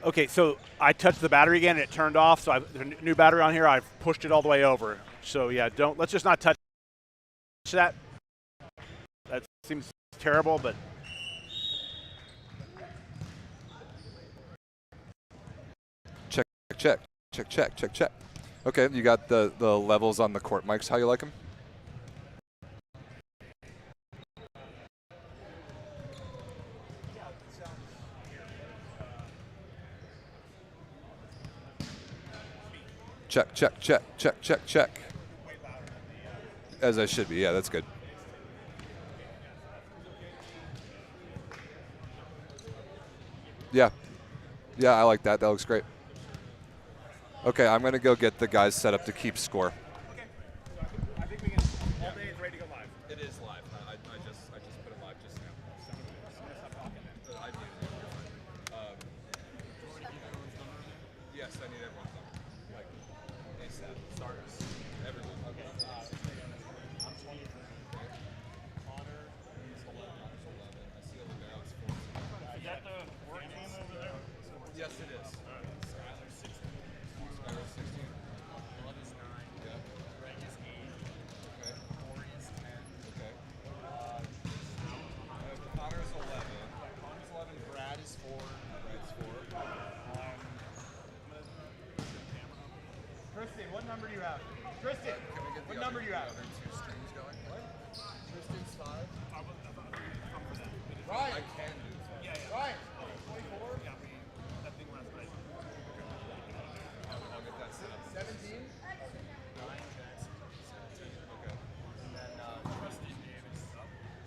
Okay, so I touched the battery again and it turned off. So the new battery on here, I've pushed it all the way over. So yeah, let's just not touch that. That seems terrible, but Check, check, check, check, check, check. Okay, you got the levels on the court mics. How you like them? Check, check, check, check, check, check. As I should be. Yeah, that's good. Yeah. Yeah, I like that. That looks great. Okay, I'm going to go get the guys set up to keep score. okay. So I think we can. All day is ready to go live. It is live. I just put it live just now. Yes, I need everyone's number. Like ASAP. Starters. Everyone. Okay. I'm 23. Connor is 11. I see over now it's 14. Is that the work team over there? Yes, it is. Skylar's 16. Skylar's 16. 11's 9. Yeah. Greg is 8. Okay. Corey is 10. Okay. Connor is 11. Connor's 11. Brad is 4. Brad's 4. Tristan, what number do you have? Tristan, what number do you have? Other two strings going? What? Tristan's 5. Ryan. I can do that. Yeah. Ryan, 24. Yeah, that thing last night. I'll get that set up. 17. 9, Jackson. 17. Okay. And then Tristan Davis.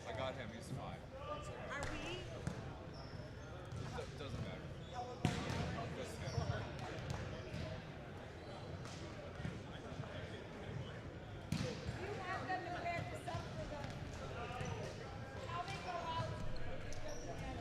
I got him. He's 5. Are we? Doesn't matter. Doesn't matter. You have them to practice up for the. How they go out doesn't matter.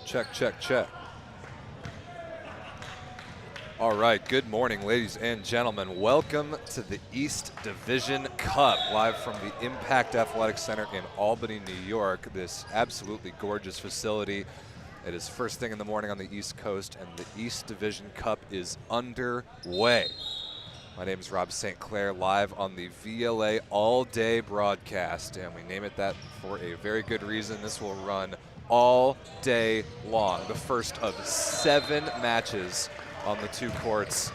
Check, check, check. All right, good morning, ladies and gentlemen. Welcome to the East Division Cup, live from the Impact Athletic Center in Albany, New York. This absolutely gorgeous facility. It is first thing in the morning on the East Coast, and the East Division Cup is underway. My name is Rob St. Clair, live on the VLA All Day broadcast, and we name it that for a very good reason. This will run all day long, the first of 7 matches on the 2 courts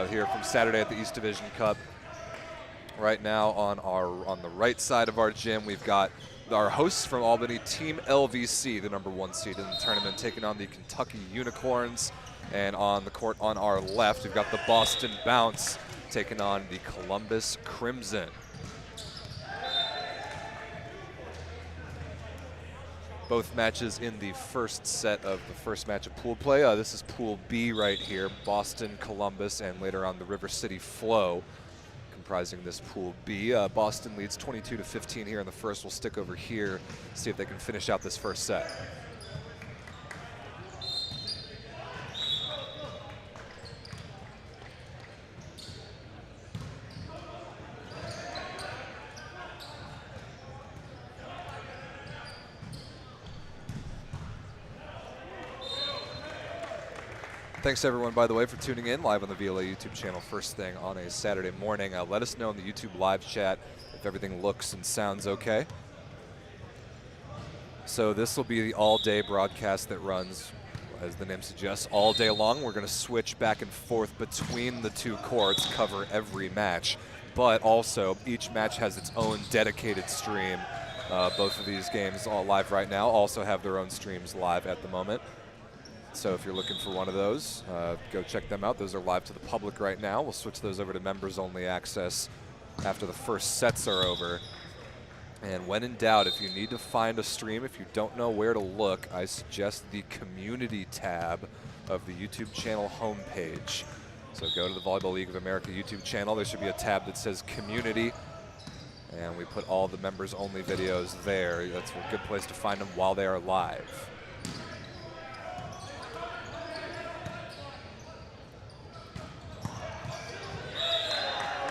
here from Saturday at the East Division Cup. Right now on the right side of our gym, we've got our hosts from Albany, Team LVC, the #1 seed in the tournament, taking on the Kentucky Unicorns. And on the court on our left, we've got the Boston Bounce taking on the Columbus Crimson. Both matches in the first set of the first match of pool play. This is Pool B right here, Boston, Columbus, and later on the River City Flow comprising this Pool B. Boston leads 22-15 here in the first. We'll stick over here, see if they can finish out this first set. Thanks everyone, by the way, for tuning in live on the VLA YouTube channel first thing on a Saturday morning. Let us know in the YouTube live chat if everything looks and sounds okay. So this will be the all-day broadcast that runs, as the name suggests, all day long. We're going to switch back and forth between the 2 courts, cover every match, but also each match has its own dedicated stream. Both of these games, all live right now, also have their own streams live at the moment. So if you're looking for one of those, go check them out. Those are live to the public right now. We'll switch those over to members-only access after the first sets are over. And when in doubt, if you need to find a stream, if you don't know where to look, I suggest the community tab of the YouTube channel homepage. So go to the Volleyball League of America YouTube channel. There should be a tab that says community. And we put all the members-only videos there. That's a good place to find them while they are live.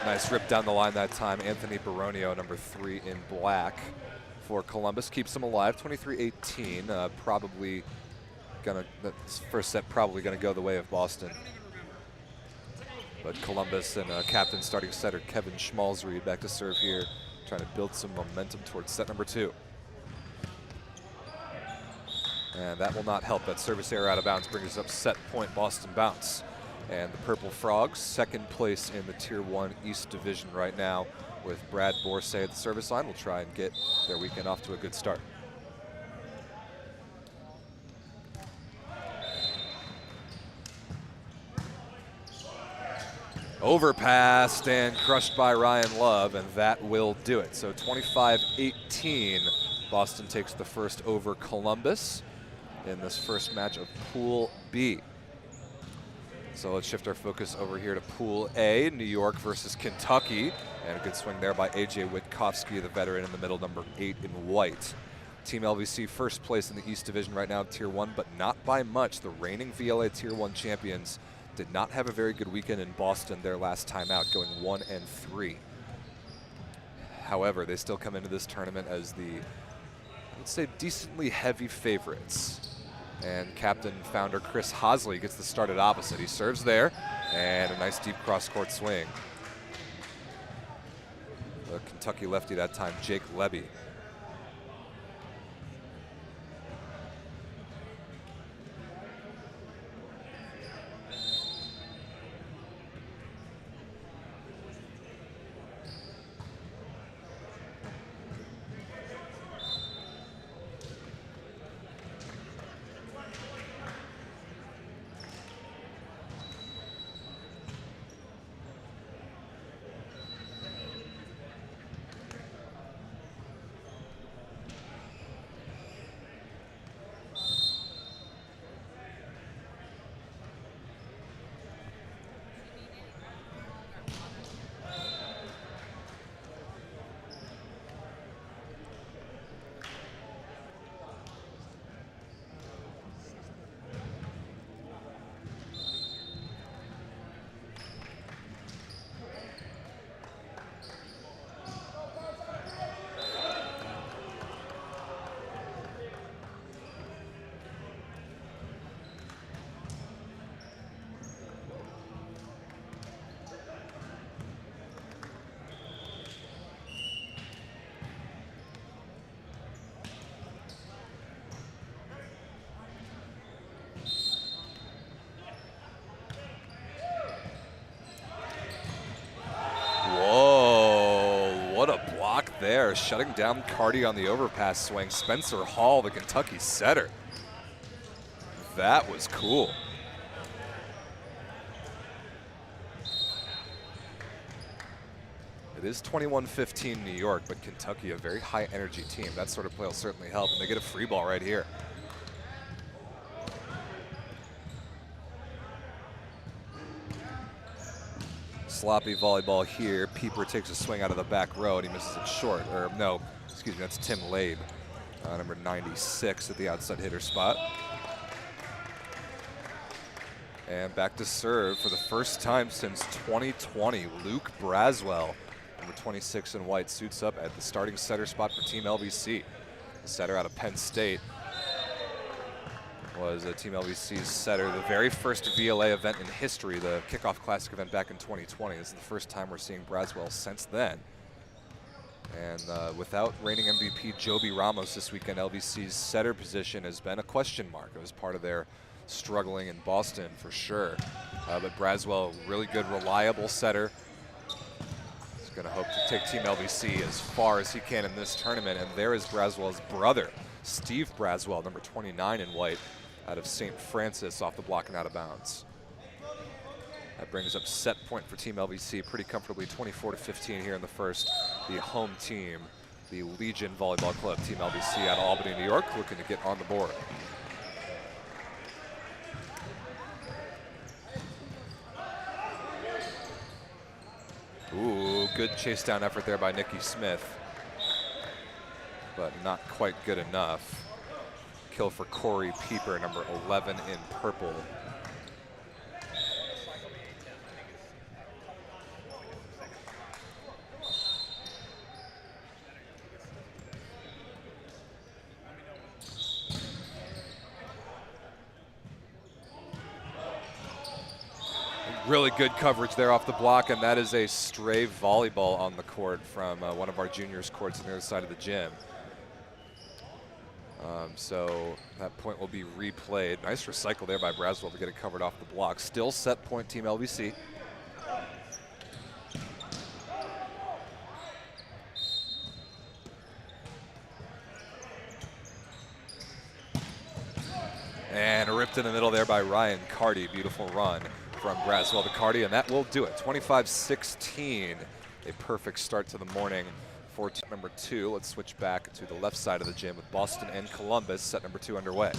Nice rip down the line that time. Anthony Baronio, #3 in black for Columbus. Keeps them alive, 23-18. Probably gonna, this first set probably gonna go the way of Boston. But Columbus and captain starting setter Kevin Schmalzried back to serve here, trying to build some momentum towards set #2. And that will not help. That service error out of bounds brings us up set point Boston Bounce. And the Purple Frogs, second place in the Tier 1 East Division right now, with Brad Borsay at the service line. Will try and get their weekend off to a good start. Overpassed and crushed by Ryan Love, and that will do it. So 25-18, Boston takes the first over Columbus in this first match of Pool B. So let's shift our focus over here to Pool A, New York versus Kentucky. And a good swing there by A.J. Witkowski, the veteran in the middle, #8 in white. Team LVC first place in the East Division right now, Tier 1, but not by much. The reigning VLA Tier 1 champions did not have a very good weekend in Boston their last time out, going 1-3. However, they still come into this tournament as the, I would say, decently heavy favorites. And captain founder Chris Hosley gets the start at opposite. He serves there, and a nice deep cross-court swing. The Kentucky lefty that time, Jake Levy. there, shutting down Carty on the overpass swing. Spencer Hall, the Kentucky setter. That was cool. It is 21-15 New York, but Kentucky, a very high energy team. That sort of play will certainly help, and they get a free ball right here. Sloppy volleyball here. Pieper takes a swing out of the back row, and he misses it short. Or no, excuse me, that's Tim Labe, number 96 at the outside hitter spot. And back to serve for the first time since 2020. Luke Braswell, number 26 in white, suits up at the starting setter spot for Team LVC. The setter out of Penn State was Team LVC's setter. The very first VLA event in history, the Kickoff Classic event back in 2020. This is the first time we're seeing Braswell since then. And without reigning MVP Joby Ramos this weekend, LVC's setter position has been a question mark. It was part of their struggling in Boston for sure. But Braswell, really good, reliable setter. He's going to hope to take Team LVC as far as he can in this tournament. And there is Braswell's brother, Steve Braswell, number 29 in white, out of St. Francis, off the block and out of bounds. That brings up set point for Team LVC pretty comfortably, 24-15 here in the first. The home team, the Legion Volleyball Club, Team LVC out of Albany, New York, looking to get on the board. Ooh, good chase down effort there by Nikki Smith, but not quite good enough. Kill for Corey Pieper, number 11 in purple. Really good coverage there off the block, and that is a stray volleyball on the court from one of our juniors' courts on the other side of the gym. So that point will be replayed. Nice recycle there by Braswell to get it covered off the block. Still set point Team LVC. And ripped in the middle there by Ryan Carty. Beautiful run from Braswell to Carty, and that will do it. 25-16, a perfect start to the morning for team number 2. Let's switch back to the left side of the gym with Boston and Columbus, set number 2 underway.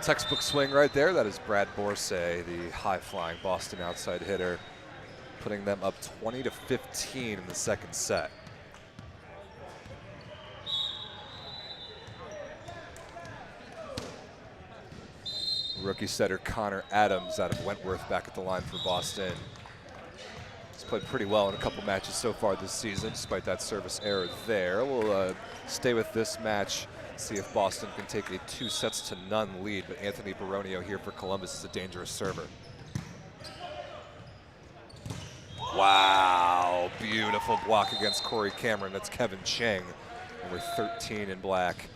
Textbook swing right there. That is Brad Borsay, the high-flying Boston outside hitter, putting them up 20-15 in the second set. Rookie setter Connor Adams out of Wentworth back at the line for Boston. He's played pretty well in a couple matches so far this season, despite that service error there. We'll stay with this match, see if Boston can take a 2-0 lead, but Anthony Baronio here for Columbus is a dangerous server. Wow, beautiful block against Corey Cameron. That's Kevin Cheng, number 13 in black,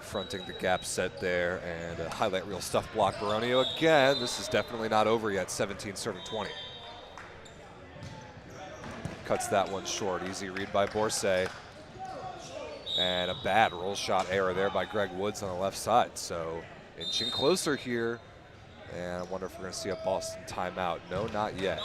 fronting the gap set there, and a highlight reel stuff block. Baronio again. This is definitely not over yet. 17 serving 20. Cuts that one short. Easy read by Borsay. And a bad roll shot error there by Greg Woods on the left side. So inching closer here. And I wonder if we're going to see a Boston timeout. No, not yet.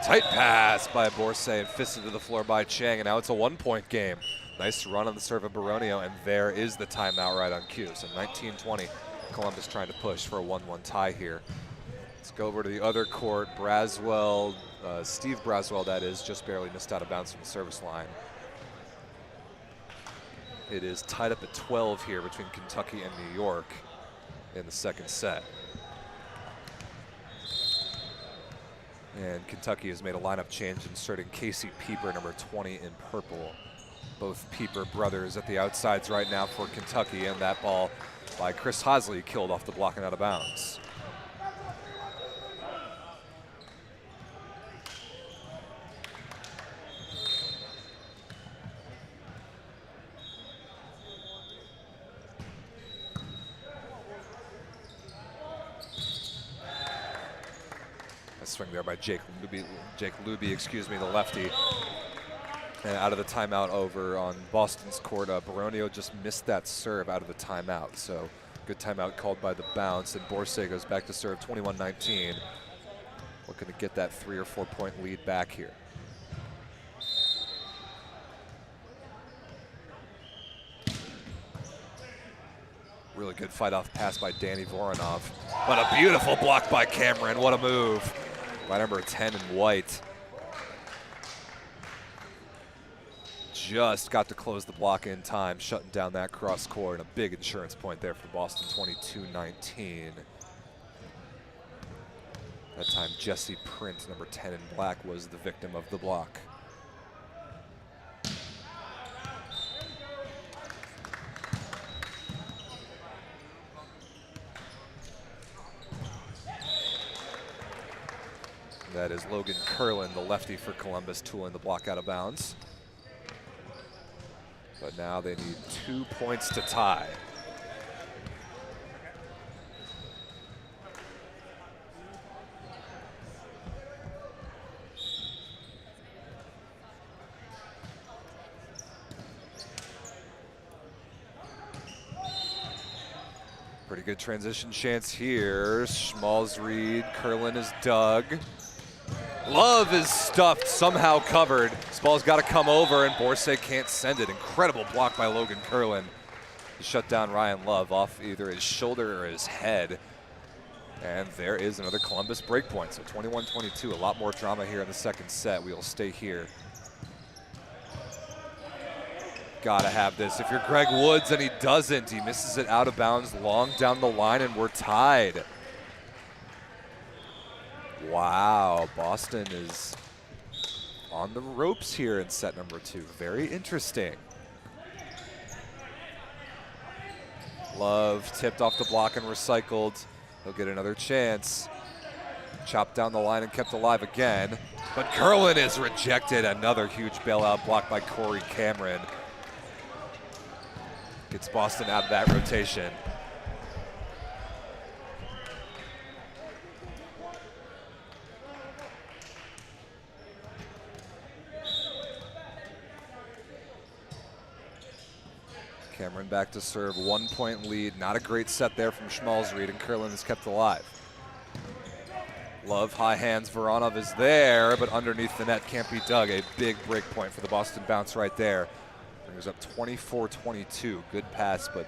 Tight pass by Borsay and fisted to the floor by Cheng, and now it's a 1-point game. Nice run on the serve of Baronio, and there is the timeout right on cue. So 19-20, Columbus trying to push for a 1-1 tie here. Let's go over to the other court. Braswell, Steve Braswell that is, just barely missed out of bounds from the service line. It is tied up at 12 here between Kentucky and New York in the second set. And Kentucky has made a lineup change, inserting Casey Pieper, number 20 in purple. Both Pieper brothers at the outsides right now for Kentucky, and that ball by Chris Hosley killed off the block and out of bounds. Swing there by Jake Luby, excuse me, the lefty. And out of the timeout over on Boston's court, Baronio just missed that serve out of the timeout. So good timeout called by the bounce, and Borsay goes back to serve 21-19. Looking to get that 3 or 4 point lead back here. Really good fight off pass by Danny Voronov. But a beautiful block by Cameron, what a move. By number 10 in white. Just got to close the block in time, shutting down that cross court, and a big insurance point there for Boston, 22-19. That time Jesse Print, number 10 in black, was the victim of the block. That is Logan Curlin, the lefty for Columbus, tooling the block out of bounds. But now they need 2 points to tie. Pretty good transition chance here. Schmalz read, Curlin is dug. Love is stuffed, somehow covered. Spall's got to come over, and Borsay can't send it. Incredible block by Logan Curlin. He shut down Ryan Love off either his shoulder or his head. And there is another Columbus breakpoint. So 21-22, a lot more drama here in the second set. We will stay here. Gotta have this. If you're Greg Woods and he doesn't, he misses it out of bounds long down the line, and we're tied. Wow, Boston is on the ropes here in set number 2. Very interesting. Love tipped off the block and recycled. He'll get another chance. Chopped down the line and kept alive again. But Curlin is rejected. Another huge bailout block by Corey Cameron. Gets Boston out of that rotation. Cameron back to serve, 1 point lead. Not a great set there from Schmalzried, and Curlin is kept alive. Love high hands. Voronov is there, but underneath the net can't be dug. A big break point for the Boston Bounce right there. Brings up 24-22. Good pass, but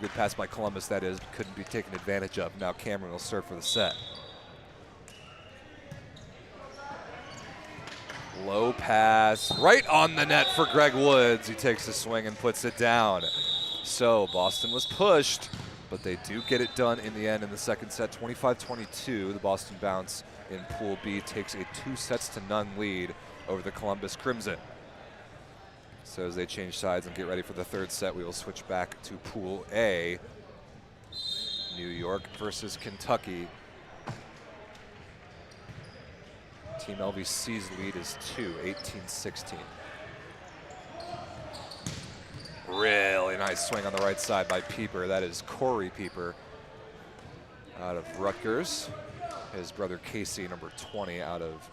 good pass by Columbus, that is. Couldn't be taken advantage of. Now Cameron will serve for the set. Low pass, right on the net for Greg Woods. He takes a swing and puts it down. So Boston was pushed, but they do get it done in the end in the second set. 25-22, the Boston Bounce in Pool B takes a 2-0 lead over the Columbus Crimson. So as they change sides and get ready for the third set, we will switch back to Pool A. New York versus Kentucky. Team LVC's lead is 2, 18-16. Really nice swing on the right side by Pieper. That is Corey Pieper out of Rutgers. His brother Casey, number 20, out of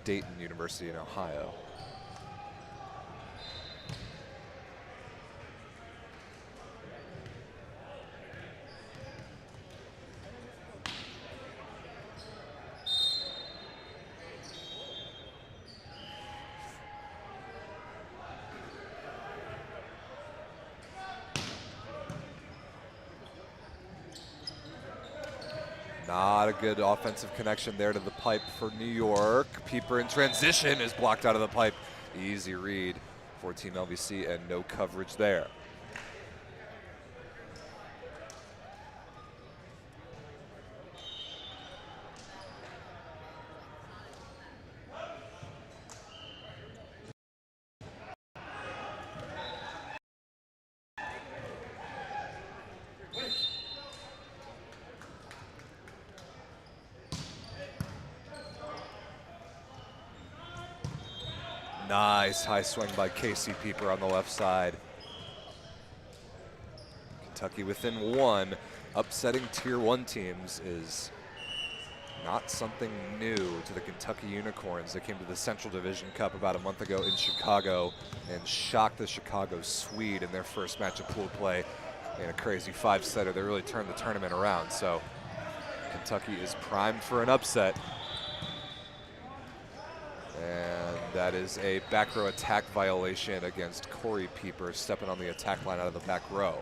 Dayton University in Ohio. Not a good offensive connection there to the pipe for New York. Pieper in transition is blocked out of the pipe. Easy read for Team LVC and no coverage there. Nice high swing by Casey Pieper on the left side. Kentucky within 1. Upsetting Tier 1 teams is not something new to the Kentucky Unicorns. They came to the Central Division Cup about a month ago in Chicago and shocked the Chicago Swede in their first match of pool play in a crazy 5-setter. They really turned the tournament around. So Kentucky is primed for an upset. And that is a back row attack violation against Corey Pieper, stepping on the attack line out of the back row.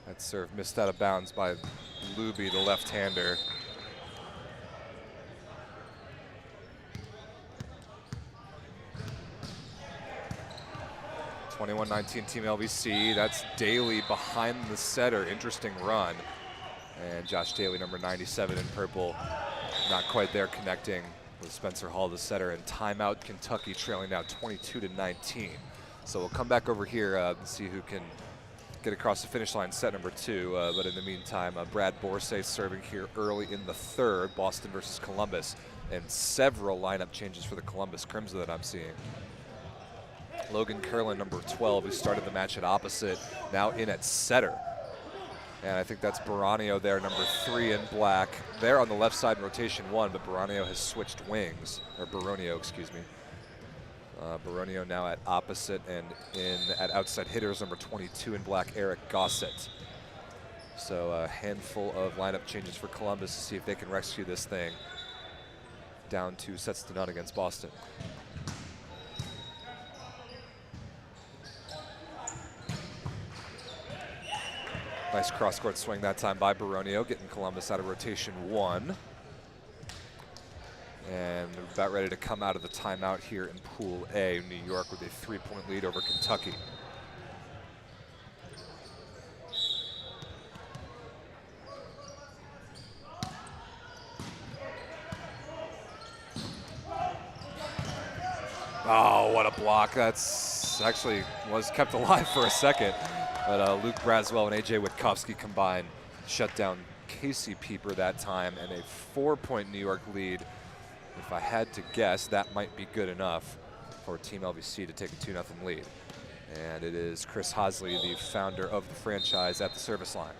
That serve missed out of bounds by Luby, the left-hander. (21-19) Team LVC. That's Daly behind the setter. Interesting run. And Josh Daly, number 97 in purple, not quite there connecting with Spencer Hall, the setter. And timeout, Kentucky trailing now 22-19. So we'll come back over here and see who can get across the finish line, set number 2. But in the meantime, Brad Borsay serving here early in the third. Boston versus Columbus, and several lineup changes for the Columbus Crimson that I'm seeing. Logan Curlin, number 12, who started the match at opposite, now in at setter. And I think that's Baranio there, number 3 in black. There on the left side in rotation 1, but Baranio has switched wings, or Baronio, excuse me. Baronio now at opposite, and in at outside hitters, number 22 in black, Eric Gossett. So a handful of lineup changes for Columbus to see if they can rescue this thing down 2-0 against Boston. Nice cross-court swing that time by Baronio, getting Columbus out of rotation 1. And they're about ready to come out of the timeout here in Pool A. New York with a 3-point lead over Kentucky. Oh, what a block. That's actually was kept alive for a second. But Luke Braswell and AJ Witkowski combined, shut down Casey Pieper that time, and a 4-point New York lead. If I had to guess, that might be good enough for Team LVC to take a 2-0 lead. And it is Chris Hosley, the founder of the franchise, at the service line.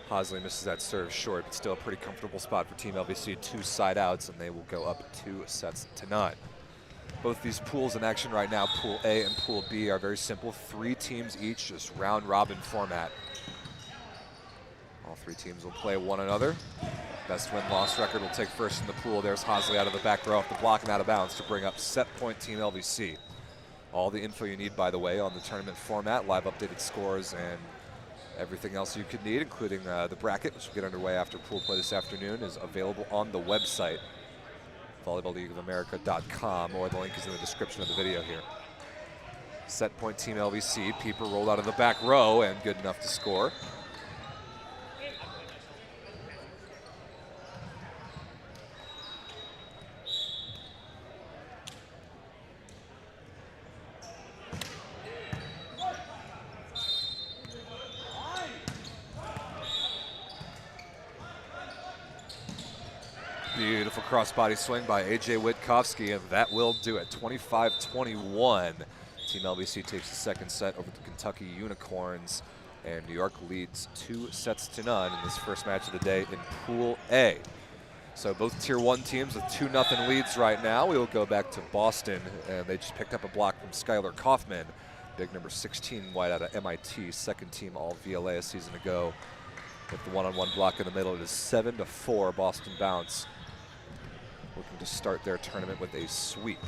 Hosley misses that serve short, but still a pretty comfortable spot for Team LVC. 2 side outs, and they will go up 2-0. Both these pools in action right now, Pool A and Pool B, are very simple. 3 teams each, just round robin format. All 3 teams will play one another. Best win-loss record will take first in the pool. There's Hosley out of the back row off the block and out of bounds to bring up set point Team LVC. All the info you need, by the way, on the tournament format, live updated scores, and everything else you could need, including the bracket, which will get underway after pool play this afternoon, is available on the website, volleyballleagueofamerica.com, or the link is in the description of the video here. Set point Team LVC. Pieper rolled out of the back row and good enough to score. Beautiful crossbody swing by AJ Witkowski, and that will do it. 25-21. Team LVC takes the second set over the Kentucky Unicorns, and New York leads 2-0 in this first match of the day in Pool A. So both Tier 1 teams with 2-0 leads right now. We will go back to Boston, and they just picked up a block from Skylar Kaufman, big number 16 wide out of MIT, second team all VLA a season ago. With the one-on-one block in the middle, it is 7-4 Boston Bounce, looking to start their tournament with a sweep.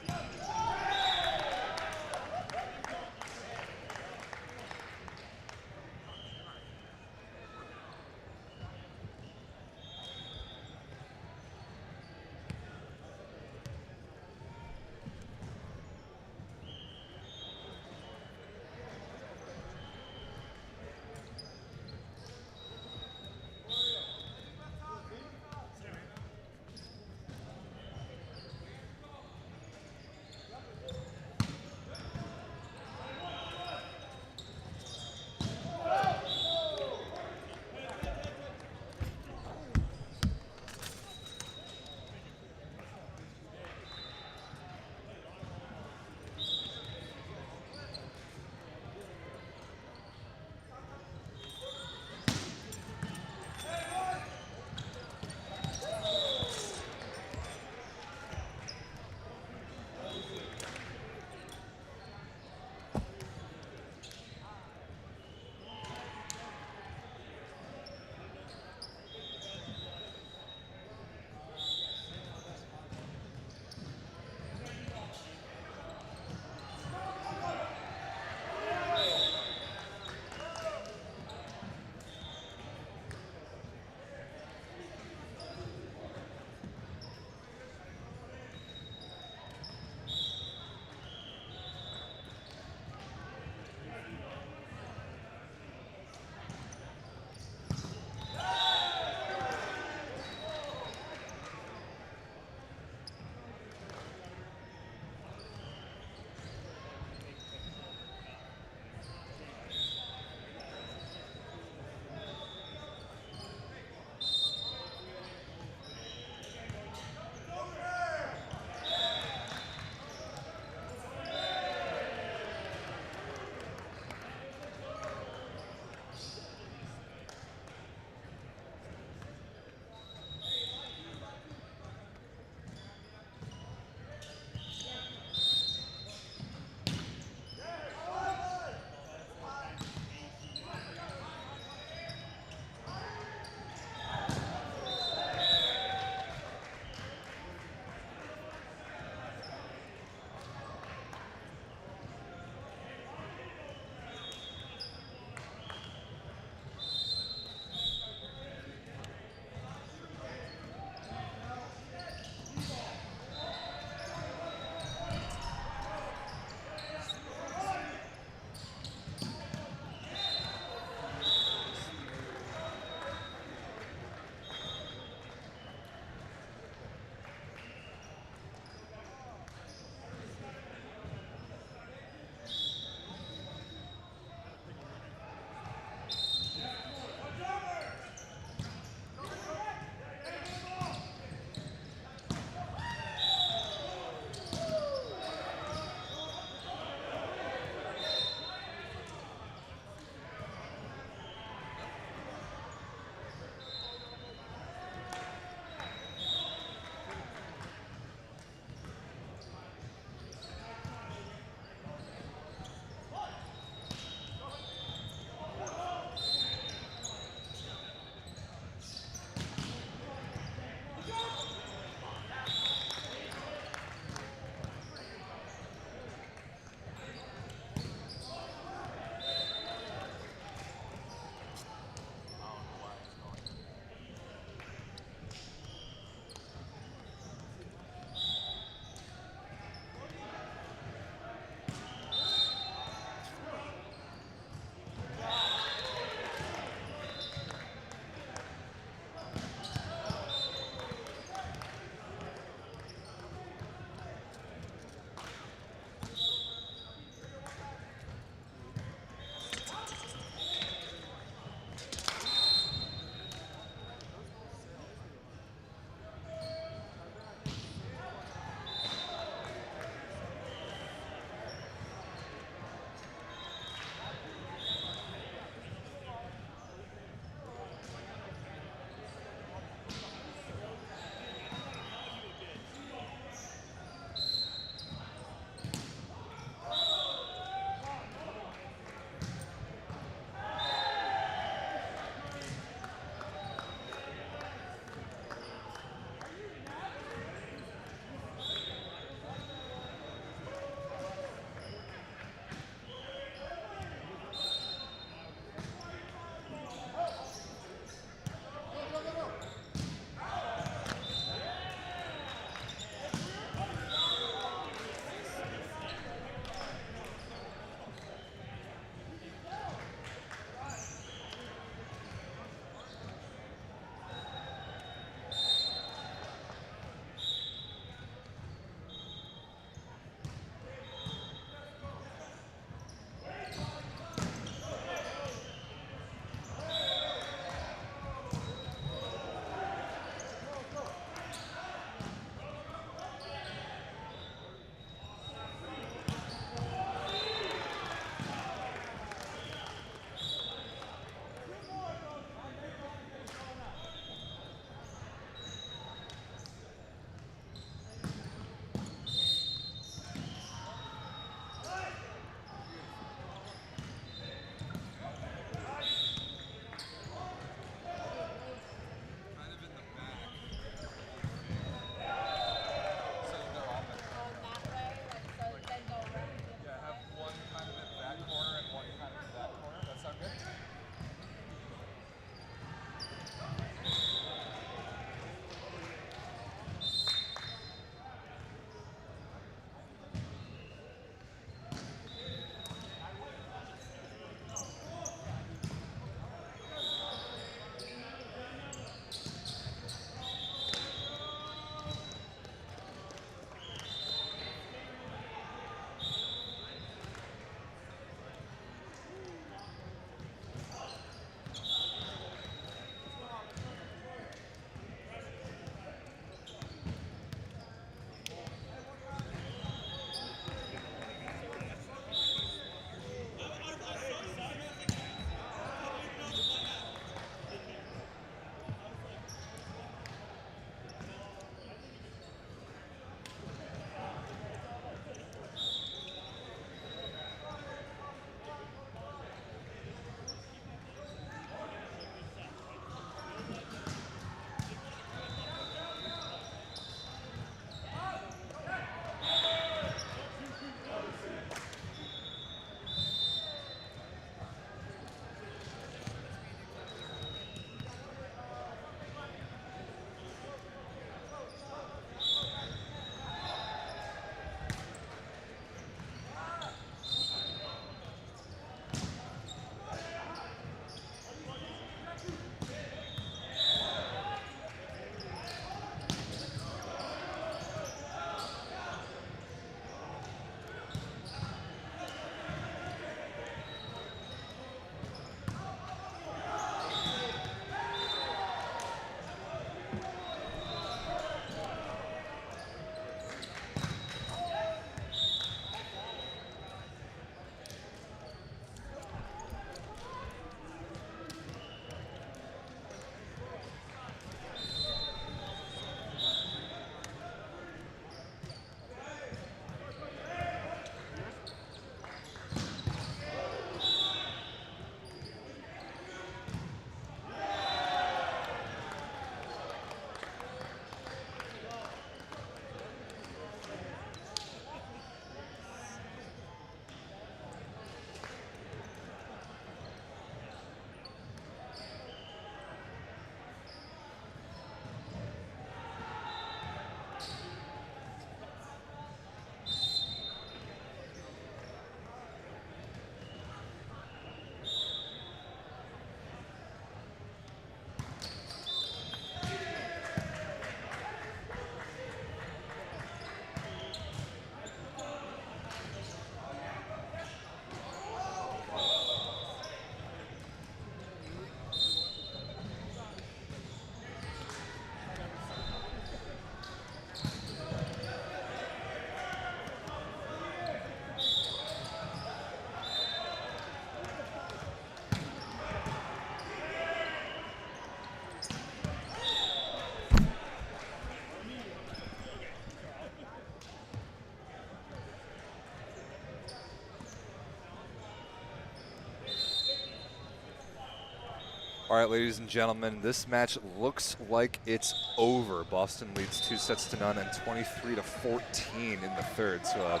All right, ladies and gentlemen, this match looks like it's over. Boston leads 2-0 and 23-14 in the third. So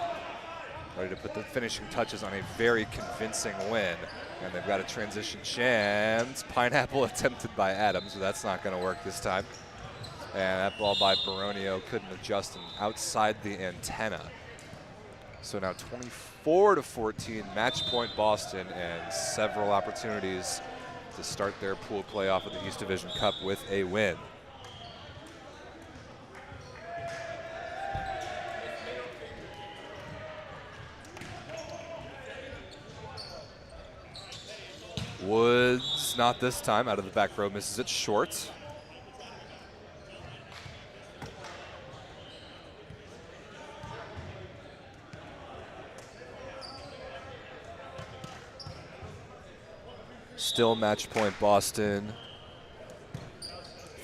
ready to put the finishing touches on a very convincing win. And they've got a transition chance. Pineapple attempted by Adams, but that's not going to work this time. And that ball by Baronio couldn't adjust and outside the antenna. So now 24-14, match point Boston, and several opportunities to start their pool playoff of the East Division Cup with a win. Woods, not this time, out of the back row, misses it short. Still match point Boston.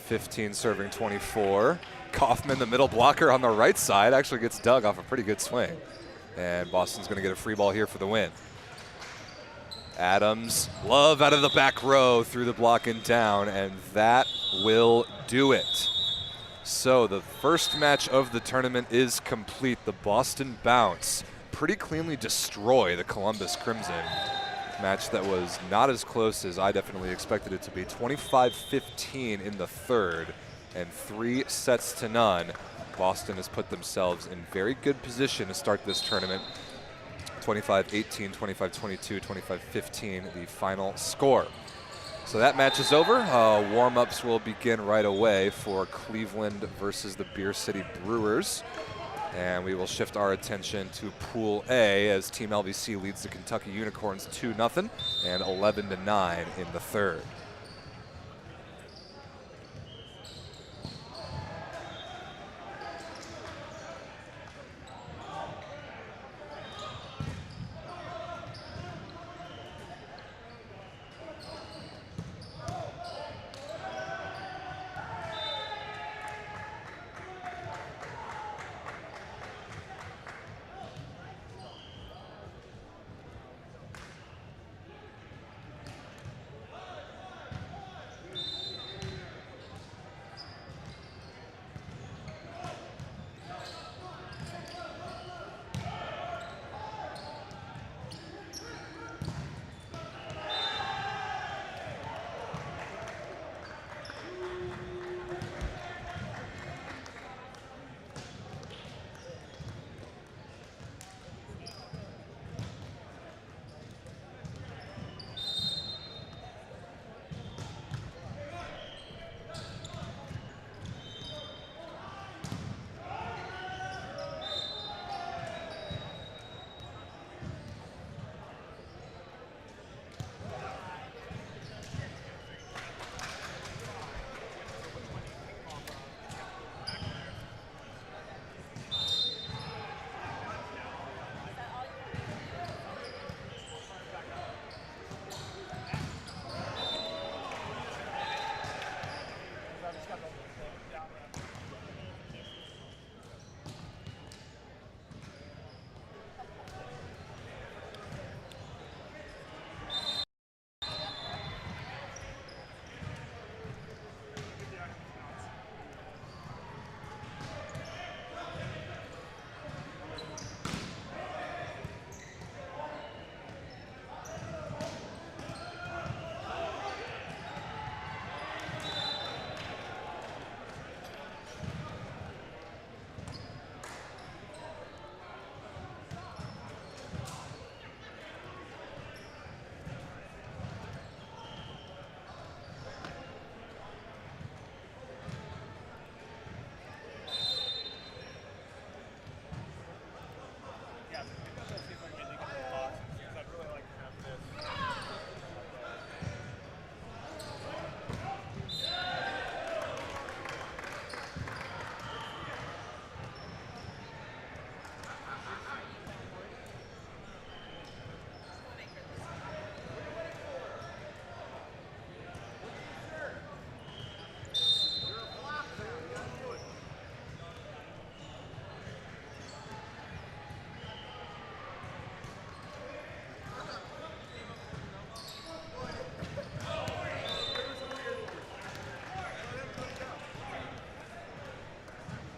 15 serving 24. Kaufman, the middle blocker on the right side, actually gets dug off a pretty good swing. And Boston's going to get a free ball here for the win. Adams, love out of the back row through the block and down, and that will do it. So the first match of the tournament is complete. The Boston Bounce pretty cleanly destroy the Columbus Crimson. Match that was not as close as I definitely expected it to be. 25-15 in the third and 3-0. Boston has put themselves in very good position to start this tournament. 25-18, 25-22, 25-15, the final score. So that match is over. Warm-ups will begin right away for Cleveland versus the Beer City Brewers. And we will shift our attention to Pool A as Team LVC leads the Kentucky Unicorns 2-0 and 11-9 in the third.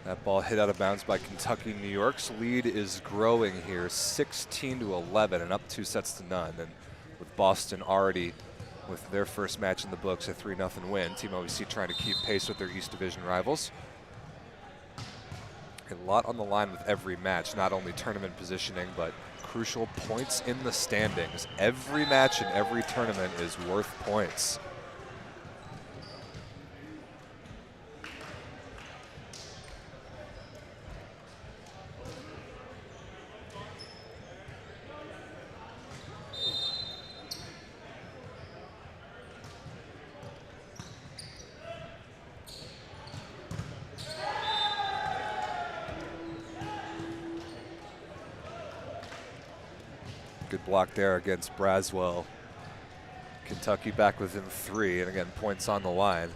That ball hit out of bounds by Kentucky. New York's lead is growing here, 16-11 and up 2 sets to none. And with Boston already with their first match in the books, a 3-0 win. Team OVC trying to keep pace with their East Division rivals. A lot on the line with every match, not only tournament positioning, but crucial points in the standings. Every match in every tournament is worth points. Good block there against Braswell. Kentucky back within 3, and again, points on the line.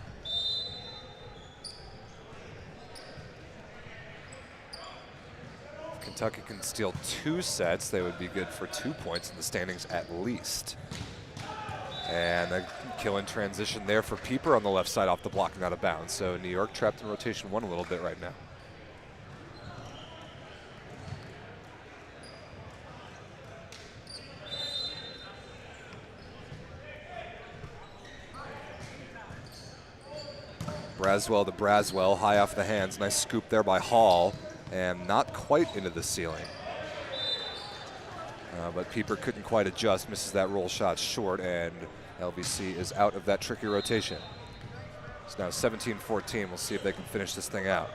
If Kentucky can steal 2 sets, they would be good for 2 points in the standings at least. And a kill in transition there for Pieper on the left side off the block and out of bounds. So New York trapped in rotation 1 a little bit right now. Braswell to Braswell, high off the hands. Nice scoop there by Hall, and not quite into the ceiling. But Pieper couldn't quite adjust, misses that roll shot short, and LVC is out of that tricky rotation. It's now 17-14. We'll see if they can finish this thing out.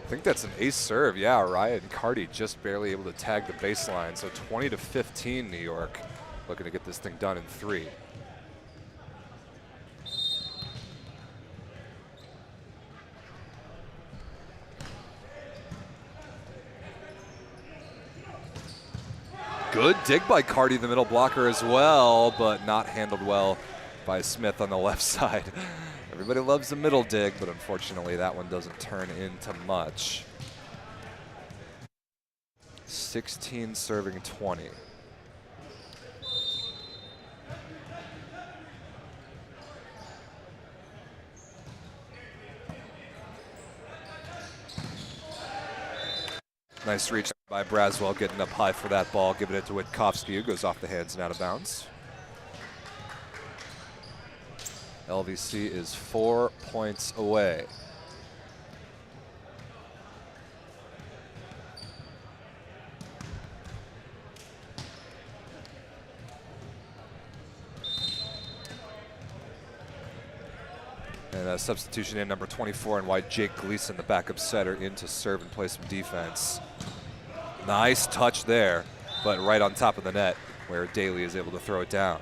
I think that's an ace serve. Yeah, Ryan Carty just barely able to tag the baseline. So 20-15 New York, looking to get this thing done in 3. Good dig by Carty, the middle blocker as well, but not handled well by Smith on the left side. Everybody loves the middle dig, but unfortunately that one doesn't turn into much. 16 serving 20. Nice reach by Braswell, getting up high for that ball, giving it to Witkowski, who goes off the hands and out of bounds. LVC is 4 points away. And a substitution in number 24 and white, Jake Gleason, the backup setter, in to serve and play some defense. Nice touch there, but right on top of the net where Daly is able to throw it down.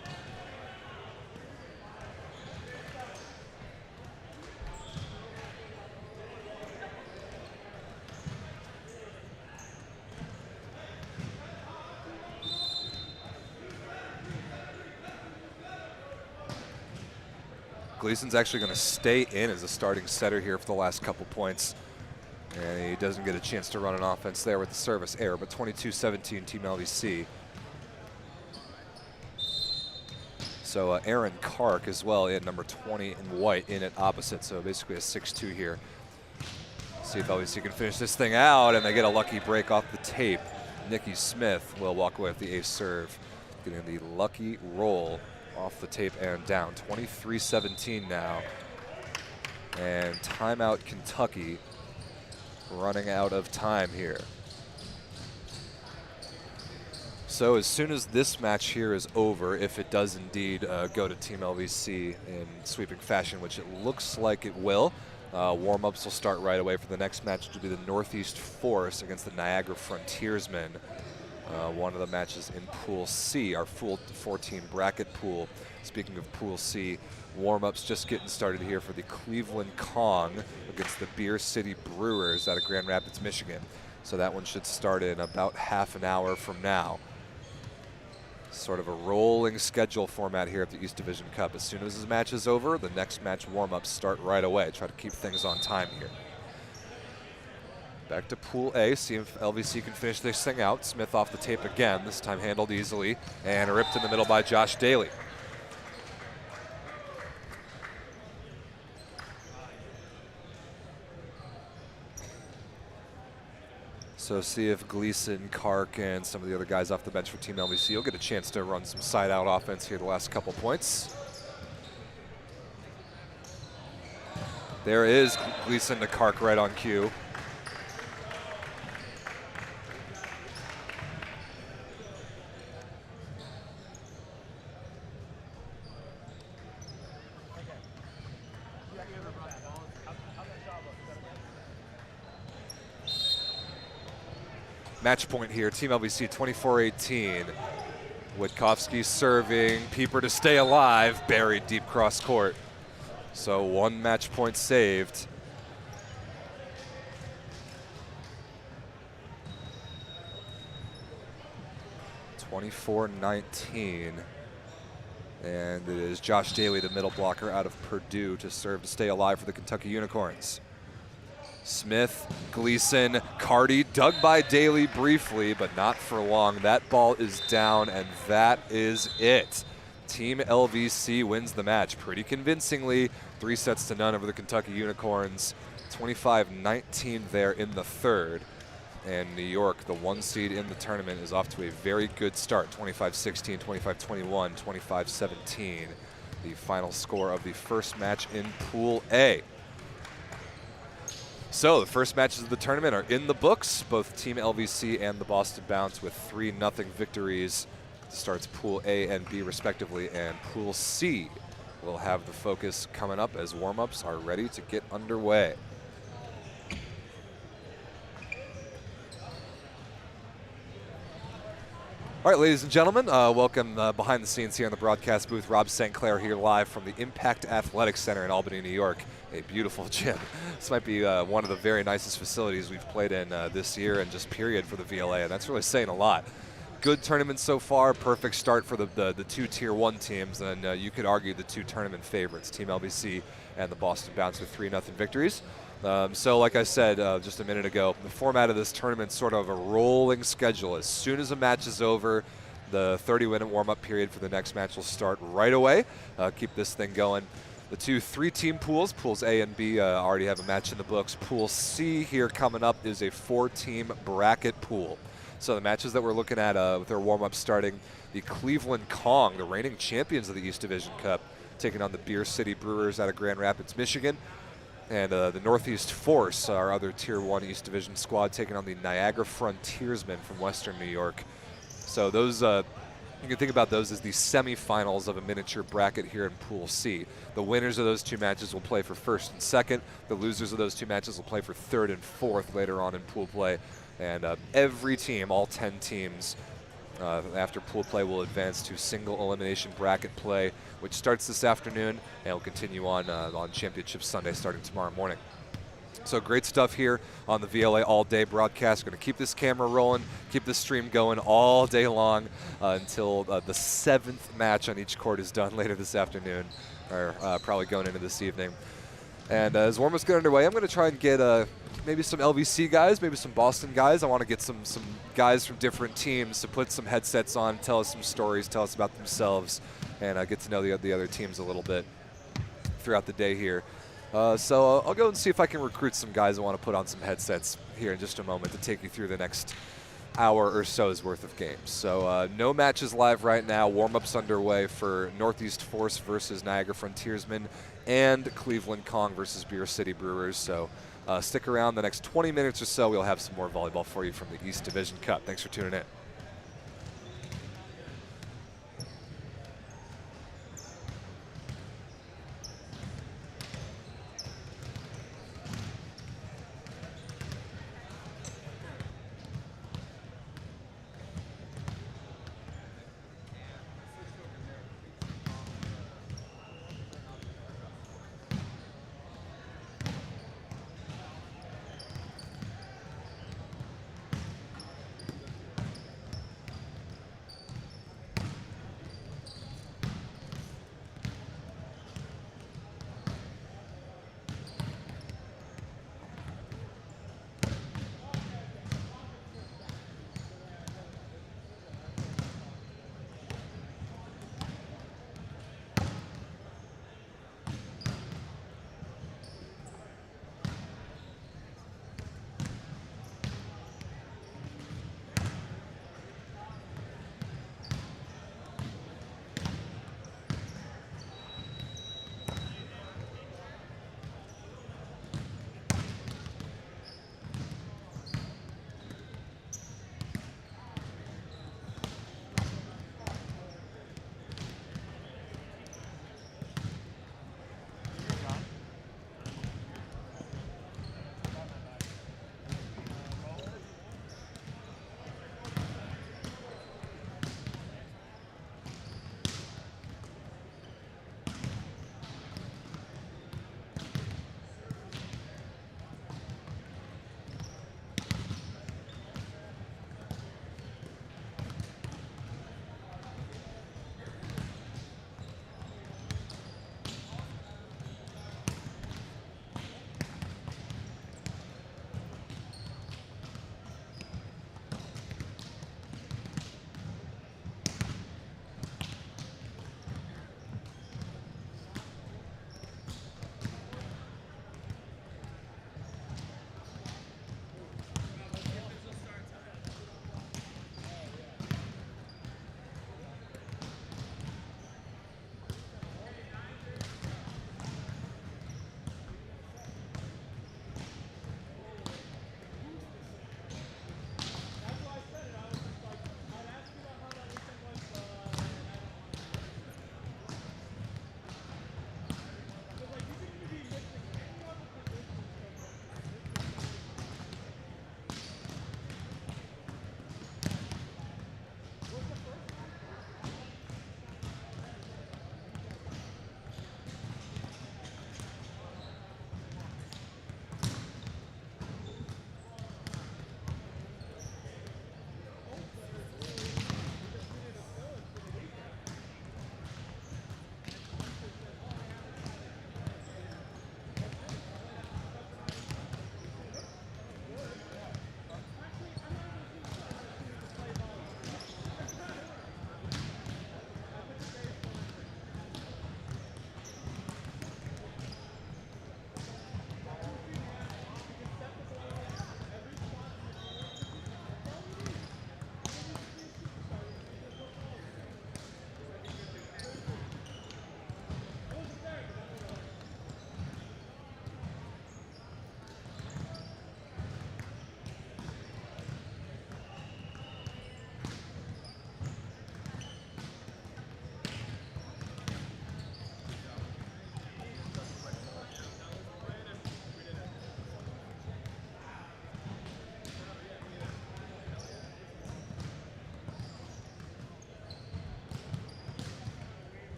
Gleason's actually going to stay in as a starting setter here for the last couple points. And he doesn't get a chance to run an offense there with the service error, but 22-17 Team LVC. So Aaron Kark as well in number 20 in white in at opposite, so basically a 6-2 here. See if LVC can finish this thing out, and they get a lucky break off the tape. Nikki Smith will walk away with the ace serve, getting the lucky roll off the tape and down. 23-17 now. And timeout Kentucky, running out of time here. So as soon as this match here is over, if it does indeed go to Team LVC in sweeping fashion, which it looks like it will, warm-ups will start right away for the next match, which will be the Northeast Force against the Niagara Frontiersmen. One of the matches in Pool C, our full 14 bracket pool. Speaking of Pool C, warm-ups just getting started here for the Cleveland Kong against the Beer City Brewers out of Grand Rapids, Michigan. So that one should start in about half an hour from now. Sort of a rolling schedule format here at the East Division Cup. As soon as this match is over, the next match warm-ups start right away. Try to keep things on time here. Back to Pool A, see if LVC can finish this thing out. Smith off the tape again, this time handled easily, and ripped in the middle by Josh Daly. So see if Gleason, Kark, and some of the other guys off the bench for Team LVC will get a chance to run some side-out offense here the last couple points. There is Gleason to Kark right on cue. Match point here, Team LVC 24-18. Witkowski serving, Pieper to stay alive, buried deep cross court. So one match point saved. (24-19). And it is Josh Daly, the middle blocker out of Purdue, to serve to stay alive for the Kentucky Unicorns. Smith, Gleason, Carty, dug by Daly briefly, but not for long. That ball is down, and that is it. Team LVC wins the match pretty convincingly, 3-0 over the Kentucky Unicorns. 25-19 there in the third. And New York, the 1 seed in the tournament, is off to a very good start. 25-16, 25-21, 25-17. The final score of the first match in Pool A. So the first matches of the tournament are in the books. Both Team LVC and the Boston Bounce with 3-0 victories. Starts Pool A and B respectively, and Pool C will have the focus coming up as warm-ups are ready to get underway. All right, ladies and gentlemen, welcome behind the scenes here in the broadcast booth. Rob St. Clair here live from the Impact Athletics Center in Albany, New York. A beautiful gym. This might be one of the very nicest facilities we've played in this year and just period for the VLA, and that's really saying a lot. Good tournament so far, perfect start for the two Tier 1 teams, and you could argue the two tournament favorites, Team LVC and the Boston Bounce with 3-0 victories. So like I said just a minute ago, the format of this tournament is sort of a rolling schedule. As soon as a match is over, the 30-minute warm-up period for the next match will start right away. Keep this thing going. The two 3-team pools, Pools A and B, already have a match in the books. Pool C here coming up is a 4-team bracket pool. So the matches that we're looking at with their warm-up starting, the Cleveland Kong, the reigning champions of the East Division Cup, taking on the Beer City Brewers out of Grand Rapids, Michigan. And the Northeast Force, our other Tier 1 East Division squad, taking on the Niagara Frontiersmen from Western New York. So those, you can think about those as the semifinals of a miniature bracket here in Pool C. The winners of those two matches will play for first and second. The losers of those two matches will play for third and fourth later on in pool play. And every team, all 10 teams, after pool play will advance to single elimination bracket play, which starts this afternoon and will continue on Championship Sunday starting tomorrow morning. So great stuff here on the VLA All Day broadcast. We're going to keep this camera rolling, keep this stream going all day long until the 7th match on each court is done later this afternoon, or probably going into this evening. And as warm-ups get underway, I'm going to try and get maybe some LVC guys, maybe some Boston guys. I want to get some guys from different teams to put some headsets on, tell us some stories, tell us about themselves, and get to know the other teams a little bit throughout the day here. So I'll go and see if I can recruit some guys I want to put on some headsets here in just a moment to take you through the next hour or so's worth of games. So no matches live right now. Warm-ups underway for Northeast Force versus Niagara Frontiersmen and Cleveland Kong versus Beer City Brewers. So stick around the next 20 minutes or so. We'll have some more volleyball for you from the East Division Cup. Thanks for tuning in.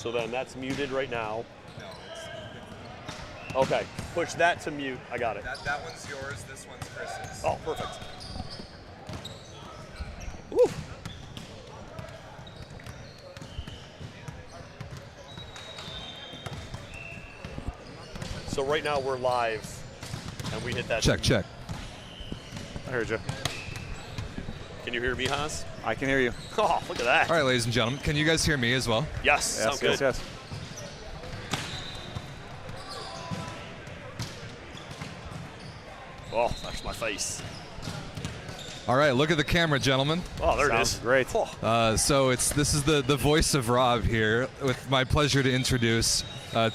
So then that's muted right now. No, it's Okay, push that to mute. I got it. that one's yours. This one's Chris's. Oh, perfect. Woo. So right now we're live, and we hit that. Check. I heard you. Can you hear me, Haas? I can hear you. Oh, look at that. All right, ladies and gentlemen, can you guys hear me as well? Yes, sounds good. Yes. Oh, that's my face. All right, look at the camera, gentlemen. Oh, there Sounds it is. great. Oh. So this is the voice of Rob here, with my pleasure to introduce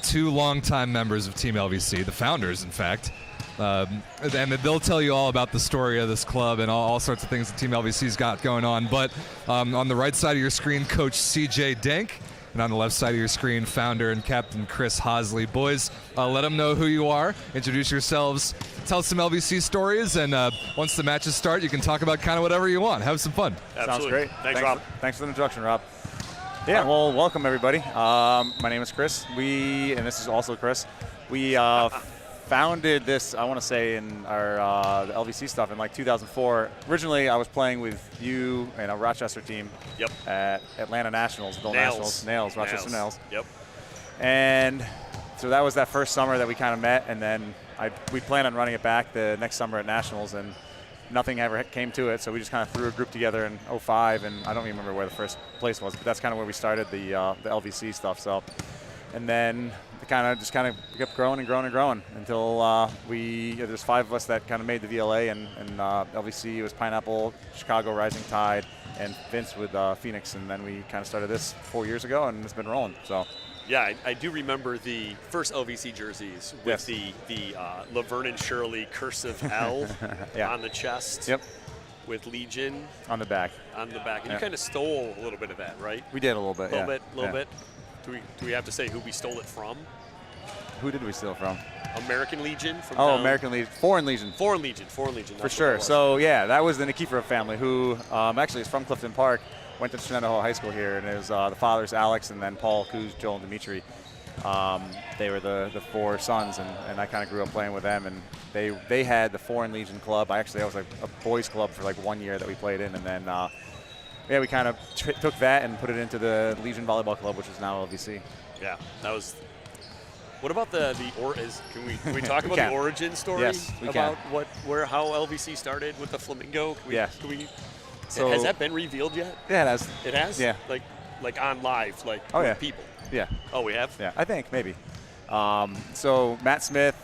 2 longtime members of Team LVC, the founders, in fact. And they'll tell you all about the story of this club and all sorts of things that Team LVC's got going on. But on the right side of your screen, Coach CJ Denk, and on the left side of your screen, founder and captain Chris Hosley. Boys, let them know who you are, introduce yourselves, tell some LVC stories, and once the matches start, you can talk about kind of whatever you want. Have some fun. Absolutely. Sounds great. Thanks, Rob. Thanks for the introduction, Rob. Yeah, well, welcome everybody. My name is Chris. And this is also Chris. We founded this, I want to say, in our the LVC stuff in like 2004. Originally, I was playing with you and a Rochester team. Yep. At Atlanta Nationals, Rochester Nails. Yep. And so that was that first summer that we kind of met, and then we planned on running it back the next summer at Nationals, and nothing ever came to it. So we just kind of threw a group together in 05, and I don't even remember where the first place was, but that's kind of where we started the LVC stuff. So, and then it kind of kept growing and growing and growing until there's 5 of us that kind of made the VLA, and LVC was Pineapple, Chicago Rising Tide, and Vince with Phoenix, and then we kind of started this 4 years ago, and it's been rolling. So. Yeah, I do remember the first LVC jerseys with Yes. the Laverne and Shirley cursive L Yeah. on the chest. Yep. With Legion On the back. on the back. And Yeah. you kind of stole a little bit of that, right? We did a little bit. A little yeah. bit. Do we have to say who we stole it from? Who did we steal from? American Legion from Oh, down- American Legion, Foreign Legion. Foreign Legion. For that's sure. what it was. So yeah, that was the Nikiforov family, who actually is from Clifton Park, went to Shenandoah High School here, and it was the fathers Alex and then Paul, Kuz, Joel, and Dimitri. They were the 4 sons, and I kind of grew up playing with them, and they had the Foreign Legion club. I was like a boys club for like 1 year that we played in, and then we kind of took that and put it into the Legion Volleyball Club, which is now LVC. Yeah, that was. What about can we talk about can. the origin story? Yes, we can. About how LVC started with the flamingo? So has that been revealed yet? Yeah, it has. It has? Yeah. Like on live, like Oh, with yeah. people. Yeah. Oh, we have? Yeah, I think maybe. So Matt Smith,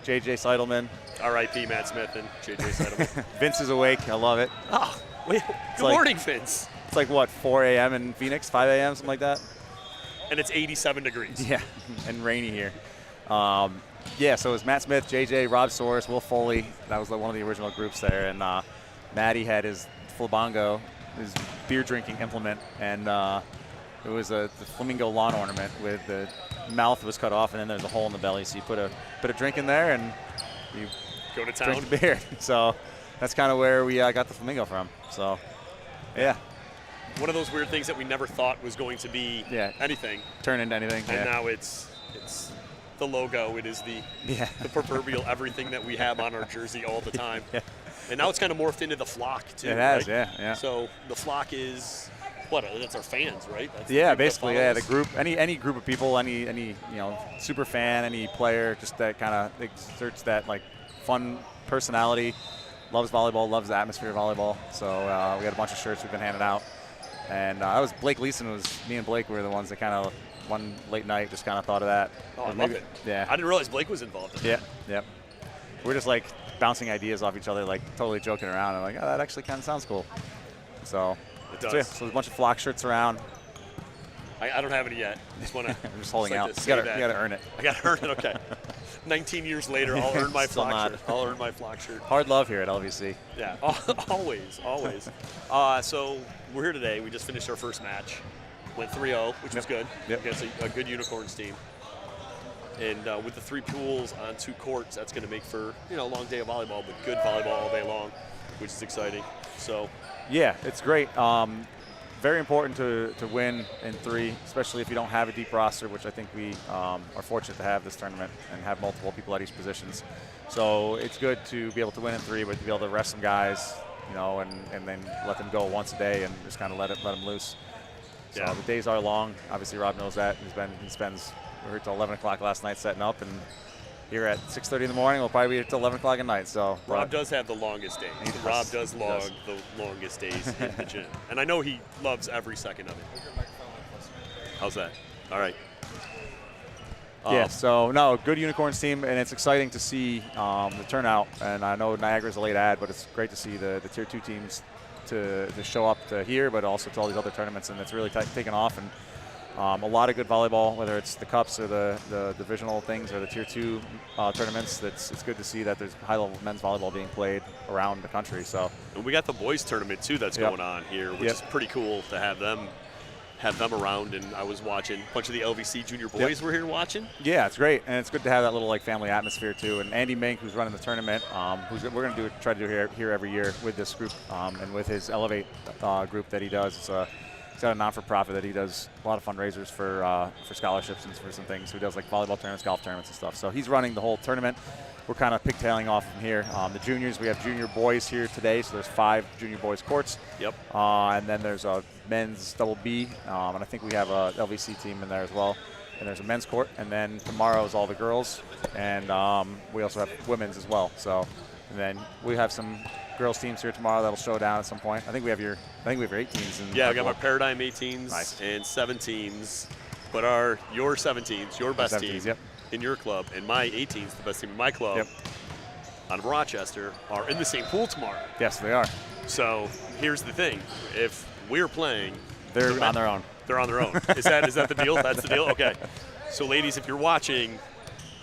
JJ Seidelman, R.I.P. Matt Smith and J.J. Seidelman. Vince is awake. I love it. Oh, wait, good like- morning, Vince. It's like what, 4 a.m. in Phoenix, 5 a.m., something like that. And it's 87 degrees. Yeah, and rainy here. Yeah, so it was Matt Smith, JJ, Rob Soros, Will Foley. That was one of the original groups there. And Matty had his flabongo, his beer drinking implement, and it was the flamingo lawn ornament with the mouth was cut off, and then there's a hole in the belly. So you put a bit of drink in there, and you Go to town. drink the beer. So that's kind of where we got the flamingo from. So, yeah, One of those weird things that we never thought was going to be Yeah. anything. turn into anything. And Yeah. now it's the logo. It is the proverbial everything that we have on our jersey all the time. Yeah. And now it's kind of morphed into the flock too. It has, right? yeah. So the flock is what? That's our fans, right? That's the Yeah, people that basically, follow yeah. us. The group, any group of people, any super fan, any player, just that kind of exerts that like fun personality, loves volleyball, loves the atmosphere of volleyball. So we had a bunch of shirts we've been handing out, and I was Blake Leeson. Me and Blake were the ones that kind of one late night just kind of thought of that. Oh, I And love it. Yeah. I didn't realize Blake was involved in Yeah, that. yeah. We're just like bouncing ideas off each other, like totally joking around. I'm like, oh, that actually kind of sounds cool. So, It does. so, yeah, so there's a bunch of flock shirts around. I don't have it yet. Just want to. I'm just holding out. You You gotta earn it. I got to earn it. Okay. 19 years later, I'll earn my Still flock not. shirt. I'll earn my flock shirt. Hard love here at LVC. Yeah, always. So we're here today. We just finished our first match. Went 3-0, which was good Yep. against a good Unicorns team. And with the 3 pools on 2 courts, that's going to make for a long day of volleyball, but good volleyball all day long, which is exciting. So Yeah, it's great. very important to win in 3, especially if you don't have a deep roster, which I think we are fortunate to have this tournament and have multiple people at each positions. So it's good to be able to win in 3, but to be able to rest some guys, you know, and then let them go once a day and just kind of let them loose. So the days are long. Obviously, Rob knows that. We were here till 11 o'clock last night setting up, and here at 6:30 in the morning, we'll probably be here till 11 o'clock at night. So Rob does have the longest days. Rob does log the longest days in the gym, and I know he loves every second of it. How's that? All right. Yeah, so no, good Unicorns team, and it's exciting to see the turnout. And I know Niagara's a late ad, but it's great to see the Tier 2 teams to show up to here, but also to all these other tournaments, and it's really taken off. And a lot of good volleyball, whether it's the cups or the divisional things or the Tier 2 tournaments. It's good to see that there's high-level men's volleyball being played around the country. So and we got the boys tournament too that's going on here, which is pretty cool to have them around. And I was watching a bunch of the LVC junior boys were here watching. Yeah, it's great, and it's good to have that little like family atmosphere too. And Andy Mink, who's running the tournament, we're going to try to do here every year with this group and with his Elevate group that he does. He's got a non-for-profit that he does a lot of fundraisers for scholarships and for some things. So he does like volleyball tournaments, golf tournaments and stuff. So he's running the whole tournament. We're kind of pigtailing off from here. The juniors, we have junior boys here today, so there's 5 junior boys courts. Yep. And then there's a men's double B, and I think we have a LVC team in there as well. And there's a men's court, and then tomorrow is all the girls, and we also have women's as well. So, and then we have some girls teams here tomorrow that'll show down at some point. I think we have your 18s. Yeah, I got my Paradigm 18s and 17s, but your 17s, your best 17s, team in your club, and my 18s, the best team in my club, out of Rochester, are in the same pool tomorrow. Yes, they are. So here's the thing: if we're playing, they're on their own. They're on their own. Is that the deal? That's the deal. Okay. So ladies, if you're watching,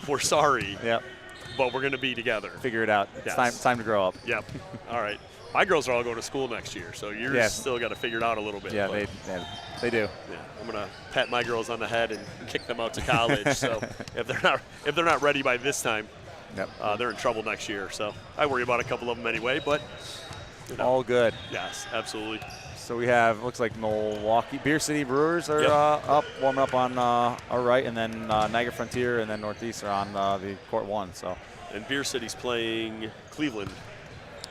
we're sorry. Yep. But we're going to be together. Figure it out. It's time to grow up. Yep. All right. My girls are all going to school next year, so you're still got to figure it out a little bit. Yeah, they do. Yeah, I'm going to pat my girls on the head and kick them out to college. So if they're not ready by this time, they're in trouble next year. So I worry about a couple of them anyway, but all good. Yes, absolutely. So we have, looks like Milwaukee Beer City Brewers are up, warming up on our right, and then Niagara Frontier and then Northeast are on the court 1. So. And Beer City's playing Cleveland.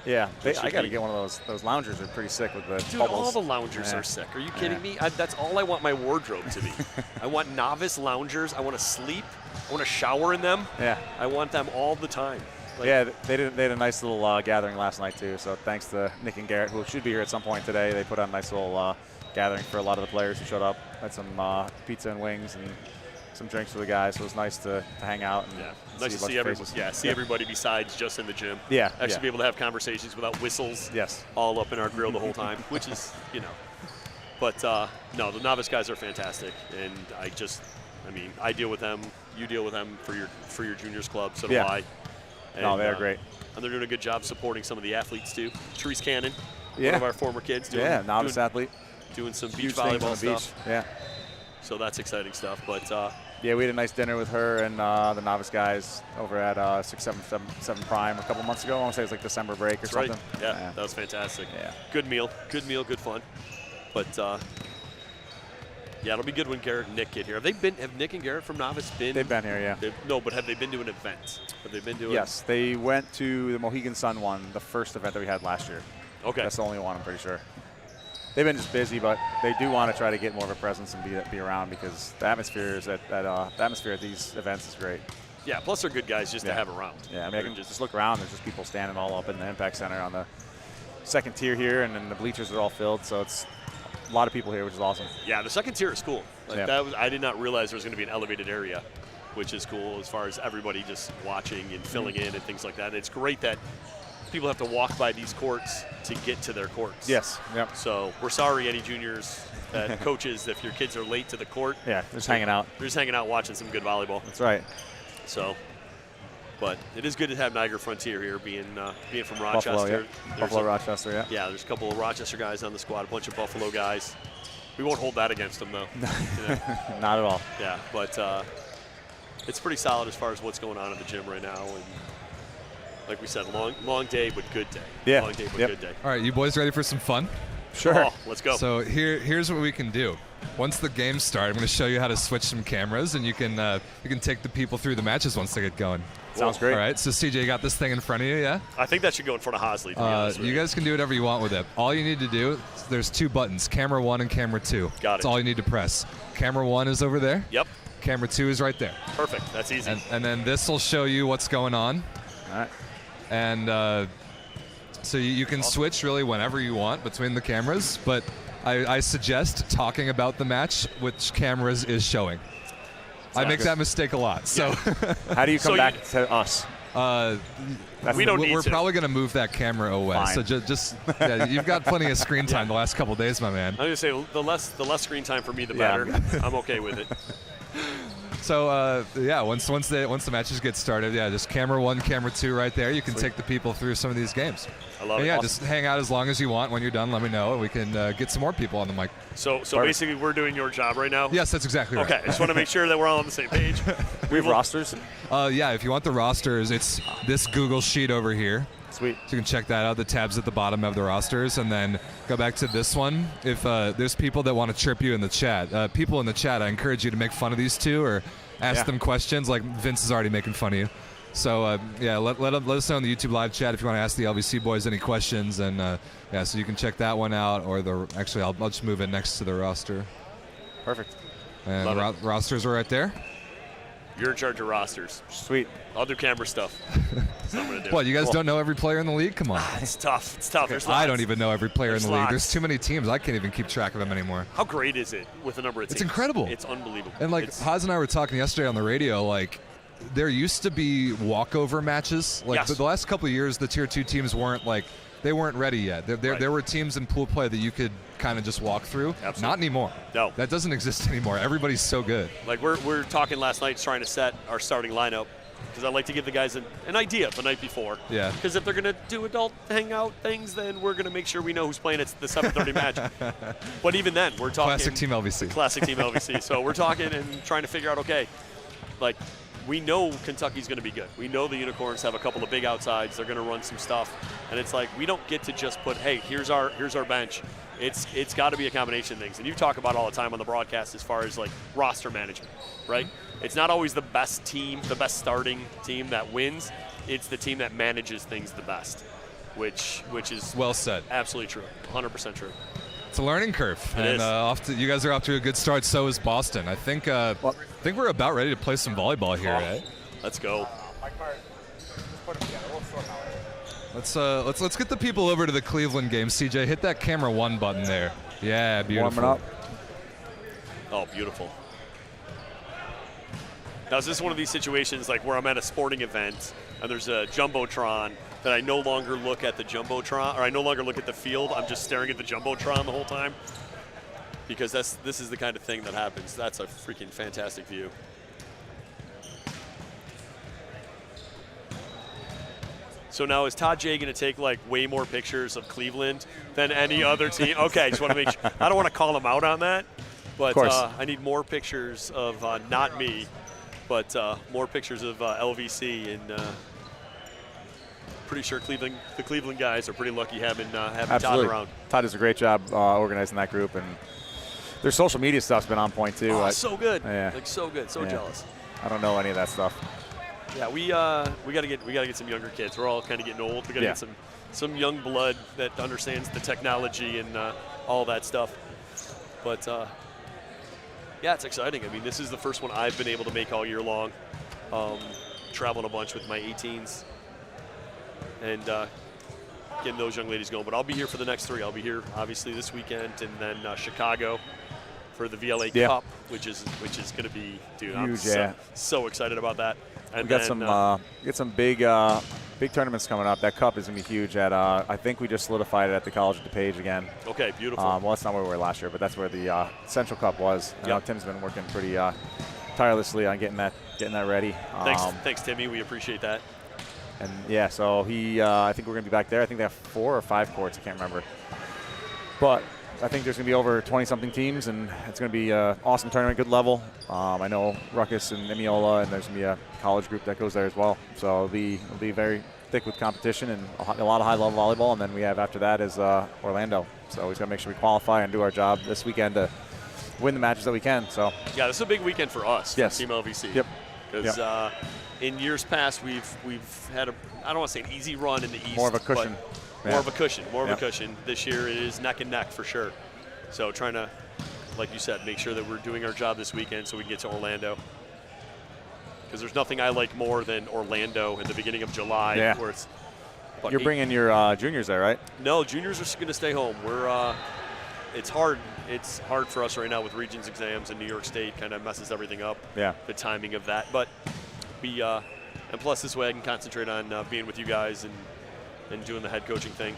Yeah, I got to get one of those. Those loungers are pretty sick with the bubbles. All the loungers are sick. Are you kidding me? That's all I want my wardrobe to be. I want novice loungers. I want to sleep. I want to shower in them. Yeah. I want them all the time. They had a nice little gathering last night too. So thanks to Nick and Garrett, who should be here at some point today. They put on a nice little gathering for a lot of the players who showed up. Had some pizza and wings and some drinks for the guys. So it was nice to hang out and nice to see everybody. Yeah, see everybody besides just in the gym. Yeah, actually be able to have conversations without whistles. Yes, all up in our grill the whole time, which is But no, the novice guys are fantastic, and I deal with them. You deal with them for your juniors club. So do I. And, no, they're great. And they're doing a good job supporting some of the athletes too. Therese Cannon, one of our former kids, novice athlete, doing some beach volleyball stuff. Yeah. So that's exciting stuff. But we had a nice dinner with her and the novice guys over at 677 Prime a couple months ago. I want to say it was like December break or something. Right. Yeah, that was fantastic. Yeah. Good meal, good fun. But it'll be good when Garrett and Nick get here. Have Nick and Garrett from Novice been? They've been here, yeah. But have they been to an event? Have they been to? Yes, they went to the Mohegan Sun one, the first event that we had last year. Okay. That's the only one, I'm pretty sure. They've been just busy, but they do want to try to get more of a presence and be around because the atmosphere at these events is great. Yeah, plus they're good guys just to have around. Yeah, I can just look around. There's just people standing all up in the Impact Center on the second tier here, and then the bleachers are all filled, so it's a lot of people here, which is awesome. Yeah, the second tier is cool. I did not realize there was going to be an elevated area, which is cool as far as everybody just watching and filling in and things like that. And it's great that people have to walk by these courts to get to their courts. Yes. Yep. So we're sorry, any juniors, coaches, if your kids are late to the court. Yeah, they're just hanging out. They're just hanging out watching some good volleyball. That's right. So, but it is good to have Niagara Frontier here, being from Rochester. Buffalo, Rochester, yeah. Yeah, there's a couple of Rochester guys on the squad, a bunch of Buffalo guys. We won't hold that against them, though. Not at all. Yeah, but it's pretty solid as far as what's going on in the gym right now. And like we said, long day but good day. Yeah. Long day but good day. All right, you boys ready for some fun? Sure. Oh, let's go. So here's what we can do. Once the games start, I'm going to show you how to switch some cameras, and you can take the people through the matches once they get going. Sounds great. All right. So CJ, you got this thing in front of you, yeah? I think that should go in front of Hosley. To be honest with You guys can do whatever you want with it. All you need to do, there's 2 buttons, camera 1 and camera 2. Got it. That's all you need to press. Camera 1 is over there. Yep. Camera 2 is right there. Perfect. That's easy. And then this will show you what's going on. All right. And so you can switch really whenever you want between the cameras, but I suggest talking about the match which cameras is showing. I make that mistake a lot. So How do you come So back to us? We don't need we're to. probably going to move that camera away. Fine. So just yeah, you've got plenty of screen time the last couple days, my man. I'm going to say the less screen time for me, the Yeah. better. I'm okay with it. So yeah, once the matches get started, yeah, just camera 1, camera 2 right there. You can take the people through some of these games. I love And it. yeah, Awesome. just hang out as long as you want. When you're done, let me know, and we can get some more people on the mic. So basically, we're doing your job right now. Yes, that's exactly right. Okay. I just want to make sure that we're all on the same page. We have rosters. Yeah, if you want the rosters, it's this Google sheet over here. Sweet. So you can check that out. The tabs at the bottom of the rosters, and then go back to this one. If there's people that want to chirp you in the chat, people in the chat, I encourage you to make fun of these two or ask them questions. Like Vince is already making fun of you. So yeah, let us know in the YouTube live chat if you want to ask the LVC boys any questions, and yeah, so you can check that one out. Or actually, I'll just move it next to the roster. Perfect. And Love the rosters are right there. You're in charge of rosters. Sweet. I'll do camera stuff. That's what I'm going to do. What, you guys don't know every player in the league? Come on. It's tough. It's tough. There's I lots. don't even know every player in the league. lots. There's too many teams. I can't even keep track of them anymore. How great is it with the number of teams? It's incredible. It's unbelievable. And like It's- Haas and I were talking yesterday on the radio, like there used to be walkover matches. Like Yes. the last couple of years, the tier 2 teams weren't ready yet. There were teams in pool play that you could kind of just walk through. Absolutely. Not anymore. No. That doesn't exist anymore. Everybody's so good. Like we're talking last night, trying to set our starting lineup because I like to give the guys an idea the night before. Yeah. Because if they're going to do adult hangout things, then we're going to make sure we know who's playing at the 7:30 match. But even then, we're talking Classic Team LVC. Classic Team LVC. So we're talking and trying to figure out, okay, like we know Kentucky's going to be good. We know the Unicorns have a couple of big outsides. They're going to run some stuff, and it's like we don't get to just put, hey, here's our bench. It's got to be a combination of things, and you talk about all the time on the broadcast as far as like roster management, right? It's not always the best team, the best starting team that wins. It's the team that manages things the best, which is Well said. absolutely true, 100% true. It's a learning curve. It And is. you guys are off to a good start. So is Boston. I think we're about ready to play some volleyball here, eh? Let's go. Let's get the people over to the Cleveland game. CJ, hit that camera 1 button there. Yeah, beautiful. Warming up. Oh, beautiful. Now, is this one of these situations like where I'm at a sporting event and there's a Jumbotron that I no longer look at the Jumbotron, or I no longer look at the field, I'm just staring at the Jumbotron the whole time? Because this is the kind of thing that happens. That's a freaking fantastic view. So now is Todd J going to take like way more pictures of Cleveland than any other team? Okay, just want to make sure. I don't want to call him out on that, but I need more pictures of not me, but more pictures of LVC, and pretty sure the Cleveland guys are pretty lucky having Todd around. Todd does a great job organizing that group, and their social media stuff's been on point too. Oh, so good. Yeah. Like so good. So Yeah. jealous. I don't know any of that stuff. Yeah, we gotta get some younger kids. We're all kind of getting old. We gotta get some young blood that understands the technology and all that stuff. But yeah, it's exciting. I mean, this is the first one I've been able to make all year long. Traveling a bunch with my 18s and getting those young ladies going. But I'll be here for the next 3. I'll be here obviously this weekend, and then Chicago for the VLA Cup, which is going to be, dude, I'm so excited about that. And We got some big tournaments coming up. That cup is gonna be huge. I think we just solidified it at the College of DePage again. Okay, beautiful. Well, that's not where we were last year, but that's where the Central Cup was. I know Tim's been working pretty tirelessly on getting that ready. Thanks, Timmy. We appreciate that. And yeah, so I think we're gonna be back there. I think they have 4 or 5 courts. I can't remember. But I think there's going to be over 20-something teams, and it's going to be an awesome tournament, good level. I know Ruckus and Imiola, and there's going to be a college group that goes there as well. So it'll be very thick with competition and a lot of high-level volleyball. And then we have after that is Orlando. So we just got to make sure we qualify and do our job this weekend to win the matches that we can. So yeah, this is a big weekend for us. Yes. Team LVC. Yep. Because in years past we've had I don't want to say an easy run in the East. More of a cushion. More of a cushion. More of Yep. a cushion. This year it is neck and neck for sure. So trying to, like you said, make sure that we're doing our job this weekend so we can get to Orlando. Because there's nothing I like more than Orlando in the beginning of July. Yeah. Where it's about You're bringing your juniors there, right? No, juniors are going to stay home. We're it's hard. It's hard for us right now with Regions exams, and New York State kind of messes everything up. Yeah. The timing of that, but and plus this way I can concentrate on being with you guys and doing the head coaching thing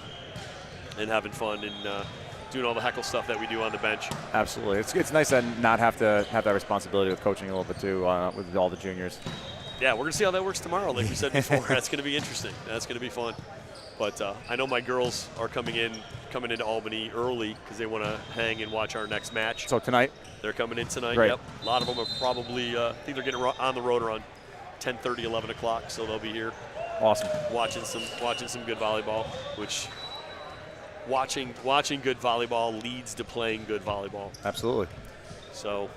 and having fun and doing all the heckle stuff that we do on the bench. Absolutely. It's nice to not have to have that responsibility with coaching a little bit too with all the juniors. Yeah, we're going to see how that works tomorrow. Like we said before, that's going to be interesting. That's going to be fun. But I know my girls are coming into Albany early because they want to hang and watch our next match. So tonight? They're coming in tonight. Great. Yep. A lot of them are probably, I think they're getting on the road around 10:30, 11 o'clock. So they'll be here. Awesome. Watching some good volleyball, which watching good volleyball leads to playing good volleyball. Absolutely. So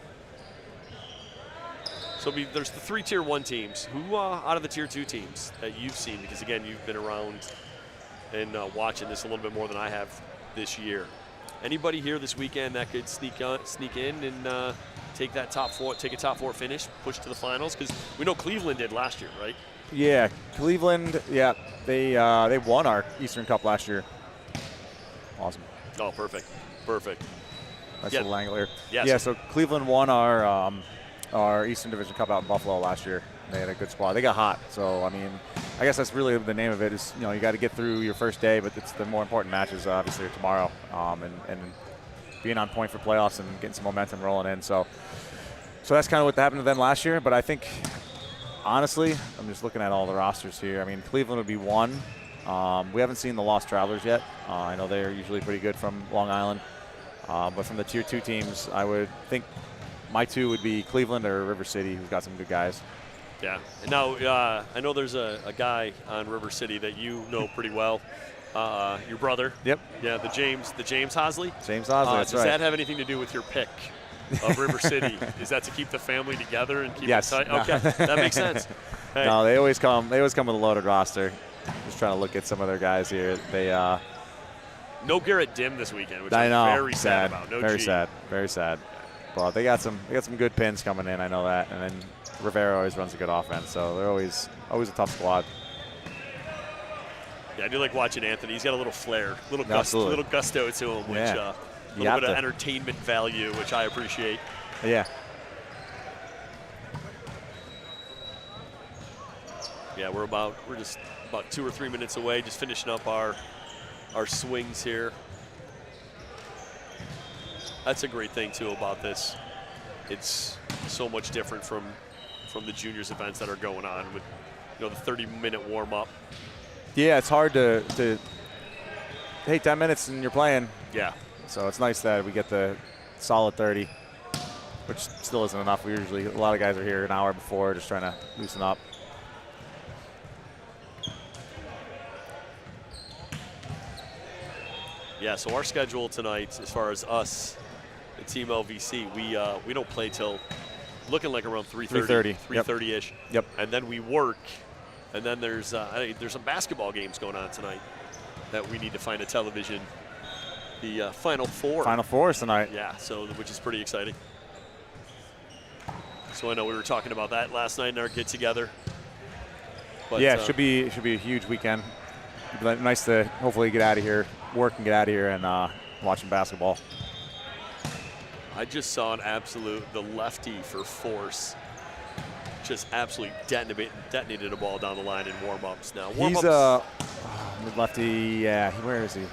there's the 3 Tier 1 teams. Who out of the Tier 2 teams that you've seen? Because again, you've been around and watching this a little bit more than I have this year. Anybody here this weekend that could sneak in and take a top 4 finish, push to the finals? Because we know Cleveland did last year, right? Yeah, Cleveland. Yeah, they won our Eastern Cup last year. Awesome. Oh, perfect. Nice Yeah. little angle here. Yes. Yeah, so Cleveland won our Eastern Division Cup out in Buffalo last year. They had a good squad. They got hot. So I mean, I guess that's really the name of it. Is you got to get through your first day, but it's the more important matches obviously are tomorrow, and being on point for playoffs and getting some momentum rolling in. So that's kind of what happened to them last year. But I think honestly, I'm just looking at all the rosters here. I mean, Cleveland would be one. We haven't seen the Lost Travelers yet. I know they're usually pretty good from Long Island. But from the Tier 2 teams, I would think my 2 would be Cleveland or River City, who's got some good guys. Yeah. And now I know there's a guy on River City that you know pretty well. Your brother. Yep. Yeah, the James Hosley. James Hosley, that's does right. that have anything to do with your pick of River City? Is that to keep the family together and keep Yes. it tight? Okay, that makes sense. Hey. No, they always come with a loaded roster. Just trying to look at some of their guys here. They no Garrett Dim this weekend, which I know. I'm very sad about. No very G. sad. Very sad. But they got some good pins coming in. I know that. And then Rivera always runs a good offense, so they're always a tough squad. Yeah, I do like watching Anthony. He's got a little flair, little gusto to him, which Yeah. a little bit of entertainment value, which I appreciate. Yeah. Yeah, we're just about 2 or 3 minutes away, just finishing up our swings here. That's a great thing too about this. It's so much different from the juniors events that are going on with the 30-minute warm up. Yeah, it's hard to 10 minutes and you're playing. Yeah. So it's nice that we get the solid 30, which still isn't enough. A lot of guys are here an hour before just trying to loosen up. Yeah, so our schedule tonight, as far as us, the Team LVC, we don't play till looking like around 3:30. 3:30-ish. Yep. And then we work, and then there's some basketball games going on tonight that we need to find a television. The Final Four. Final Four is tonight. Yeah, so which is pretty exciting. So I know we were talking about that last night in our get together. But yeah, it should be a huge weekend. It'd be nice to hopefully get out of here, work and get out of here and watch some basketball. I just saw the lefty for Force just absolutely detonated a ball down the line in warm-ups. Now He's lefty. Yeah, where is he?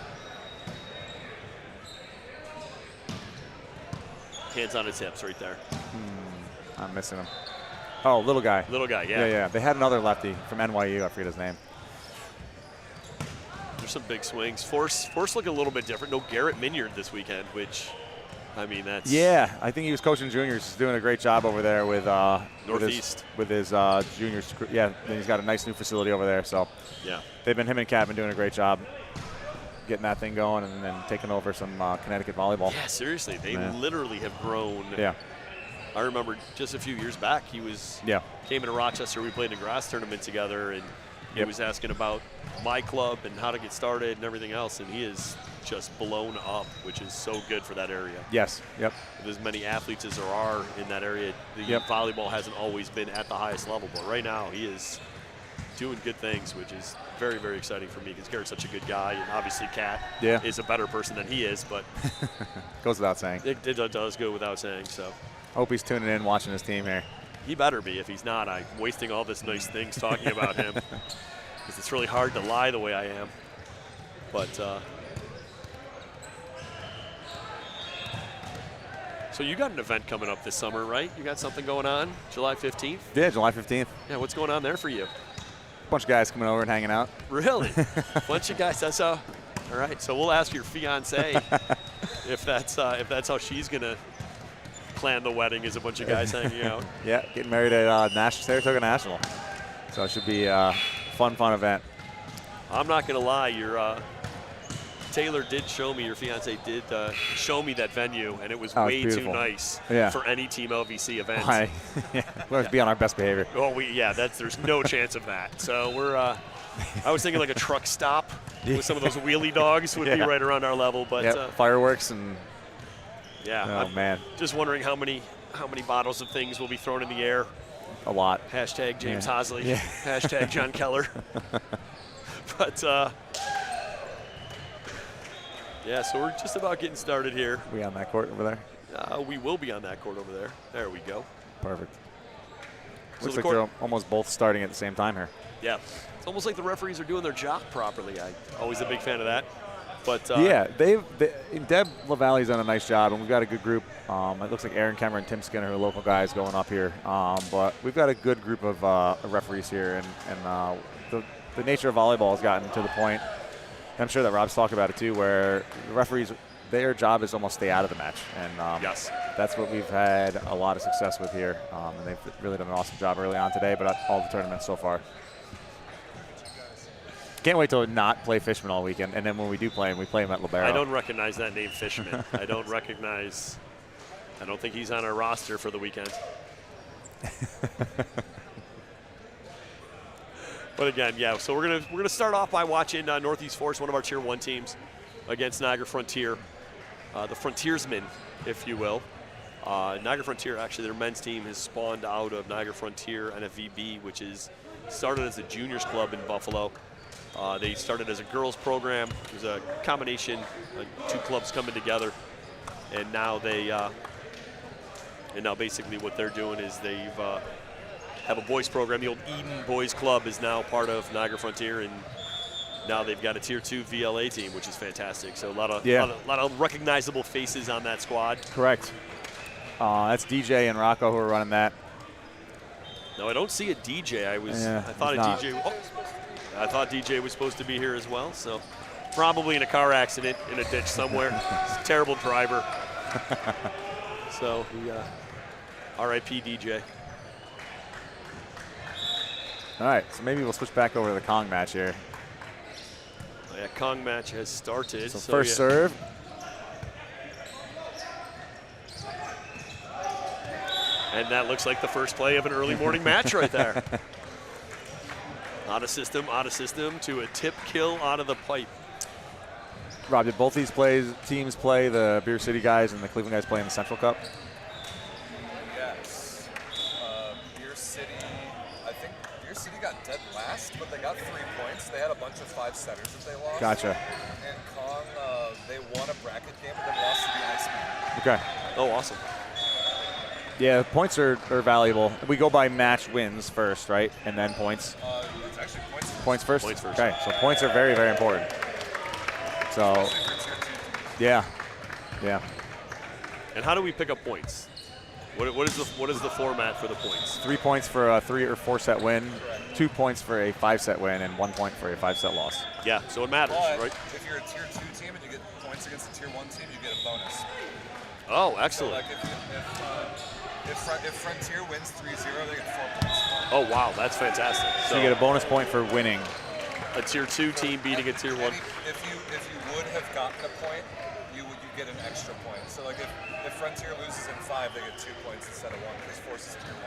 Hands on his hips right there. I'm missing him. Oh, little guy. Little guy, yeah. Yeah. They had another lefty from NYU. I forget his name. There's some big swings. Force look a little bit different. No Garrett Minyard this weekend, which, I mean, that's Yeah, I think he was coaching juniors. He's doing a great job over there with Northeast. with his juniors. Yeah, and he's got a nice new facility over there. So Yeah. him and Kat have been doing a great job getting that thing going and then taking over some Connecticut volleyball. Yeah, seriously, they Yeah. literally have grown. Yeah. I remember just a few years back, he came into Rochester. We played in a grass tournament together, and he Yep. was asking about my club and how to get started and everything else, and he is just blown up, which is so good for that area. Yes. Yep. With as many athletes as there are in that area, the Yep. volleyball hasn't always been at the highest level, but right now he is doing good things, which is very, very exciting for me because Garrett's such a good guy, and obviously Kat is a better person than he is, but Goes without saying. it does go without saying. So Hope he's tuning in, watching his team here. he better be. If he's not, I'm wasting all this nice things talking about him because it's really hard to lie the way I am. But so you got an event coming up this summer, right? You got something going on July 15th? Yeah, July 15th. Yeah, what's going on there for you? Bunch of guys coming over and hanging out. Really? Bunch of guys. That's how. All right. So we'll ask your fiance if that's how she's gonna plan the wedding. Is a bunch of guys hanging out. Yeah, getting married at Saratoga National. So it should be a fun event. I'm not gonna lie. Your Taylor did show me. Your fiance did show me that venue, and it was Oh, it's way too beautiful. nice Yeah. for any Team LVC event. Yeah, we have to be on our best behavior. Oh, there's no chance of that. So we're. I was thinking like a truck stop with some of those wheelie dogs would be Yeah. right around our level, but Yep, fireworks and yeah. oh I'm man, just wondering how many bottles of things will be thrown in the air. a lot. Hashtag James Yeah. Hosley. Yeah. Hashtag John Keller. But yeah, so we're just about getting started here. We on that court over there. We will be on that court over there. There we go. Perfect. So Looks the like they're almost both starting at the same time here. Yeah, it's almost like the referees are doing their job properly. I'm always a big fan of that. But Yeah, Deb LaValle's done a nice job, and we've got a good group. It looks like Aaron Kemmer and Tim Skinner, who are local guys, going up here. But we've got a good group of referees here, and the nature of volleyball has gotten to the point, and I'm sure that Rob's talked about it too, where the referees, their job is almost stay out of the match. And yes, that's what we've had a lot of success with here. And they've really done an awesome job early on today, but all the tournaments so far. Can't wait to not play Fishman all weekend, and then when we do play him, we play him at Libero. I don't recognize that name, Fishman. I don't think he's on our roster for the weekend. But again, yeah. So we're gonna start off by watching Northeast Force, one of our Tier 1 teams, against Niagara Frontier, the Frontiersmen, if you will. Niagara Frontier, actually, their men's team has spawned out of Niagara Frontier NFVB, which is started as a juniors club in Buffalo. They started as a girls program. It was a combination, two clubs coming together, and now basically what they're doing is they've have a boys program. The old Eden Boys Club is now part of Niagara Frontier, and now they've got a Tier 2 VLA team, which is fantastic. So a lot of recognizable faces on that squad. Correct. That's DJ and Rocco who are running that. No, I don't see a DJ. I thought DJ was supposed to be here as well. So probably in a car accident in a ditch somewhere. He's a terrible driver. So R.I.P. DJ. All right, so maybe we'll switch back over to the Kong match here. Yeah, Kong match has started. So first serve. And that looks like the first play of an early morning match right there. Out of system to a tip kill out of the pipe. Rob, did both these teams play the Beer City guys and the Cleveland guys play in the Central Cup? Yes. Beer City, I think Beer City got dead last, but they got 3 points. They had a bunch of 5-setters that they lost. Gotcha. And Kong, they won a bracket game, but then lost to the Iceman. Okay. Oh, awesome. Yeah, points are valuable. We go by match wins first, right? And then points. It's actually points. Points first? Points first. Okay, so points are very, very important. So, yeah. And how do we pick up points? What is the format for the points? 3 points for a 3 or 4 set win. 2 points for a 5-set win and 1 point for a 5-set loss. Yeah, so it matters, But right? if you're a tier 2 team and you get points against a tier 1 team, you get a bonus. Oh, So excellent. like if Frontier wins 3-0, they get 4 points. Oh, wow, that's fantastic. So you get a bonus point for winning. a tier 2 team beating a tier 1. If you would have gotten a point, you get an extra point. So like if Frontier loses in 5, they get 2 points instead of 1 because Force is tier 1.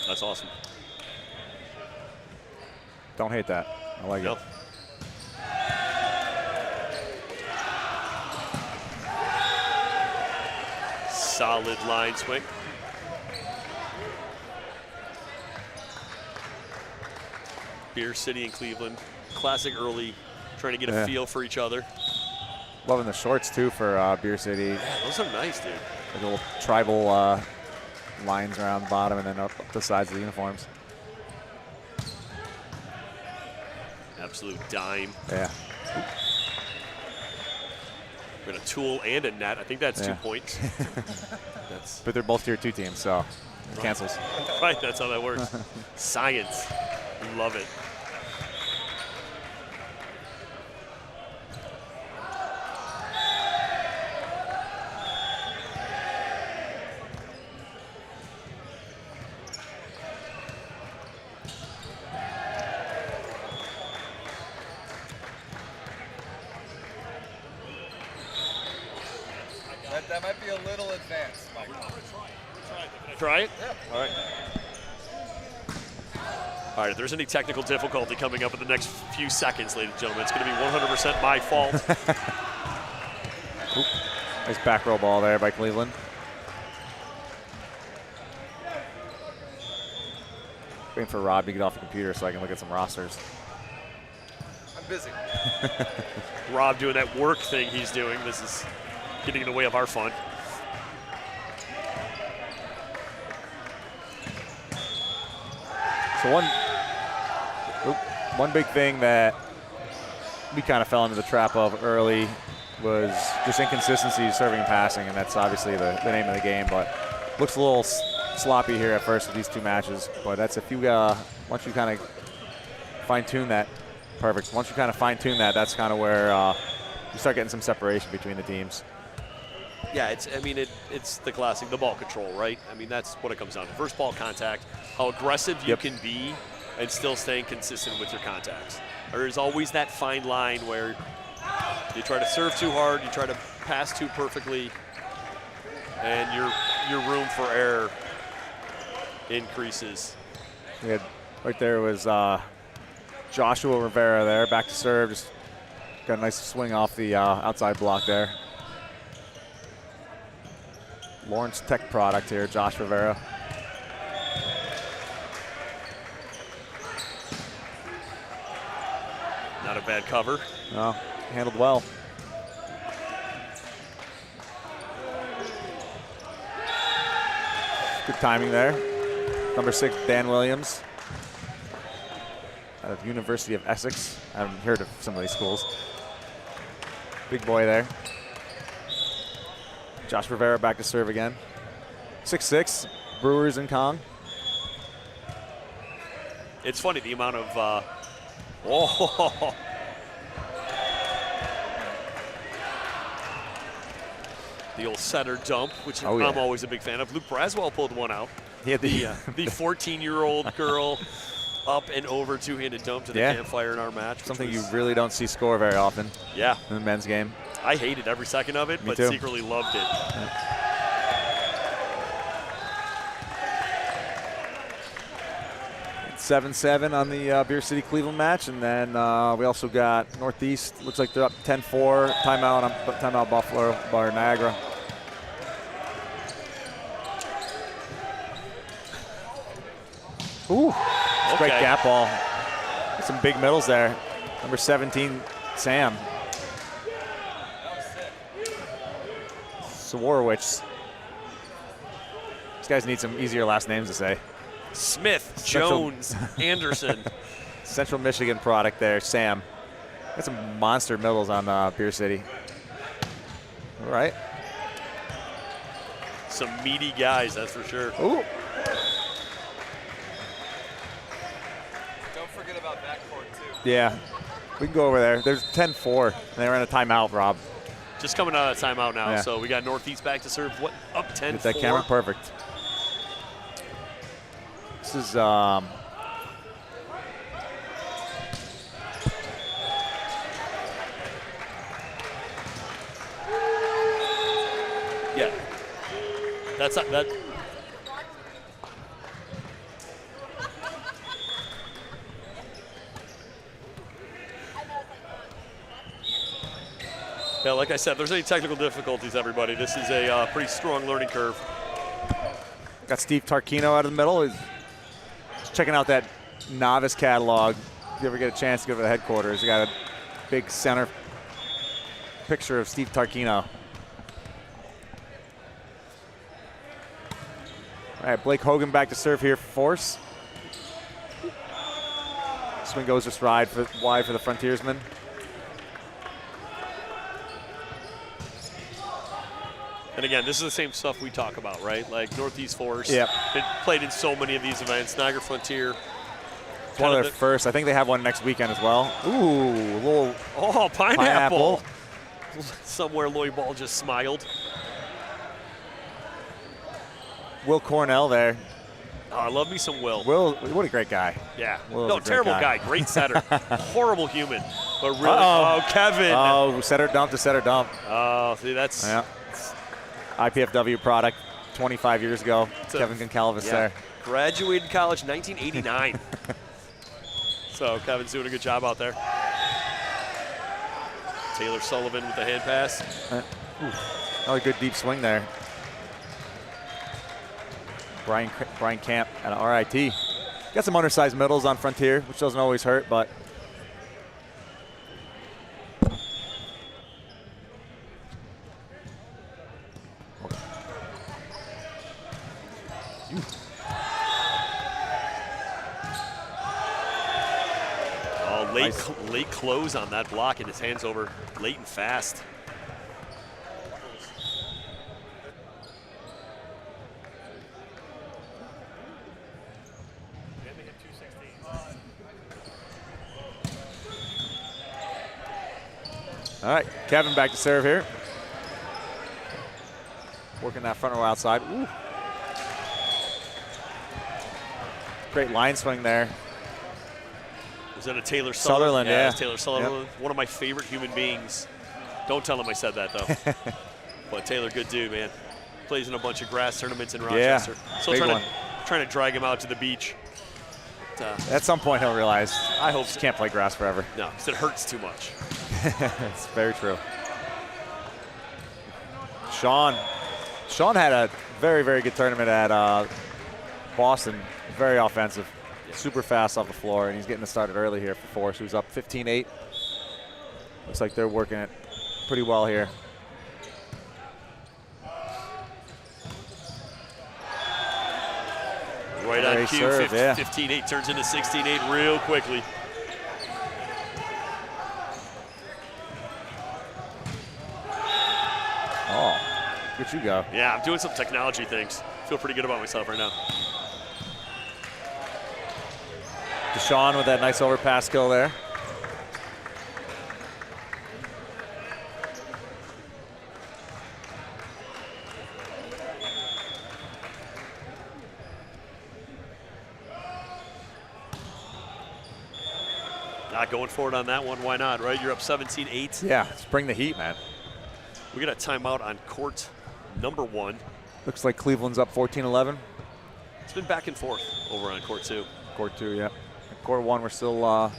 That's awesome. Don't hate that. I like Yep. it. Solid line swing. Beer City and Cleveland. Classic early, trying to get a feel for each other. Loving the shorts too for Beer City. Yeah, those are nice, dude. Like little tribal lines around the bottom and then up the sides of the uniforms. Absolute dime. Yeah. We're gonna tool and a net. I think that's 2 Yeah. points. That's But they're both tier 2 teams, so it cancels. right. That's how that works. Science. Love it. That might be a little advanced, Mike. Try it? Yeah. All right. All right, if there's any technical difficulty coming up in the next few seconds, ladies and gentlemen, it's going to be 100% my fault. Nice back row ball there by Cleveland. Waiting for Rob to get off the computer so I can look at some rosters. I'm busy. Rob doing that work thing he's doing. This is getting in the way of our fun. So one big thing that we kind of fell into the trap of early was just inconsistency serving and passing, and that's obviously the name of the game, but looks a little sloppy here at first with these 2 matches, but that's if you, once you kind of fine-tune that, perfect. Once you kind of fine-tune that, that's kind of where you start getting some separation between the teams. Yeah, it's the classic, the ball control, right? I mean, that's what it comes down to. First ball contact, how aggressive you can be and still staying consistent with your contacts. There's always that fine line where you try to serve too hard, you try to pass too perfectly, and your room for error increases. We had, right there was Joshua Rivera there, back to serve, just got a nice swing off the outside block there. Lawrence Tech product here, Josh Rivera. Not a bad cover. No, handled well. Good timing there. Number 6, Dan Williams, out of University of Essex. I haven't heard of some of these schools. Big boy there. Josh Rivera back to serve again. 6'6", Brewers and Kong. It's funny the amount of the old setter dump, which I'm always a big fan of. Luke Braswell pulled one out. He had The 14-year-old girl up and over two-handed dump to the campfire in our match. Something you really don't see score very often. Yeah. In the men's game. I hated every second of it, Me but too. secretly loved it. It's 7-7 on the Beer City Cleveland match, and then we also got Northeast. Looks like they're up 10-4. Timeout Buffalo or Niagara. Ooh, great gap ball. Some big middles there. Number 17, Sam. Sawarowicz. These guys need some easier last names to say. Smith, Jones, Anderson. Central Michigan product there, Sam. Got some monster middles on Beer City. All right. Some meaty guys, that's for sure. Ooh. Yeah, we can go over there. There's 10-4, and they're in a timeout, Rob. Just coming out of that timeout now, Yeah. so we got Northeast back to serve. What, up 10-4? Get that camera perfect. This is Yeah. That's not, that. Yeah, like I said, if there's any technical difficulties, everybody, this is a pretty strong learning curve. got Steve Tarquino out of the middle. He's checking out that Novus catalog. If you ever get a chance to go to the headquarters, you got a big center picture of Steve Tarquino. All right, Blake Hogan back to serve here for Force. Swing goes just wide for the Frontiersman. And again, this is the same stuff we talk about, right? Like Northeast Force. Yep. It played in so many of these events. Niagara Frontier. It's one of their first. I think they have one next weekend as well. Ooh, a little Pineapple. Somewhere Lloyd Ball just smiled. Will Cornell there. Oh, I love me some Will. Will, what a great guy. Yeah. Will's No, a great terrible guy. guy. Great setter. Horrible human. But really, Uh-oh. oh, Kevin. Oh, setter dump to setter dump. Oh, see, that's Yeah. IPFW product 25 years ago. a- Kevin Goncalves there. Graduated college 1989. So Kevin's doing a good job out there. Taylor Sullivan with the hand pass. Another good deep swing there. Brian Camp at RIT. Got some undersized middles on Frontier, which doesn't always hurt, but Oh, Nice. late close on that block, and his hands over late and fast. all right, Kevin back to serve here. Working that front row outside. Ooh. Great line swing there. Was that a Taylor Sutherland, Yeah, yeah. it was Taylor Sutherland, one of my favorite human beings. Don't tell him I said that, though. But Taylor, good dude, man. Plays in a bunch of grass tournaments in Rochester. Still big trying to drag him out to the beach. But, At some point he'll realize I hope just so. can't play grass forever. No, because it hurts too much. It's very true. Sean had a very, very good tournament at Boston. Very offensive. Super fast off the floor, and he's getting it started early here for Force, who's up 15-8. Looks like they're working it pretty well here. Right on Great cue, serve, yeah. 15-8 turns into 16-8 real quickly. Oh, look at you go. Yeah, I'm doing some technology things. Feel pretty good about myself right now. Deshaun with that nice overpass kill there. Not going for it on that one. Why not, right? You're up 17-8. Yeah, let's bring the heat, man. We got a timeout on court number 1. Looks like Cleveland's up 14-11. It's been back and forth over on court 2. Court 2, yeah. Court 1, we're still not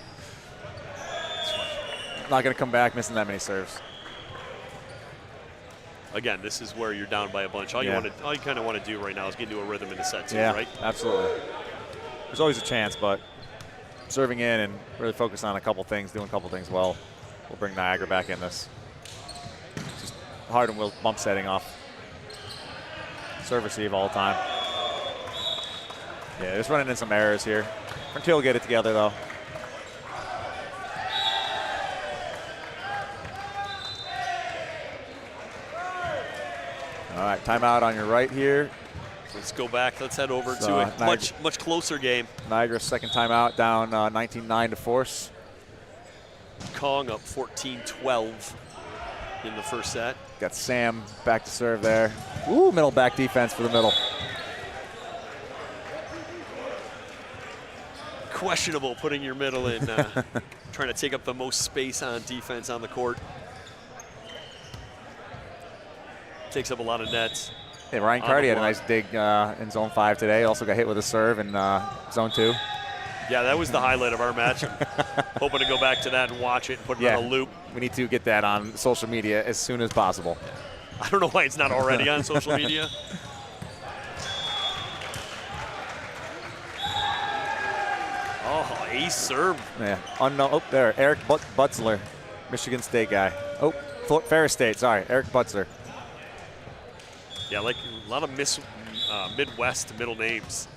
going to come back missing that many serves. Again, this is where you're down by a bunch. All you kind of want to do right now is get into a rhythm in the set too, Yeah, right? absolutely. There's always a chance, but serving in and really focus on a couple things, doing a couple things well, will bring Niagara back in this. Just hard and will bump setting off. Serve receive all the time. Yeah, just running in some errors here. Frontier will get it together though. All right, timeout on your right here. Let's go back. Let's head over So, to a Niagara- much closer game. Niagara's second timeout, down 19-9 to Force. Kong up 14-12 in the first set. Got Sam back to serve there. Ooh, middle back defense for the middle. Questionable putting your middle in, trying to take up the most space on defense on the court. Takes up a lot of nets. Hey, Ryan Carty had a nice dig in zone 5 today. Also got hit with a serve in zone 2. Yeah, that was the highlight of our match. Hoping to go back to that and watch it and put it on a loop. We need to get that on social media as soon as possible. I don't know why it's not already on social media. Oh, ace serve. Yeah. Unknown. Oh, there. Eric Butzler, Michigan State guy. Oh, Ferris State. Sorry, Eric Butzler. Yeah, like a lot of Midwest middle names.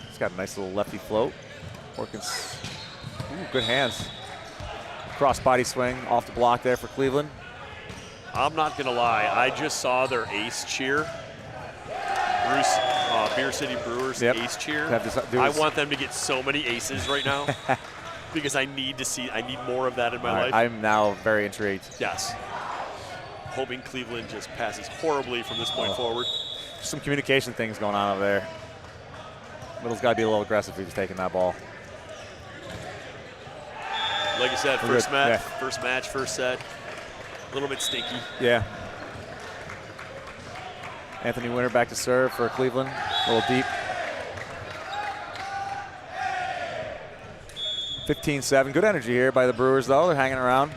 He's got a nice little lefty float. Working. Ooh, good hands. Cross body swing off the block there for Cleveland. I'm not gonna lie, I just saw their ace cheer. Beer City Brewers ace cheer. I want them to get so many aces right now because I need more of that in my life. I'm now very intrigued. Yes. Hoping Cleveland just passes horribly from this point forward. Some communication things going on over there. Middle's got to be a little aggressive if he's taking that ball. Like I said, first match, first set, a little bit stinky. Yeah. Anthony Winter back to serve for Cleveland, a little deep. 15-7, good energy here by the Brewers though, they're hanging around.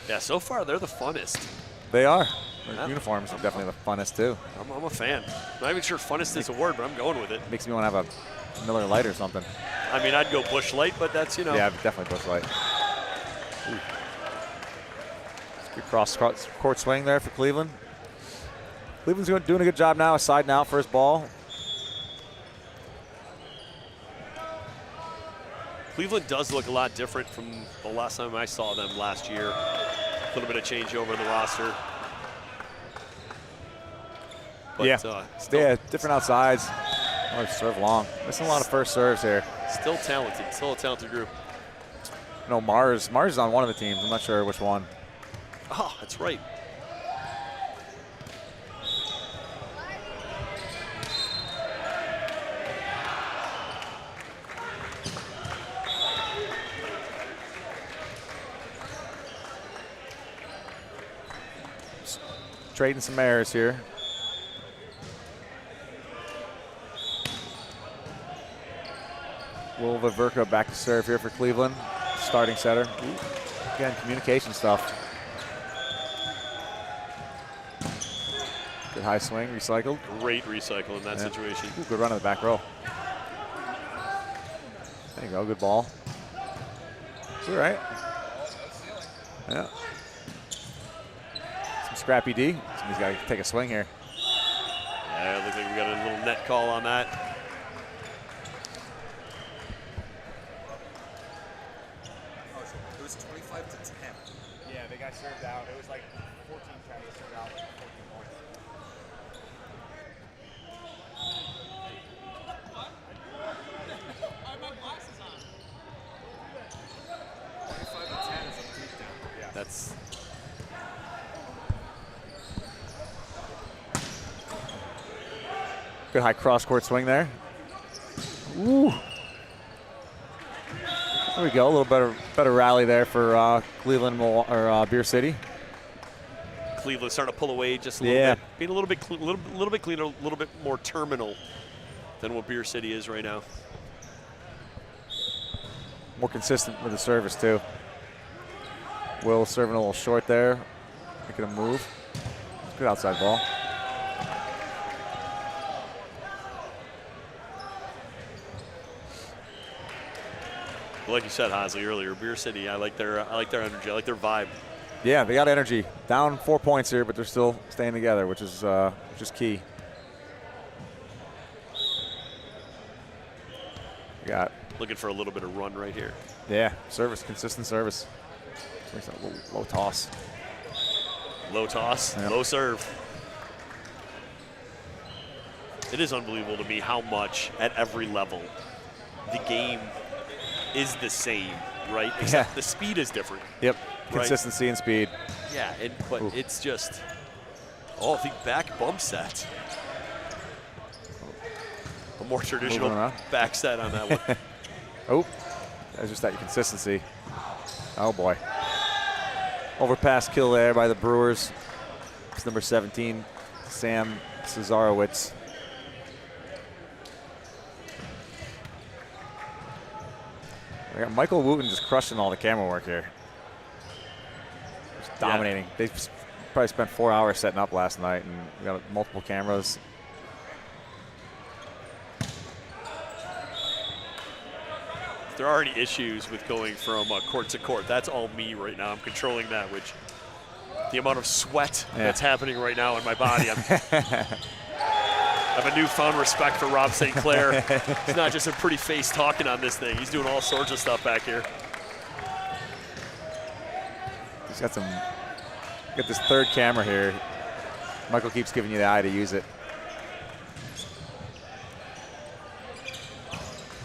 Yeah, so far they're the funnest. They are. Their uniforms are definitely the funnest too. I'm a fan. Not even sure funnest is a word, but I'm going with it. Makes me want to have a Miller Lite or something. I mean, I'd go Busch Light, but that's, you know. Yeah, definitely Busch Light. Good cross-court swing there for Cleveland. Cleveland's doing a good job now, side and out first ball. Cleveland does look a lot different from the last time I saw them last year. A little bit of changeover in the roster. But, different outsides. Oh, serve long. Missing a lot of first serves here. Still talented. Still a talented group. No, Mars is on one of the teams. I'm not sure which one. Oh, that's right. Trading some errors here. Will Vaverka back to serve here for Cleveland. Starting setter. Ooh. Again, communication stuff. Good high swing, recycled. Great recycle in that situation. Ooh, good run to the back row. There you go, good ball. It's all right. Yeah. Some scrappy D. Somebody's got to take a swing here. Yeah, it looks like we got a little net call on that. It was 25 to 10. Yeah, they got served out. It was like 14 tries to serve out, like 14 points. That's good high cross-court swing there. Ooh. There we go. A little better rally there for Cleveland or Beer City. Cleveland starting to pull away just a little bit, being a little bit cleaner, a little bit more terminal than what Beer City is right now. More consistent with the service too. Will serving a little short there, making a move. Good outside ball. Like you said, Hosley, earlier, Beer City, I like their energy, I like their vibe. Yeah, they got energy. Down 4 points here, but they're still staying together, which is key. Looking for a little bit of run right here. Yeah, service, consistent service. Makes a little low toss. Low toss, low serve. It is unbelievable to me how much, at every level, the game is the same, right? Except the speed is different. Yep. Right. Consistency and speed. Yeah, but it's just, the back bump set. A more traditional back set on that one. Oh, that's just that consistency. Oh boy. Overpass kill there by the Brewers. It's number 17, Sam Cesarowicz. We got Michael Wooten just crushing all the camera work here. Just dominating. They probably spent 4 hours setting up last night, and we got multiple cameras. If there are any issues with going from court to court, that's all me right now. I'm controlling that, which the amount of sweat that's happening right now in my body. I have a newfound respect for Rob St. Clair. He's not just a pretty face talking on this thing. He's doing all sorts of stuff back here. He's got this third camera here. Michael keeps giving you the eye to use it.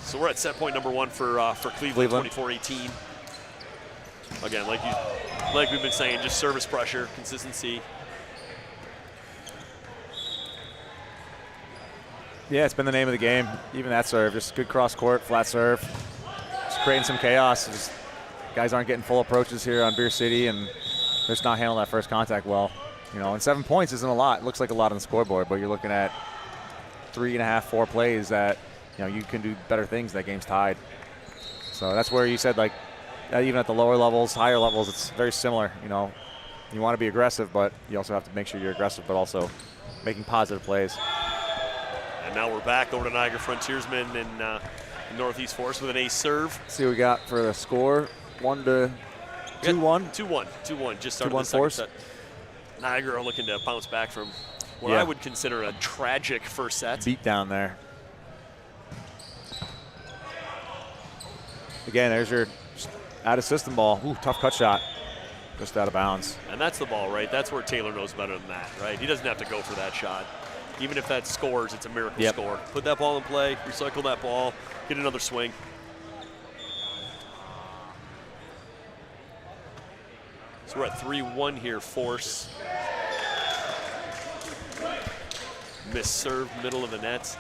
So we're at set point number 1 for Cleveland. 24-18. Again, like we've been saying, just service pressure, consistency. Yeah, it's been the name of the game. Even that serve, just good cross court, flat serve. Just creating some chaos. Just guys aren't getting full approaches here on Beer City, and they're just not handling that first contact well. You know, and 7 points isn't a lot. It looks like a lot on the scoreboard, but you're looking at 3.5, 4 plays that, you know, you can do better things. That game's tied. So that's where you said, like, even at the lower levels, higher levels, it's very similar. You know, you want to be aggressive, but you also have to make sure you're aggressive, but also making positive plays. And now we're back over to Niagara Frontiersmen and Northeast Forest with an ace serve. Let's see what we got for the score. 2-1. 2-1. Just started the second set. Niagara looking to bounce back from what I would consider a tragic first set. Beat down there. Again, there's your out of system ball. Ooh, tough cut shot. Just out of bounds. And that's the ball, right? That's where Taylor knows better than that, right? He doesn't have to go for that shot. Even if that scores, it's a miracle score. Put that ball in play, recycle that ball, get another swing. So we're at 3-1 here, Force. Miss serve, middle of the net.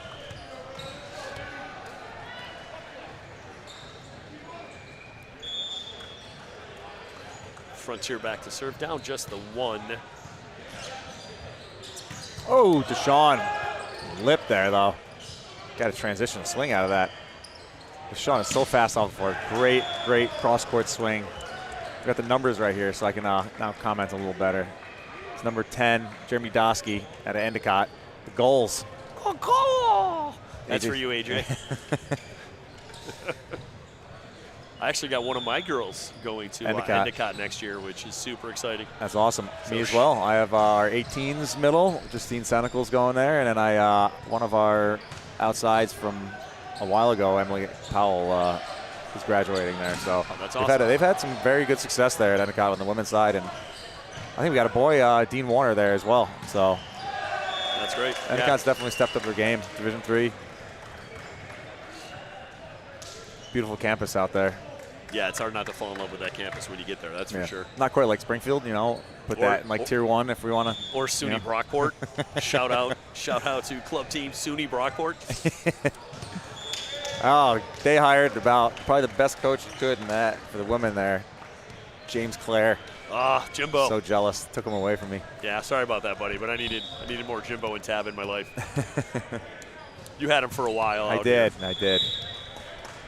Frontier back to serve, down just the 1. Oh, Deshaun. Lip there, though. Got a transition swing out of that. Deshaun is so fast off for a great cross-court swing. We got the numbers right here, so I can now comment a little better. It's number 10, Jeremy Dosky out of Endicott. The goals. That's for you, AJ. I actually got one of my girls going to Endicott next year, which is super exciting. That's awesome. Me as well. I have our 18s middle, Justine Senecal's going there, and then one of our outsides from a while ago, Emily Powell, is graduating there. So that's awesome. They've had some very good success there at Endicott on the women's side, and I think we got a boy, Dean Warner, there as well. So that's great. Endicott's definitely stepped up their game. Division III. Beautiful campus out there. Yeah, it's hard not to fall in love with that campus when you get there, that's for sure. Not quite like Springfield, you know, put that in like Tier 1 if we want to. Or SUNY Brockport. shout out to club team SUNY Brockport. Oh, they hired probably the best coach you could in that for the women there, James Clare. Ah, Jimbo. So jealous, took him away from me. Yeah, sorry about that, buddy, but I needed more Jimbo and Tab in my life. You had him for a while. I did.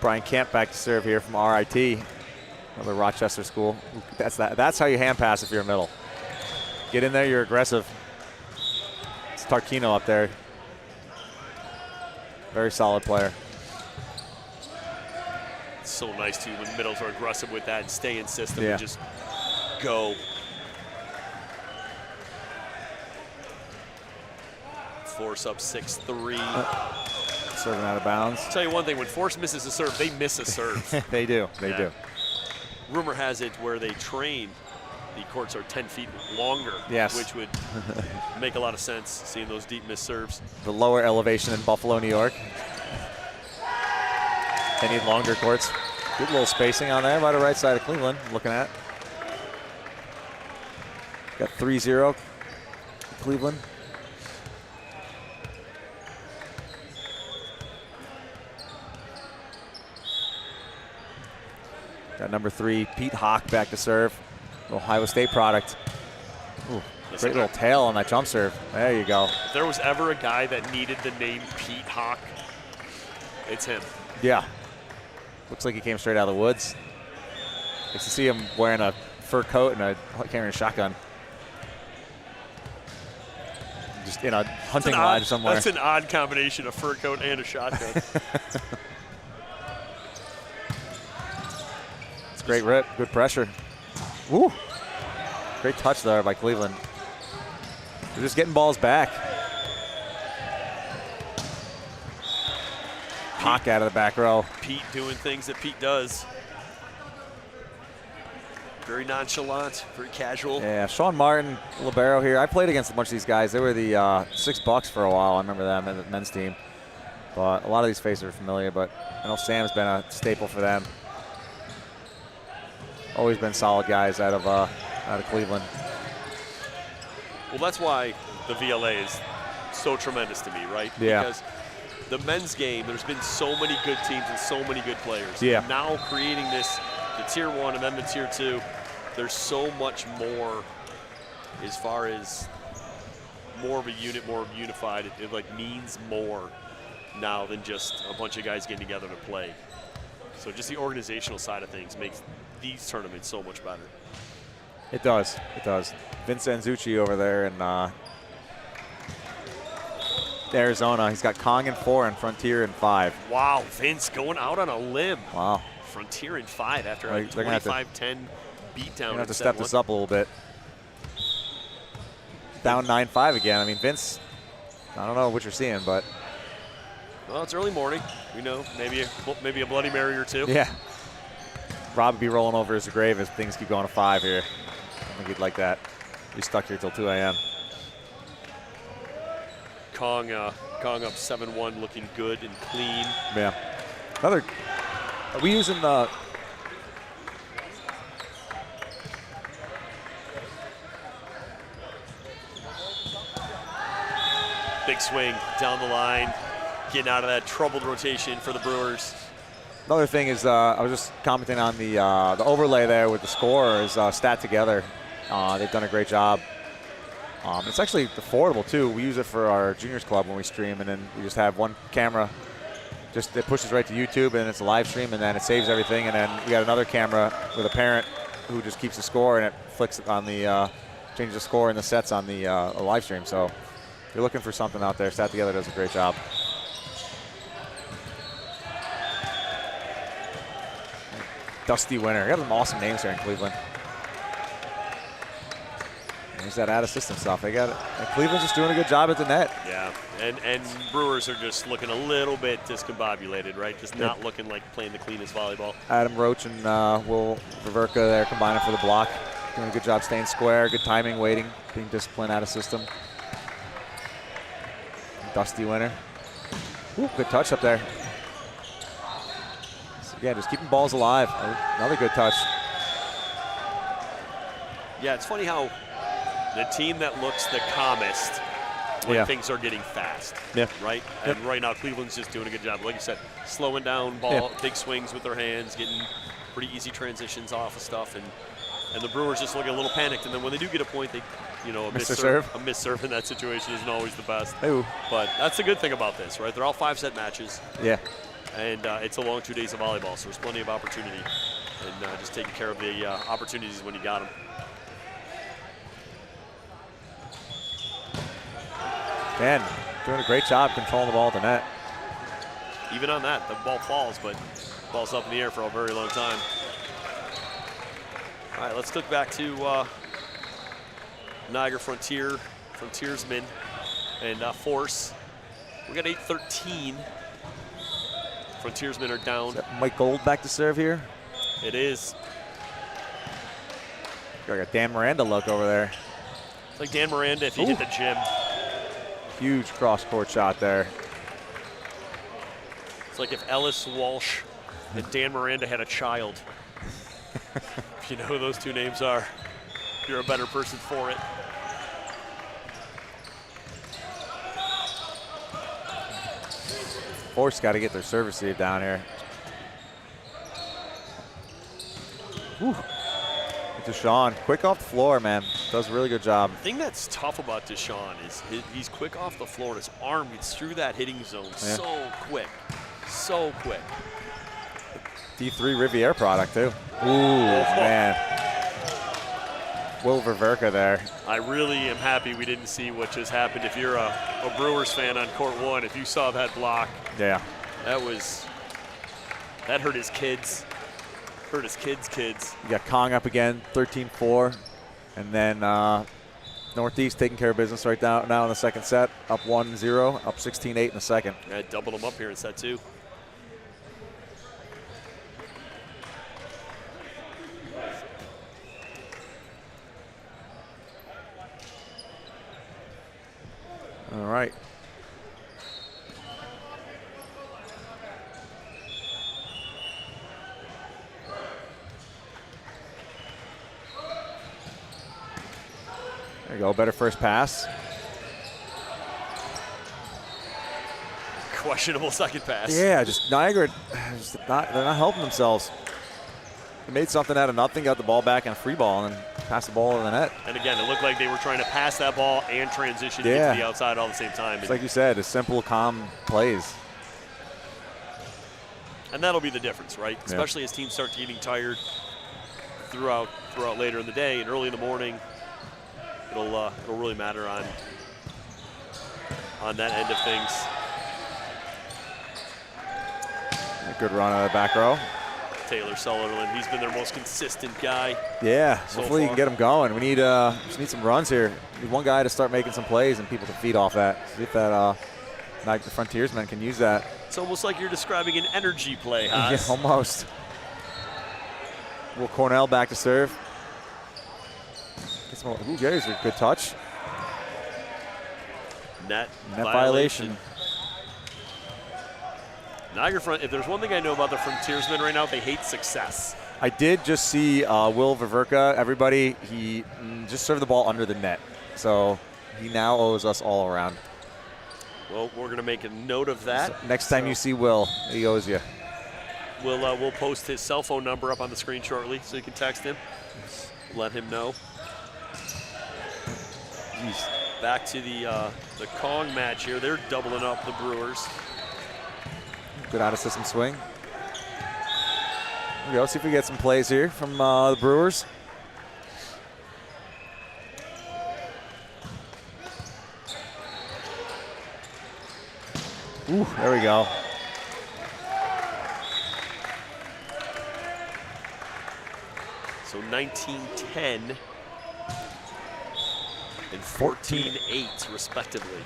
Brian Camp back to serve here from RIT, another Rochester school. That's how you hand pass if you're a middle. Get in there, you're aggressive. It's Tarquino up there. Very solid player. It's so nice too when middles are aggressive with that and stay in system and just go. Force up 6-3. Serving out of bounds. I'll tell you one thing, when Force misses a serve, they miss a serve. They do. Rumor has it where they train, the courts are 10 feet longer, which would make a lot of sense, seeing those deep missed serves. The lower elevation in Buffalo, New York. They need longer courts. Good little spacing on there, right to right side of Cleveland, looking at. Got 3-0 Cleveland. Got number 3, Pete Hawk back to serve. Ohio State product. Ooh, great little tail on that jump serve. There you go. If there was ever a guy that needed the name Pete Hawk, it's him. Yeah. Looks like he came straight out of the woods. Nice to see him wearing a fur coat and carrying a shotgun. Just in a hunting lodge somewhere. That's an odd combination of fur coat and a shotgun. It's a great rip, good pressure. Woo! Great touch there by Cleveland. They're just getting balls back. Hawk out of the back row. Pete doing things that Pete does. Very nonchalant, very casual. Yeah, Sean Martin, libero here. I played against a bunch of these guys. They were the 6 Bucks for a while. I remember them in the men's team. But a lot of these faces are familiar, but I know Sam's been a staple for them. Always been solid guys out of Cleveland. Well, that's why the VLA is so tremendous to me, right? Yeah. Because the men's game, there's been so many good teams and so many good players. Yeah. And now creating this, the tier 1 and then the tier 2, there's so much more as far as more of a unit, more unified. It like means more now than just a bunch of guys getting together to play. So just the organizational side of things makes these tournaments so much better. It does. It does. Vince Anzucci over there in Arizona. He's got Kong in 4 and Frontier in 5. Wow, Vince going out on a limb. Wow. Frontier in 5 after Well, a 25-10 beatdown. They're gonna have to step this up a little bit. Down 9-5 again. I mean, Vince, I don't know what you're seeing, but. Well, it's early morning. We know maybe a Bloody Mary or 2. Yeah. Rob would be rolling over his grave if things keep going to 5 here. I think he'd like that. He's stuck here till 2 a.m. Kong up 7-1, looking good and clean. Yeah. Another. Are we using the? Big swing down the line, getting out of that troubled rotation for the Brewers. Another thing is, I was just commenting on the overlay there with the score is stat together. They've done a great job. It's actually affordable too. We use it for our juniors club when we stream, and then we just have one camera. Just it pushes right to YouTube, and it's a live stream, and then it saves everything. And then we got another camera with a parent who just keeps the score, and it flicks it on the changes the score and the sets on the live stream. So if you're looking for something out there, Stat Together does a great job. Dusty Winner. You have some awesome names here in Cleveland. There's that ad assistant stuff. They got it. And Cleveland's just doing a good job at the net. Yeah, and Brewers are just looking a little bit discombobulated, right? Just not looking like playing the cleanest volleyball. Adam Roach and Will Ververka there combining for the block. Doing a good job staying square, good timing, waiting, being disciplined out of system. Dusty Winner. Ooh, good touch up there. So again, just keeping balls alive. Another good touch. Yeah, it's funny how the team that looks the calmest when things are getting fast, right? And right now, Cleveland's just doing a good job. Like you said, slowing down ball, big swings with their hands, getting pretty easy transitions off of stuff, and the Brewers just looking a little panicked. And then when they do get a point, they, a miss serve in that situation isn't always the best. Ooh. But that's the good thing about this, right? They're all 5-set matches. Yeah. And it's a long 2 days of volleyball, so there's plenty of opportunity, and just taking care of the opportunities when you got them. Ben doing a great job controlling the ball at the net. Even on that, the ball falls, but the ball's up in the air for a very long time. All right, let's look back to Niagara Frontiersmen, and Force. We got 8-13. Frontiersmen are down. Is that Mike Gold back to serve here? It is. Got a Dan Miranda look over there. It's like Dan Miranda if he hit the gym. Huge cross-court shot there. It's like if Ellis Walsh and Dan Miranda had a child. If you know who those two names are, you're a better person for it. Force got to get their serve receive down here. Whew. Deshaun, quick off the floor, man. Does a really good job. The thing that's tough about Deshaun is he's quick off the floor, and his arm gets through that hitting zone so quick. So quick. D3 Riviera product, too. Ooh, man. Will Ververka there. I really am happy we didn't see what just happened. If you're a Brewers fan on court 1, if you saw that block, Yeah. that hurt his kids. Hurt his kids. You got Kong up again, 13-4. And then Northeast taking care of business right now in the second set. Up 1-0, up 16-8 in the second. I doubled them up here in set 2. All right. There you go, better first pass. Questionable second pass. Yeah, just Niagara, they're not helping themselves. They made something out of nothing, got the ball back and a free ball, and then passed the ball over the net. And again, it looked like they were trying to pass that ball and transition into the outside all at the same time. It's like you said, it's simple, calm plays. And that'll be the difference, right? Especially as teams start getting tired throughout later in the day and early in the morning. It'll really matter on that end of things. A good run out of the back row. Taylor Sutherland, he's been their most consistent guy. Yeah, so hopefully you can get him going. We need just need some runs here. We need one guy to start making some plays and people to feed off that. See if that the Frontiersmen can use that. It's almost like you're describing an energy play, huh? Yeah, almost. Will Cornell back to serve. Ooh, there's a good touch. Net violation. Niagara Front, if there's one thing I know about the Frontiersmen right now, they hate success. I did just see Will Ververka, everybody, he just served the ball under the net. So he now owes us all around. Well, we're going to make a note of that. So next time you see Will, he owes you. We'll post his cell phone number up on the screen shortly so you can text him. Let him know. Jeez. Back to the Kong match here. They're doubling up the Brewers. Good out of system swing. Here we go. See if we get some plays here from the Brewers. Ooh, there we go. So 19-10 and 14-8 respectively.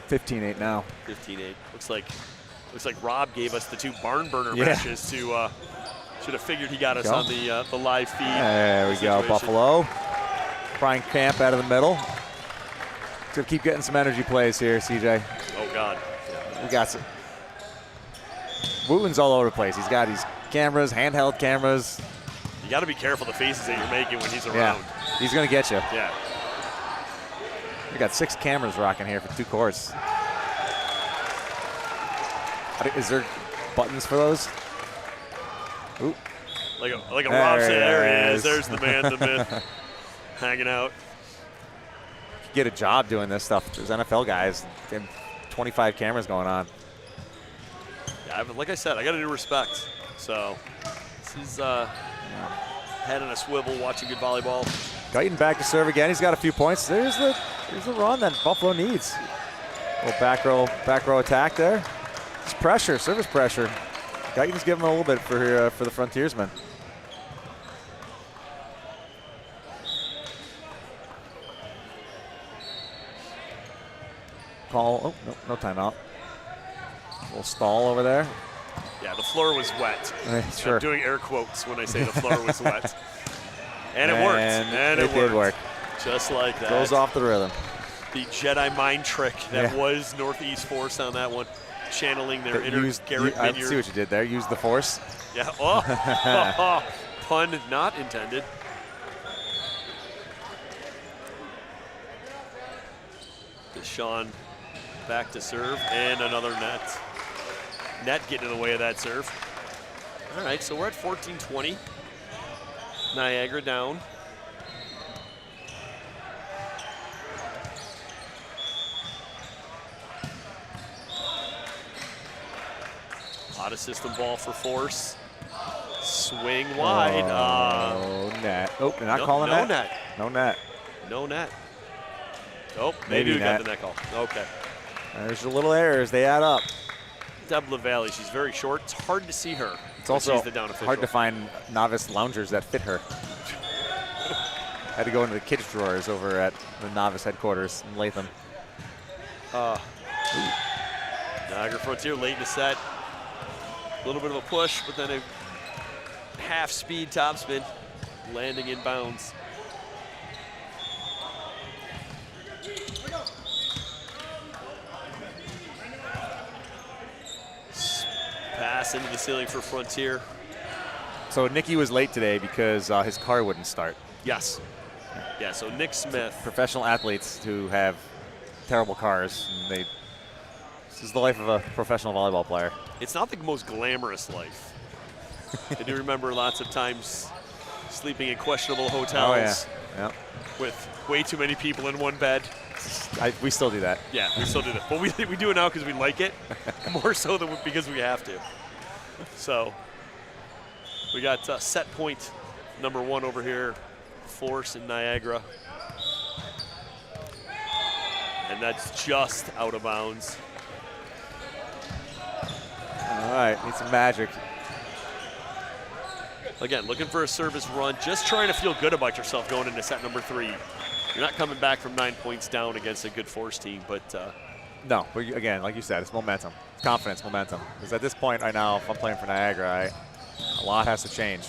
15-8 now. 15-8. Looks like Rob gave us the two barn burner matches to should have figured he got us on the live feed. There we go, Buffalo. Brian Camp out of the middle. So keep getting some energy plays here, CJ. Oh God. We got some. Wooten's all over the place. He's got these cameras, handheld cameras. You got to be careful the faces that you're making when he's around. Yeah, he's gonna get you. Yeah. We got 6 cameras rocking here for 2 courts. Is there buttons for those? Ooh. Like a Rob said, there he is. There's the man, the myth, hanging out. Get a job doing this stuff. There's NFL guys. They have 25 cameras going on. Yeah, like I said, I got to do respect. So this is head on a swivel, watching good volleyball. Guyton back to serve again. He's got a few points. There's the run that Buffalo needs. Little back row attack there. It's pressure, service pressure. Guyton's giving a little bit for the Frontiersmen. Call. Oh, no timeout. A little stall over there. Yeah, the floor was wet. Sure. I'm doing air quotes when I say the floor was wet. And it worked. And it did work. Just like that. Goes off the rhythm. The Jedi mind trick that was Northeast Force on that one. channeling their inner I Garrett see Minyard. what you did there. Use the force. Yeah. Oh, pun not intended. Deshaun back to serve, and another net. Net getting in the way of that serve. All right, so we're at 14-20. Niagara down. Out of system ball for Force. Swing wide. Oh, net. Oh, they're not No- calling no that? net. No net. No net. Oh, they Maybe do got net. the net call. Okay. There's the little errors. They add up. Deb LaValle, she's very short. It's hard to see her. It's when also she's the down official. hard to find novice loungers that fit her. Had to go into the kids' drawers over at the novice headquarters in Latham. Niagara Frontier late in the set. A little bit of a push, but then a half-speed topspin, landing in bounds. Pass into the ceiling for Frontier. So Nicky was late today because his car wouldn't start. Yes. Yeah, so Nick Smith. Professional athletes who have terrible cars, and this is the life of a professional volleyball player. It's not the most glamorous life. I do remember lots of times sleeping in questionable hotels Yeah. with way too many people in one bed. We still do that. Yeah, we still do that. But we do it now because we like it, more so than because we have to. So we got set point number 1 over here, Force in Niagara. And that's just out of bounds. All right, need some magic. Again, looking for a service run, just trying to feel good about yourself going into set number 3. You're not coming back from 9 points down against a good Force team, but No, but again, like you said, it's momentum. It's confidence, momentum. Because at this point right now, if I'm playing for Niagara, a lot has to change.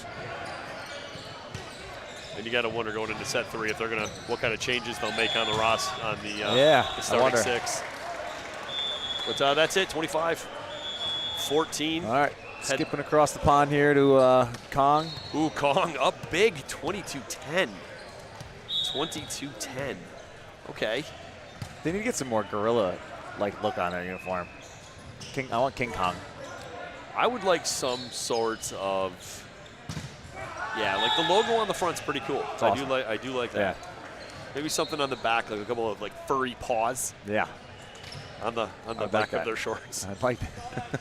and you got to wonder going into set 3 if they're gonna what kind of changes they'll make on the roster on the Yeah, I starting wonder. 6. But that's it. 25-14. All right, skipping across the pond here to Kong. Ooh, Kong up big. 22-10. 22-10. Okay. They need to get some more gorilla-like look on their uniform. I want King Kong. I would like some sort of, yeah, like the logo on the front's pretty cool. It's awesome. I do like that. Yeah. Maybe something on the back, like a couple of like furry paws Yeah, on the I'd back like of that. their shorts. I'd like that.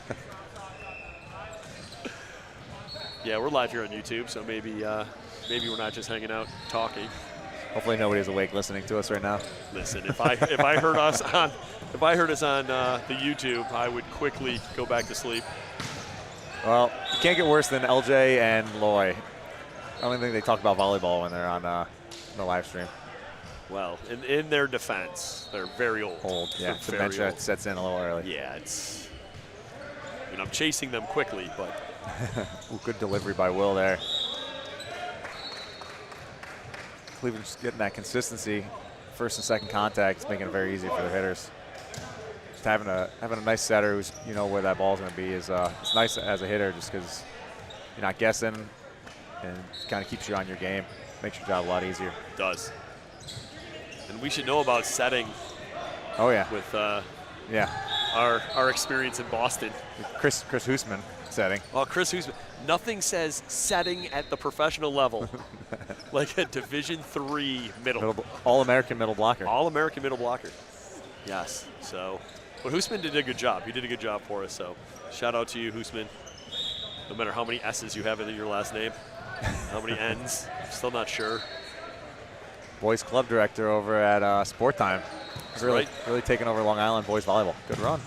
Yeah, we're live here on YouTube, so maybe we're not just hanging out talking. Hopefully nobody's awake listening to us right now. Listen, if I heard us on the YouTube, I would quickly go back to sleep. Well, you can't get worse than LJ and Loy. I don't think they talk about volleyball when they're on the live stream. Well, in their defense, they're very old. Yeah, They're very dementia old. sets in a little early. Yeah, it's. I mean, I'm chasing them quickly, but Ooh, good delivery by Will there. Cleveland's just getting that consistency. First and second contact is making it very easy for their hitters. Just having a nice setter who's where that ball's going to be is it's nice as a hitter just because you're not guessing and kind of keeps you on your game. Makes your job a lot easier. it does. And we should know about setting Oh yeah, with yeah. our experience in Boston. Chris Hoosman setting. Well, Chris Hoosman, nothing says setting at the professional level like a Division III middle. All-American middle blocker. All-American middle blocker. Yes. So, but Hoosman did a good job. He did a good job for us. So, shout out to you, Hoosman. No matter how many S's you have in your last name, how many N's, still not sure. Boys club director over at Sport Time. Really taking over Long Island boys volleyball. Good run.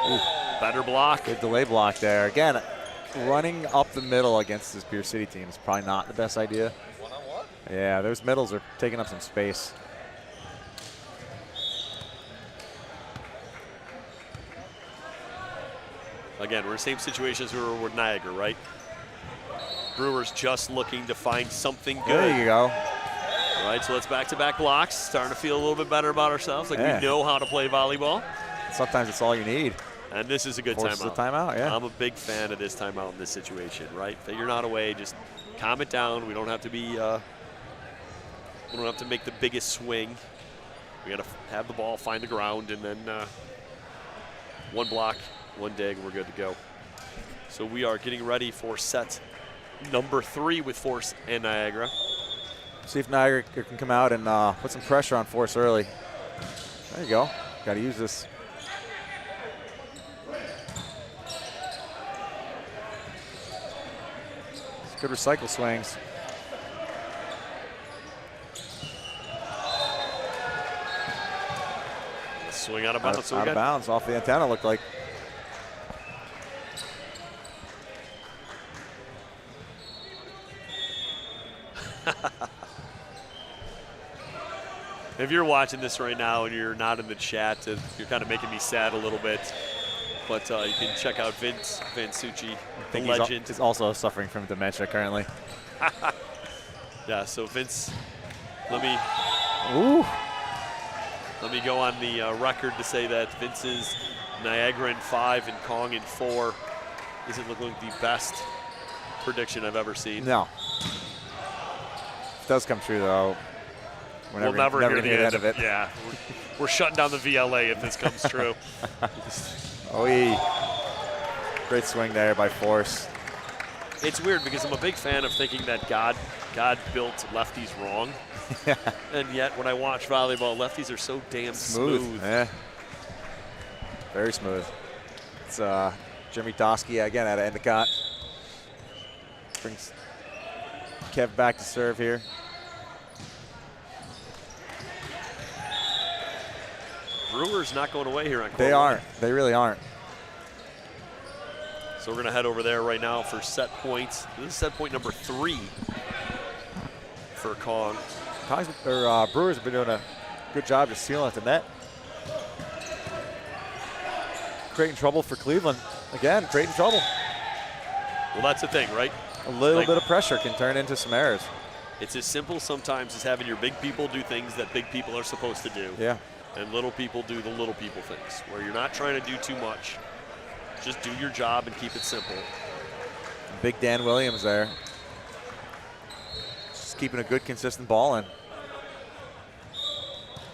Ooh, Better block. good delay block there. Again, running up the middle against this Pier City team is probably not the best idea. Yeah, those middles are taking up some space. Again, we're in the same situation as we were with Niagara, right? Brewers just looking to find something good. There you go. All right, so let's back-to-back blocks. Starting to feel a little bit better about ourselves, like Yeah. we know how to play volleyball. Sometimes it's all you need. And this is a good Forces timeout. a timeout, yeah. I'm a big fan of this timeout in this situation, right? Figure out a way, just calm it down. We don't have to be, we don't have to make the biggest swing. We got to have the ball, find the ground, and then one block, one dig, and we're good to go. So we are getting ready for set number 3 with Force and Niagara. See if Niagara can come out and put some pressure on Force early. There you go. Got to use this. It's good recycle swings. Swing out of bounds. Out of bounds off the antenna, looked like. If you're watching this right now and you're not in the chat, you're kind of making me sad a little bit. But you can check out Vince Succi, the legend. He's also suffering from dementia currently. Yeah, so Vince, let me go on the record to say that Vince's Niagara in 5 and Kong in 4 isn't looking like the best prediction I've ever seen. No. It does come true though. We'll never hear the end of it. Yeah, we're shutting down the VLA if this comes true. Great swing there by Force. It's weird because I'm a big fan of thinking that God built lefties wrong. Yeah. And yet when I watch volleyball, lefties are so damn smooth. Yeah. Very smooth. It's Jimmy Dosky again out of Endicott. Brings Kev back to serve here. Brewers not going away here on court. They aren't. They really aren't. So we're going to head over there right now for set points. This is set point number 3 for Kong. Brewers have been doing a good job just sealing at the net. Creating trouble for Cleveland. Again, creating trouble. Well, that's the thing, right? A little bit of pressure can turn into some errors. It's as simple sometimes as having your big people do things that big people are supposed to do. Yeah. And little people do the little people things, where you're not trying to do too much. Just do your job and keep it simple. Big Dan Williams there. Just keeping a good, consistent ball in.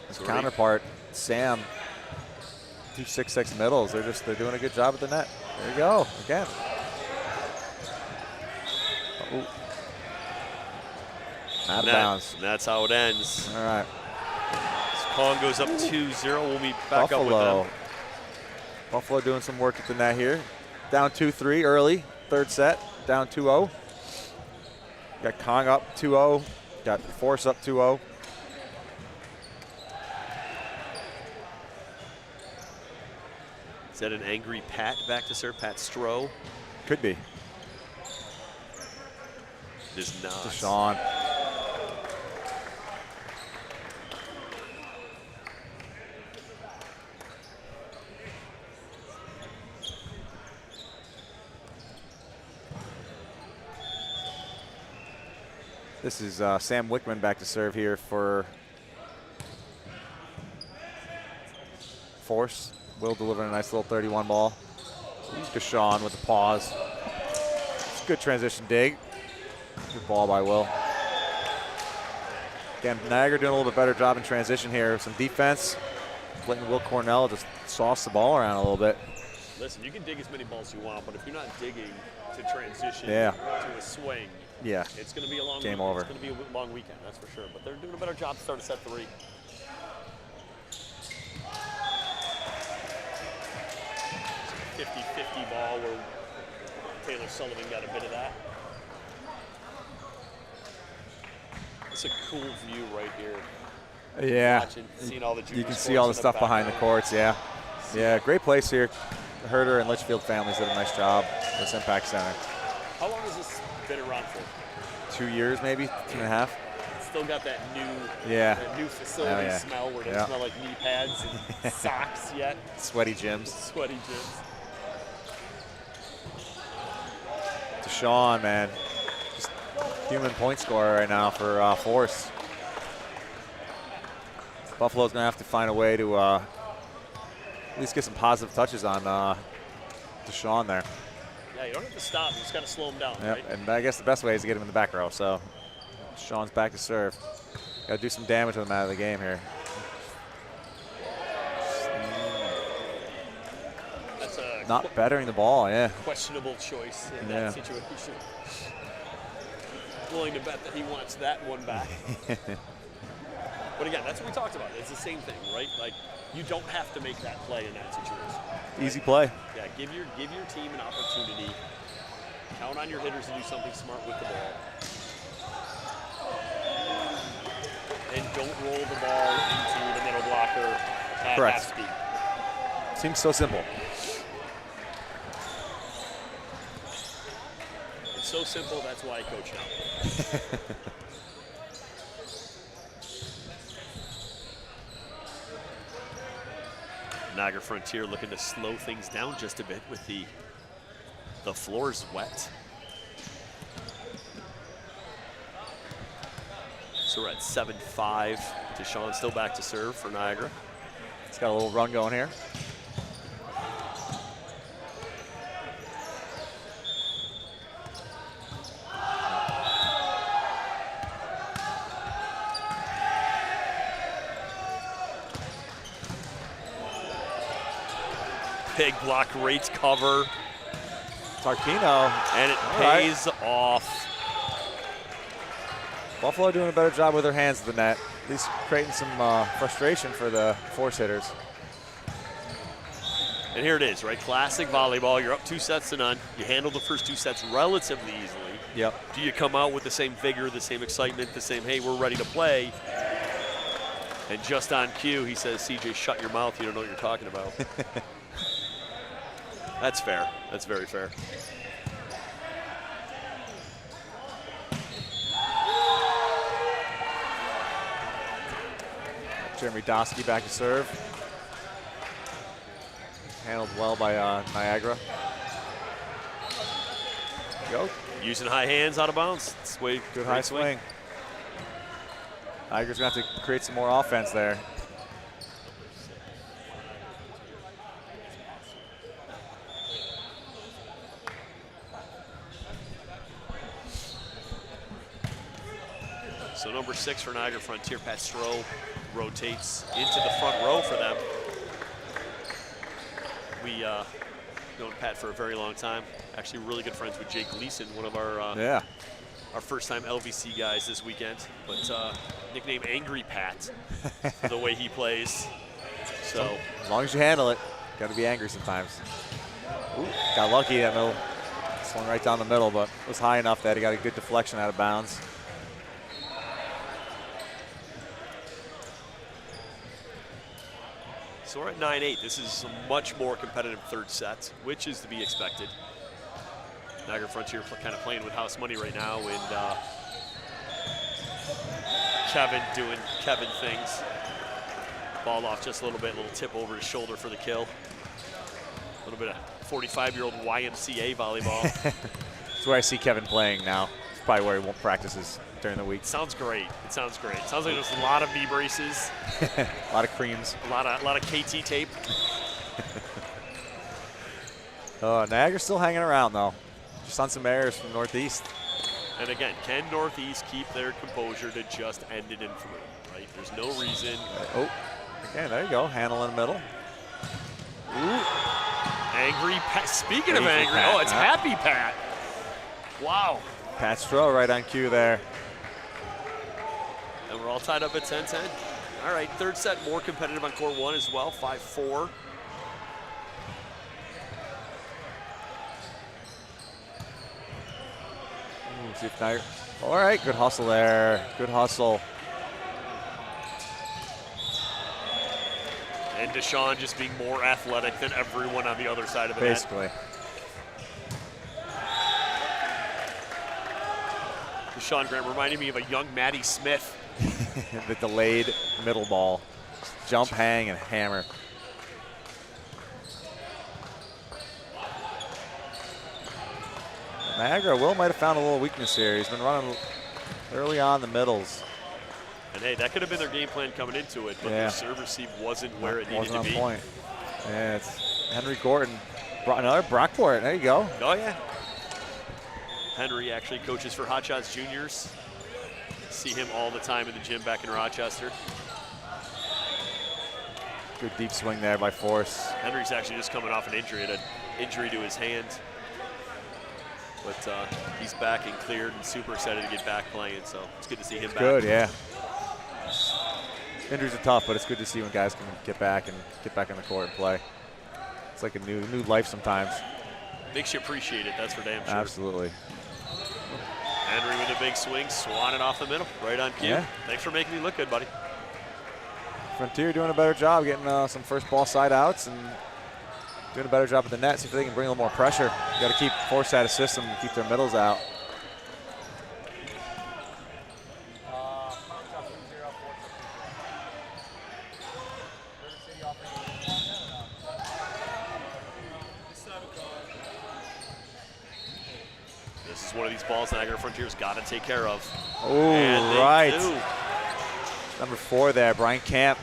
His counterpart, Sam, 2-6-6 middles. They're doing a good job at the net. There you go, again. Out of bounds. And that's how it ends. All right. Kong goes up 2-0. We'll be back up with them. Buffalo doing some work at the net here. Down 2-3 early, third set. Down 2-0. Got Kong up 2-0. Got Force up 2-0. Is that an angry Pat back to serve? Pat Stroh? Could be. It is not. Deshaun. This is Sam Wickman back to serve here for Force. Will delivering a nice little 31 ball. Deshaun with the pause. It's a good transition dig. Good ball by Will. Again, Niagara doing a little bit better job in transition here. Some defense. Letting Will Cornell just sauce the ball around a little bit. Listen, you can dig as many balls you want, but if you're not digging to transition Yeah. to a swing, Yeah. it's going to be a long Game weekend. over. It's going to be a long weekend, that's for sure. But they're doing a better job to start a set 3. It's a 50-50 ball where Taylor Sullivan got a bit of that. It's a cool view right here. Yeah. Watching, seeing all the You can see all the stuff behind the courts, yeah. Yeah, great place here. The Herder and Litchfield families did a nice job. This Impact Center. How long has this been around for? 2 years, maybe 2.5. It's still got that new facility smell where it doesn't smell like knee pads and socks yet. Sweaty gyms. Sweaty gyms. Deshaun, man. Just human point scorer right now for Force. Buffalo's going to have to find a way to at least get some positive touches on Deshaun there. Yeah, you don't have to stop. You just got to slow him down, Yep. right? And I guess the best way is to get him in the back row. So Deshaun's back to serve. Got to do some damage with him out of the game here. That's a Not bettering the ball, yeah. questionable choice in Yeah. that situation. Willing to bet that he wants that one back. But again, that's what we talked about. It's the same thing, right? Like, you don't have to make that play in that situation. Easy play. Yeah, give your team an opportunity. Count on your hitters to do something smart with the ball. And don't roll the ball into the middle blocker at Correct. half speed. Seems so simple. It's so simple, that's why I coach now. Niagara Frontier looking to slow things down just a bit with the floors wet. So we're at 7-5. Deshaun still back to serve for Niagara. It's got a little run going here. Big block, great cover, Tarquino. and it All right. pays off. Buffalo doing a better job with their hands at the net. At least creating some frustration for the force hitters. And here it is, right? Classic volleyball. You're up 2-0. You handle the first 2 sets relatively easily. Yep. Do you come out with the same vigor, the same excitement, the same, hey, we're ready to play? And just on cue, he says, CJ, shut your mouth. You don't know what you're talking about. That's fair. That's very fair. Jeremy Dosky back to serve. Handled well by Niagara. Go. Using high hands out of bounds. It's way Good great high swing. Niagara's going to have to create some more offense there. So number 6 for Niagara Frontier, Pastro, rotates into the front row for them. We known Pat for a very long time. Actually really good friends with Jake Gleason, one of our our first-time LVC guys this weekend. But nickname Angry Pat for the way he plays. So As long as you handle it, got to be angry sometimes. Ooh, got lucky that middle. Swung right down the middle, but was high enough that he got a good deflection out of bounds. So we're at 9-8. This is a much more competitive third set, which is to be expected. Niagara Frontier kind of playing with house money right now, and Kevin doing Kevin things. Ball off just a little bit, little tip over his shoulder for the kill. A little bit of 45-year-old YMCA volleyball. That's where I see Kevin playing now. It's probably where he won't practices during the week. Sounds great. It sounds great. It sounds like there's a lot of knee braces, A lot of creams. a lot of KT tape. Niagara's still hanging around though. Just on some errors from Northeast. And again, can Northeast keep their composure to just end it in 3, right? There's no reason. Oh, again, there you go. Handle in the middle. Ooh. Angry Pat. Speaking of Angry angry, Pat, oh, it's huh? Happy Pat. Wow. Pat Stroh right on cue there. And we're all tied up at 10-10. All right, third set more competitive on court 1 as well, 5-4. See if Niagara. All right, good hustle there. Good hustle. And Deshaun just being more athletic than everyone on the other side of the net. Basically. Deshaun Grant reminding me of a young Matty Smith. The delayed middle ball. Jump, hang, and hammer. Niagara might have found a little weakness here. He's been running early on the middles. And hey, that could have been their game plan coming into it, but Yeah. their serve receive wasn't where it needed Wasn't to on be. point. And it's Henry Gordon. Another Brockport. There you go. Oh, yeah. Henry actually coaches for Hot Shots Juniors. See him all the time in the gym back in Rochester. Good deep swing there by Force. Henry's actually just coming off an injury, an injury to his hand. But he's back and cleared and super excited to get back playing, so it's good to see him back. Good, yeah. Injuries are tough, but it's good to see when guys can get back on the court and play. It's like a new life sometimes. Makes you appreciate it, that's for damn sure. Absolutely. Henry with a big swing, swatting it off the middle, right on cue. Yeah. Thanks for making me look good, buddy. Frontier doing a better job getting some first ball side outs and doing a better job at the net. See if they can bring a little more pressure. You got to keep force out of system and keep their middles out. This is one of these balls Niagara Frontier's got to take care of. Oh, And they right. do. Number 4 there, Brian Camp.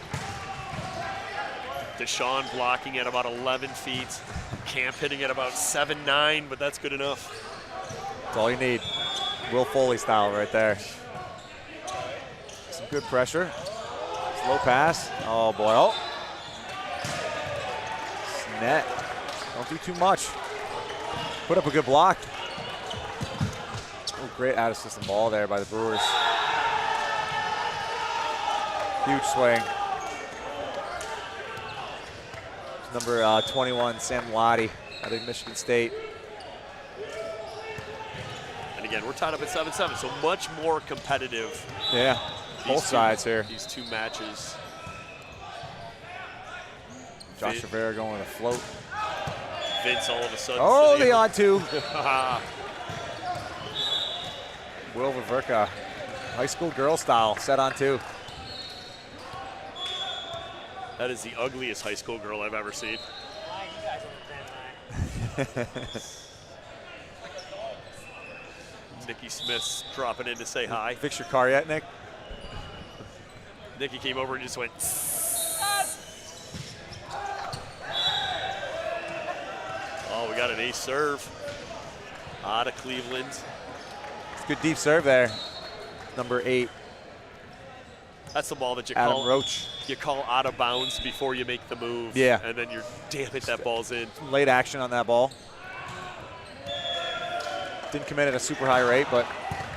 Deshaun blocking at about 11 feet. Camp hitting at about 7-9, but that's good enough. That's all you need. Will Foley style right there. Some good pressure. Slow pass. Oh, boy. Oh. Net. Don't do too much. Put up a good block. Oh, great out-of-system ball there by the Brewers. Huge swing. Number 21, Sam Lottie, out of Michigan State. And again, we're tied up at 7-7, so much more competitive. Yeah, both sides here. These two matches. Josh Rivera going with a float. Vince all of a sudden. Oh, sitting- the on two. Will Viverka, high school girl style, set on two. That is the ugliest high school girl I've ever seen. Why you guys understand that? Nikki Smith's dropping in to say hi. Fix your car yet, Nick? Nikki came over and just went. Oh, we got an ace serve out of Cleveland. It's a good deep serve there. Number 8, That's the ball that you Adam call Roach. you call out of bounds before you make the move. Yeah. And then you're, damn it, that ball's in. Late action on that ball. Didn't come in at a super high rate, but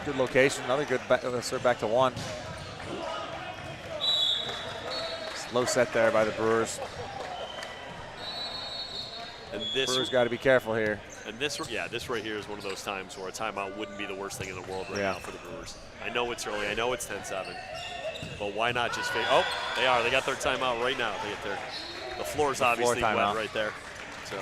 good location. Another good serve back to 1. Slow set there by the Brewers. And this, Brewers got to be careful here. and this right here is one of those times where a timeout wouldn't be the worst thing in the world right Yeah. now for the Brewers. I know it's early. I know it's 10-7. But why not just fake? Oh, they are. They got their timeout right now. They get their. The floor's obviously wet timeout. right there. So,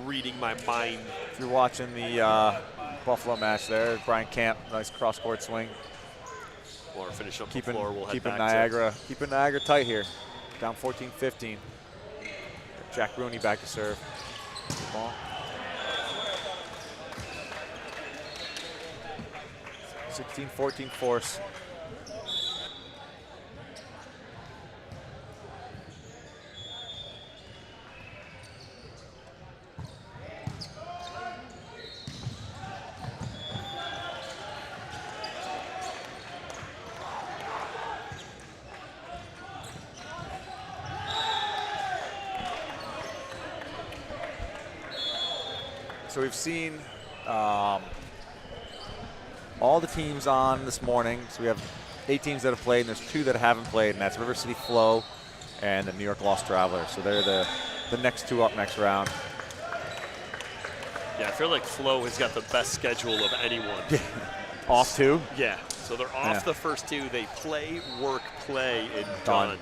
reading my mind. If you're watching the Buffalo match there, Brian Camp, nice cross-court swing. Or finish up Keeping, the floor. We'll head keeping back Niagara tight here. Down 14-15. Jack Rooney back to serve. Good ball. 16-14 force. So we've seen all the teams on this morning. So we have 8 teams that have played, and there's 2 that haven't played, and that's River City Flow and the New York Lost Travelers. So they're the next 2 up next round. Yeah, I feel like Flo has got the best schedule of anyone. Off 2? Yeah, so they're off Yeah. the first 2. They play, work, play, and Done. done.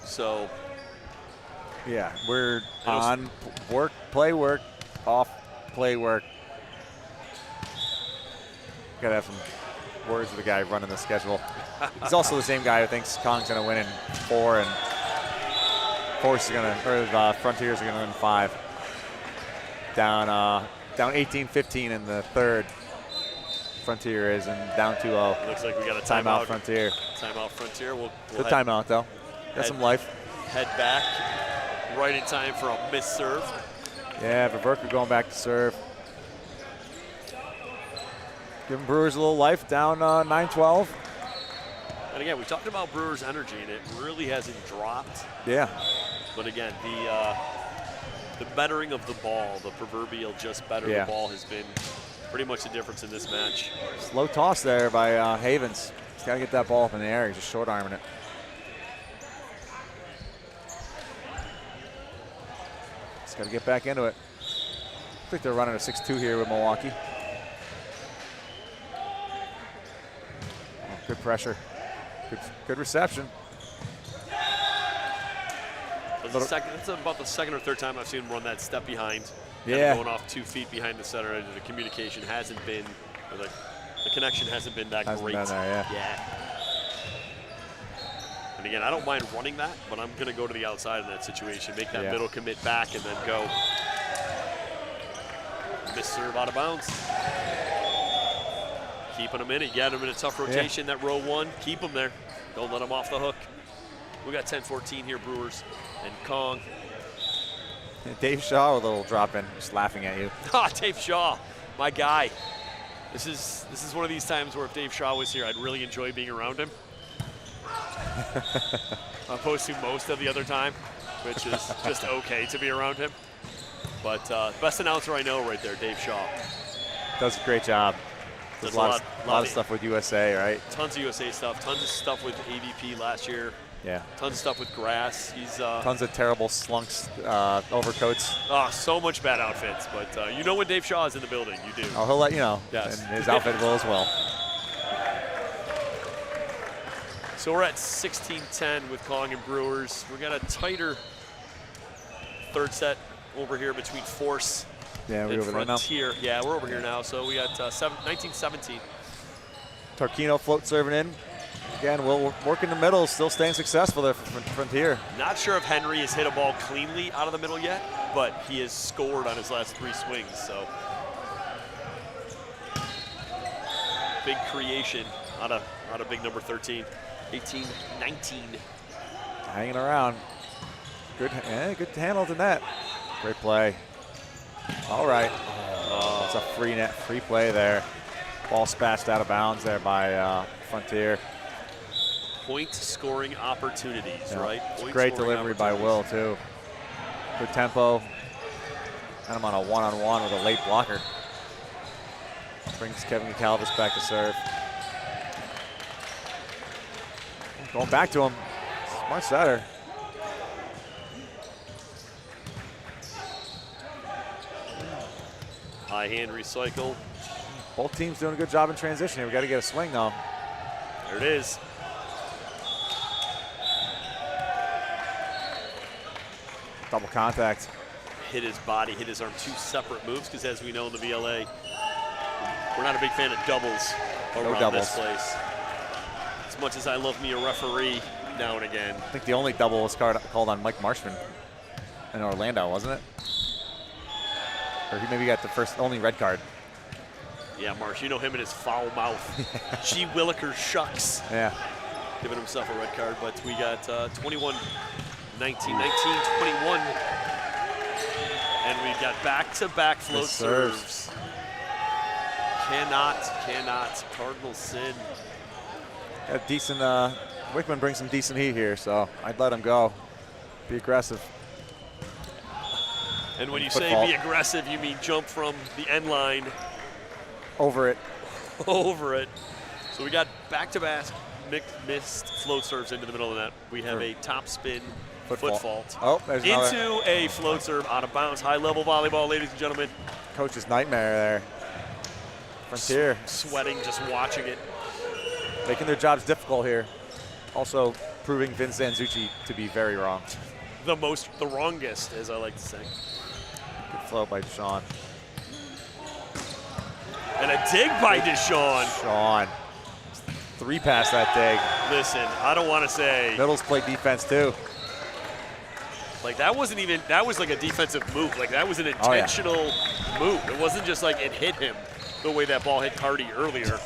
So, Yeah, we're it was- on work, play, work, off, play, work. Gotta have some words with the guy running the schedule. He's also the same guy who thinks Kong's gonna win in 4 and Force is gonna, or Frontiers are gonna win 5. Down 18-15 in the 3rd. Frontier is, and down 2-0. looks like we got a Timeout timeout. Frontier. Timeout Frontier. We'll Good head, timeout though. Got some life. head back right in time for a missed serve. Yeah, Ververka going back to serve. Giving Brewers a little life, down 9-12. And again, we talked about Brewers' energy, and it really hasn't dropped. Yeah. But again, the bettering of the ball, the proverbial just better the ball, has been pretty much the difference in this match. Slow toss there by Havens. He's got to get that ball up in the air. He's just short arming it. He's got to get back into it. I think they're running a 6-2 here with Milwaukee. Oh, good pressure. Good reception. That's about the second or third time I've seen him run that step behind. Yeah. Going off 2 feet behind the center edge. The communication hasn't been, or the connection hasn't been that great. Been there, yeah. And again, I don't mind running that, but I'm going to go to the outside in that situation. Make that middle commit back and then go. Miss serve out of bounds. Keeping them in it. Get them in a tough rotation. That row 1. Keep them there. Don't let them off the hook. We got 10-14 here, Brewers. And Kong. Dave Shaw with a little drop in, just laughing at you. Dave Shaw, my guy. This is one of these times where if Dave Shaw was here, I'd really enjoy being around him. Opposed to most of the other time, which is just okay to be around him. But best announcer I know right there, Dave Shaw. Does a great job. Does a lot of stuff with USA, right? Tons of USA stuff. Tons of stuff with AVP last year. Yeah. Tons of stuff with grass. He's tons of terrible slunks, overcoats. Oh, so much bad outfits. But you know when Dave Shaw is in the building, you do. Oh, he'll let you know. Yes. And his outfit will as well. So we're at 16-10 with Kong and Brewers. We got a tighter third set over here between Force and over Frontier. Yeah, we're over here now. So we got 19-17. Tarquino float serving in. Again, we'll work in the middle, still staying successful there for Frontier. Not sure if Henry has hit a ball cleanly out of the middle yet, but he has scored on his last 3 swings. So big creation out of big number 13. 18-19. Hanging around. Good handle to net. Great play. All right. It's a free play there. Ball spatched out of bounds there by Frontier. Point scoring opportunities, right? Great delivery by Will, too. Good tempo. And I'm on a one-on-one with a late blocker. Brings Kevin Calvis back to serve. Going back to him. Smart setter. High hand recycle. Both teams doing a good job in transition here. We got to get a swing, though. There it is. Double contact. Hit his body, hit his arm. 2 separate moves, because as we know in the VLA, we're not a big fan of doubles around this place. As much as I love me a referee now and again. I think the only double was called on Mike Marshman in Orlando, wasn't it? Or he maybe got the only red card. Yeah, Marsh, you know him and his foul mouth. Gee Willikers shucks. Yeah. Giving himself a red card, but we got 21-19, 19-21. And we got back-to-back float serves. Cannot. Cardinal sin. Got decent, Wickman brings some decent heat here, so I'd let him go. Be aggressive. And when you say be aggressive, you mean jump from the end line. Over it. Over it. So we got back-to-back missed float serves into the middle of the net. We have a top spin foot fault. Oh, there's into a float serve out of bounds. High-level volleyball, ladies and gentlemen. Coach's nightmare there. Frontier. Sweating just watching it. Making their jobs difficult here. Also proving Vince Zanzucci to be very wrong. The wrongest, as I like to say. Good flow by Sean. And a dig by Deshaun. Sean. 3 past that dig. Listen, I don't want to say. Middles play defense too. Like that was like a defensive move. Like that was an intentional move. It wasn't just like it hit him the way that ball hit Cardi earlier.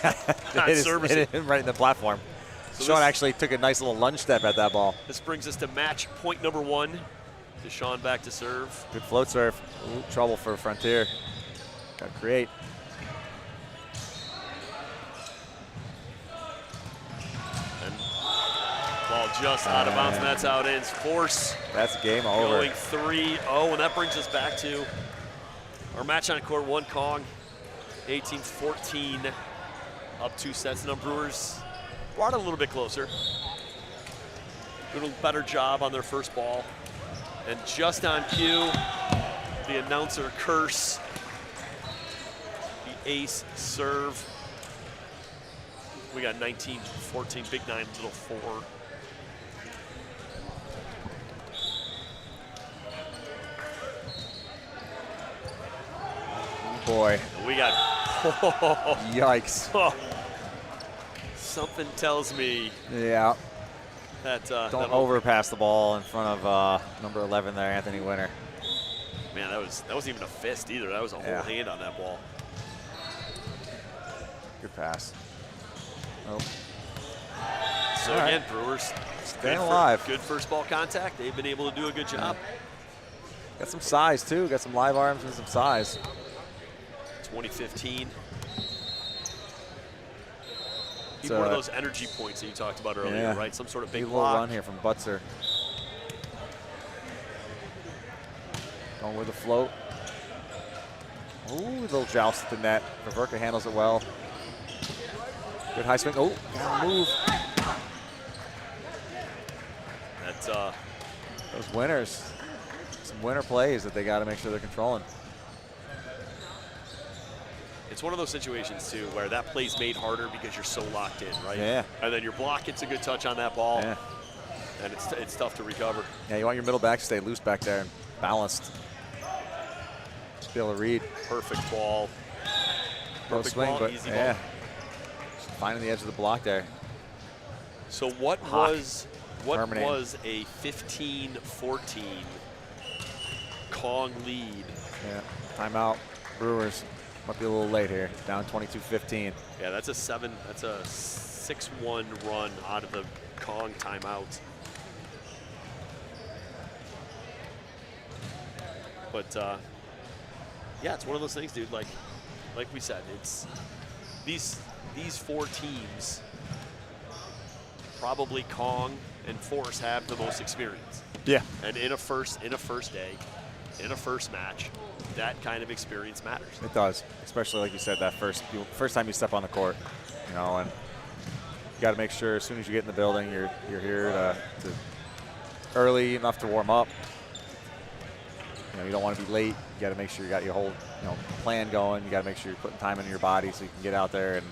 Not servicing. Hit him right in the platform. So Sean actually took a nice little lunge step at that ball. This brings us to match point number 1. Deshaun back to serve. Good float serve. Ooh, trouble for Frontier. Got to create. And ball just out of bounds, and that's how it ends. Force That's game over. going 3-0, and that brings us back to our match on court one. Kong, 18-14, up 2 sets. Now Brewers brought it a little bit closer. Doing a better job on their first ball. And just on cue, the announcer curse, the ace serve. We got 19-14, big 9, little 4. Oh boy. We got, Yikes. something tells me Yeah. that Don't that'll- overpass the ball in front of number 11 there, Anthony Winter. Man, that wasn't even a fist either. That was a whole hand on that ball. Good pass. Oh, So All right. again, Brewers staying good alive. Good first ball contact. They've been able to do a good job. Got some size too. Got some live arms and some size. 2015. It's, Need one of those energy points that you talked about earlier, yeah. right? Some sort of Big big little block. run here from Butzer. Going with the float. Ooh, little joust at the net. Reverka handles it well. Good high swing. Oh, down move. That's Those winners. Some winner plays that they got to make sure they're controlling. it's one of those situations too where that play's made harder because you're so locked in, right? Yeah. And then your block gets a good touch on that ball, Yeah. and it's tough to recover. Yeah, you want your middle back to stay loose back there and balanced. Just be able to read. Perfect ball. Low Perfect swing, ball, but easy yeah. ball. Just finding the edge of the block there. So what Hawk. what Terminating. was a 15-14 Kong lead? Yeah. Timeout. Brewers might be a little late here. Down 22-15. Yeah, that's a 6-1 run out of the Kong timeout. But yeah, it's one of those things, dude. Like we said, it's these 4 teams. Probably Kong and Force have the most experience. Yeah. And in a first day, in a first match, that kind of experience matters. It does, especially like you said, that first time you step on the court, you know, and you got to make sure as soon as you get in the building, you're here to early enough to warm up. You know, you don't want to be late. You got to make sure you got your whole plan going. You got to make sure you're putting time into your body so you can get out there, and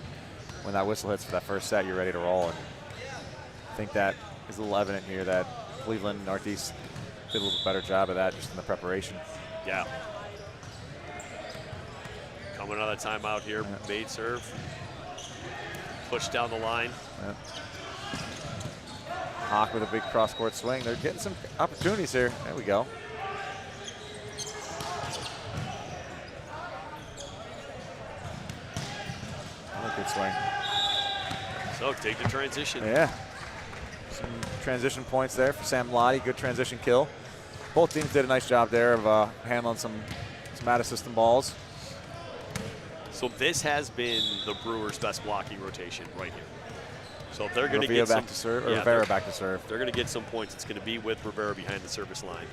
when that whistle hits for that first set, you're ready to roll. And I think that is a little evident here that Cleveland Northeast did a little better job of that just in the preparation. Yeah. Coming out of the timeout here, made serve. Push down the line. Yeah. Hawk with a big cross-court swing. They're getting some opportunities here. There we go. Another good swing. So take the transition. Yeah. Some transition points there for Sam Lottie. Good transition kill. Both teams did a nice job there of handling some out-of-system balls. So this has been the Brewers' best blocking rotation right here. So if they're going to Rivera get some, back to serve, or yeah, Rivera back to serve. if they're going to get some points, it's going to be with Rivera behind the service line.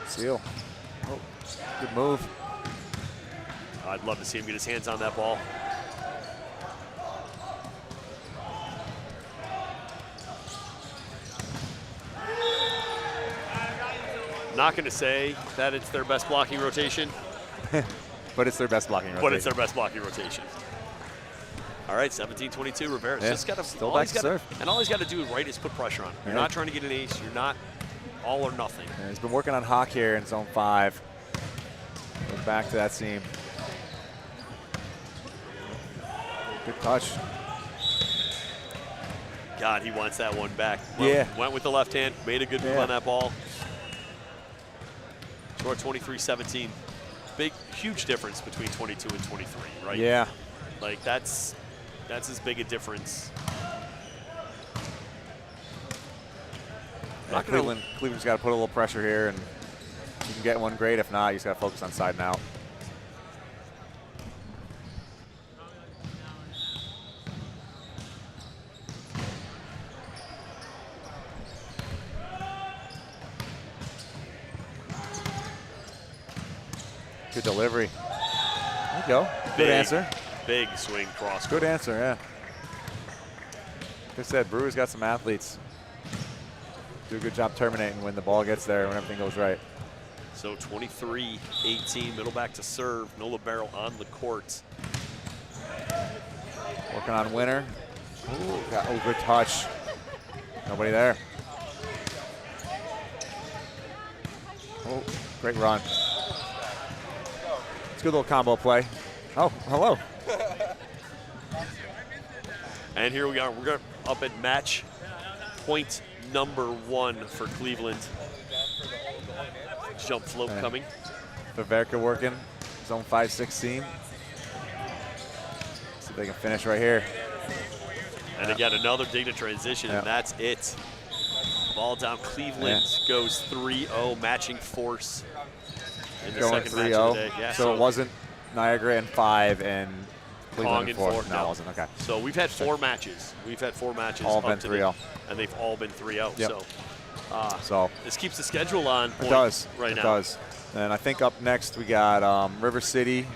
Seal. Oh, good move. I'd love to see him get his hands on that ball. Not going to say that it's their best blocking rotation, But it's their best blocking rotation. but it's their best blocking rotation. All right, 17-22, Rivera's Yeah, just got to still back to serve. And all he's got to do right is put pressure on him. You're Yeah. not trying to get an ace. You're not all or nothing. And he's been working on Hawk here in zone 5. Goes back to that seam. Good touch. God, he wants that one back. Yeah. Went with the left hand, made a good move Yeah. on that ball. Short 23-17. Big, huge difference between 22 and 23, right? Yeah. Like that's as big a difference Cleveland's got to put a little pressure here, and you can get one great. If not, you just got to focus on side and out. Good delivery. There you go. Good answer. Big swing cross. Good answer, yeah. Like I said, Brewer's got some athletes. Do a good job terminating when the ball gets there, when everything goes right. So 23-18, middle back to serve. Nola Barrel on the court. Working on winner. Ooh, good touch. Nobody there. Oh, great run. It's a good little combo play. Oh, hello. And here we are. We're up at match point number 1 for Cleveland. Jump float coming. Verka working. Zone 5-16. See if they can finish right here. And again, another dig to transition, and that's it. Ball down. Cleveland goes 3-0, matching force in the Going second match of the day. Yeah, so it wasn't Niagara in 5 and Cleveland in 4. No, it wasn't. Okay. So we've had 4 matches. We've had 4 matches. All up been to 3-0. and they've all been 3-0. Yep. So this keeps the schedule on point it does. right it now. It does. And I think up next we got River City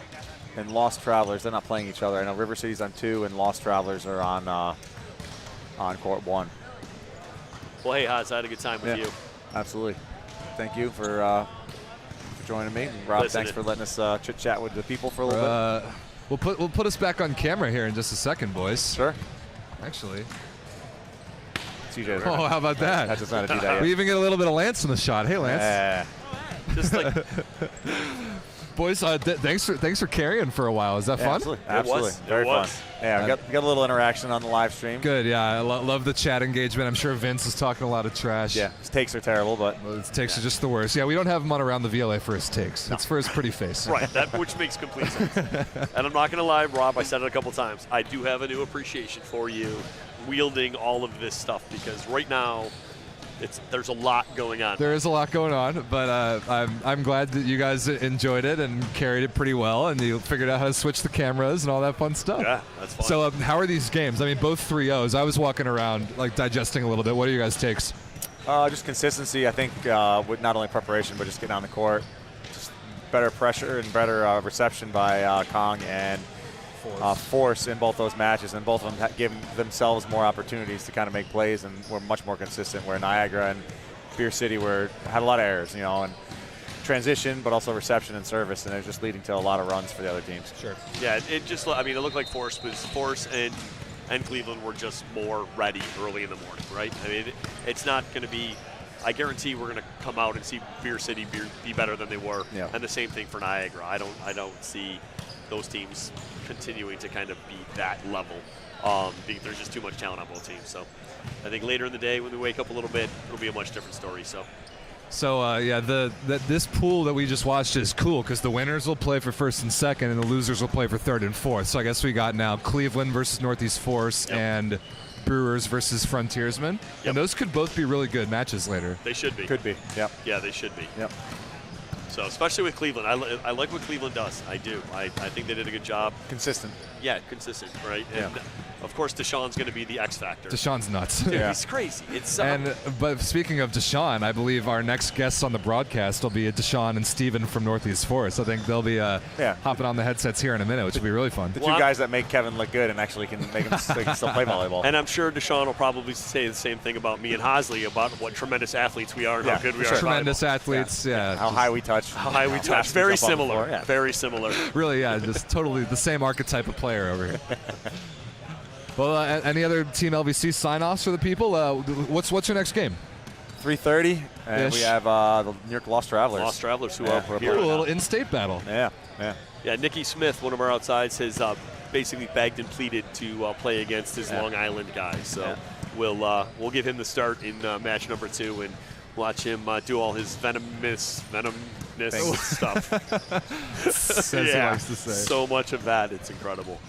and Lost Travelers. They're not playing each other. I know River City's on 2 and Lost Travelers are on court 1. Well, hey, Haas, I had a good time with you. Absolutely. Thank you for joining me. And Rob, Listen, thanks for letting us chit chat with the people for a little bit. We'll put us back on camera here in just a second, boys. Sure. Actually. CJ. Oh, how about that? That's just not to do that. We even get a little bit of Lance in the shot. Hey, Lance. Just like boys, thanks for carrying for a while. Is that fun? Absolutely. Absolutely. Very fun. Yeah, we got a little interaction on the live stream. Good, yeah. I love the chat engagement. I'm sure Vince is talking a lot of trash. Yeah, his takes are terrible, but Well, his takes are just the worst. Yeah, we don't have him on around the VLA for his takes. It's for his pretty face. right, which makes complete sense. And I'm not going to lie, Rob, I said it a couple times. I do have a new appreciation for you wielding all of this stuff because right now there's a lot going on. There is a lot going on, but I'm glad that you guys enjoyed it and carried it pretty well, and you figured out how to switch the cameras and all that fun stuff. Yeah, that's fun. So how are these games? I mean, both 3-0s. I was walking around, like, digesting a little bit. What are you guys' takes? just consistency, I think, with not only preparation, but just getting on the court. Just better pressure and better reception by Kong and Force in both those matches, and both of them give themselves more opportunities to kind of make plays, and were much more consistent, where Niagara and Beer City had a lot of errors, and transition, but also reception and service, and it was just leading to a lot of runs for the other teams. Sure. Yeah, it looked like Force and Cleveland were just more ready early in the morning, right? I mean, it's not going to be, I guarantee we're going to come out and see Beer City be better than they were, and the same thing for Niagara. I don't see those teams continuing to kind of be that level. Because there's just too much talent on both teams. So I think later in the day when we wake up a little bit, it'll be a much different story. So yeah, this pool that we just watched is cool because the winners will play for first and second, and the losers will play for third and fourth. So I guess we got now Cleveland versus Northeast Force and Brewers versus Frontiersmen. And those could both be really good matches later. They should be. Could be. Yep. Yeah, they should be. Yep. So especially with Cleveland, I like what Cleveland does. I do. I think they did a good job. Consistent. Yeah, consistent, right? And of course, Deshaun's going to be the X factor. Deshaun's nuts. Dude, he's crazy. But speaking of Deshaun, I believe our next guests on the broadcast will be Deshaun and Steven from Northeast Force. I think they'll be hopping on the headsets here in a minute, which will be really fun. The two guys that make Kevin look good and actually can make him they can still play volleyball. And I'm sure Deshaun will probably say the same thing about me and Hosley about what tremendous athletes we are and how good we are. Tremendous athletes, How high we touch. How high we touch. Very similar. Very similar. Really, just totally the same archetype of player over here. Well, any other Team LVC sign-offs for the people? What's your next game? 3:30, and we have the New York Lost Travelers. Lost Travelers, who are here. A little in-state battle. Yeah, Nikki Smith, one of our outsides, has basically begged and pleaded to play against his Long Island guys. So we'll give him the start in match number 2 and watch him do all his venomous stuff. As he likes to say. So much of that, it's incredible.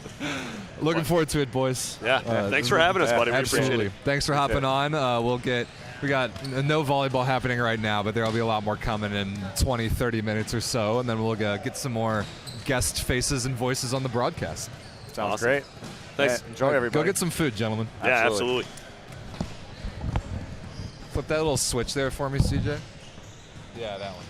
Looking forward to it, boys. Yeah, thanks for having us, buddy. We absolutely. appreciate it. Thanks for hopping on. We'll get We got no volleyball happening right now, but there will be a lot more coming in 20, 30 minutes or so, and then we'll get some more guest faces and voices on the broadcast. Sounds Awesome. great. Thanks. Yeah, enjoy, everybody. Go get some food, gentlemen. Yeah, absolutely. Flip that little switch there for me, CJ. Yeah, that one.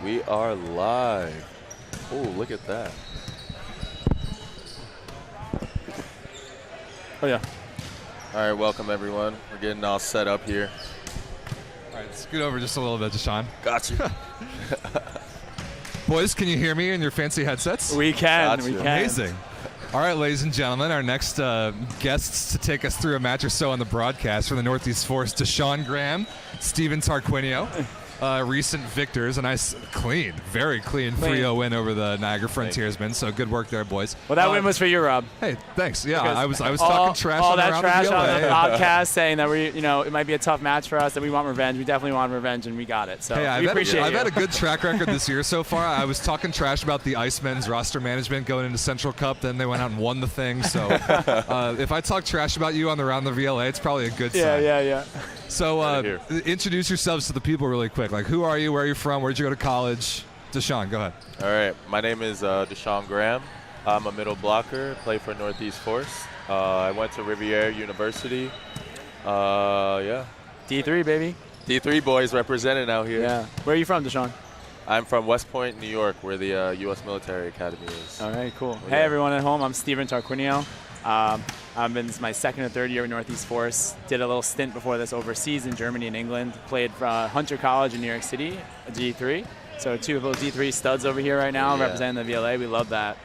We are live. Oh, look at that. Oh, yeah. All right, welcome everyone. We're getting all set up here. All right, scoot over just a little bit, Deshaun. Gotcha. Boys, can you hear me in your fancy headsets? We can. Gotcha. We can. Amazing. All right, ladies and gentlemen, our next guests to take us through a match or so on the broadcast from the Northeast Force, Deshaun Graham, Steven Tarquinio, recent victors, a nice, clean, very clean 3-0 win over the Niagara Frontiersmen. So good work there, boys. Well, that win was for you, Rob. Hey, thanks. Yeah, I was all, talking trash all on that around trash the on the VLA. podcast, saying that it might be a tough match for us, that we want revenge. We definitely want revenge, and we got it. So Hey, we I've appreciate had you. a good track record this year so far. I was talking trash about the Icemen's roster management going into Central Cup. Then they went out and won the thing. So if I talk trash about you on the round of the VLA, it's probably a good sign. Yeah. So introduce yourselves to the people really quick. Like, who are you? Where are you from? Where'd you go to college? Deshaun, go ahead. All right, my name is Deshaun Graham. I'm a middle blocker, play for Northeast Force. I went to Riviera University. Yeah. D3, baby. D3 boys represented out here. Yeah. Where are you from, Deshaun? I'm from West Point, New York, where the U.S. Military Academy is. All right, cool. Oh, Hey, yeah. everyone at home. I'm Steven Tarquinio. This is my second or third year with Northeast Force. Did a little stint before this overseas in Germany and England. Played for Hunter College in New York City, a D3. So two of those D3 studs over here right now Yeah. representing the VLA. We love that.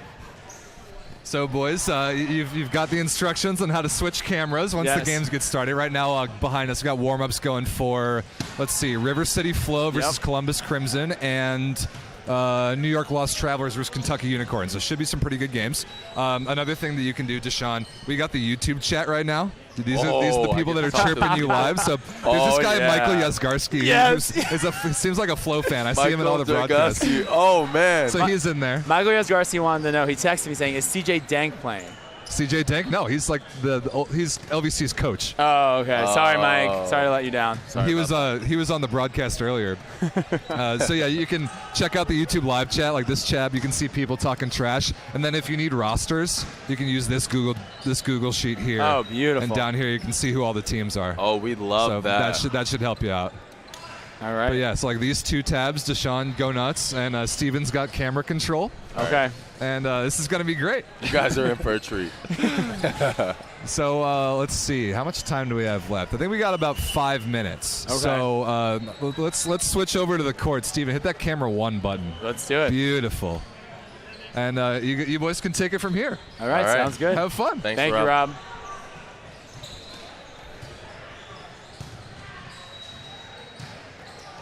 So, boys, you've got the instructions on how to switch cameras once the Yes. games get started. Right now, behind us, we've got warm-ups going for, let's see, River City Flow versus Yep. Columbus Crimson and New York Lost Travelers versus Kentucky Unicorns. So should be some pretty good games. Another thing that you can do, Deshaun, we got the YouTube chat right now. These are the I people get that are to talk to chirping you live. So there's Oh, this guy, yeah. Michael Yasgarski, Yes. who seems like a Flow fan. I see him in all the broadcasts. Degassi. Oh, man. So he's in there. Michael Garcia wanted to know. He texted me saying, "Is CJ Dank playing?" CJ Dank? No, he's like he's LVC's coach. Oh, okay. Sorry, Oh. Mike. Sorry to let you down. He was on the broadcast earlier. So yeah, you can check out the YouTube live chat like this chat. You can see people talking trash, and then if you need rosters, you can use this Google sheet here. Oh, beautiful. And down here you can see who all the teams are. Oh, we love so that. that should help you out. All right. But yeah, so like these 2 tabs, Deshaun go nuts, and Steven's got camera control. Okay. And this is going to be great. You guys are in for a treat. So let's see. How much time do we have left? I think we got about 5 minutes. Okay. So let's switch over to the court. Steven, hit that camera 1 button. Let's do it. Beautiful. And you boys can take it from here. All right, All right. sounds good. Have fun. Thanks, Thank you, Rob.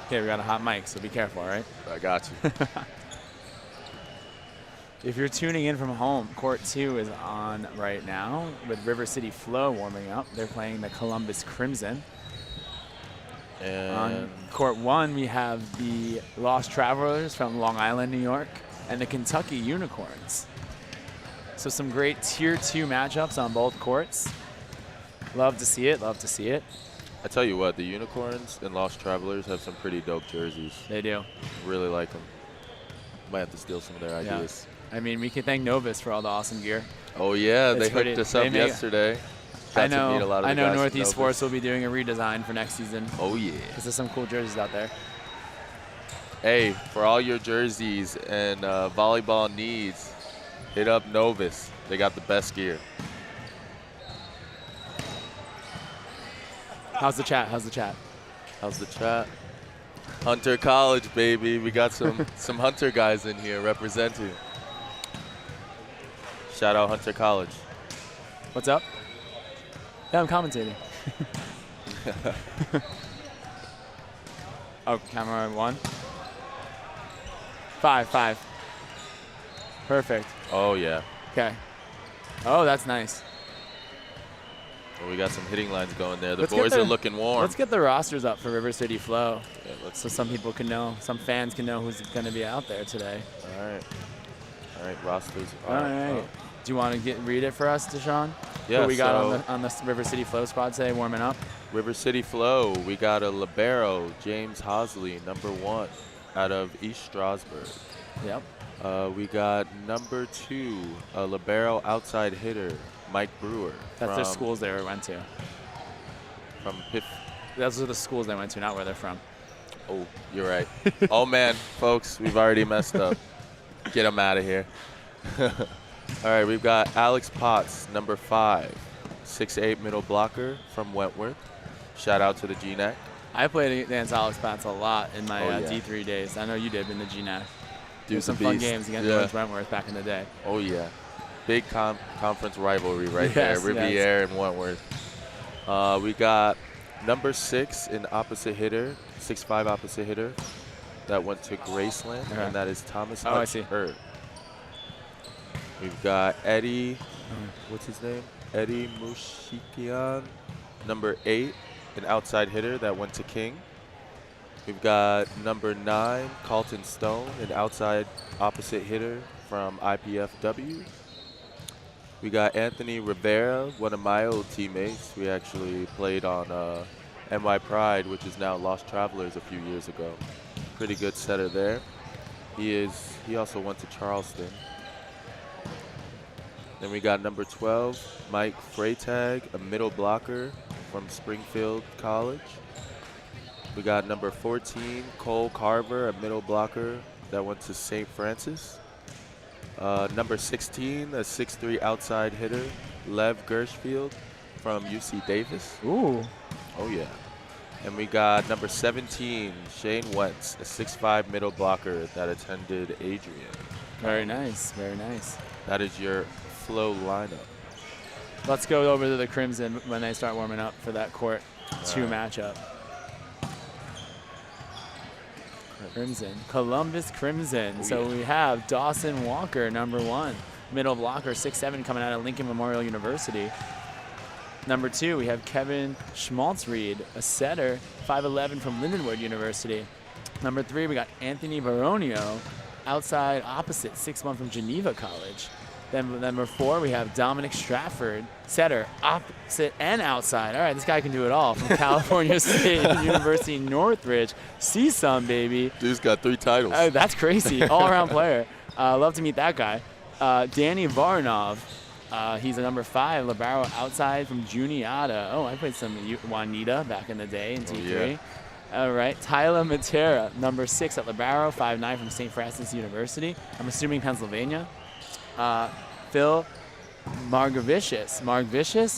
Okay, we got a hot mic, so be careful, all right? I got you. If you're tuning in from home, Court 2 is on right now with River City Flow warming up. They're playing the Columbus Crimson. On And Court 1, we have the Lost Travelers from Long Island, New York, and the Kentucky Unicorns. So some great Tier 2 matchups on both courts. Love to see it, love to see it. I tell you what, the Unicorns and Lost Travelers have some pretty dope jerseys. They do. Really like them. Might have to steal some of their Yeah. ideas. I mean, we can thank Novus for all the awesome gear. Oh yeah, It's they pretty- hooked us they up make- yesterday. I Got to meet a lot of know the guys from Northeast Novus. Sports will be doing a redesign for next season Oh yeah. because there's some cool jerseys out there. Hey, for all your jerseys and volleyball needs, hit up Novus. They got the best gear. How's the chat? How's the chat? How's the chat? Hunter College, baby. We got some Hunter guys in here representing. Shout out Hunter College. What's up? Yeah, I'm commentating. Oh, camera 1. 5. Perfect. Oh yeah. Okay. Oh, that's nice. Well, we got some hitting lines going there. The Let's get boys the- are looking warm. Let's get the rosters up for River City Flow Yeah, let's so some people can know, some fans can know who's going to be out there today. All right. All right, rosters. All right. Do you want to read it for us, Deshaun? Yeah, What we got so on the River City Flow squad today, warming up? River City Flow, we got a libero, James Hosley, number 1, out of East Strasburg. Yep. We got number 2, a libero outside hitter, Mike Brewer. That's from, their schools they went to. From Pitt. Those are the schools they went to, not where they're from. Oh, you're right. Oh man, folks, we've already messed up. Get them out of here. All right, we've got Alex Potts, number 5, 6'8" middle blocker from Wentworth. Shout out to the GNAC. I played against Alex Pats a lot in my Oh, yeah. D3 days. I know you did in the GNAC. Dude's some a fun beast. games against Yeah. North Wentworth back in the day. Oh yeah, big conference rivalry right Yes, there, Riviere and Wentworth. We got number 6, an opposite hitter, 6'5" opposite hitter that went to Graceland, Okay. and that is Thomas Oh, I see. Hurt. We've got Eddie, what's his name? Eddie Mushikian, number 8, an outside hitter that went to King. We've got number 9, Carlton Stone, an outside opposite hitter from IPFW. We got Anthony Rivera, one of my old teammates. We actually played on NY Pride, which is now Lost Travelers a few years ago. Pretty good setter there. He also went to Charleston. Then we got number 12, Mike Freytag, a middle blocker from Springfield College. We got number 14, Cole Carver, a middle blocker that went to St. Francis. Number 16, a 6'3" outside hitter, Lev Gershfield from UC Davis. Ooh. Oh yeah. And we got number 17, Shane Wentz, a 6'5" middle blocker that attended Adrian. Very nice. Very nice. That is your flow lineup. Let's go over to the Crimson when they start warming up for that Court 2 matchup. Crimson. Columbus Crimson. So we have Dawson Walker, number 1. Middle blocker, 6'7", coming out of Lincoln Memorial University. Number 2, we have Kevin Schmaltzried, a setter, 5'11", from Lindenwood University. Number 3, we got Anthony Baronio, outside opposite, 6'1", from Geneva College. Then number 4, we have Dominic Stratford, setter, opposite and outside. All right, this guy can do it all, from California State University Northridge. See some, baby. Dude's got 3 titles. Oh, that's crazy. All-around player. Love to meet that guy. Danny Varnov. He's a number 5, libero outside from Juniata. Oh, I played some Juanita back in the day in T3. yeah. All right, Tyler Matera, number 6 at Libero, 5'9" from St. Francis University. I'm assuming Pennsylvania. Phil Margavicius,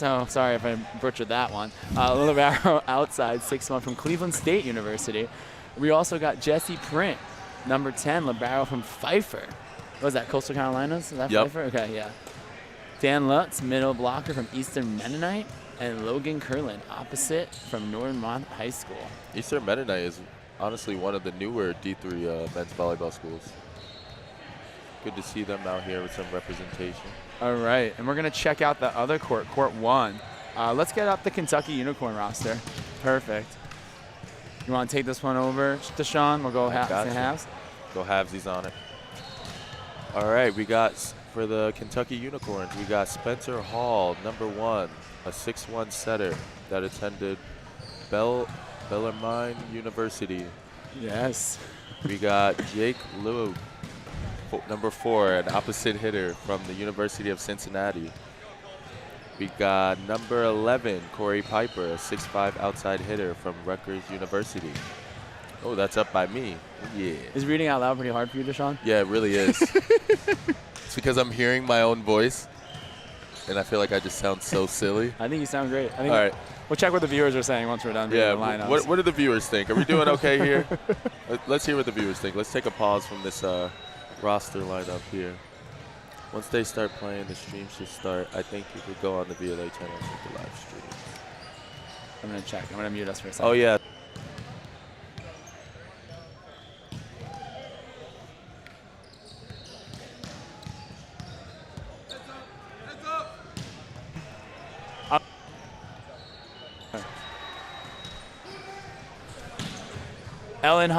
oh, sorry if I butchered that one. Libero outside, 6'1" from Cleveland State University. We also got Jesse Print, number 10, Libero from Pfeiffer. What was that, Coastal Carolinas? Is that Yep. Pfeiffer? Okay, yeah. Dan Lutz, middle blocker from Eastern Mennonite. And Logan Curlin, opposite from Northmont High School. Eastern Mennonite is honestly one of the newer D3 men's volleyball schools. Good to see them out here with some representation. All right, and we're going to check out the other court, Court 1. Let's get up the Kentucky Unicorn roster. Perfect. You want to take this one over, Deshaun? We'll go halves and halves. Go halvesies on it. All right, we got, for the Kentucky Unicorns, we got Spencer Hall, number 1, a 6'1" setter that attended Bellarmine University. Yes. We got Jake Lew, number 4, an opposite hitter from the University of Cincinnati. We got number 11, Corey Piper, a 6'5" outside hitter from Rutgers University. Oh, that's up by me. Yeah. Is reading out loud pretty hard for you, Deshaun? Yeah, it really is. It's because I'm hearing my own voice, and I feel like I just sound so silly. I think you sound great. I think All right. We'll check what the viewers are saying once we're done reading Yeah, the lineups. what do the viewers think? Are we doing okay here? Let's hear what the viewers think. Let's take a pause from this roster lineup here. Once they start playing, the stream should start. I think you could go on the VLA channel and check the live stream. I'm going to check. I'm going to mute us for a second. Oh, yeah. Eileen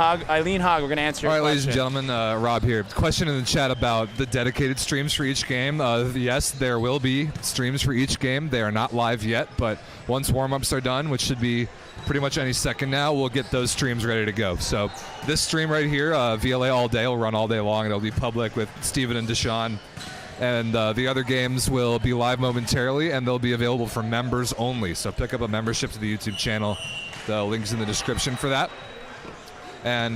Hogg, we're going to answer your All right, question. ladies and gentlemen, Rob here. Question in the chat about the dedicated streams for each game. Yes, there will be streams for each game. They are not live yet, but once warm-ups are done, which should be pretty much any second now, we'll get those streams ready to go. So this stream right here, VLA All Day, will run all day long. It'll be public with Steven and Deshaun. And the other games will be live momentarily, and they'll be available for members only. So pick up a membership to the YouTube channel. The link's in the description for that. And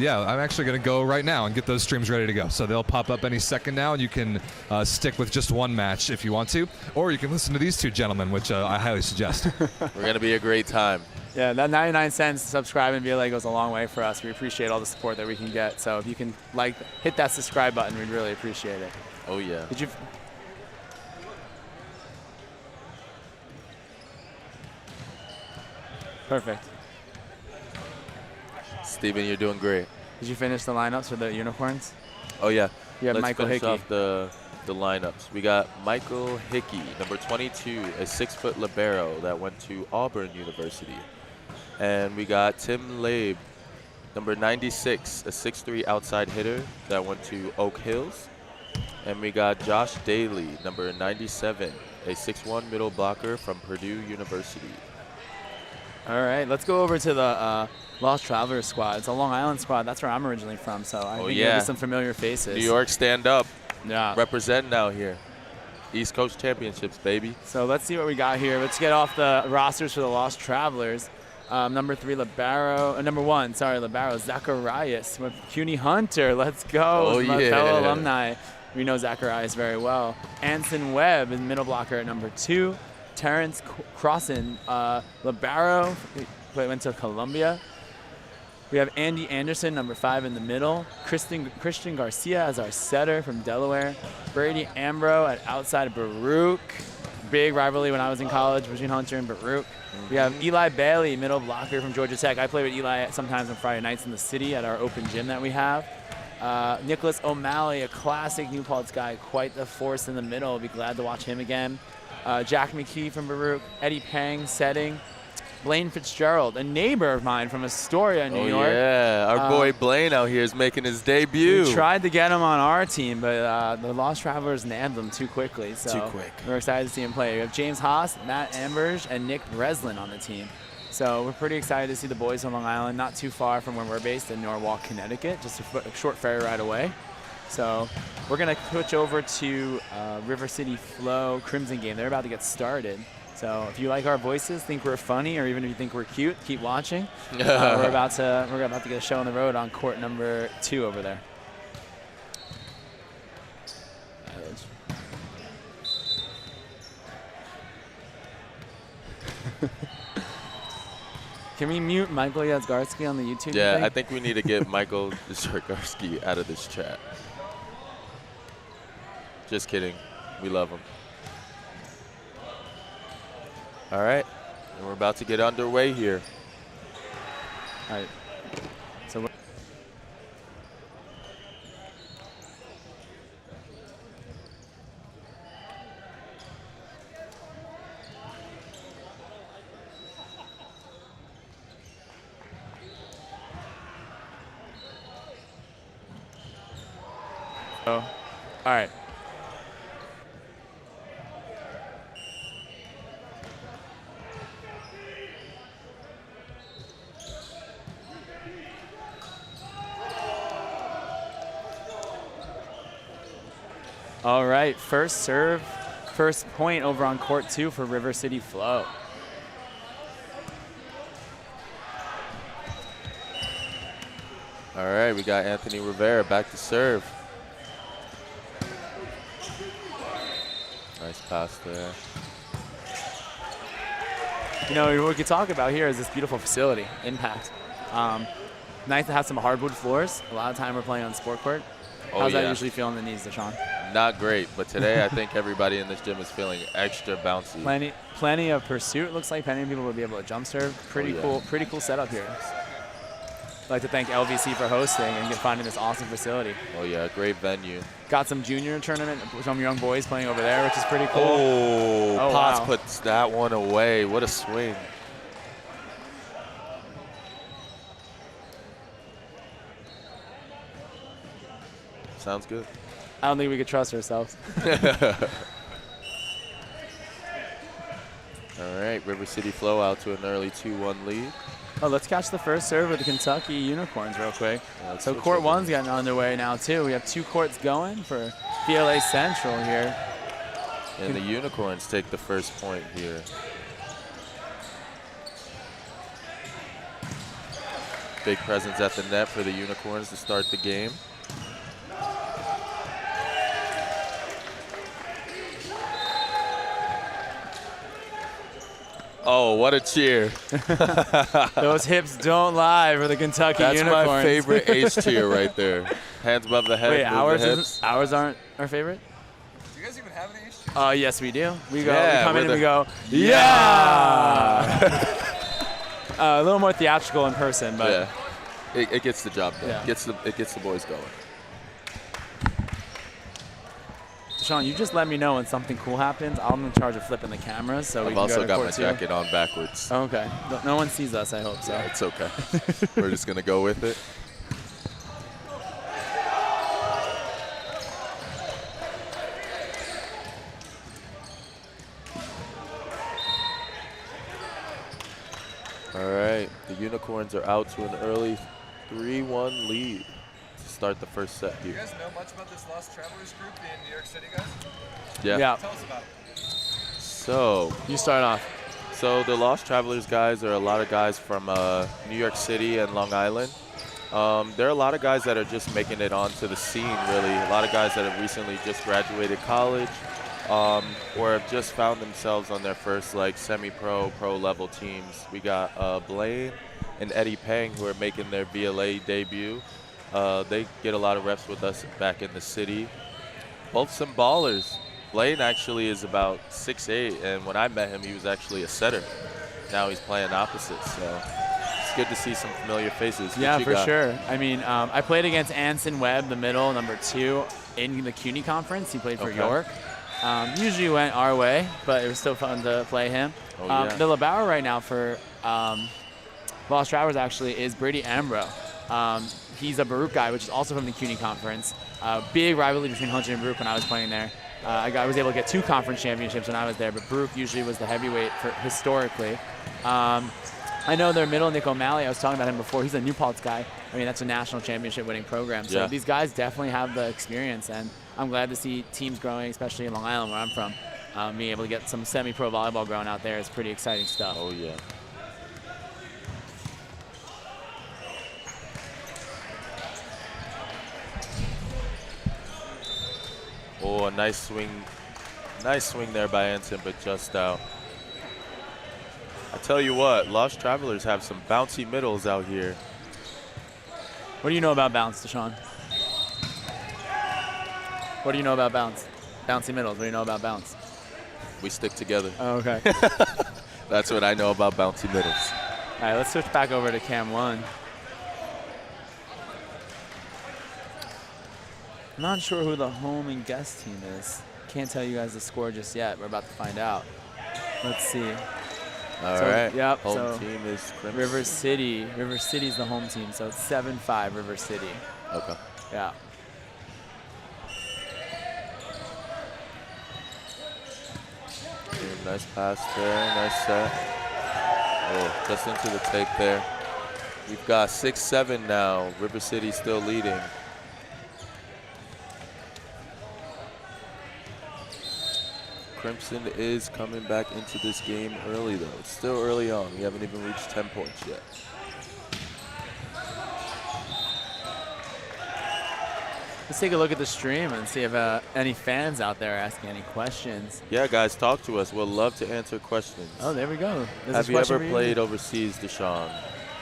yeah, I'm actually going to go right now and get those streams ready to go. So they'll pop up any second now, and you can stick with just one match if you want to. Or you can listen to these two gentlemen, which I highly suggest. We're going to be a great time. Yeah, that 99 cents subscribing VLA goes a long way for us. We appreciate all the support that we can get. So if you can hit that subscribe button, we'd really appreciate it. Oh, yeah. Did you? Perfect. Steven, you're doing great. Did you finish the lineups for the Unicorns? Oh, yeah. You have Let's Michael finish Hickey. off the lineups. We got Michael Hickey, number 22, a 6-foot libero that went to Auburn University. And we got Tim Labe, number 96, a 6'3" outside hitter that went to Oak Hills. And we got Josh Daly, number 97, a 6'1" middle blocker from Purdue University. All right, let's go over to the Lost Travelers squad. It's a Long Island squad. That's where I'm originally from, so I think there'll be some familiar faces. New York, stand up. Yeah. Represent now here. East Coast Championships, baby. So let's see what we got here. Let's get off the rosters for the Lost Travelers. Number 3, Libero. Number 1, sorry, Libero. Zacharias with CUNY Hunter. Let's go. Oh, My yeah. fellow alumni. We know Zacharias very well. Anson Webb is middle blocker at number 2. Terrence Crossan, Libero, went to Columbia. We have Andy Anderson, number 5 in the middle. Christian Garcia as our setter from Delaware. Brady Ambro at outside Baruch. Big rivalry when I was in college between Hunter and Baruch. We have Eli Bailey, middle blocker from Georgia Tech. I play with Eli sometimes on Friday nights in the city at our open gym that we have. Nicholas O'Malley, a classic New Paltz guy, quite the force in the middle. I'll be glad to watch him again. Jack McKee from Baruch. Eddie Pang setting. Blaine Fitzgerald, a neighbor of mine from Astoria, New York. Yeah, our boy Blaine out here is making his debut. We tried to get him on our team, but the Lost Travelers nabbed him too quickly. So Too quick. We're excited to see him play. We have James Haas, Matt Amberge, and Nick Breslin on the team. So we're pretty excited to see the boys on Long Island, not too far from where we're based in Norwalk, Connecticut, just a short ferry ride away. So we're going to switch over to River City Flow Crimson game. They're about to get started. So if you like our voices, think we're funny, or even if you think we're cute, keep watching. We're about to get a show on the road on court number 2 over there. Can we mute Michael Yazgarsky on the YouTube? Yeah, I think we need to get Michael Yazgarsky out of this chat. Just kidding. We love him. All right. And we're about to get underway here. All right. So we're all right. All right, first serve, first point over on court 2 for River City Flow. All right, we got Anthony Rivera back to serve. Nice pass there. You know, what we could talk about here is this beautiful facility, Impact. Nice to have some hardwood floors. A lot of time we're playing on sport court. How's that usually feel in the knees, Deshaun? Not great, but today I think everybody in this gym is feeling extra bouncy. Plenty of pursuit. Looks like plenty of people will be able to jump serve. Pretty cool setup here. I'd like to thank LVC for hosting and finding this awesome facility. Oh yeah, great venue. Got some junior tournament, some young boys playing over there, which is pretty cool. Oh, Potts wow. puts that one away. What a swing. Sounds good. I don't think we could trust ourselves. All right, River City Flow out to an early 2-1 lead. Oh, let's catch the first serve with the Kentucky Unicorns real quick. Yeah, so court 1's getting underway now too. We have 2 courts going for VLA Central here. And the Unicorns take the first point here. Big presence at the net for the Unicorns to start the game. Oh, what a cheer. Those hips don't lie for the Kentucky Unicorns. That's my favorite ace cheer right there. Hands above the head. Wait, ours aren't our favorite? Do you guys even have any issues? Yes, we do. We go. Yeah, we come in and the- we go. Yeah. A little more theatrical in person, but yeah, it gets the job done. Yeah. It gets the boys going. Deshaun, you just let me know when something cool happens. I'm in charge of flipping the cameras, so we I've can also go to got my court 2. jacket on backwards. Okay. No one sees us, I hope so. Yeah, it's okay. We're just gonna go with it. All right, the Unicorns are out to an early 3-1 lead to start the first set Do you here. guys know much about this Lost Travelers group in New York City, guys? Yeah. Tell us about it. So, You start off. So the Lost Travelers guys are a lot of guys from New York City and Long Island. There are a lot of guys that are just making it onto the scene, really. A lot of guys that have recently just graduated college or have just found themselves on their first semi-pro, pro-level teams. We got Blaine and Eddie Pang who are making their VLA debut. They get a lot of reps with us back in the city. Both some ballers. Blaine actually is about 6'8", and when I met him, he was actually a setter. Now he's playing opposite, so it's good to see some familiar faces. What Yeah, you for got? sure. I mean, I played against Anson Webb, the middle, number 2, in the CUNY conference. He played for Okay. York. Usually went our way, but it was still fun to play him. Oh, yeah. The LeBauer right now for Lost Travelers actually is Brady Ambro. He's a Baruch guy, which is also from the CUNY conference. Big rivalry between Hunter and Baruch when I was playing there. I was able to get 2 conference championships when I was there, but Baruch usually was the heavyweight historically. I know their middle, Nick O'Malley, I was talking about him before. He's a New Paltz guy. I mean, that's a national championship winning program. So Yeah. these guys definitely have the experience, and I'm glad to see teams growing, especially in Long Island where I'm from. being able to get some semi-pro volleyball growing out there is pretty exciting stuff. Oh, yeah. Oh, a nice swing. Nice swing there by Anson, but just out. I tell you what, Lost Travelers have some bouncy middles out here. What do you know about bounce, Deshaun? What do you know about bounce? Bouncy middles, what do you know about bounce? We stick together. Oh, okay. That's what I know about bouncy middles. All right, let's switch back over to Cam 1. I'm not sure who the home and guest team is. Can't tell you guys the score just yet. We're about to find out. Let's see. All right. Yep. Home team is Crimson. River City. River City's the home team, so it's 7-5 River City. Okay. Yeah. Nice pass there. Nice set. Oh, just into the take there. We've got 6-7 now. River City still leading. Crimson is coming back into this game early, though. It's still early on. We haven't even reached 10 points yet. Let's take a look at the stream and see if any fans out there are asking any questions. Yeah, guys, talk to us. We'll love to answer questions. Oh, there we go. Have you ever played overseas, Deshaun?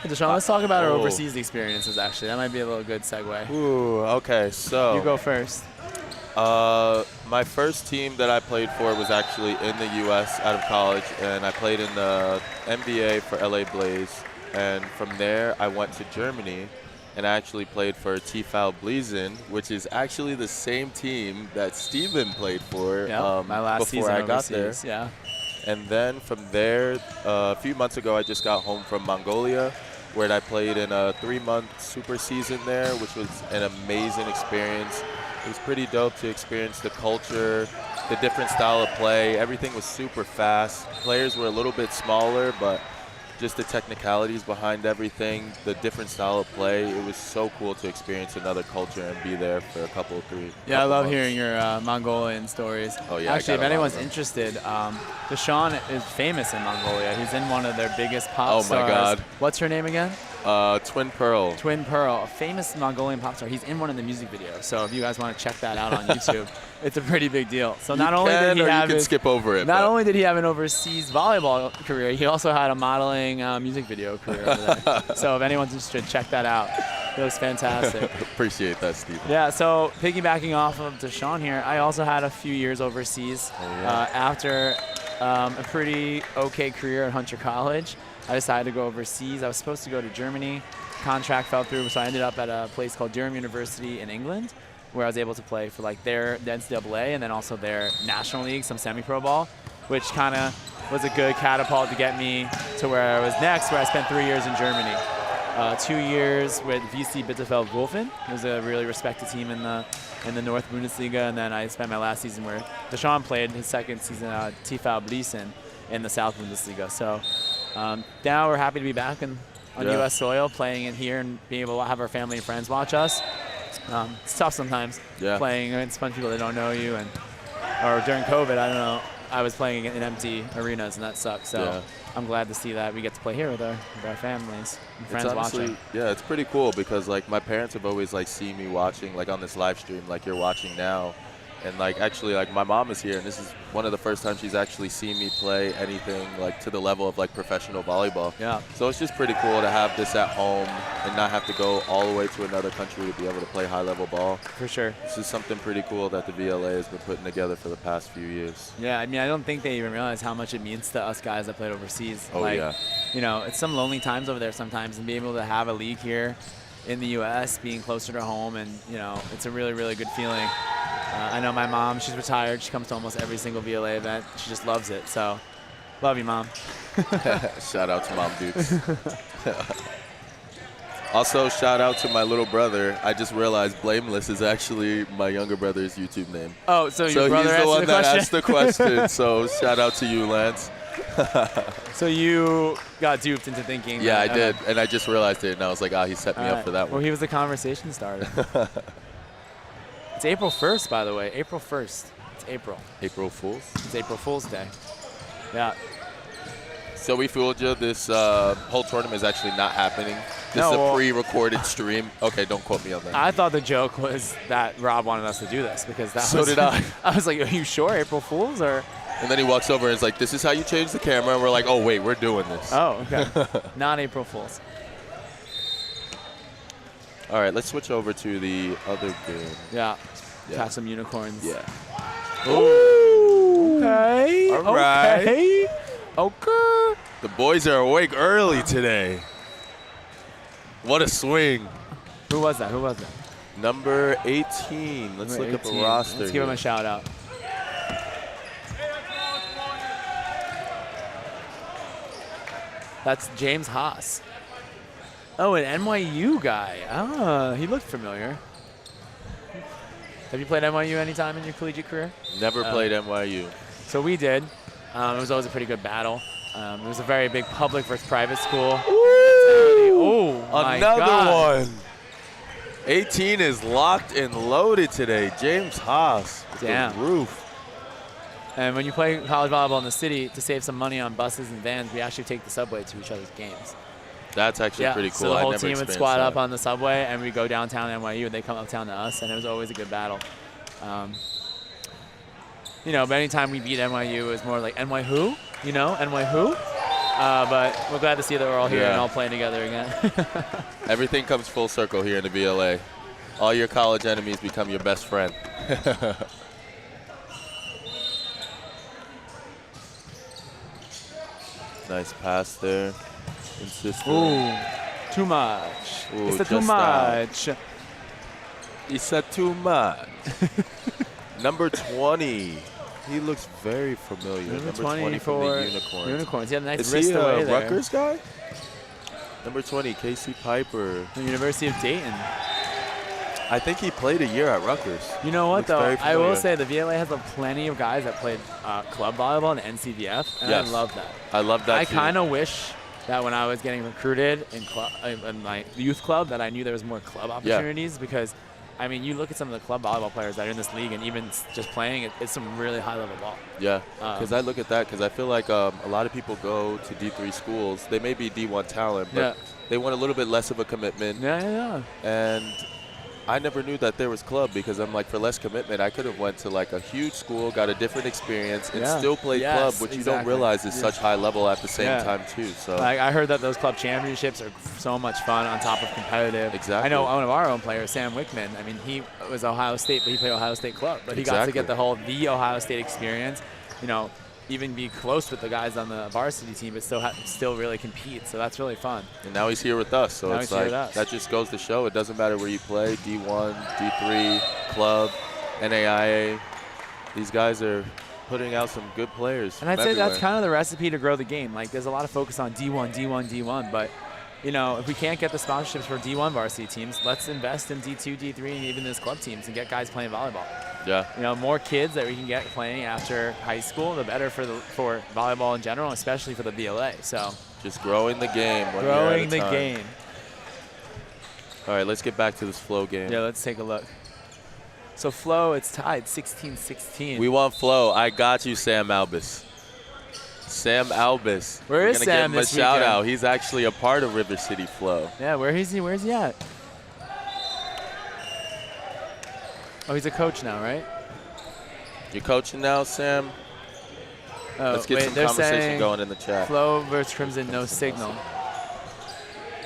Hey, Deshaun, let's talk about our overseas experiences, actually. That might be a little good segue. Ooh, okay, so. You go first. My first team that I played for was actually in the U.S. out of college, and I played in the NBA for LA Blaze. And from there, I went to Germany, and I actually played for TV Bliesen, which is actually the same team that Steven played for my last before I got there. Yeah. And then from there, a few months ago, I just got home from Mongolia, where I played in a 3-month super season there, which was an amazing experience. It was pretty dope to experience the culture, the different style of play. Everything was super fast. Players were a little bit smaller, but just the technicalities behind everything, the different style of play. It was so cool to experience another culture and be there for a couple Yeah, I love months. hearing your Mongolian stories. Oh, yeah. Actually, if anyone's interested, Deshaun is famous in Mongolia. He's in one of their biggest pop stars. Oh, my God. What's her name again? Twin Pearl. Twin Pearl, a famous Mongolian pop star. He's in one of the music videos. So if you guys want to check that out on YouTube, it's a pretty big deal. So not only did he have you can skip over it. Not only did he have an overseas volleyball career, he also had a modeling music video career over there. So if anyone's interested, check that out. It was fantastic. Appreciate that, Steve. Yeah, so piggybacking off of Deshaun here, I also had a few years overseas. After a pretty okay career at Hunter College, I decided to go overseas. I was supposed to go to Germany. Contract fell through, so I ended up at a place called Durham University in England, where I was able to play for like their NCAA and then also their National League, some semi-pro ball, which kind of was a good catapult to get me to where I was next, where I spent 3 years in Germany. 2 years with VC Bielefeld Wolfen. It was a really respected team in the North Bundesliga, and then I spent my last season where Deshaun played his second season at TV Bliesen in the South Bundesliga. So now we're happy to be back on U.S. soil, playing in here and being able to have our family and friends watch us. It's tough sometimes playing against a bunch of people that don't know you, or during COVID, I don't know, I was playing in empty arenas and that sucks. So I'm glad to see that we get to play here with our families and friends watching. Yeah, it's pretty cool because like my parents have always like seen me watching like on this live stream like you're watching now. And like actually like my mom is here and this is one of the first times she's actually seen me play anything like to the level of like professional volleyball. Yeah. So it's just pretty cool to have this at home and not have to go all the way to another country to be able to play high level ball. For sure. This is something pretty cool that the VLA has been putting together for the past few years. Yeah, I mean, I don't think they even realize how much it means to us guys that played overseas. Oh, like, yeah. You know, it's some lonely times over there sometimes, and being able to have a league here in the U.S., being closer to home, and, you know, it's a really, really good feeling. I know my mom, she's retired. She comes to almost every single VLA event. She just loves it. So, love you, Mom. Shout out to Mom Dukes. Also, shout out to my little brother. I just realized Blameless is actually my younger brother's YouTube name. Oh, so your brother he's the one that question? asked the question. So shout out to you, Lance. So you got duped into thinking. Yeah, I did. And I just realized it. And I was like, he set me up for that one. Well, he was the conversation starter. It's April 1st, by the way. April 1st. It's April. April Fools. It's April Fool's Day. Yeah. So we fooled you. This whole tournament is actually not happening. This No, is a well- pre-recorded stream. Okay, don't quote me on that. I thought the joke was that Rob wanted us to do this because that So was, did I. I was like, are you sure April Fools or? And then he walks over and is like, this is how you change the camera. And we're like, oh, wait, we're doing this. Oh, okay. Not April Fools. All right, let's switch over to the other game. Yeah. Yeah. Catch some unicorns. Yeah. Ooh. Okay. All right. Okay. Okay. The boys are awake early today. What a swing. Who was that? Who was that? Number 18. Let's Number look up 18. a roster. Let's give him here. a shout out. That's James Haas. Oh, an NYU guy. Ah, he looked familiar. Have you played NYU any time in your collegiate career? Never played NYU. So we did. It was always a pretty good battle. It was a very big public versus private school. Oh, my Another God. one. 18 is locked and loaded today. James Haas with Damn. the roof. And when you play college volleyball in the city, to save some money on buses and vans, we actually take the subway to each other's games. That's actually pretty cool. So the I whole never team would experienced squad up that. on the subway, and we go downtown to NYU, and they come uptown to us, and it was always a good battle. You know, but anytime we beat NYU, it was more like NY who? You know, NY who? But we're glad to see that we're all here Yeah. and all playing together again. Everything comes full circle here in the VLA. All your college enemies become your best friend. Nice pass there. Insistent. Ooh, too much. Ooh, It's the too just out. much. He said too much. Number 20. He looks very familiar. Number Number 20 from the for Unicorns. Unicorns. He had a nice Is wrist he away a there. Rutgers guy? Number 20, Casey Piper. The University of Dayton. I think he played a year at Rutgers. You know what, Looks though? very I will familiar. say the VLA has plenty of guys that played club volleyball in the NCVF, and Yes. I love that. I love that I too. kind of wish that when I was getting recruited in my youth club that I knew there was more club opportunities because, I mean, you look at some of the club volleyball players that are in this league and even just playing, it's some really high-level ball. Yeah, because I look at that because I feel like a lot of people go to D3 schools. They may be D1 talent, but Yeah. they want a little bit less of a commitment. Yeah. And I never knew that there was club because I'm like, for less commitment, I could have went to like a huge school, got a different experience, and Yeah. still played Yes, club, which you don't exactly. realize is such high level at the same Yeah. time too. So Like, I heard that those club championships are so much fun on top of competitive. Exactly. I know one of our own players, Sam Wickman. I mean, he was Ohio State, but he played Ohio State club. But he got to Exactly. get the Ohio State experience. You know, even be close with the guys on the varsity team, but still really compete. So that's really fun. and now he's here with us. So Now it's he's here like with us. that just goes to show it doesn't matter where you play, D1, D3, club, NAIA. These guys are putting out some good players. And I'd from say that's everywhere. kind of the recipe to grow the game. Like, there's a lot of focus on D1, but you know, if we can't get the sponsorships for D1 varsity teams, let's invest in D2, D3, and even those club teams and get guys playing volleyball. Yeah. You know, more kids that we can get playing after high school, the better for volleyball in general, especially for the VLA. So Just growing the game. one year at a growing the time. game. All right, let's get back to this flow game. Yeah, let's take a look. So Flo, it's tied 16-16. We want flow. I got you, Sam Albus. Sam Albus. Where We're is gonna Sam give him this a shout weekend? out. He's actually a part of River City Flow. Yeah, where's he at? Oh, he's a coach now, right? You're coaching now, Sam? Oh, Let's get wait, some they're conversation saying going in the chat. Flo versus Crimson, no signal.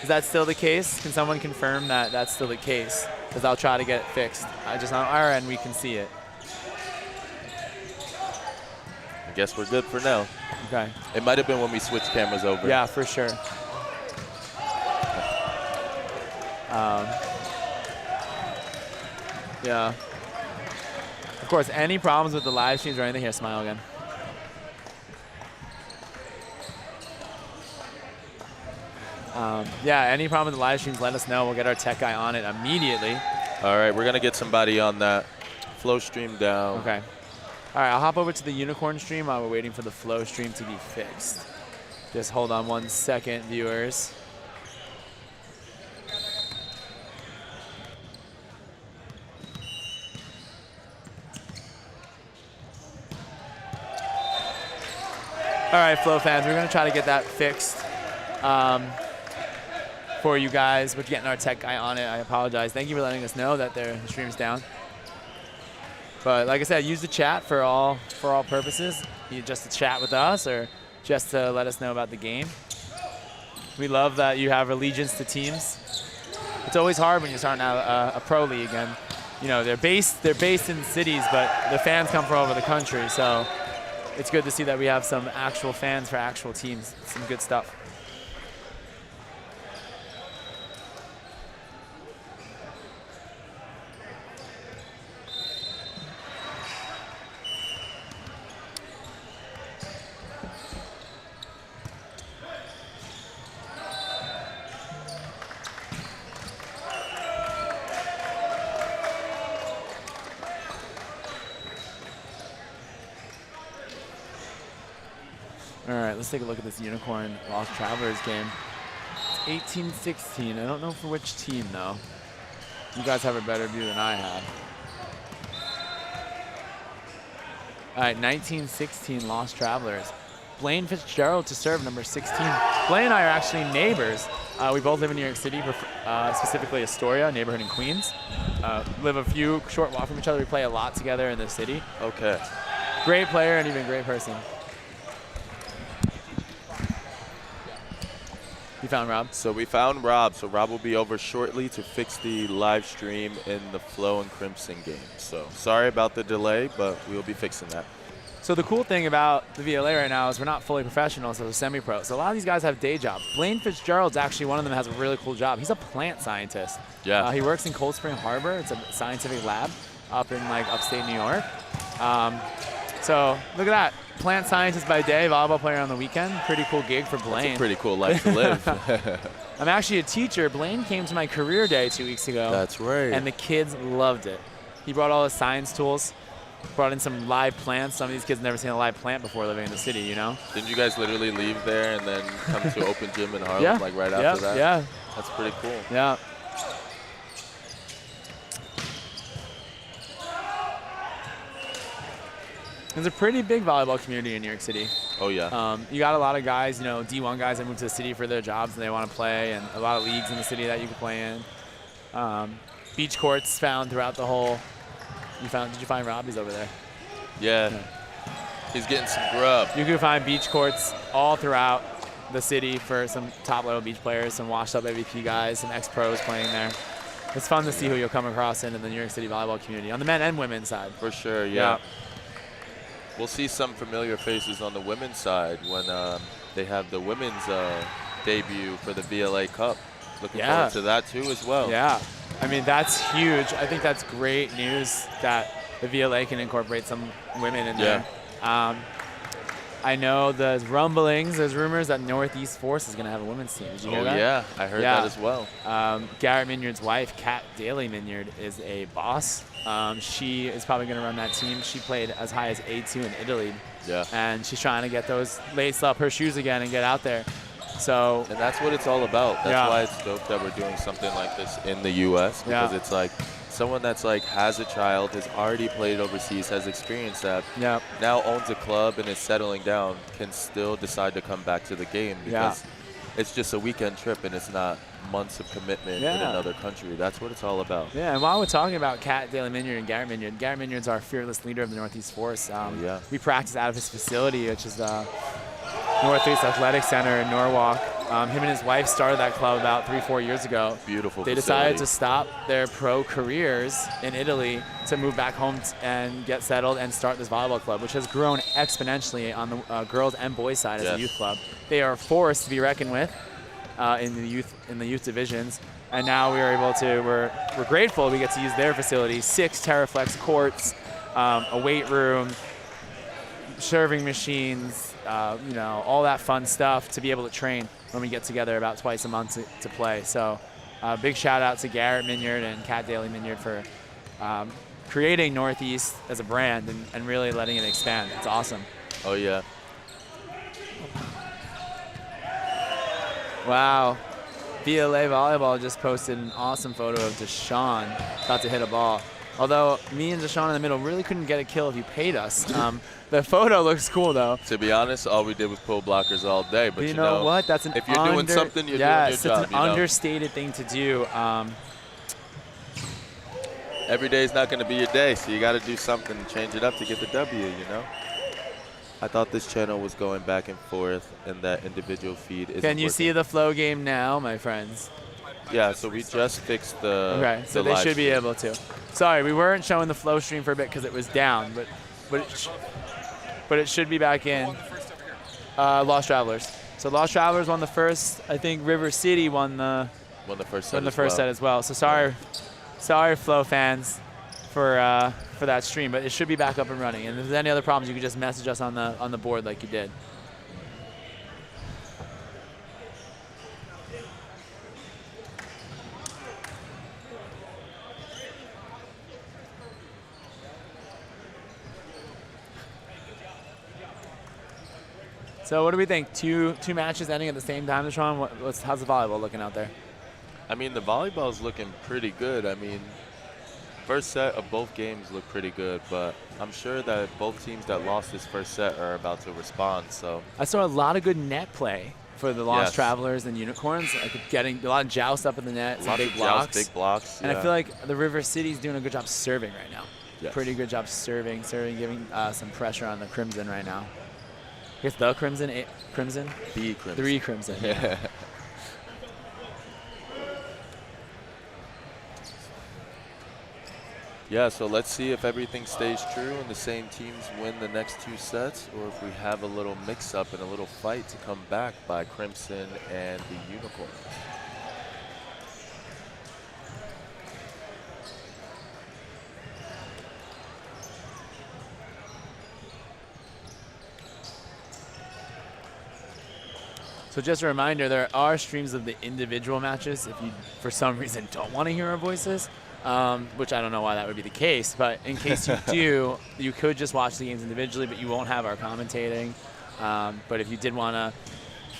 Is that still the case? Can someone confirm that that's still the case? Because I'll try to get it fixed. Just on our end, we can see it. I guess we're good for now. Okay. It might have been when we switched cameras over. Yeah, for sure. Yeah. Of course, any problems with the live streams or anything here, smile again. Yeah, any problem with the live streams, let us know. We'll get our tech guy on it immediately. All right, we're going to get somebody on that. Flow stream down. Okay. All right, I'll hop over to the Unicorn stream while we're waiting for the Flow stream to be fixed. Just hold on 1 second, viewers. All right, Flow fans, we're going to try to get that fixed for you guys. We're getting our tech guy on it. I apologize. Thank you for letting us know that the stream's down. But like I said, use the chat for all purposes, just to chat with us or just to let us know about the game. We love that you have allegiance to teams. It's always hard when you're starting out a pro league, and you know they're based in cities, but the fans come from all over the country. So it's good to see that we have some actual fans for actual teams. Some good stuff. All right, let's take a look at this Unicorn Lost Travelers game. It's 18-16. I don't know for which team, though. You guys have a better view than I have. All right, 19-16 Lost Travelers. Blaine Fitzgerald to serve, number 16. Blaine and I are actually neighbors. We both live in New York City, specifically Astoria, neighborhood in Queens. Live a few short walk from each other. We play a lot together in the city. Okay. Great player and even great person. You found Rob? So we found Rob. So Rob will be over shortly to fix the live stream in the Flow and Crimson game. So sorry about the delay, but we'll be fixing that. So the cool thing about the VLA right now is we're not fully professional, so we're semi-pro. So a lot of these guys have day jobs. Blaine Fitzgerald's actually one of them has a really cool job. He's a plant scientist. Yeah. He works in Cold Spring Harbor. It's a scientific lab up in like upstate New York. So look at that. Plant scientist by day, volleyball player on the weekend. Pretty cool gig for Blaine. That's a pretty cool life to live. I'm actually a teacher. Blaine came to my career day 2 weeks ago. That's right. And the kids loved it. He brought all his science tools, brought in some live plants. Some of these kids have never seen a live plant before living in the city, you know? Didn't you guys literally leave there and then come to open gym in Harlem like right after that? Yeah. That's pretty cool. Yeah. There's a pretty big volleyball community in New York City. Oh, yeah. You got a lot of guys, you know, D1 guys that move to the city for their jobs and they want to play, and a lot of leagues in the city that you can play in. Beach courts found throughout the whole. Did you find Rob? He's over there. Yeah. He's getting some grub. You can find beach courts all throughout the city for some top-level beach players, some washed-up MVP guys, some ex-pros playing there. It's fun to see who you'll come across in the New York City volleyball community, on the men and women's side. For sure, yeah. We'll see some familiar faces on the women's side when they have the women's debut for the VLA Cup. Looking forward to that too as well. Yeah, I mean, that's huge. I think that's great news that the VLA can incorporate some women in there. I know there's rumblings, there's rumors that Northeast Force is going to have a women's team. Did you hear that? Yeah, I heard that as well. Garrett Minyard's wife, Kat Daly Minyard, is a boss. She is probably going to run that team. She played as high as A2 in Italy. Yeah. And she's trying to get those lace up her shoes again and get out there. So. And that's what it's all about. That's why it's dope that we're doing something like this in the U.S. Because it's like someone that's like has a child, has already played overseas, has experienced that, now owns a club and is settling down, can still decide to come back to the game because it's just a weekend trip and it's not months of commitment in another country. That's what it's all about. Yeah, and while we're talking about Kat Daly Minyard and Garrett Minyard's our fearless leader of the Northeast Force. We practice out of his facility, which is the Northeast Athletic Center in Norwalk. Him and his wife started that club about 3-4 years ago. Beautiful They decided to stop their pro careers in Italy to move back home and get settled and start this volleyball club, which has grown exponentially on the girls and boys side as a youth club. They are a force to be reckoned with in the youth divisions, and now we are able to. We're grateful we get to use their facility, 6 Terraflex courts, a weight room, serving machines, you know, all that fun stuff to be able to train when we get together about twice a month to play. So big shout out to Garrett Minyard and Kat Daly Minyard for creating Northeast as a brand and really letting it expand. It's awesome. Oh, yeah. Wow. VLA Volleyball just posted an awesome photo of Deshaun about to hit a ball. Although me and Deshaun in the middle really couldn't get a kill if you paid us. The photo looks cool though. To be honest, all we did was pull blockers all day. But you know what? That's an if you're doing something, you're doing your job. Yes, it's an understated thing to do. Every day is not going to be your day, so you got to do something to change it up to get the W, you know? I thought this channel was going back and forth, and that individual feed isn't Can you working. see the flow game now, my friends? Yeah, so we just fixed the Okay, so the they live should be stream. able to. Sorry, we weren't showing the flow stream for a bit because it was down, but it should be back in. Lost Travelers. So Lost Travelers won the first. I think River City won the first set. set as well. So sorry, Flow fans, for that stream, but it should be back up and running. And if there's any other problems, you can just message us on the board like you did. So what do we think? Two matches ending at the same time, Deshaun? How's the volleyball looking out there? I mean, the volleyball's looking pretty good. I mean, first set of both games look pretty good, but I'm sure that both teams that lost this first set are about to respond. So I saw a lot of good net play for the Lost Yes. Travelers and Unicorns. Like getting a lot of joust up in the net, some big blocks. big blocks. And yeah. I feel like the River City's doing a good job serving right now. Yes. Pretty good job serving, giving some pressure on the Crimson right now. I guess the Crimson, Crimson? The Crimson. 3 Crimson. Yeah. Yeah, so let's see if everything stays true and the same teams win the next 2 sets, or if we have a little mix-up and a little fight to come back by Crimson and the Unicorns. So just a reminder, there are streams of the individual matches if you, for some reason, don't want to hear our voices, which I don't know why that would be the case. But in case you do, you could just watch the games individually, but you won't have our commentating. But if you did want to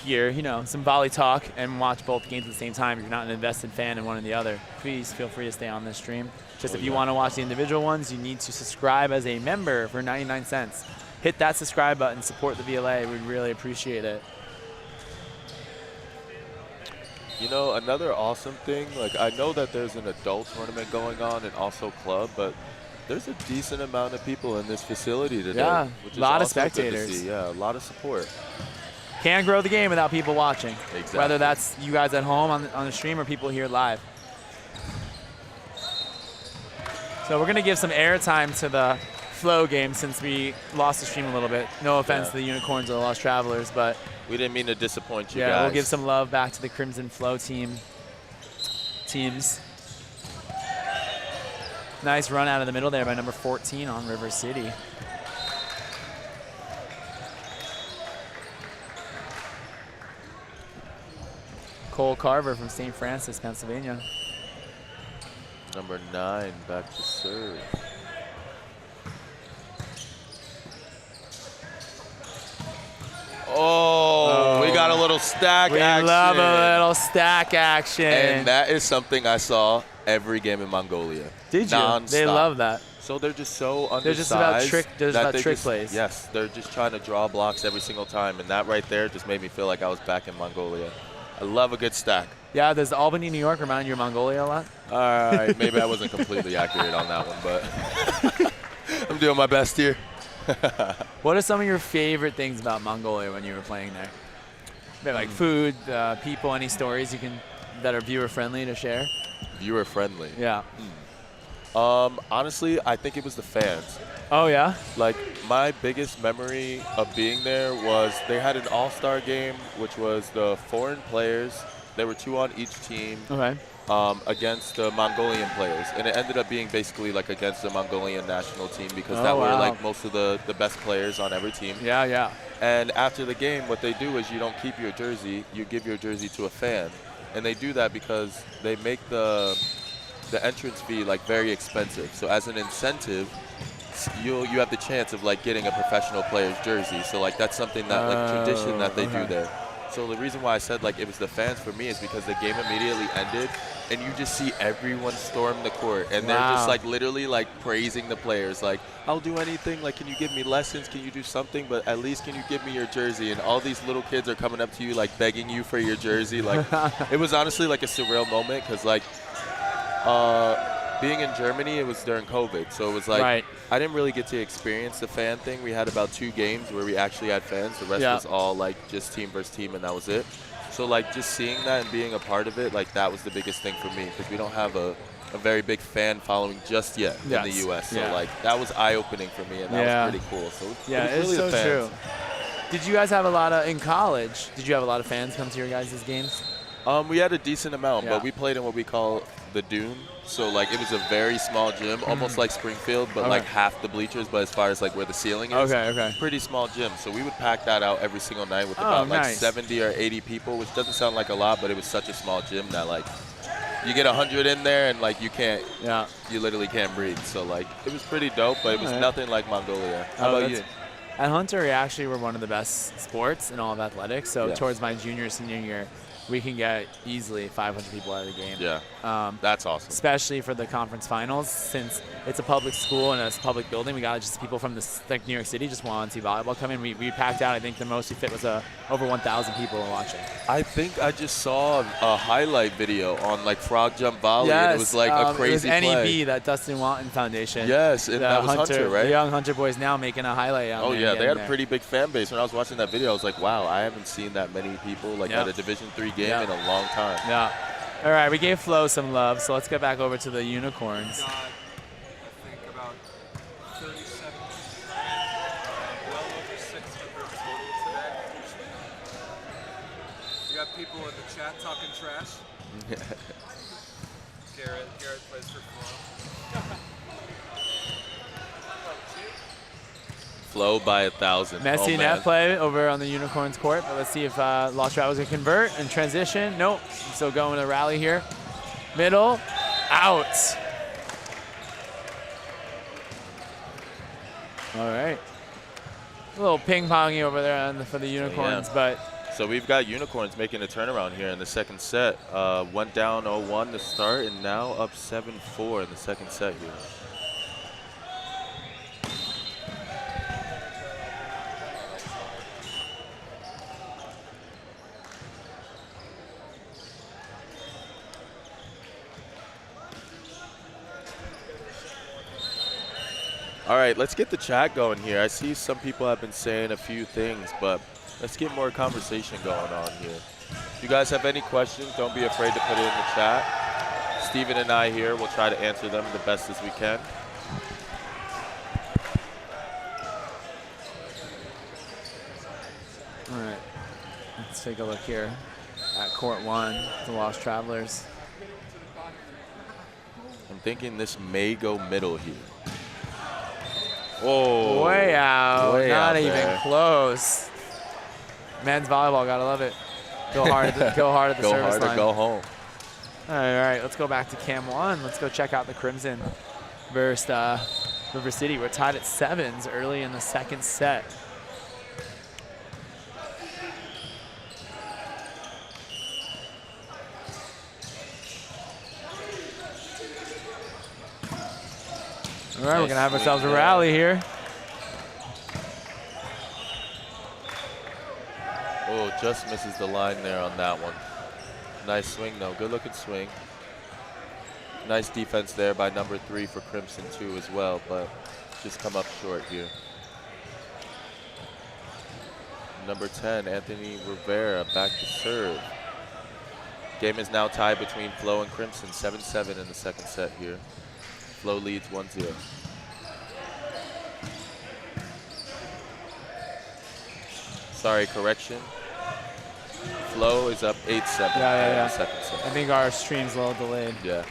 hear, some volley talk and watch both games at the same time, if you're not an invested fan in one or the other, please feel free to stay on this stream. Just if you want to watch the individual ones, you need to subscribe as a member for 99 cents. Hit that subscribe button, support the VLA. We'd really appreciate it. You know, another awesome thing, like I know that there's an adult tournament going on and also club, but there's a decent amount of people in this facility today. Yeah, which is a lot of also good to spectators. see. Yeah, a lot of support. Can't grow the game without people watching. Exactly. Whether that's you guys at home on the stream or people here live. So we're going to give some airtime to the flow game since we lost the stream a little bit. No offense to the Unicorns or the Lost Travelers, but we didn't mean to disappoint you guys. Yeah, we'll give some love back to the Crimson Flow teams. Nice run out of the middle there by number 14 on River City. Cole Carver from St. Francis, Pennsylvania. Number 9 back to serve. Oh, we got a little stack action. We love a little stack action. And that is something I saw every game in Mongolia. Did you? Non-stop. They love that. So they're just so undersized. They're just about trick. They're just about trick plays. Yes, they're just trying to draw blocks every single time, and that right there just made me feel like I was back in Mongolia. I love a good stack. Yeah, does Albany, New York remind you of Mongolia a lot? All right, maybe I wasn't completely accurate on that one, but I'm doing my best here. What are some of your favorite things about Mongolia when you were playing there? Maybe like food, people, any stories that are viewer friendly to share? Viewer friendly. Yeah. Honestly, I think it was the fans. Oh yeah. Like my biggest memory of being there was they had an all-star game, which was the foreign players. There were 2 on each team. Okay. Against the Mongolian players, and it ended up being basically like against the Mongolian national team because Oh, that were wow. like most of the best players on every team. Yeah, yeah. And after the game, what they do is you don't keep your jersey, you give your jersey to a fan, and they do that because they make the entrance fee like very expensive. So as an incentive, you have the chance of like getting a professional player's jersey. So like that's something that like tradition that they do there. So the reason why I said like it was the fans for me is because the game immediately ended and you just see everyone storm the court, and they're just like literally like praising the players, like, I'll do anything, like, can you give me lessons, can you do something, but at least can you give me your jersey? And all these little kids are coming up to you like begging you for your jersey. Like, it was honestly like a surreal moment, because like being in Germany, it was during COVID, so it was like I didn't really get to experience the fan thing. We had about 2 games where we actually had fans. The rest was all like just team versus team, and that was it. So like just seeing that and being a part of it, like that was the biggest thing for me, because we don't have a very big fan following just yet in the U.S. So like that was eye-opening for me, and that was pretty cool. So yeah, it was really it's so true. Did you guys have a lot of, in college, did you have a lot of fans come to your guys' games? We had a decent amount, but we played in what we call the Dune. So like it was a very small gym, almost like Springfield, but like half the bleachers, but as far as like where the ceiling is, pretty small gym. So we would pack that out every single night with about like 70 or 80 people, which doesn't sound like a lot, but it was such a small gym that like you get 100 in there and like you can't, you literally can't breathe. So like it was pretty dope, but it was nothing like Mongolia. How about you? At Hunter, we actually were one of the best sports in all of athletics. So towards my junior, senior year, we can get easily 500 people out of the game. Yeah, that's awesome. Especially for the conference finals, since it's a public school and it's a public building. We got just people from like New York City just want to see volleyball come in. We packed out. I think the most we fit was over 1,000 people watching. I think I just saw a highlight video on like frog jump volley. And it was like a crazy it was NEB, play. that Dustin Walton Foundation. Yes, and that was Hunter, right? The young Hunter boys now making a highlight out there. Oh yeah, they had a there. pretty big fan base. When I was watching that video, I was like, wow, I haven't seen that many people like at a Division III game in a long time. Yeah. All right, we gave Flo some love, so let's get back over to the Unicorns. I think about 37, well over 600 total today. You got people in the chat talking trash. Garrett plays for Flo. Flo by 1,000. Messy net play over on the Unicorns court, but let's see if Lost Travels can convert and transition. Nope, still going to rally here. Middle, out. All right. A little ping-pongy over there for the Unicorns, but. So we've got Unicorns making a turnaround here in the second set. Went down 0-1 to start, and now up 7-4 in the second set here. All right, let's get the chat going here. I see some people have been saying a few things, but let's get more conversation going on here. If you guys have any questions, don't be afraid to put it in the chat. Steven and I here will try to answer them the best as we can. All right, let's take a look here at court 1, the Lost Travelers. I'm thinking this may go middle here. Oh, way out, not even there. close. Men's volleyball, gotta love it. Go hard, go hard at the service line. Go hard or go home. All right, let's go back to Cam 1. Let's go check out the Crimson versus River City. We're tied at 7s early in the second set. All right, we're gonna have ourselves a rally here. Oh, just misses the line there on that one. Nice swing though, good looking swing. Nice defense there by number 3 for Crimson too as well, but just come up short here. Number 10, Anthony Rivera back to serve. Game is now tied between Flo and Crimson, 7-7 in the second set here. Flo leads 1-0. Sorry, correction. Flo is up 8-7 in the second set. I think our stream's a little delayed. Yeah.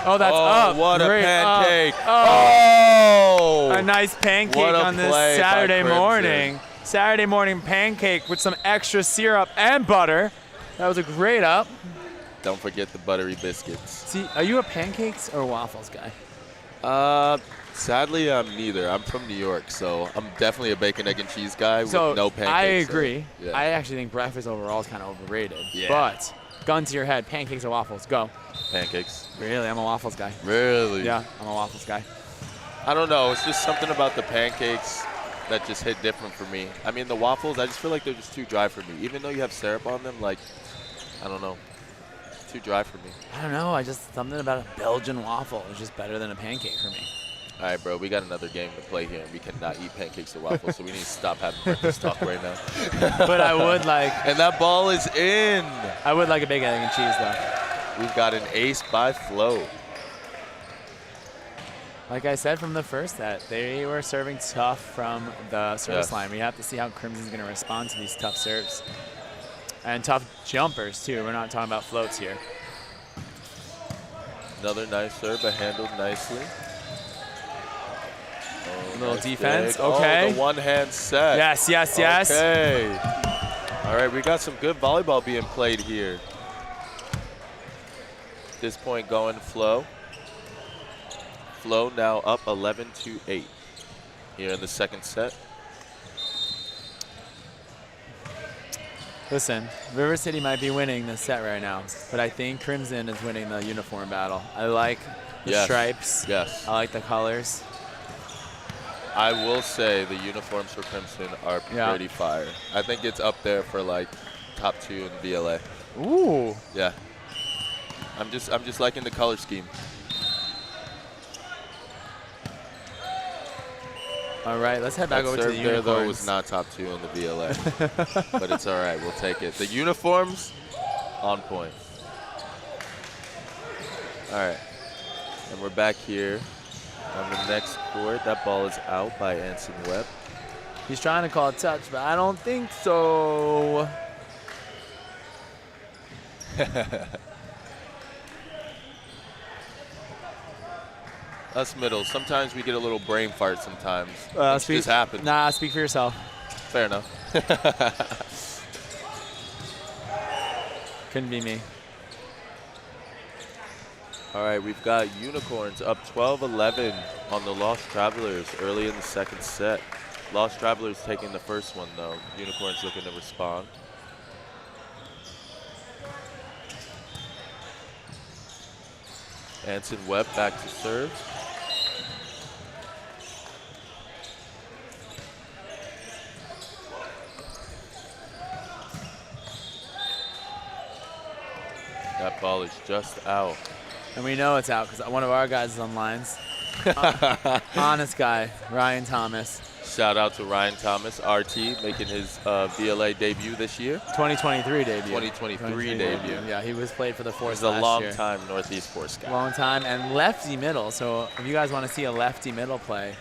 Oh, that's up. What a pancake. Oh! A nice pancake on this play Saturday by morning. Saturday morning pancake with some extra syrup and butter. That was a great up. Don't forget the buttery biscuits. See, are you a pancakes or waffles guy? Sadly, I'm neither. I'm from New York, so I'm definitely a bacon, egg, and cheese guy with no pancakes. I agree. So, yeah. I actually think breakfast overall is kind of overrated. Yeah. But Gun to your head. Pancakes or waffles? Go. Pancakes. Really? I'm a waffles guy. Really? Yeah, I'm a waffles guy. I don't know. It's just something about the pancakes that just hit different for me. I mean, the waffles, I just feel like they're just too dry for me. Even though you have syrup on them, like, I don't know. It's too dry for me. I don't know. Something about a Belgian waffle is just better than a pancake for me. All right, bro, we got another game to play here, and we cannot eat pancakes or waffles, so we need to stop having breakfast talk right now. But I would like. And that ball is in. I would like a big egg and cheese, though. We've got an ace by Flo. Like I said from the first set, they were serving tough from the service Yes. line. We have to see how Crimson's going to respond to these tough serves. And tough jumpers, too. We're not talking about floats here. Another nice serve, but handled nicely. A little nice defense, dig. okay. Oh, the one-hand set. Yes, yes, yes. Okay. All right, we got some good volleyball being played here. At this point going Flo. Flo now up 11-8 here in the second set. Listen, River City might be winning this set right now, but I think Crimson is winning the uniform battle. I like the Yes. stripes. Yes. I like the colors. I will say the uniforms for Crimson are Yeah. pretty fire. I think it's up there for like top 2 in VLA. Ooh. Yeah. I'm just liking the color scheme. All right, let's head back That over to serve the there unicorns. though was not top 2 in the VLA, but it's all right. We'll take it. The uniforms on point. All right, and we're back here on the next court. That ball is out by Anson Webb. He's trying to call a touch, but I don't think so. Us middles, sometimes we get a little brain fart sometimes. It just happens. Nah, speak for yourself. Fair enough. Couldn't be me. All right, we've got Unicorns up 12-11 on the Lost Travelers early in the second set. Lost Travelers taking the first one, though. Unicorns looking to respond. Anson Webb back to serve. That ball is just out. And we know it's out because one of our guys is on lines. Honest guy, Ryan Thomas. Shout out to Ryan Thomas, RT, making his VLA debut this year. 2023 debut. 2023 debut. Yeah, he was played for the Force He's a last long year. time Northeast Force guy. Long time, and lefty middle. So if you guys want to see a lefty middle play,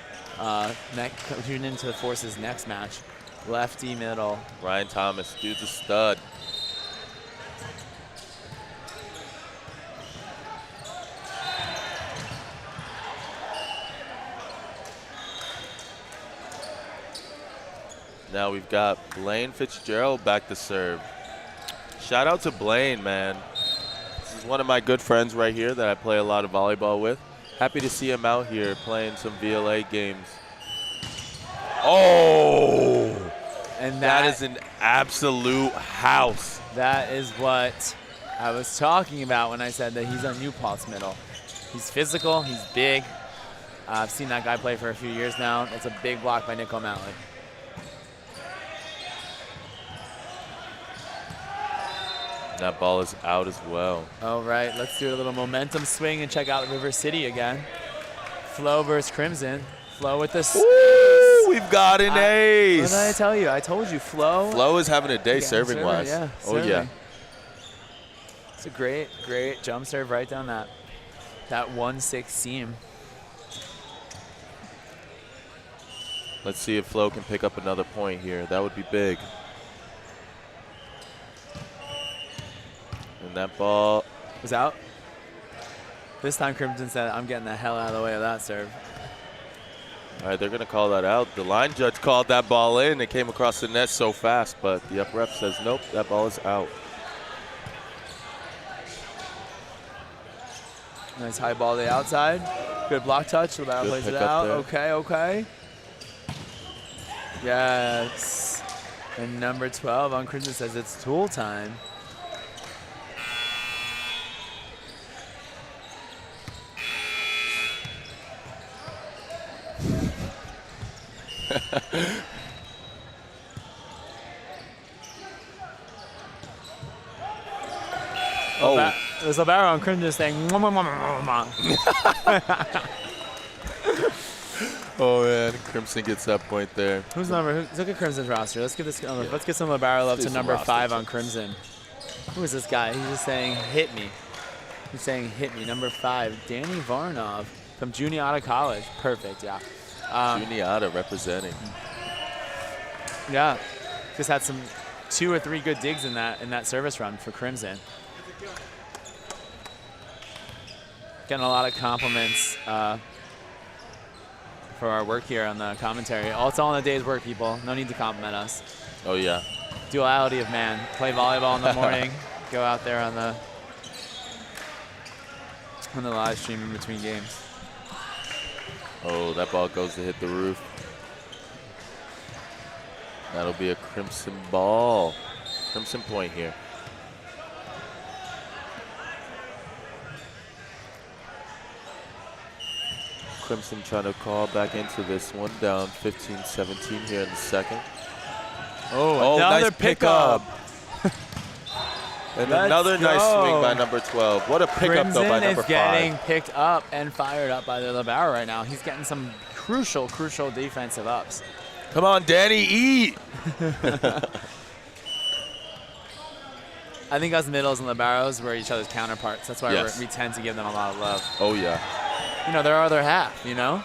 tune into the Force's next match. Lefty middle. Ryan Thomas, dude's a stud. Now we've got Blaine Fitzgerald back to serve. Shout out to Blaine, man. This is one of my good friends right here that I play a lot of volleyball with. Happy to see him out here playing some VLA games. Oh! And That is an absolute house. That is what I was talking about when I said that he's on New Paltz middle. He's physical, he's big. I've seen that guy play for a few years now. That's a big block by Nick O'Malley. That ball is out as well. All right, let's do a little momentum swing and check out River City again. Flo versus Crimson. Flo with this. Ooh, we've got an What ace. did I tell you? I told you, Flo. Flo is having a day Yeah, serving server, wise. yeah, Oh, yeah. serving. It's a great, great jump serve right down that 1-6 seam. Let's see if Flo can pick up another point here. That would be big. And that ball Was out. This time Crimson said, I'm getting the hell out of the way of that serve. All right, they're going to call that out. The line judge called that ball in. It came across the net so fast, but the up ref says, nope, that ball is out. Nice high ball to the outside. Good block touch. LaBarre Good plays it pick up out. there. Okay, okay. Yes. And number 12 on Crimson says it's tool time. Oh. There's a barrel on Crimson saying, "Mwah, mwah, mwah, mwah, mwah." Oh man, Crimson gets that point there. Who's number? Look at Crimson's roster. Let's give this. Let's get some of the barrel up to number 5 on Crimson. Who is this guy? He's just saying, "Hit me." He's saying, "Hit me." Number 5, Danny Varnov from Juniata College. Perfect. Yeah. Juniata representing. Yeah. Just had some 2 or 3 good digs in that service run for Crimson. Getting a lot of compliments for our work here on the commentary. It's all in a day's work, people. No need to compliment us. Oh yeah. Duality of man. Play volleyball in the morning. Go out there on the live stream in between games. Oh, that ball goes to hit the roof. That'll be a Crimson ball. Crimson point here. Crimson trying to call back into this one, down 15-17 here in the second. Oh, another nice pickup. And Let's another nice go. swing by number 12. What a pickup though by number 5. Crimson is getting picked up and fired up by the Libero right now. He's getting some crucial defensive ups. Come on, Danny, eat. I think us middles and Liberos were each other's counterparts. That's why Yes. we tend to give them a lot of love. Oh yeah. You know, they're our other half, you know?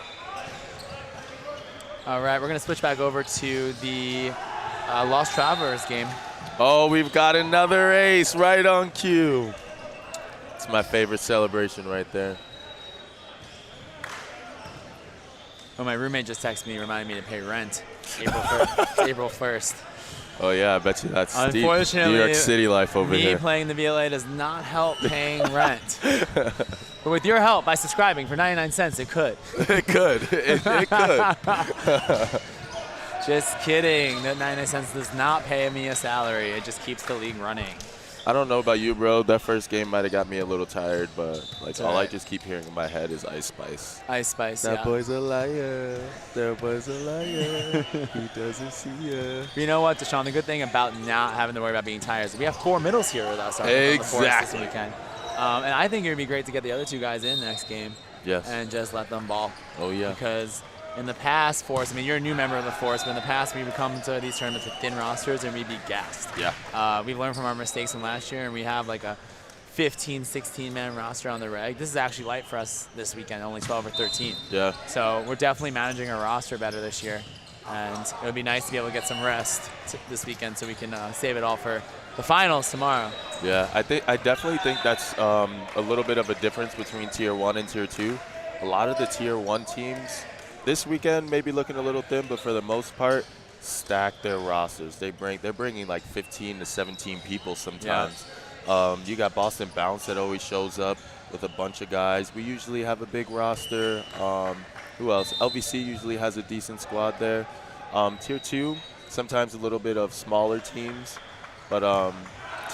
All right, we're going to switch back over to the Lost Travelers game. Oh, we've got another ace right on cue. It's my favorite celebration right there. Oh, my roommate just texted me, reminding me to pay rent. April 1st. Oh yeah, I bet you that's steep. Unfortunately, New York City life over me here. playing the VLA does not help paying rent. But with your help, by subscribing for 99 cents, it could. It could. It could. Just kidding. That 99 cents does not pay me a salary. It just keeps the league running. I don't know about you, bro. That first game might have got me a little tired, but like all I right. just keep hearing in my head is Ice Spice. Ice Spice, That yeah. boy's a liar. That boy's a liar. He doesn't see ya. But you know what, Deshaun? The good thing about not having to worry about being tired is we have 4 middles here with us on the force this weekend. And I think it would be great to get the other 2 guys in next game Yes. and just let them ball. Oh yeah. Because in the past, Force, I mean, you're a new member of the Force, but in the past, we would come to these tournaments with thin rosters and we'd be gassed. Yeah. We've learned from our mistakes from last year, and we have like a 15, 16-man roster on the reg. This is actually light for us this weekend, only 12 or 13. Yeah. So we're definitely managing our roster better this year. And it would be nice to be able to get some rest this weekend so we can save it all for the finals tomorrow. Yeah, I definitely think that's a little bit of a difference between Tier 1 and Tier 2. A lot of the Tier 1 teams this weekend may be looking a little thin, but for the most part, stack their rosters. They're bringing like 15 to 17 people sometimes. Yeah. You got Boston Bounce that always shows up with a bunch of guys. We usually have a big roster. Who else? LVC usually has a decent squad there. Tier 2, sometimes a little bit of smaller teams, but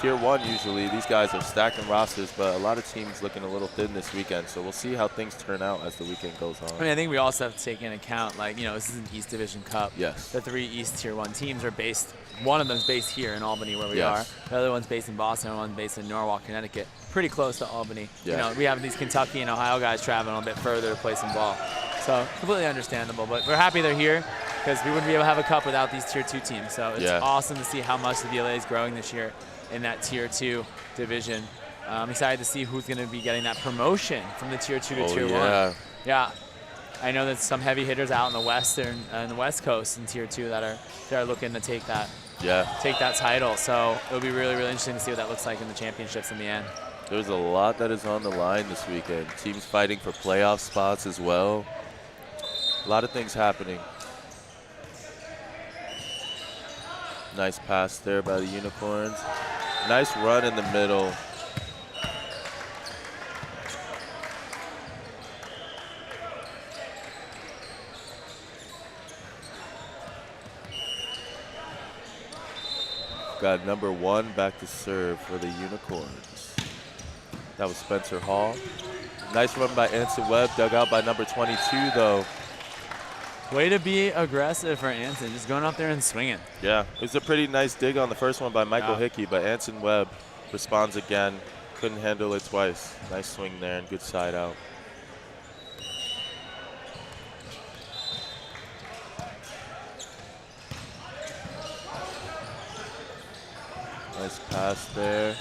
Tier 1 usually, these guys are stacking rosters, but a lot of teams looking a little thin this weekend, so we'll see how things turn out as the weekend goes on. I mean, I think we also have to take into account, like, you know, this is an East Division Cup. Yes. The 3 East Tier 1 teams are based, one of them is based here in Albany where we Yes. are. The other one's based in Boston, and one's based in Norwalk, Connecticut. Pretty close to Albany. Yeah. You know, we have these Kentucky and Ohio guys traveling a bit further to play some ball. So completely understandable, but we're happy they're here because we wouldn't be able to have a cup without these Tier 2 teams. So it's awesome to see how much the VLA is growing this year in that Tier 2 division. I'm excited to see who's going to be getting that promotion from the Tier 2 to Tier 1. Yeah. I know there's some heavy hitters out in the Western and the West Coast in Tier 2 that are looking to take that title. So it'll be really, really interesting to see what that looks like in the championships in the end. There's a lot that is on the line this weekend. Teams fighting for playoff spots as well. A lot of things happening. Nice pass there by the Unicorns. Nice run in the middle. Got number 1 back to serve for the Unicorns. That was Spencer Hall. Nice run by Anson Webb, dug out by number 22 though. Way to be aggressive for Anson, just going out there and swinging. Yeah, it was a pretty nice dig on the first one by Michael Yeah. Hickey, but Anson Webb responds again. Couldn't handle it twice. Nice swing there and good side out. Nice pass there.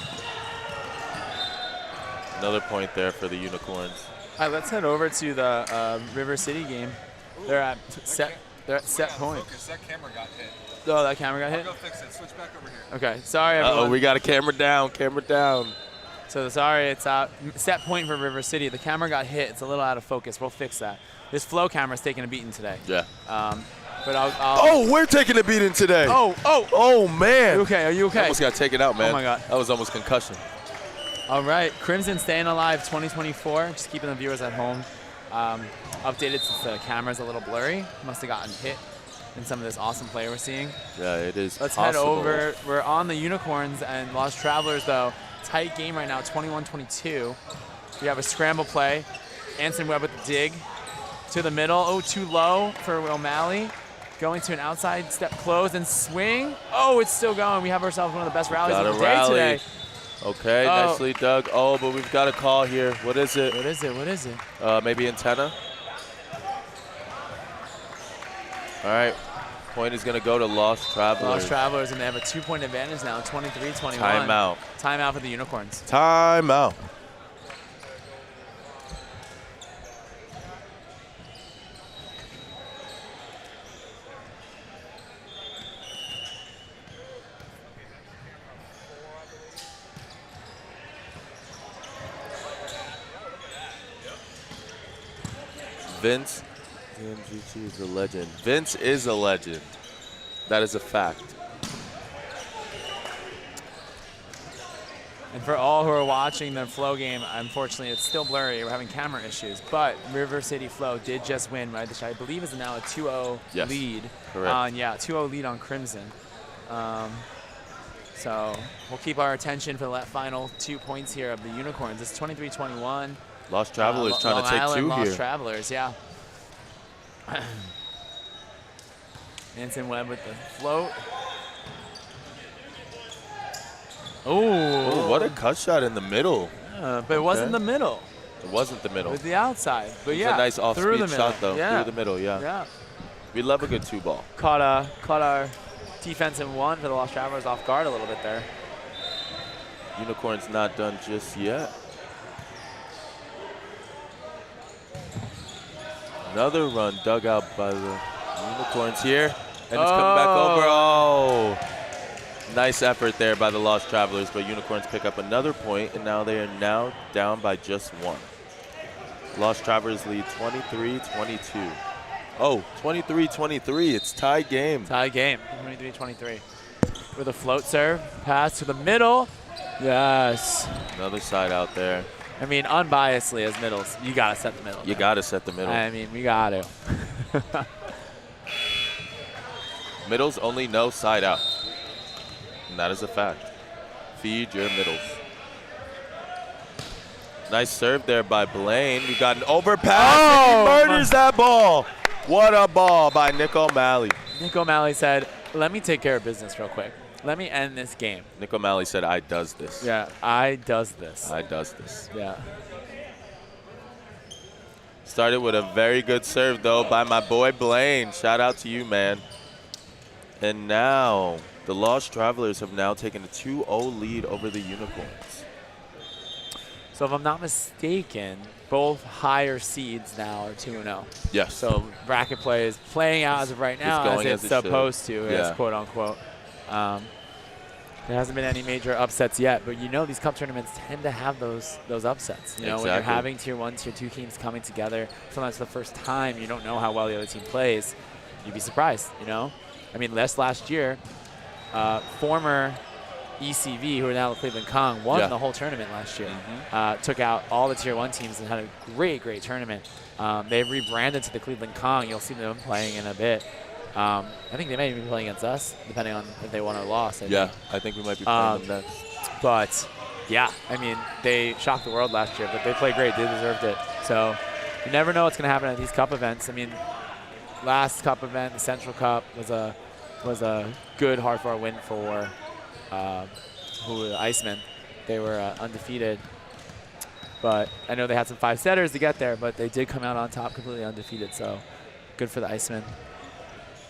Another point there for the Unicorns. All right, let's head over to the River City game. They're at set point. Focus. That camera got hit. Oh, that camera got hit? Go fix it. Switch back over here. Okay, sorry everyone. Uh-oh, we got a camera down, camera down. So sorry, it's out. Set point for River City. The camera got hit. It's a little out of focus. We'll fix that. This flow camera's taking a beating today. Yeah. But I'll Oh, we're taking a beating today. Oh, man. Are you okay? Are you okay? Almost got taken out, man. Oh, my God. That was almost concussion. All right, Crimson staying alive 2024. Just keeping the viewers at home updated since the camera's a little blurry. Must have gotten hit in some of this awesome play we're seeing. Yeah, it is Let's possible. head over. We're on the Unicorns and Lost Travelers, though. Tight game right now, 21-22. We have a scramble play. Anson Webb with the dig to the middle. Oh, too low for O'Malley. Going to an outside step close and swing. Oh, it's still going. We have ourselves one of the best rallies Got of a the day rally. today. Okay, Oh. nicely dug. Oh, but we've got a call here. What is it? What is it? What is it? Maybe antenna. All right. Point is going to go to Lost Travelers. Lost Travelers, and they have a 2-point advantage now, 23-21. Timeout. Timeout for the Unicorns. Timeout. Vince ZMGT is a legend. Vince is a legend. That is a fact. And for all who are watching the Flow game, unfortunately, it's still blurry. We're having camera issues. But River City Flow did just win, right? Which I believe is now a 2-0 Yes, lead. correct. Yeah, 2-0 lead on Crimson. So we'll keep our attention for the final 2 points here of the Unicorns. It's 23-21. Lost Travelers trying Long to take Island two Lost here. Travelers, yeah. Anson Webb with the float. Oh, what a cut shot in the middle. But it wasn't the middle. It wasn't the middle. It was the outside. But It was yeah, a nice through off-speed the middle. shot, though. Yeah. Through the middle, yeah. Yeah. We love a good two ball. Caught our defensive one for the Lost Travelers off guard a little bit there. Unicorn's not done just yet. Another run dug out by the Unicorns here. And it's coming back over. Oh. Nice effort there by the Lost Travelers, but Unicorns pick up another point, and now they are now down by just one. Lost Travelers lead 23-22. Oh, 23-23. It's tied game. Tie game, 23-23. With a float serve, pass to the middle. Yes. Another side out there. I mean, unbiasedly as middles, you got to set the middle. You got to set the middle. I mean, we got to. Middles only know side out. And that is a fact. Feed your middles. Nice serve there by Blaine. We got an overpass. And he murders that ball. What a ball by Nick O'Malley. Nick O'Malley said, let me take care of business real quick. Let me end this game. Nick O'Malley said, I does this. Yeah, I does this. I does this. Yeah. Started with a very good serve, though, by my boy Blaine. Shout out to you, man. And now the Lost Travelers have now taken a 2-0 lead over the Unicorns. So if I'm not mistaken, both higher seeds now are 2-0. Yes. So bracket play is playing out as of right now going as as it's it should. supposed to, Yeah. as quote unquote. There hasn't been any major upsets yet, but you know these cup tournaments tend to have those upsets. You know, when you're Exactly. having tier 1, tier 2 teams coming together, sometimes for the first time you don't know how well the other team plays. You'd be surprised, you know? I mean, last year, former ECV, who are now the Cleveland Kong, won the whole tournament last year. Took out all the tier 1 teams and had a great tournament. They've rebranded to the Cleveland Kong. You'll see them playing in a bit. I think they may be playing against us, depending on if they won or lost. I think we might be playing them next. But, yeah, I mean, they shocked the world last year, but they played great. They deserved it. So you never know what's going to happen at these cup events. I mean, last cup event, the Central Cup, was a good hard-fought win for who were the Icemen. They were undefeated, but I know they had some 5-setters to get there, but they did come out on top completely undefeated, so good for the Icemen.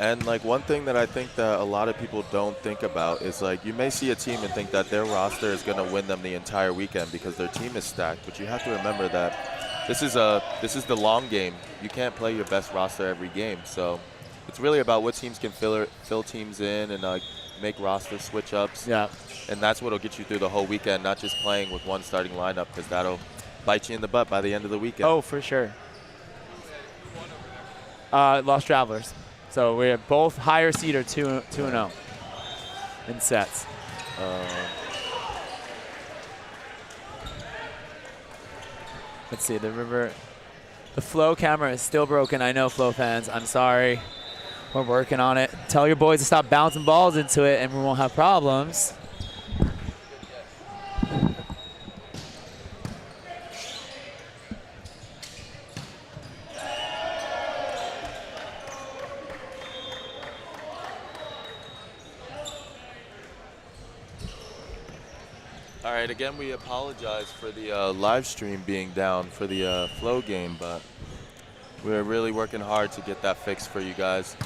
And like one thing that I think that a lot of people don't think about is like you may see a team and think that their roster is going to win them the entire weekend because their team is stacked, but you have to remember that this is the long game. You can't play your best roster every game, so it's really about what teams can fill teams in and make roster switch ups. Yeah. And that's what'll get you through the whole weekend, not just playing with one starting lineup, because that'll bite you in the butt by the end of the weekend. Oh, for sure. Lost Travelers. So we're both higher seed or 2-0 in sets. Let's see, the flow camera is still broken. I know, flow fans. I'm sorry. We're working on it. Tell your boys to stop bouncing balls into it and we won't have problems. All right, again, we apologize for the live stream being down for the flow game, but we're really working hard to get that fixed for you guys.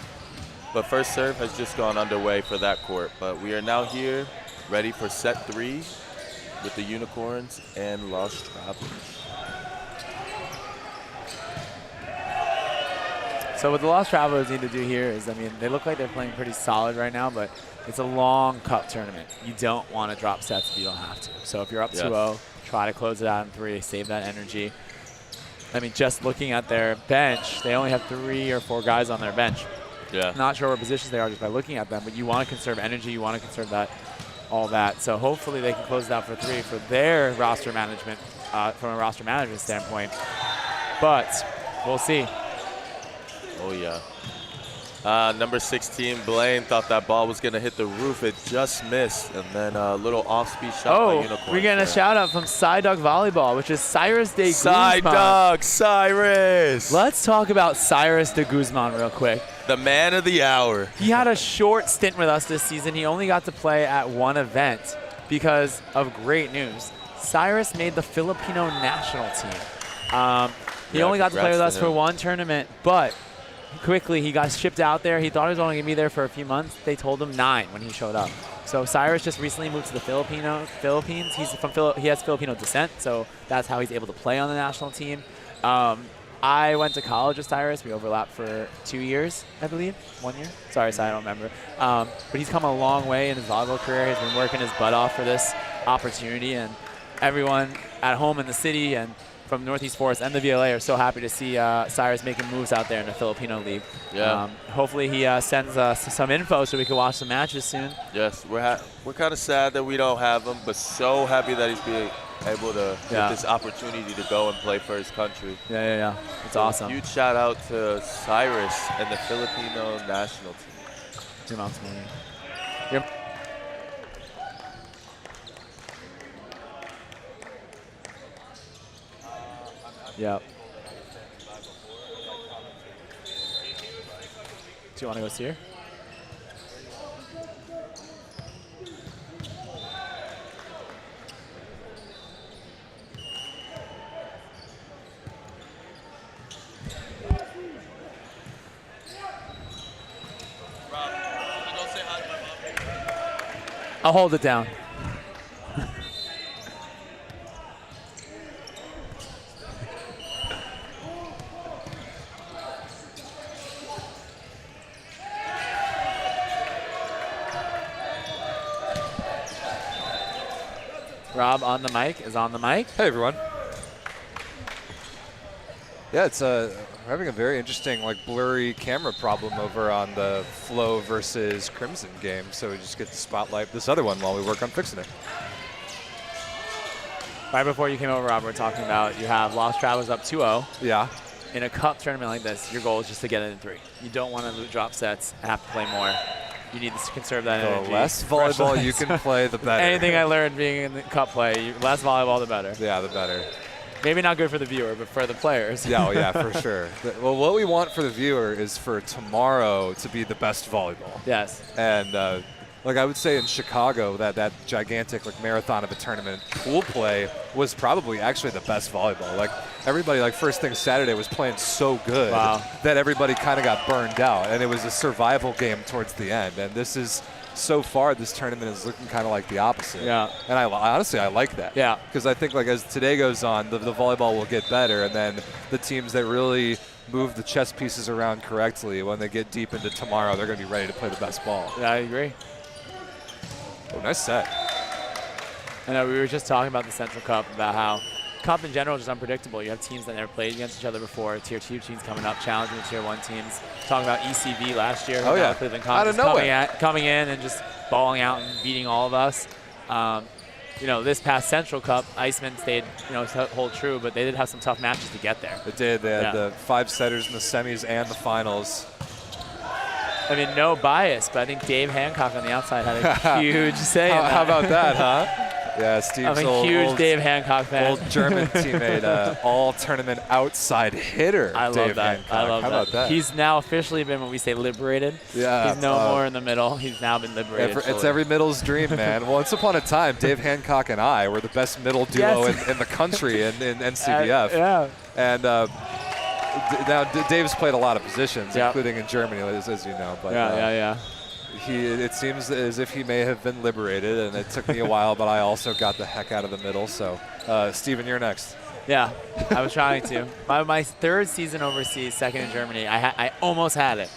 But first serve has just gone underway for that court, but we are now here ready for set 3 with the Unicorns and Lost Travelers. So what the Lost Travelers need to do here is, I mean, they look like they're playing pretty solid right now, but it's a long cup tournament. You don't want to drop sets if you don't have to. So if you're up 2-0, try to close it out in 3, save that energy. I mean, just looking at their bench, they only have 3 or 4 guys on their bench. Yeah. Not sure what positions they are just by looking at them, but you want to conserve energy, you want to conserve that, all that. So hopefully they can close it out for 3 for their roster management, from a roster management standpoint. But we'll see. Oh, yeah. Number 16, Blaine, thought that ball was going to hit the roof. It just missed. And then a little off-speed shot by Unicorn. We're getting a shout-out from Psyduck Volleyball, which is Cyrus de Guzman. Psyduck, Cyrus. Let's talk about Cyrus de Guzman real quick. The man of the hour. He had a short stint with us this season. He only got to play at one event because of great news. Cyrus made the Filipino national team. He only got to play with us for one tournament, but quickly he got shipped out there. He thought he was only going to be there for a few months. They told him 9 when he showed up. So Cyrus just recently moved to the Philippines. He's from he has Filipino descent, so that's how he's able to play on the national team. I went to college with Cyrus. We overlapped for 2 years, I believe. 1 year? Sorry, I don't remember. But he's come a long way in his volleyball career. He's been working his butt off for this opportunity, and everyone at home in the city and from Northeast Forest and the VLA are so happy to see Cyrus making moves out there in the Filipino League. Yeah. Hopefully he sends us some info so we can watch some matches soon. Yes, we're kind of sad that we don't have him, but so happy that he's being able to get this opportunity to go and play for his country. Yeah. It's awesome. Huge shout out to Cyrus and the Filipino national team. Your mom's money. Yep. Do you want to go see her? I'll hold it down. Rob on the mic is on the mic. Hey, everyone. Yeah, it's we're having a very interesting, like, blurry camera problem over on the Flow versus Crimson game, so we just get to spotlight this other one while we work on fixing it. Right before you came over, Rob, we were talking about you have Lost Travelers up 2-0. Yeah. In a cup tournament like this, your goal is just to get it in 3. You don't want to drop sets and have to play more. You need to conserve that energy. The less volleyball you can play, the better. Anything I learned being in the cup play, less volleyball, the better. Yeah, the better. Maybe not good for the viewer, but for the players. Yeah, oh yeah, for sure. Well, what we want for the viewer is for tomorrow to be the best volleyball. Yes. And like I would say in Chicago, that gigantic like marathon of a tournament, pool play was probably actually the best volleyball. Like everybody, like first thing Saturday was playing so good that everybody kind of got burned out, and it was a survival game towards the end. And this is, so far, this tournament is looking kind of like the opposite. Yeah. And honestly, I like that. Yeah. Because I think like as today goes on, the volleyball will get better, and then the teams that really move the chess pieces around correctly, when they get deep into tomorrow, they're going to be ready to play the best ball. Yeah, I agree. Oh, nice set. I know we were just talking about the Central Cup, about how Cup in general is just unpredictable. You have teams that never played against each other before, Tier 2 teams coming up, challenging the Tier 1 teams. Talking about ECV last year. Oh, yeah. Cleveland Out of nowhere. coming in and just balling out and beating all of us. You know, this past Central Cup, Iceman stayed, you know, hold true, but they did have some tough matches to get there. It did. They had the 5 setters in the semis and the finals. I mean, no bias, but I think Dave Hancock on the outside had a huge say in that. How about that, huh? Yeah, Steve's I'm a huge Dave Hancock fan. Old German teammate, all-tournament outside hitter. I love Dave that. Hancock. I love How about that? He's now officially been what we say liberated. Yeah. He's no more in the middle. He's now been liberated. It's every middle's dream, man. Once upon a time, Dave Hancock and I were the best middle duo in the country in NCBF. Yeah. And now Dave's played a lot of positions, including in Germany, as you know. But it seems as if he may have been liberated, and it took me a while, but I also got the heck out of the middle. So, Steven, you're next. Yeah, I was trying to. My third season overseas, second in Germany, I almost had it.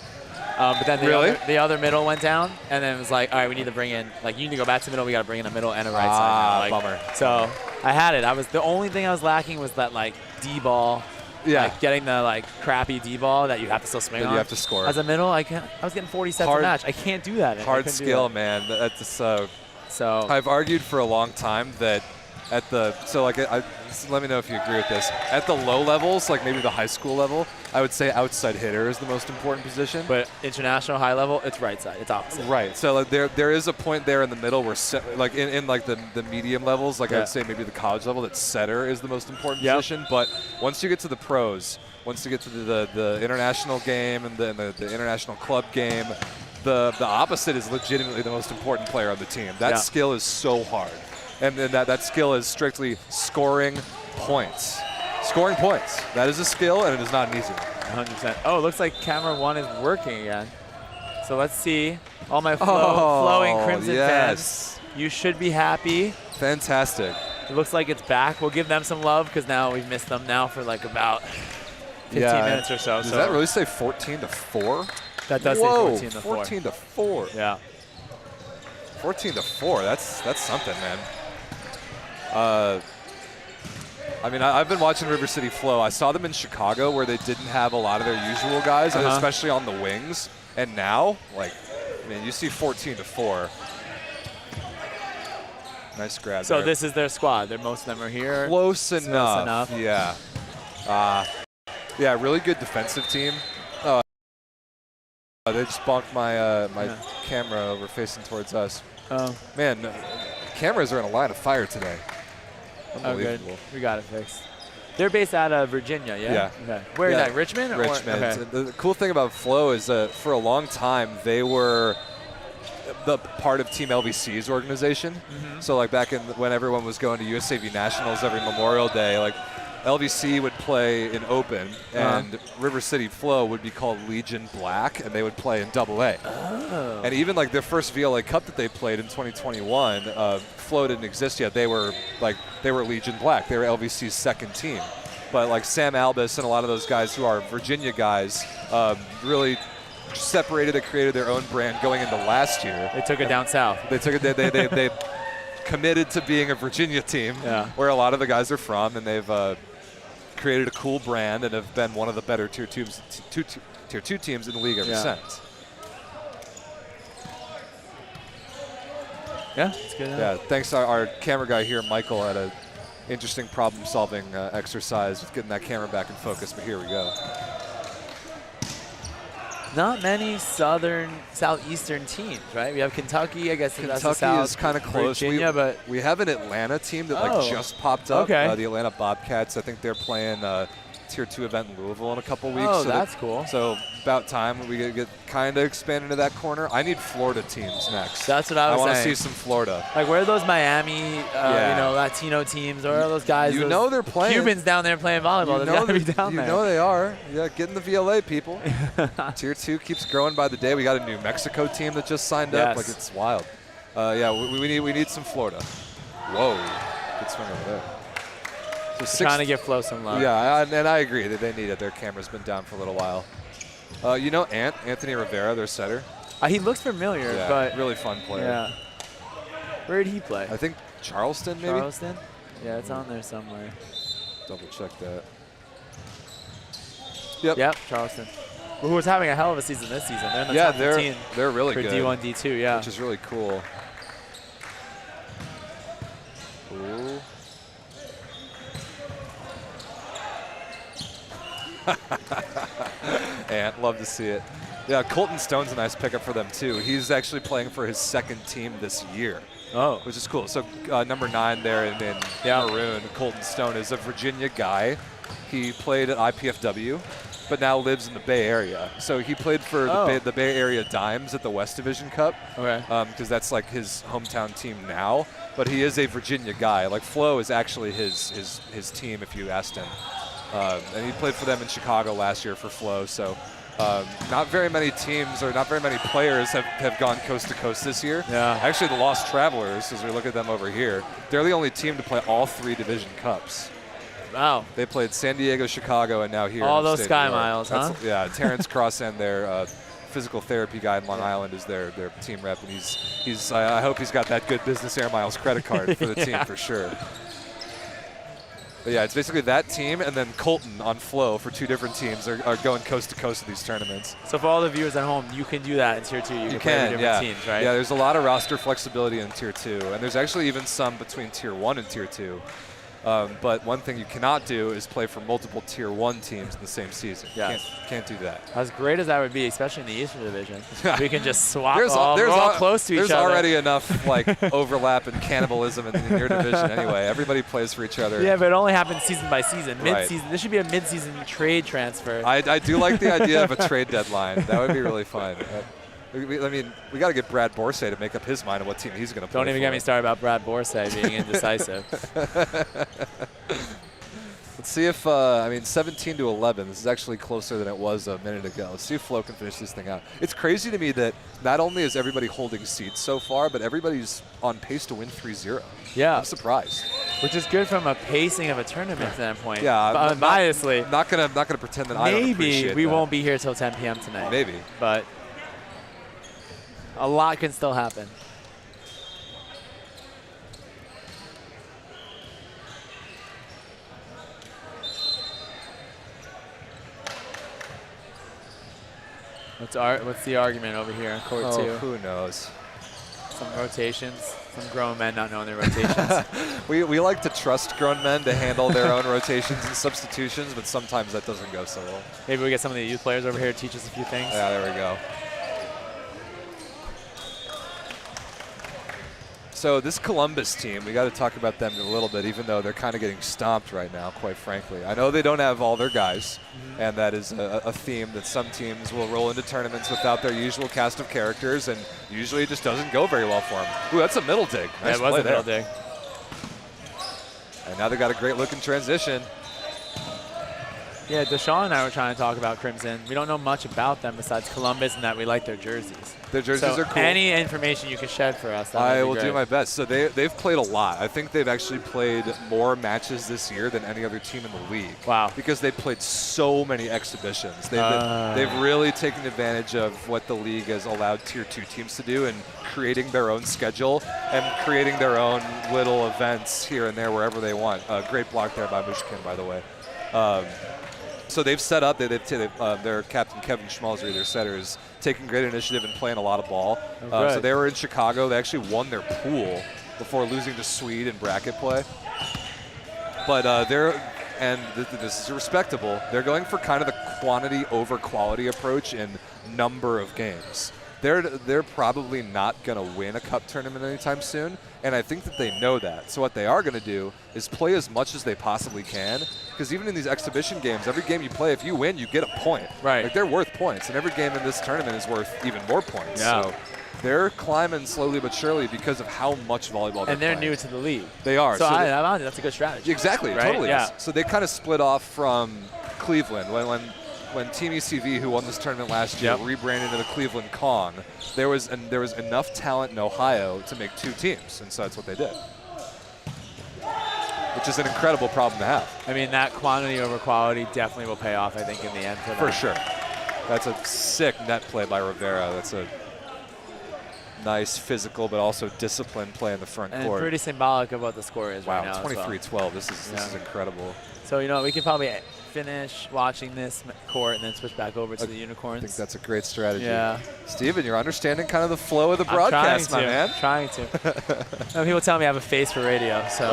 But then the other middle went down, and then it was like, all right, we need to bring in, like, you need to go back to middle, we got to bring in a middle and a right side. Like, bummer. So I had it. The only thing I was lacking was that, like, D-ball. Yeah. Like getting the like crappy D-ball that you have to still swing on. You have to score. As a middle, I was getting 40 sets a match. I can't do that. Hard skill, man. That's so I've argued for a long time that at the let me know if you agree with this. At the low levels, like maybe the high school level, I would say outside hitter is the most important position. But international high level, it's right side. It's opposite. Right. So like, there is a point there in the middle where like in like the medium levels, like I'd say maybe the college level, that setter is the most important position. But once you get to the pros, once you get to the international game and the international club game, the opposite is legitimately the most important player on the team. That skill is so hard. And then that skill is strictly scoring points. Scoring points. That is a skill, and it is not an easy one. 100%. Oh, it looks like camera 1 is working again. So let's see. All my flowing Crimson fans. You should be happy. Fantastic. It looks like it's back. We'll give them some love because now we've missed them now for like about 15 minutes or so. Does that really say 14-4? That does say 14-4. 14-4. Yeah. 14-4. That's something, man. I mean, I've been watching River City Flow. I saw them in Chicago where they didn't have a lot of their usual guys, and especially on the wings. And now, like, man, you see 14-4. Nice grab. So there. this is their squad. Most of them are here. Close enough. Yeah. Yeah, really good defensive team. They just bonked my camera over facing towards us. Oh. Man, cameras are in a line of fire today. Unbelievable. Oh, good. We got it fixed. They're based out of Virginia, yeah? Yeah. Okay. Where is that, Richmond? Richmond. Okay. The cool thing about Flow is that for a long time, they were the part of Team LVC's organization. So like back when everyone was going to USAV Nationals every Memorial Day, like LVC would play in Open, and River City Flow would be called Legion Black, and they would play in AA. Oh. And even like their first VLA Cup that they played in 2021, Flow didn't exist yet. They were Legion Black. They were LVC's second team. But like Sam Albus and a lot of those guys who are Virginia guys really separated and created their own brand going into last year. They took it down south. They took it. They committed to being a Virginia team, where a lot of the guys are from, and they've created a cool brand and have been one of the better Tier 2 teams in the league ever since. Yeah, it's good. Yeah, thanks our camera guy here, Michael, had an interesting problem-solving exercise with getting that camera back in focus, but here we go. not many southeastern teams, right? We have Kentucky, I guess. That's the Kentucky South, is kind of close. Virginia, but we have an Atlanta team that like Oh, just popped up. okay. The Atlanta Bobcats. I think they're playing Tier 2 event in Louisville in a couple weeks. Oh, so that's cool. So about time we get kind of expand into that corner. I need Florida teams next. That's what I was want to saying. see some Florida. Like, where are those Miami, Yeah. you know, Latino teams? Where are those guys? You those know they're playing. Cubans down there playing volleyball. You They know gotta be down you there. know they are. Yeah, get in the VLA, people. Tier 2 keeps growing by the day. We got a New Mexico team that just signed up. Yes. Like, it's wild. Yeah, we need some Florida. Whoa, good swing over there. So Trying to give Flo some love. Yeah, and I agree that they need it. Their camera's been down for a little while. You know Anthony Rivera, their setter? He looks familiar, Yeah, but really fun player. yeah. Where did he play? I think Charleston, maybe? Charleston? Yeah, it's on there somewhere. Double check that. Yep, Charleston. Who was having a hell of a season this season. They're in the top 15 they're really for good. D1, D2, yeah. Which is really cool. Ooh. And love to see it. Yeah, Colton Stone's a nice pickup for them too. He's actually playing for his second team this year. Oh. Which is cool. So number 9 there in maroon, Colton Stone is a Virginia guy. He played at IPFW, but now lives in the Bay Area. So he played for the Bay Area Dimes at the West Division Cup. Okay. Because that's like his hometown team now. But he is a Virginia guy. Like Flo is actually his team if you asked him. And he played for them in Chicago last year for Flo. So not very many teams or not very many players have gone coast to coast this year. Yeah. Actually, the Lost Travelers, as we look at them over here, they're the only team to play all 3 division cups. Wow. They played San Diego, Chicago, and now here. All in those upstate Sky New York. Miles, huh? Yeah, Terrence Crossend, their physical therapy guy in Long Island, is their team rep, and he's I hope he's got that good Business Air Miles credit card for the team for sure. But yeah, it's basically that team and then Colton on Flow for 2 different teams are going coast to coast with these tournaments. So for all the viewers at home, you can do that in Tier 2. You can play with different teams, right? Yeah, there's a lot of roster flexibility in Tier 2, and there's actually even some between Tier 1 and Tier 2. But one thing you cannot do is play for multiple Tier 1 teams in the same season. Yes. Can't do that. As great as that would be, especially in the Eastern Division, we can just swap we're there's all close to each other. There's already enough like overlap and cannibalism in your division anyway. Everybody plays for each other. Yeah, but it only happens season by season. Right. Mid-season, this should be a mid-season trade transfer. I do like the idea of a trade deadline. That would be really fun. We got to get Brad Borsay to make up his mind on what team he's going to play Don't even get me started about Brad Borsay being indecisive. Let's see if 17 to 11. This is actually closer than it was a minute ago. Let's see if Flo can finish this thing out. It's crazy to me that not only is everybody holding seats so far, but everybody's on pace to win 3-0. Yeah. I'm surprised. Which is good from a pacing of a tournament standpoint. Yeah, but biasly. Not gonna pretend that I don't appreciate Maybe we that. won't be here till 10 p.m. tonight. Maybe. But a lot can still happen. What's the argument over here in court 2? Who knows? Some rotations, some grown men not knowing their rotations. we like to trust grown men to handle their own rotations and substitutions, but sometimes that doesn't go so well. Maybe we get some of the youth players over here to teach us a few things. Yeah, there we go. So this Columbus team, we got to talk about them a little bit, even though they're kind of getting stomped right now, quite frankly. I know they don't have all their guys, and that is a theme that some teams will roll into tournaments without their usual cast of characters, and usually it just doesn't go very well for them. Ooh, that's a middle dig. Nice yeah, it was play a middle there. dig. And now they got a great looking transition. Yeah, Deshaun and I were trying to talk about Crimson. We don't know much about them besides Columbus and that we like their jerseys. Their jerseys so are cool. Any information you can shed for us, I will do my best. So they've played a lot. I think they've actually played more matches this year than any other team in the league. Wow. Because they've played so many exhibitions. They've really taken advantage of what the league has allowed Tier 2 teams to do and creating their own schedule and creating their own little events here and there wherever they want. Great block there by Mushkin, by the way. So they've set up, their captain Kevin Schmalzer, their setter, is taking great initiative and playing a lot of ball. So they were in Chicago. They actually won their pool before losing to Swede in bracket play. But and this is respectable, they're going for kind of the quantity over quality approach in number of games. They're probably not going to win a cup tournament anytime soon, and I think that they know that. So what they are going to do is play as much as they possibly can, because even in these exhibition games, every game you play, if you win, you get a point. Right. Like, they're worth points, and every game in this tournament is worth even more points. Yeah. So they're climbing slowly but surely because of how much volleyball And they're playing. new to the league. They are. So they- that's a good strategy. Exactly, right? totally Yeah. is. So they kind of split off from Cleveland when Team ECV, who won this tournament last year, Yep. rebranded into the Cleveland Kong. There was enough talent in Ohio to make 2 teams, and so that's what they did. Which is an incredible problem to have. I mean, that quantity over quality definitely will pay off, I think, in the end for them. For sure. That's a sick net play by Rivera. That's a nice physical but also disciplined play in the front And court. pretty symbolic of what the score is right now. Wow, as well. 23-12. This is incredible. So, we could probably finish watching this court and then switch back over to the Unicorns. I think that's a great strategy. Yeah. Steven, you're understanding kind of the flow of the broadcast, my man. I'm trying to. People tell me I have a face for radio, so.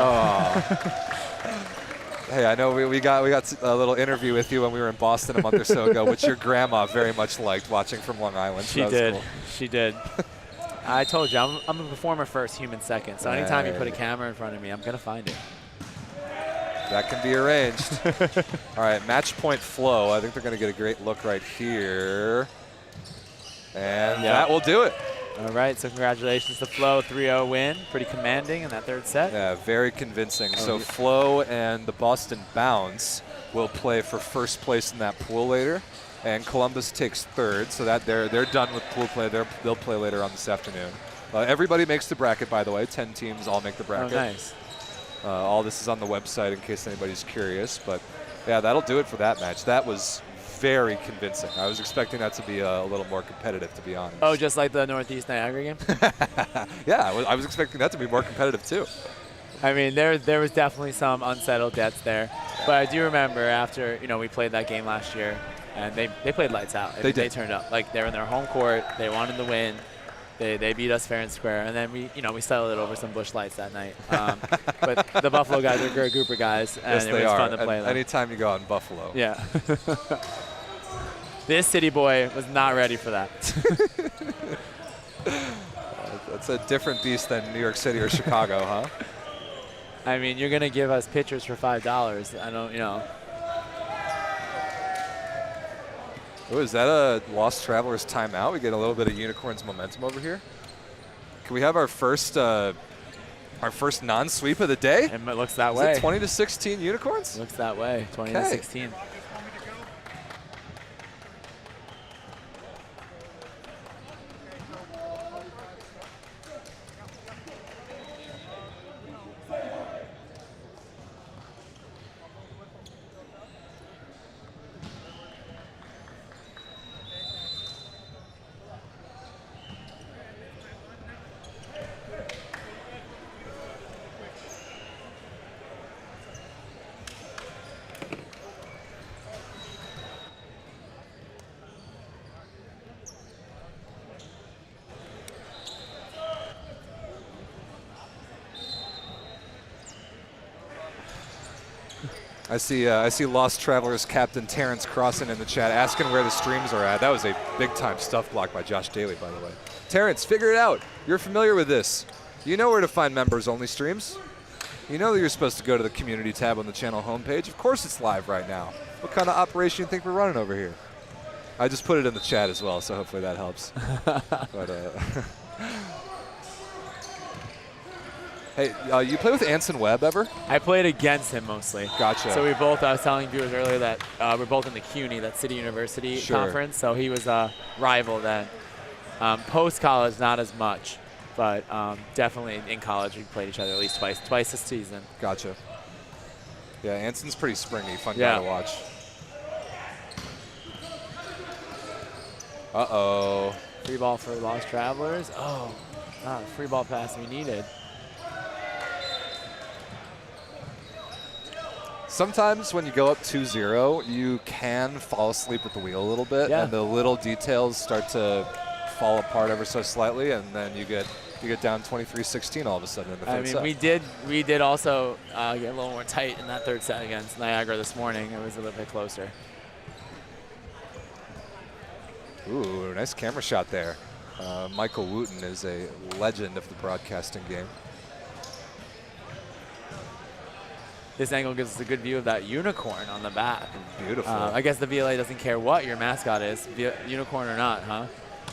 Hey, I know we got a little interview with you when we were in Boston a month or so ago, which your grandma very much liked watching from Long Island. So She that was did. cool. She did. I told you, I'm a performer first, human second. So anytime you put a camera in front of me, I'm going to find it. That can be arranged. All right, match point flow. I think they're going to get a great look right here. And that will do it. All right, so congratulations to Flo, 3-0 win. Pretty commanding in that third set. Yeah, very convincing. So Flo and the Boston Bounce will play for first place in that pool later. And Columbus takes third, so that they're done with pool play. They'll play later on this afternoon. Everybody makes the bracket, by the way. 10 teams all make the bracket. Oh, nice. All this is on the website in case anybody's curious. But, yeah, that'll do it for that match. That was very convincing. I was expecting that to be a little more competitive, to be honest. Oh, just like the Northeast Niagara game? Yeah, I was expecting that to be more competitive, too. I mean, there was definitely some unsettled debts there. But I do remember after, we played that game last year, and they played lights out. They did. They turned up. Like, they were in their home court. They wanted to win. They beat us fair and square. And then we settled it over some bush lights that night. But the Buffalo guys are good group of guys, and Yes, it they was are. fun to play them. Anytime you go out in Buffalo. Yeah. This city boy was not ready for that. That's a different beast than New York City or Chicago, huh? I mean, you're going to give us pitchers for $5. I don't, Oh, is that a Lost Travelers timeout? We get a little bit of Unicorns momentum over here. Can we have our first non-sweep of the day? It looks that Is way. it 20-16 Unicorns? Looks that way, 20-16. I see Lost Travelers captain Terrence Crossan in the chat asking where the streams are at. That was a big-time stuff block by Josh Daly, by the way. Terrence, figure it out. You're familiar with this. You know where to find members-only streams. You know that you're supposed to go to the community tab on the channel homepage. Of course it's live right now. What kind of operation you think we're running over here? I just put it in the chat as well, so hopefully that helps. But, hey, you play with Anson Webb ever? I played against him mostly. Gotcha. So I was telling viewers earlier that we're both in the CUNY, that City University conference. So he was a rival then. Post-college, not as much. But definitely in college, we played each other at least twice this season. Gotcha. Yeah, Anson's pretty springy, fun guy to watch. Uh-oh. Free ball for Lost Travelers. Oh, free ball pass we needed. Sometimes when you go up 2-0, you can fall asleep at the wheel a little bit, and the little details start to fall apart ever so slightly, and then you get You get down 23-16 all of a sudden in the third I mean, set. we did also get a little more tight in that third set against Niagara this morning. It was a little bit closer. Ooh, nice camera shot there. Michael Wooten is a legend of the broadcasting game. This angle gives us a good view of that unicorn on the back. Beautiful. I guess the VLA doesn't care what your mascot is, unicorn or not, huh?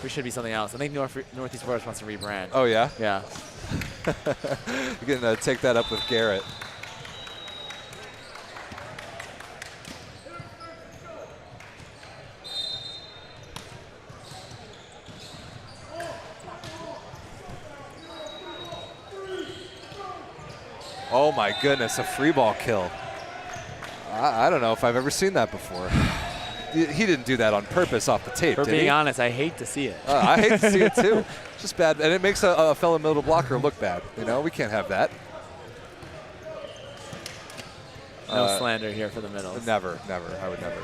We should be something else. I think Northeast Forest wants to rebrand. Oh, yeah? Yeah. You can take that up with Garrett. Oh my goodness, a free ball kill. I don't know if I've ever seen that before. He didn't do that on purpose off the tape, For did he? being honest, I hate to see it. I hate to see it too. Just bad, and it makes a fellow middle blocker look bad. You know, we can't have that. No slander here for the middles. Never, never. I would never.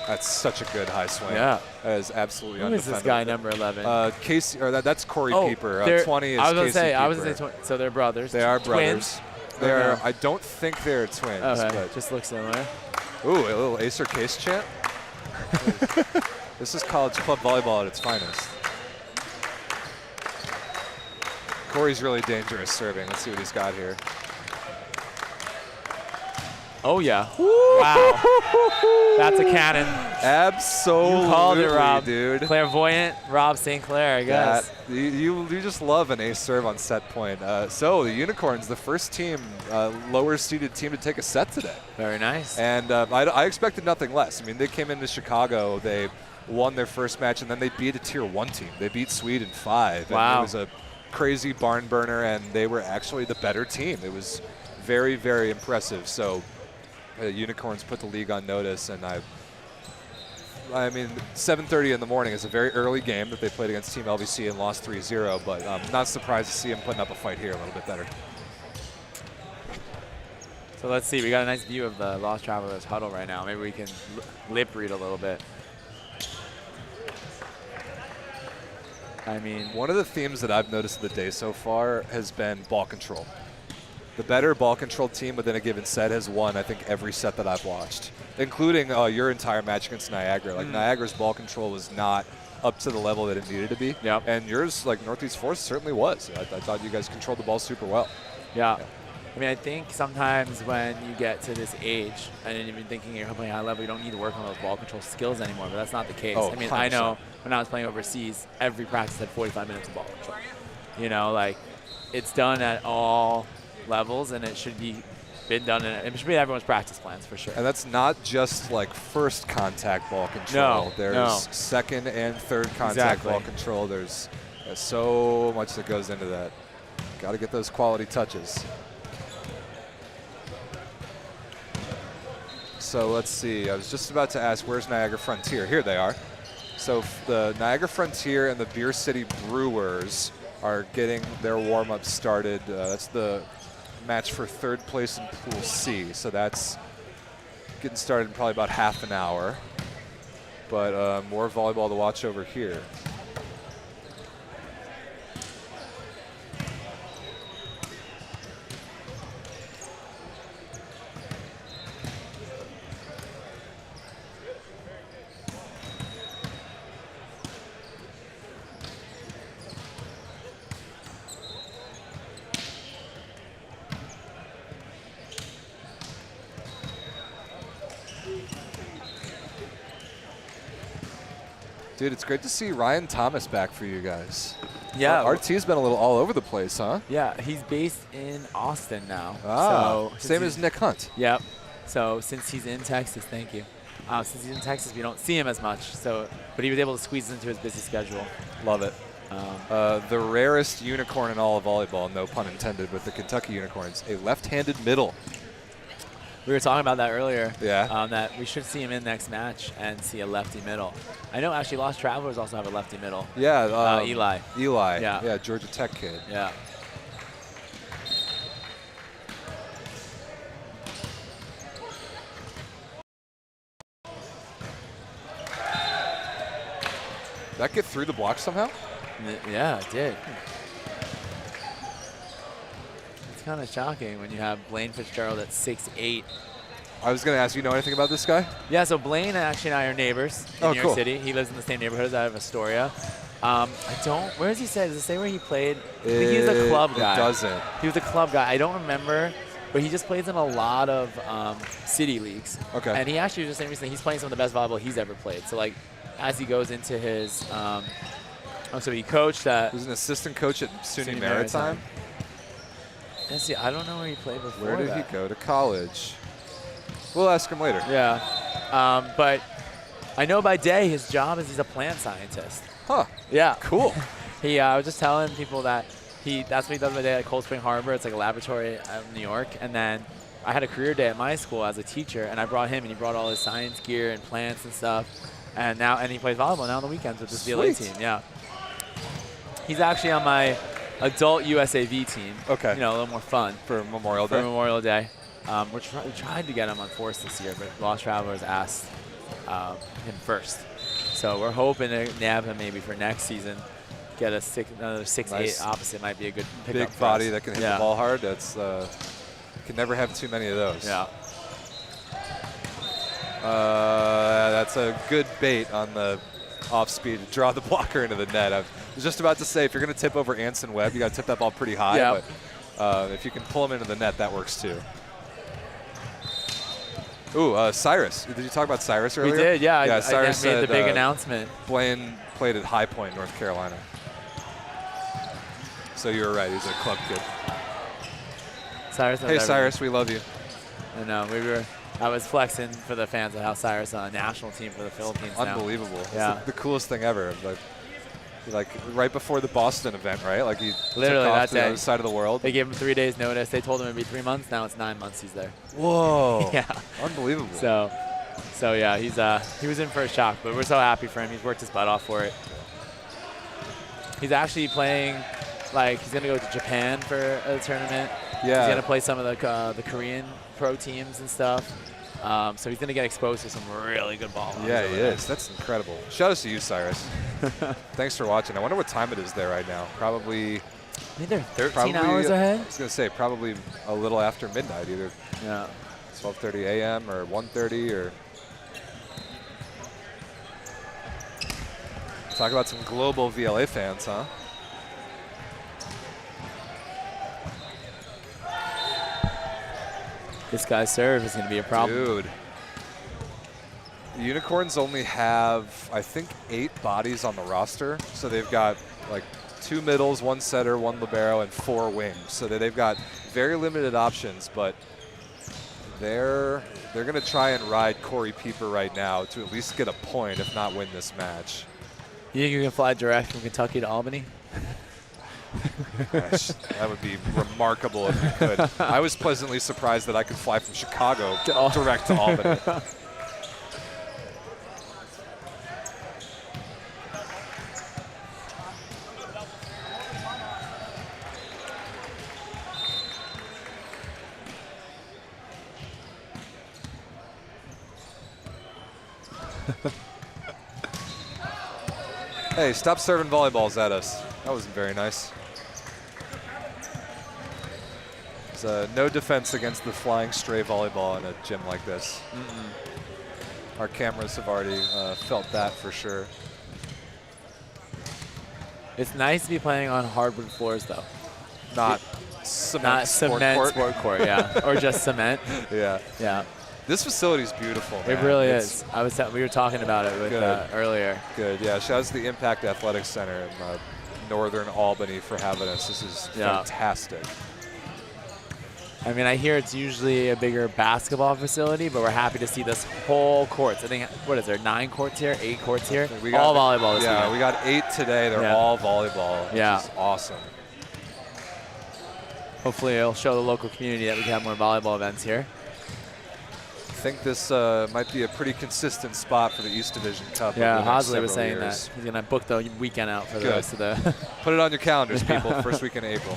That's such a good high swing. Yeah. That is absolutely undefendable. Who is this guy, number 11? Casey, or that's Corey Pieper. 20 is I was gonna Casey say, Pieper. I was gonna say, so they're brothers. They are Twins? brothers. They're. I don't think they're twins. Okay, But just look similar. ooh, a little Acer Case chant. This is college club volleyball at its finest. Corey's really dangerous serving. Let's see what he's got here. Oh, yeah. Wow. That's a cannon. Absolutely, You called it, Rob. dude. Clairvoyant Rob St. Clair, I guess. You just love an ace serve on set point. So the Unicorns, the first team, lower seeded team to take a set today. Very nice. And I expected nothing less. I mean, they came into Chicago, they won their first match, and then they beat a tier 1 team. They beat Sweden 5. Wow. And it was a crazy barn burner, and they were actually the better team. It was very, very impressive. So Unicorns put the league on notice, and I mean, 7:30 in the morning is a very early game that they played against Team LVC and lost 3-0, but I'm not surprised to see them putting up a fight here a little bit better. So let's see. We got a nice view of the Lost Travelers huddle right now. Maybe we can lip read a little bit. I mean, one of the themes that I've noticed of the day so far has been ball control. The better ball control team within a given set has won, I think, every set that I've watched, including your entire match against Niagara. Like, Niagara's ball control was not up to the level that it needed to be. Yep. And yours, like Northeast Force, certainly was. I thought you guys controlled the ball super well. Yeah. I mean, I think sometimes when you get to this age and you've been thinking you're playing high level, you don't need to work on those ball control skills anymore, but that's not the case. Oh, I mean, 100%. I know when I was playing overseas, every practice had 45 minutes of ball control. You know, like, it's done at all levels, and it should be done in it should be everyone's practice plans for sure. And that's not just like first contact ball control. No, There's second and third contact ball control. There's so much that goes into that. Got to get those quality touches. So let's see. I was just about to ask, where's Niagara Frontier? Here they are. So the Niagara Frontier and the Beer City Brewers are getting their warm-up started. That's the match for third place in Pool C. So that's getting started in probably about half an hour. But more volleyball to watch over here. Dude, it's great to see Ryan Thomas back for you guys. Yeah. RT's been a little all over the place, huh? Yeah, he's based in Austin now. Ah, so same as Nick Hunt. Yep. So since he's in Texas, thank you. Since he's in Texas, we don't see him as much. So, but he was able to squeeze into his busy schedule. Love it. The rarest unicorn in all of volleyball, no pun intended, with the Kentucky Unicorns, a left-handed middle. We were talking about that earlier. Yeah. That we should see him in next match and see a lefty middle. I know actually Lost Travelers also have a lefty middle. Yeah. Eli. Eli. Yeah. Yeah, Georgia Tech kid. Yeah. that get through the block somehow? Yeah, it did. It's kind of shocking when you have Blaine Fitzgerald at 6'8". I was going to ask, you know anything about this guy? Yeah, so Blaine actually and I are neighbors in New York cool. City. He lives in the same neighborhood as out of Astoria. I don't, where does he say? Does it say where he played? I think he was a club guy. It doesn't. He was a club guy. I don't remember, but he just plays in a lot of city leagues. Okay. And he actually was just saying recently he's playing some of the best volleyball he's ever played. So like, as he goes into his, so he coached at. He was an assistant coach at SUNY SUNY Maritime. Let's see, I don't know where he played before. Where did he go to college? We'll ask him later. Yeah, but I know by day his job is he's a plant scientist. Huh. Yeah. Cool. I was just telling people that that's what he does by day at Cold Spring Harbor. It's like a laboratory out in New York. And then I had a career day at my school as a teacher, and I brought him, and he brought all his science gear and plants and stuff. And he plays volleyball now on the weekends with this VLA team. Yeah. He's actually on my adult USAV team. Okay. You know, a little more fun. For Memorial Day? For Memorial Day. We tried to get him on Force this year, but Lost Travelers asked him first. So we're hoping to nab him maybe for next season. Get another 6'8" Nice. opposite might be a good pickup. Big body that can hit the ball hard. That's can never have too many of those. Yeah. That's a good bait on the off speed to draw the blocker into the net. I was just about to say, if you're going to tip over Anson Webb, you got to tip that ball pretty high. Yeah. But if you can pull him into the net, that works too. Ooh, Cyrus. Did you talk about Cyrus earlier? We did, yeah. I Cyrus made the said, big announcement. Blaine played at High Point, North Carolina. So you were right. He's a club kid. Cyrus. Hey, Cyrus, we love you. I know. I was flexing for the fans of how Cyrus on a national team for the Philippines now. Unbelievable. Yeah. It's the coolest thing ever. Like right before the Boston event, right? Like he literally took off that to the day. other side of the world. They gave him 3 days notice. They told him it'd be 3 months. Now it's 9 months he's there. Whoa. Yeah. Unbelievable. So yeah, he was in for a shock, but we're so happy for him. He's worked his butt off for it. He's actually playing, like he's gonna go to Japan for a tournament. Yeah. He's gonna play some of the Korean pro teams and stuff. So he's gonna get exposed to some really good ball. Yeah, he is. That's incredible. Shout out to you, Cyrus. Thanks for watching. I wonder what time it is there right now. Probably. I think they're 13 hours ahead. I was gonna say probably a little after midnight, either. Yeah. 12:30 a.m. or 1:30 or. Talk about some global VLA fans, huh? This guy's serve is going to be a problem. Dude. The Unicorns only have, I think, 8 bodies on the roster. So they've got like 2 middles, 1 setter, 1 libero, and 4 wings. So they've got very limited options, but they're going to try and ride Corey Pieper right now to at least get a point, if not win this match. You think you can fly direct from Kentucky to Albany? Gosh, that would be remarkable if you could. I was pleasantly surprised that I could fly from Chicago direct to Albany. Hey, stop serving volleyballs at us. That wasn't very nice. There's no defense against the flying stray volleyball in a gym like this. Our cameras have already felt that for sure. It's nice to be playing on hardwood floors, though. Not cement sport court, yeah. Or just cement. Yeah. Yeah. This facility's beautiful, man. It really is. We were talking about it with earlier. Good, yeah. Shout out to the Impact Athletics Center in northern Albany for having us. This is fantastic. I mean, I hear it's usually a bigger basketball facility, but we're happy to see this whole courts. I think, what is there, 9 courts here, 8 courts here? All volleyball this weekend. We got 8 today. They're all volleyball, which is awesome. Hopefully it'll show the local community that we can have more volleyball events here. I think this might be a pretty consistent spot for the East Division Cup. Yeah, Hosley was saying that. He's going to book the weekend out for the rest of the... Put it on your calendars, people, first week in April.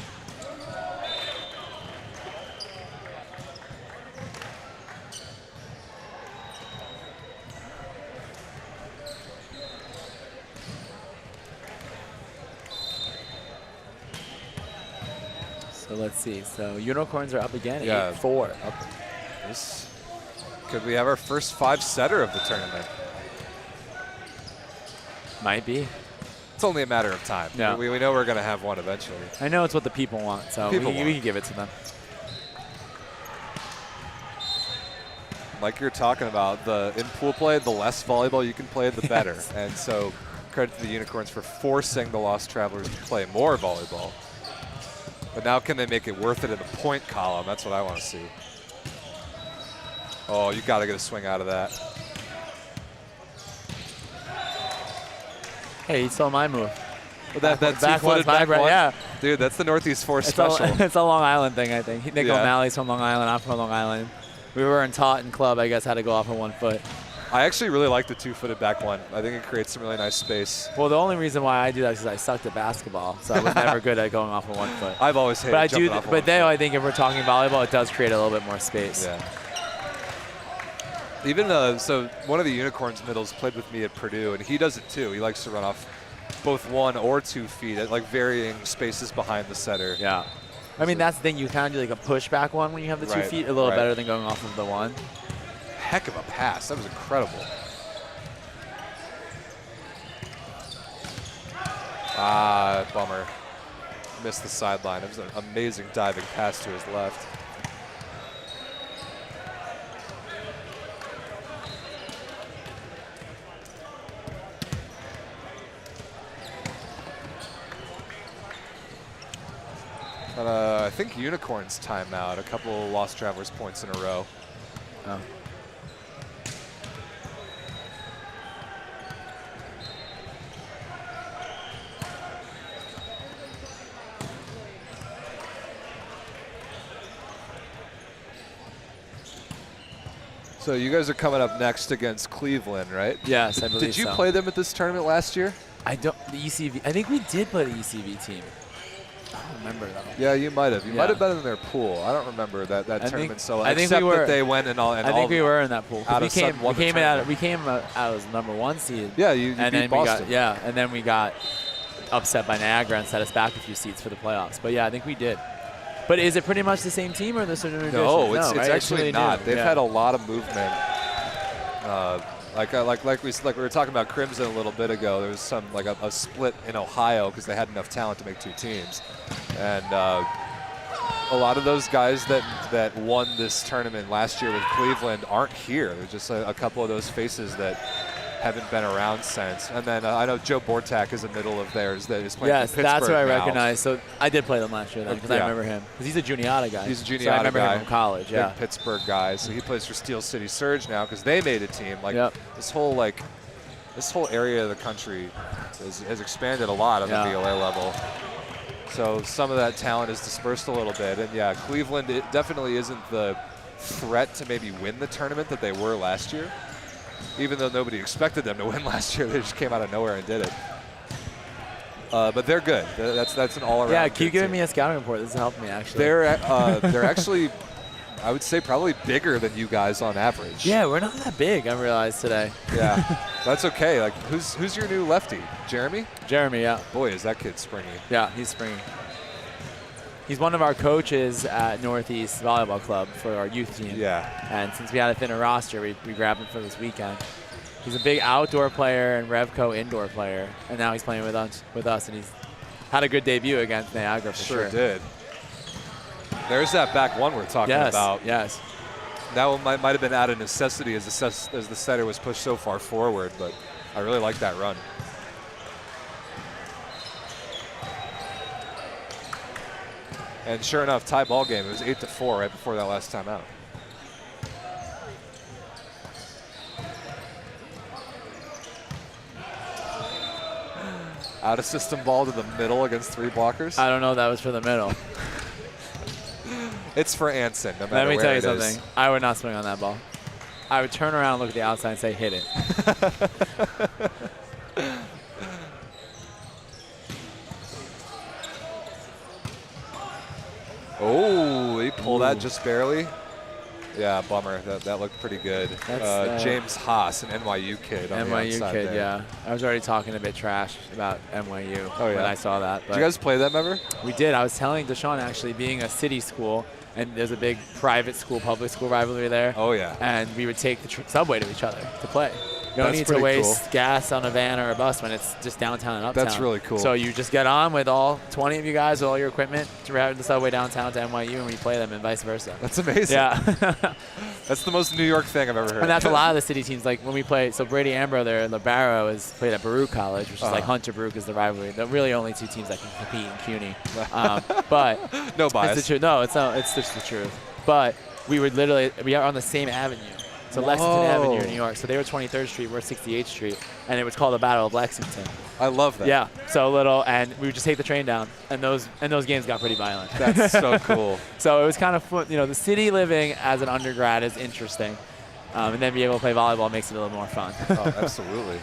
So let's see. So unicorns are up again. Yeah. 8-4. Could we have our first 5-setter of the tournament? Might be. It's only a matter of time. Yeah. We know we're going to have one eventually. I know it's what the people want, so we People want. can give it to them. Like you're talking about, in pool play, the less volleyball you can play, the better. And so credit to the Unicorns for forcing the Lost Travelers to play more volleyball. But now can they make it worth it in the point column? That's what I want to see. Oh, you got to get a swing out of that. Hey, he stole my move. But that back one's two-footed back vibrate, one? yeah. Dude, that's the Northeast Force It's special. it's a Long Island thing, I think. Nick Yeah. O'Malley's from Long Island. I'm from Long Island. We weren't taught in club, I guess, how to go off of 1 foot. I actually really like the two-footed back one. I think it creates some really nice space. Well, the only reason why I do that is because I sucked at basketball, so I was never good at going off of 1 foot. I've always hated But I jumping do. off of But 1 then foot. I think if we're talking volleyball, it does create a little bit more space. Yeah. Even so, one of the Unicorns middles played with me at Purdue, and he does it too. He likes to run off both 1 or 2 feet at like varying spaces behind the setter. Yeah. I mean, that's the thing. You kind of do like a pushback one when you have the 2 Right, feet, a little right. better than going off of the 1. Heck of a pass. That was incredible. Ah, bummer. Missed the sideline. It was an amazing diving pass to his left. I think Unicorns timeout. A couple Lost Travelers points in a row. Oh. So you guys are coming up next against Cleveland, right? Yes, I believe Did you so. play them at this tournament last year? I don't. The ECV. I think we did play the ECV team. I don't remember though. Yeah, you might have. You Yeah. might have been in their pool. I don't remember that I tournament think- so I think except we were- that they went and all. And I think all we were in that pool. 'Cause out of sudden won the tournament. we came out as number 1 seed. Yeah, you and beat then Boston. and then we got upset by Niagara and set us back a few seats for the playoffs. But yeah, I think we did. But is it pretty much the same team or the certain additions? No, it's right? actually really not. new. They've Yeah. had a lot of movement. Like we were talking about Crimson a little bit ago. There was some like a split in Ohio because they had enough talent to make 2 teams, and a lot of those guys that won this tournament last year with Cleveland aren't here. There's just a couple of those faces that haven't been around since. And then I know Joe Bortak is a middle of theirs that is playing Yes, for that's Pittsburgh what I now. recognize. So I did play them last year then because I Yeah. remember him. Because he's a Juniata guy. He's a Juniata so I remember guy. him from college. Big Yeah. Pittsburgh guy. So he plays for Steel City Surge now because they made a team. Like Yep. this whole area of the country has expanded a lot on Yeah. the VLA level. So some of that talent is dispersed a little bit. And yeah, Cleveland, it definitely isn't the threat to maybe win the tournament that they were last year. Even though nobody expected them to win last year, they just came out of nowhere and did it. But they're good. That's an all-around. Yeah, good keep giving team. me a scouting report. This is helping me actually. They're actually, I would say, probably bigger than you guys on average. Yeah, we're not that big. I realized today. Yeah, that's okay. Like, who's your new lefty? Jeremy? Jeremy, yeah. Boy, is that kid springy. Yeah, he's springy. He's one of our coaches at Northeast Volleyball Club for our youth team. Yeah. And since we had a thinner roster, we grabbed him for this weekend. He's a big outdoor player and Revco indoor player, and now he's playing with us, and he's had a good debut against Niagara for sure. Sure did. There's that back one we're talking about. Yes. That one might have been out of necessity as the setter was pushed so far forward, but I really like that run. And sure enough, tie ball game. It was 8-4 right before that last time out. Out of system ball to the middle against 3 blockers. I don't know if that was for the middle. It's for Anson, no matter Let me where tell you it is. something. I would not swing on that ball. I would turn around and look at the outside and say, hit it. Oh, he pulled that just barely. Yeah, bummer. That looked pretty good. James Haas, an NYU kid. On the NYU outside kid, there. yeah. I was already talking a bit trash about NYU Oh, yeah? when I saw that. Did you guys play them ever? We did. I was telling Deshaun, actually, being a city school, and there's a big private school, public school rivalry there. Oh, yeah. And we would take the subway to each other to play. You don't That's need to pretty waste cool. gas on a van or a bus when it's just downtown and uptown. That's really cool. So you just get on with all 20 of you guys with all your equipment to ride the subway downtown to NYU, and we play them, and vice versa. That's amazing. Yeah. That's the most New York thing I've ever heard. And that's a lot of the city teams. Like when we play, so Brady Ambrose there, Libero is played at Baruch College, which is like Hunter Baruch is the rivalry. The really only two teams that can compete in CUNY. But no bias. It's the truth. No, it's not. It's just the truth. But we are on the same avenue. So Lexington Avenue in New York. So they were 23rd Street, we're 68th Street, and it was called the Battle of Lexington. I love that. Yeah. So and we would just take the train down, and those games got pretty violent. That's so cool. So it was kind of fun. You know, the city living as an undergrad is interesting, and then being able to play volleyball makes it a little more fun. Oh, absolutely.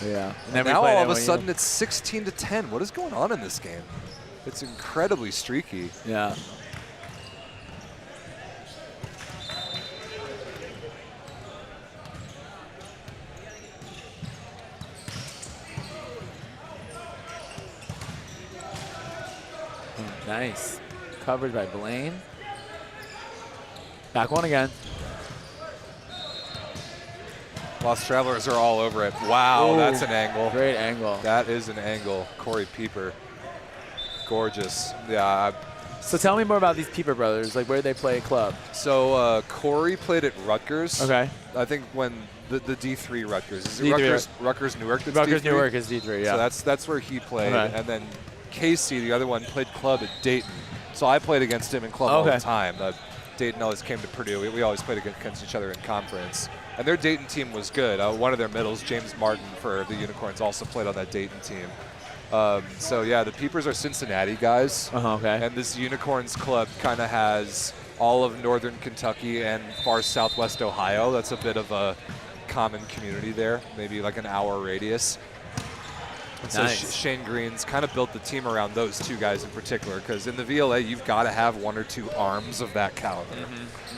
Yeah. And then now we all of a sudden it's 16-10. What is going on in this game? It's incredibly streaky. Yeah. Nice. Covered by Blaine. Back one again. Lost Travelers are all over it. Wow, Ooh, that's an angle. Great angle. That is an angle. Corey Pieper. Gorgeous. Yeah. So tell me more about these Pieper brothers. Like, where they play club? So Corey played at Rutgers. Okay. I think when the D3 Rutgers. Is it D3. Rutgers Newark that's Rutgers D3? Newark is D3, yeah. So that's where he played. Okay. And then Casey, the other one, played club at Dayton. So I played against him in club all the time. Dayton always came to Purdue. We always played against each other in conference. And their Dayton team was good. One of their middles, James Martin for the Unicorns, also played on that Dayton team. So yeah, the Peepers are Cincinnati guys. Okay. And this Unicorns club kind of has all of northern Kentucky and far southwest Ohio. That's a bit of a common community there, maybe like an hour radius. And Nice. so Shane Green's kind of built the team around those two guys in particular, because in the VLA, you've got to have one or two arms of that caliber.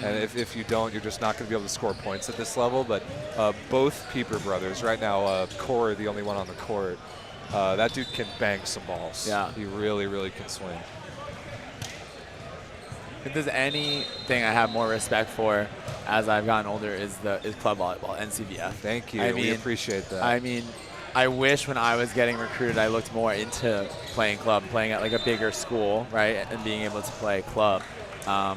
And if you don't, you're just not going to be able to score points at this level. But both Pieper brothers, right now, Corey, the only one on the court, that dude can bank some balls. Yeah. He really, really can swing. If there's anything I have more respect for as I've gotten older is club volleyball, NCVF. Thank you. I We mean, appreciate that. I mean, I wish when I was getting recruited, I looked more into playing club, playing at like a bigger school, right, and being able to play club. I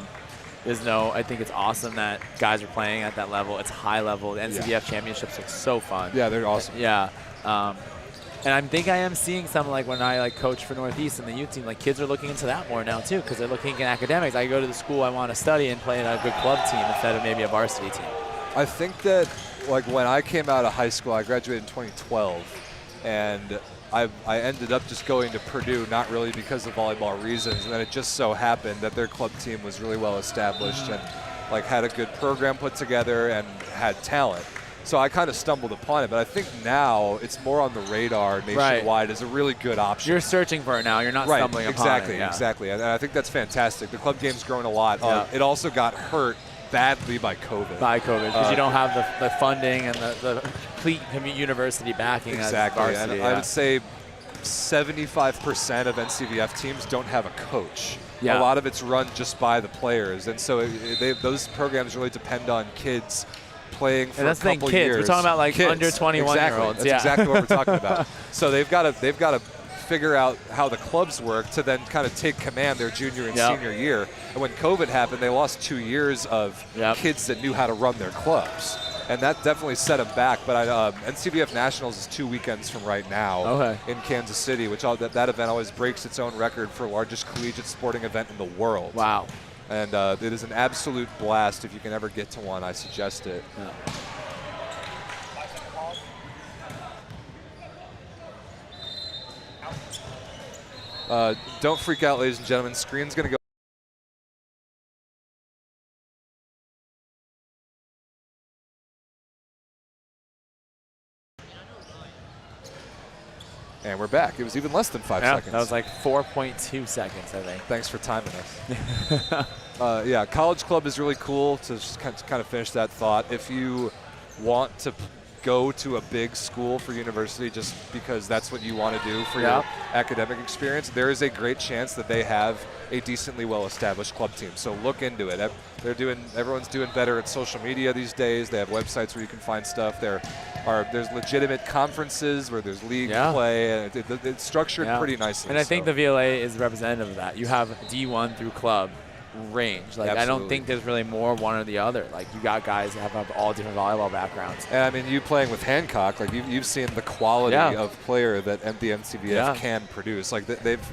think it's awesome that guys are playing at that level. It's high level. The NCVF championships look so fun. Yeah, they're awesome. Yeah. And I think I am seeing some, like when I coach for Northeast and the youth team, like kids are looking into that more now too, because they're looking at academics. I go to the school I want to study and play in a good club team instead of maybe a varsity team. I think that, like, when I came out of high school, I graduated in 2012, and I ended up just going to Purdue, not really because of volleyball reasons, and then it just so happened that their club team was really well established and like had a good program put together and had talent. So I kind of stumbled upon it, but I think now it's more on the radar nationwide as a really good option. You're searching for it now. You're not stumbling upon it. Exactly. And I think that's fantastic. The club game's grown a lot. It also got hurt badly by COVID. Because you don't have the funding and the complete university backing. Exactly. As varsity, and I would say 75% of NCVF teams don't have a coach. Yeah. A lot of it's run just by the players. And so those programs really depend on kids playing for a couple kids. years. We're talking about like kids. under 21-year-olds. That's exactly what we're talking about. So they've got to figure out how the clubs work to then kind of take command their junior and senior year. And when COVID happened, they lost 2 years of kids that knew how to run their clubs. And that definitely set them back. But NCVF Nationals is 2 weekends from right now in Kansas City, which that event always breaks its own record for largest collegiate sporting event in the world. Wow. And it is an absolute blast. If you can ever get to one, I suggest it. Don't freak out, ladies and gentlemen. Screen's going to go. And we're back. It was even less than 5 Yeah, seconds. that was like 4.2 seconds, I think. Thanks for timing us. Yeah, College Club is really cool. To just kind of finish that thought, if you want to go to a big school for university just because that's what you want to do for your academic experience, there is a great chance that they have a decently well-established club team. So look into it. Everyone's doing better at social media these days. They have websites where you can find stuff. There's legitimate conferences where there's league play, and it's structured pretty nicely. And I think the VLA is representative of that. You have D1 through club range. Like, I don't think there's really more one or the other. Like, you got guys that have all different volleyball backgrounds. And I mean, you playing with Hancock, like you've seen the quality of player that the NCBF can produce. Like they've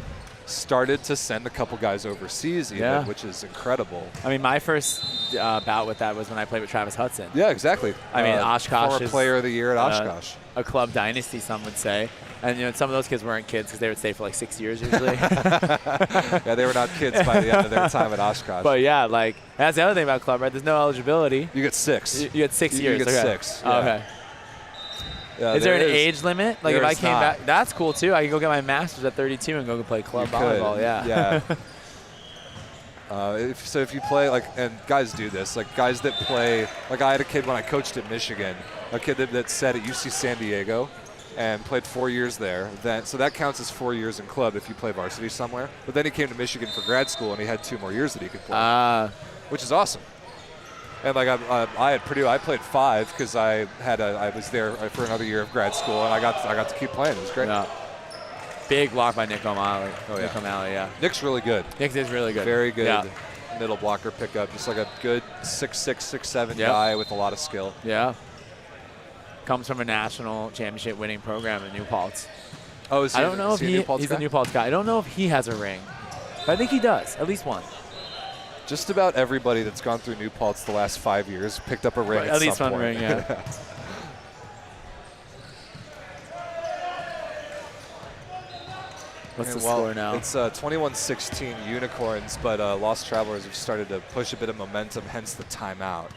started to send a couple guys overseas even, which is incredible. I mean, my first bout with that was when I played with Travis Hudson. Yeah, exactly. I mean, Oshkosh former is player of the year at Oshkosh. A club dynasty, some would say. And, you know, some of those kids weren't kids because they would stay for like 6 years usually. Yeah, they were not kids by the end of their time at Oshkosh. But, yeah, like, that's the other thing about club, right? There's no eligibility. You get 6. You get 6 years. You get 6. Yeah. Okay. Yeah, is there an age limit? Like, if I came back, that's cool, too. I could go get my master's at 32 and go play club volleyball. Yeah. If you play, like, and guys do this, like guys that play, like I had a kid when I coached at Michigan, a kid that sat at UC San Diego and played 4 years there. So that counts as 4 years in club if you play varsity somewhere. But then he came to Michigan for grad school and he had 2 more years that he could play, which is awesome. And like I at Purdue, I played 5 because I was there for another year of grad school and I got to keep playing. It was great. Yeah. Big block by Nick O'Malley. Nick O'Malley, yeah. Nick's really good. Nick is really good. Very good. Yeah. Middle blocker pickup, just like a good 6'6", 6'7" guy with a lot of skill. Yeah. Comes from a national championship winning program in New Paltz. Oh, is he, I don't know if he's a New Paltz guy. I don't know if he has a ring, but I think he does, at least one. Just about everybody that's gone through New Paltz the last 5 years picked up a ring at least some one point. ring, yeah. What's the score now? It's 21-16 Unicorns, but Lost Travelers have started to push a bit of momentum, hence the timeout.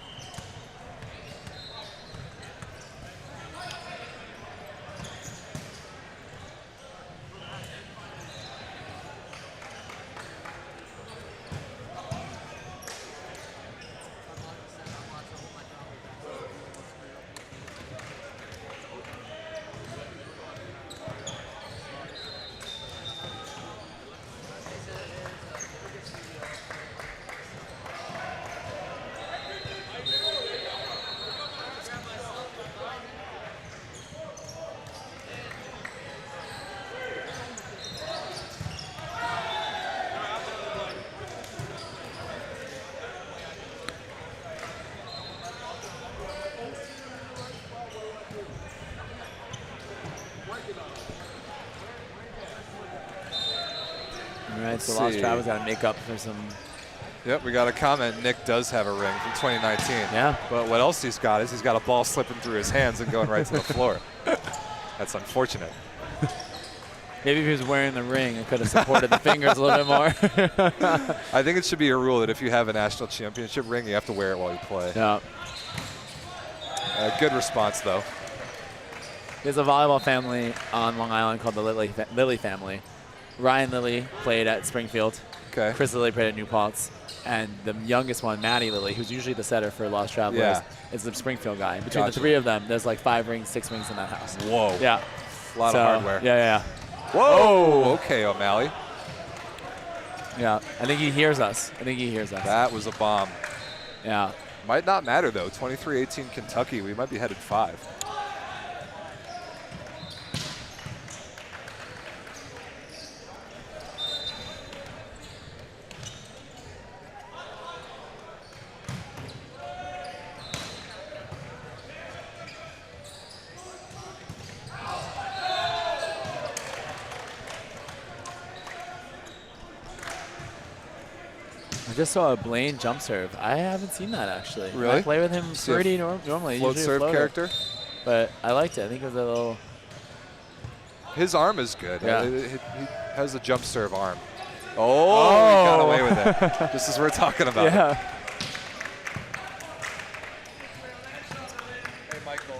All right, so Lost Travelers got to make up for some. Yep, we got a comment. Nick does have a ring from 2019. Yeah. But what else he's got is he's got a ball slipping through his hands and going right to the floor. That's unfortunate. Maybe if he was wearing the ring, it could have supported the fingers a little bit more. I think it should be a rule that if you have a national championship ring, you have to wear it while you play. Yeah. Good response, though. There's a volleyball family on Long Island called the Lilly family. Ryan Lilly played at Springfield. Okay. Chris Lilly played at New Paltz. And the youngest one, Maddie Lilly, who's usually the setter for Lost Travelers, is the Springfield guy. Between the 3 of them, there's like 5 rings, 6 rings in that house. Whoa. Yeah. A lot of hardware. Yeah. Whoa. Okay, O'Malley. Yeah. I think he hears us. That was a bomb. Yeah. Might not matter, though. 23-18 Kentucky. We might be headed 5. I just saw a Blaine jump serve. I haven't seen that, actually. Really? I play with him pretty normally. Float usually serve character? But I liked it. I think it was a little... His arm is good. Yeah. He has a jump serve arm. Oh, he got away with it. This is what we're talking about. Yeah. Hey, Michael.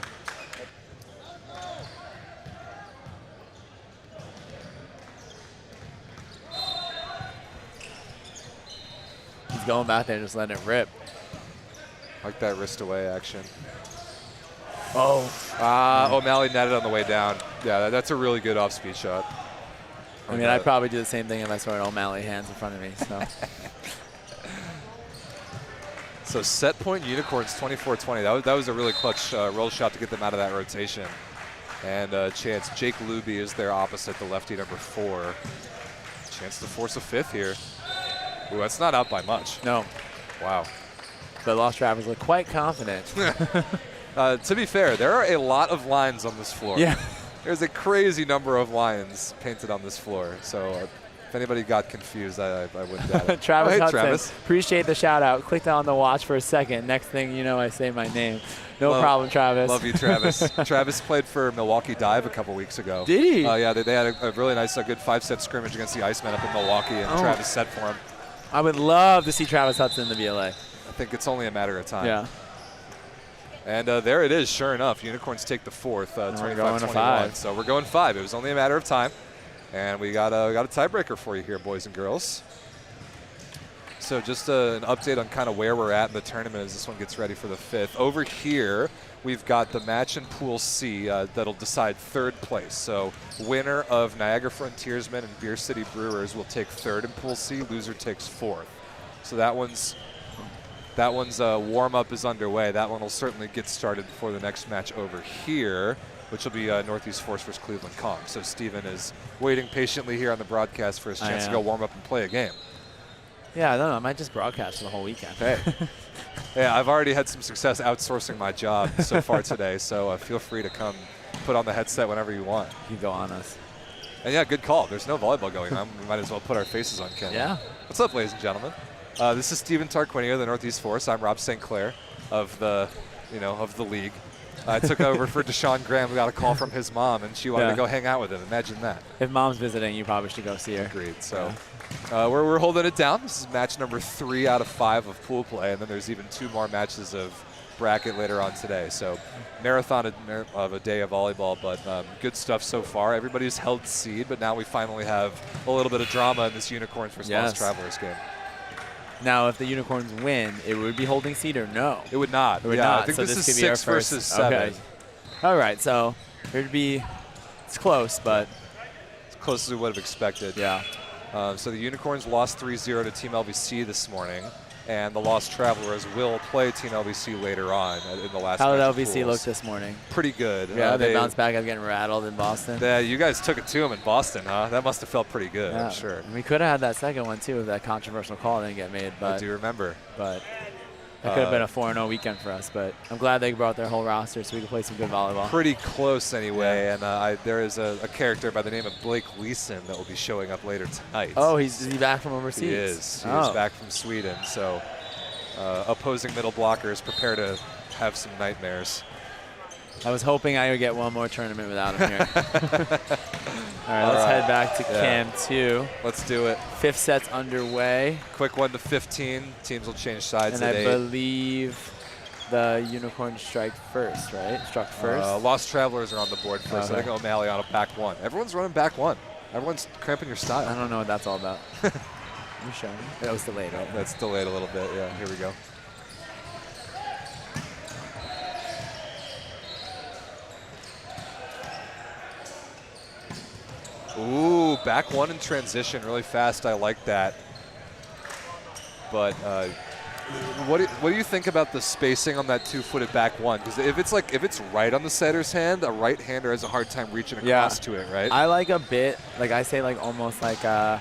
he's going back there and just letting it rip. Like that wrist away action. Oh. O'Malley netted on the way down. Yeah, that's a really good off-speed shot. I mean, I'd probably do the same thing if I saw an O'Malley hands in front of me. So. So set point Unicorns 24-20. That was a really clutch roll shot to get them out of that rotation. And chance Jake Luby is their opposite, the lefty number 4. Chance to force a 5th here. Ooh, that's not out by much. No. Wow. But Lost Travelers look quite confident. To be fair, there are a lot of lines on this floor. Yeah. There's a crazy number of lines painted on this floor. So if anybody got confused, I wouldn't doubt it. Travis hey, Hudson, Travis. appreciate the shout out. Clicked on the watch for a second. Next thing you know, I say my name. No problem, Travis. Love you, Travis. Travis played for Milwaukee Dive a couple weeks ago. Did he? Yeah, they had a really nice, good 5-set scrimmage against the Icemen up in Milwaukee, and Travis set for him. I would love to see Travis Hudson in the VLA. I think it's only a matter of time. Yeah. And there it is, sure enough. Unicorns take the 4th, 25-21. So we're going 5. It was only a matter of time. And we got a tiebreaker for you here, boys and girls. So just an update on kind of where we're at in the tournament as this one gets ready for the 5th. Over here, we've got the match in Pool C that'll decide 3rd place. So winner of Niagara Frontiersmen and Beer City Brewers will take 3rd in Pool C. Loser takes 4th. So that one's warm-up is underway. That one will certainly get started before the next match over here, which will be Northeast Force versus Cleveland Kong. So Steven is waiting patiently here on the broadcast for his chance to go warm up and play a game. Yeah, I don't know. I might just broadcast for the whole weekend. Hey. Yeah, I've already had some success outsourcing my job so far today, so feel free to come put on the headset whenever you want. You go on us. And yeah, good call. There's no volleyball going on. We might as well put our faces on camera. Yeah. What's up, ladies and gentlemen? This is Steven Tarquinio, the Northeast Force. I'm Rob St. Clair of the league. I took over for Deshaun Graham. We got a call from his mom, and she wanted to go hang out with him. Imagine that. If mom's visiting, you probably should go see her. Agreed. So we're holding it down. This is match number 3 out of 5 of pool play, and then there's even 2 more matches of bracket later on today. So marathon of a day of volleyball, but good stuff so far. Everybody's held seed, but now we finally have a little bit of drama in this Unicorns versus Lost Travelers game. Now, if the Unicorns win, it would be holding seed or no? It would not. It would not. I think so this is could be 6 versus 7. Okay. All right, so it's close, but as close as we would have expected. Yeah. So the Unicorns lost 3-0 to Team LBC this morning, and the Lost Travelers will play Team LBC later on in the last. How did match LBC of look pools. this morning? Pretty good. Yeah, they bounced back after getting rattled in Boston. Yeah, you guys took it to them in Boston, huh? That must have felt pretty good, I'm sure. And we could have had that second one, too, if that controversial call didn't get made. But I do remember. But that could have been a 4-0 weekend for us. But I'm glad they brought their whole roster so we could play some good volleyball. Pretty close anyway, and there is a character by the name of Blake Leeson that will be showing up later tonight. Oh, is he back from overseas? He is. He is back from Sweden, so opposing middle blockers prepare to have some nightmares. I was hoping I would get one more tournament without him here. All right, let's head back to Cam 2. Let's do it. 5th set's underway. Quick 1 to 15. Teams will change sides and at 8. I believe the Unicorn struck first. Lost Travelers are on the board first. Okay. I think O'Malley on a back 1. Everyone's running back 1. Everyone's cramping your style. I don't know what that's all about. You show me. That was delayed, right? That's delayed a little bit. Yeah, here we go. Ooh, back 1 in transition, really fast. I like that. But what do you think about the spacing on that 2-footed back 1? Because if it's right on the setter's hand, a right-hander has a hard time reaching across to it, right? I like a bit, I say almost like a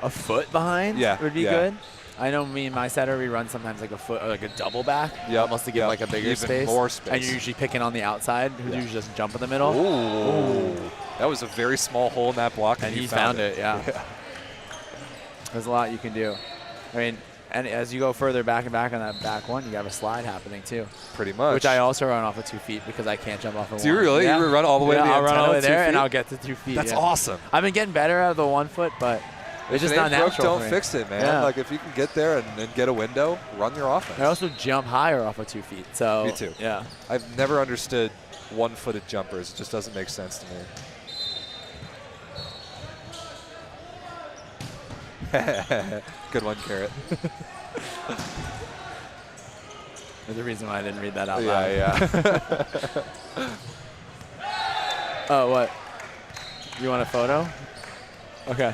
foot behind would be good. I know me and my setter, we run sometimes like a foot or like a double back, almost to give like a bigger Even space. more space. And you're usually picking on the outside, who usually just jump in the middle. Ooh. That was a very small hole in that block, and he found it. Yeah. There's a lot you can do. I mean, and as you go further back and back on that back 1, you have a slide happening too. Pretty much. Which I also run off of 2 feet because I can't jump off of 1. Do you really? Yeah. You run all the way to the I'll antenna run all the way there 2 feet? and I'll get to 2 feet. That's awesome. I've been getting better out of the 1 foot, but it's just not broke, natural. don't fix it, man. Yeah. Like if you can get there and get a window, run your offense. I also jump higher off of 2 feet. So Me too. Yeah. I've never understood 1-footed jumpers. It just doesn't make sense to me. Good one, Carrot. There's a reason why I didn't read that out loud. Yeah. Oh, what? You want a photo? Okay.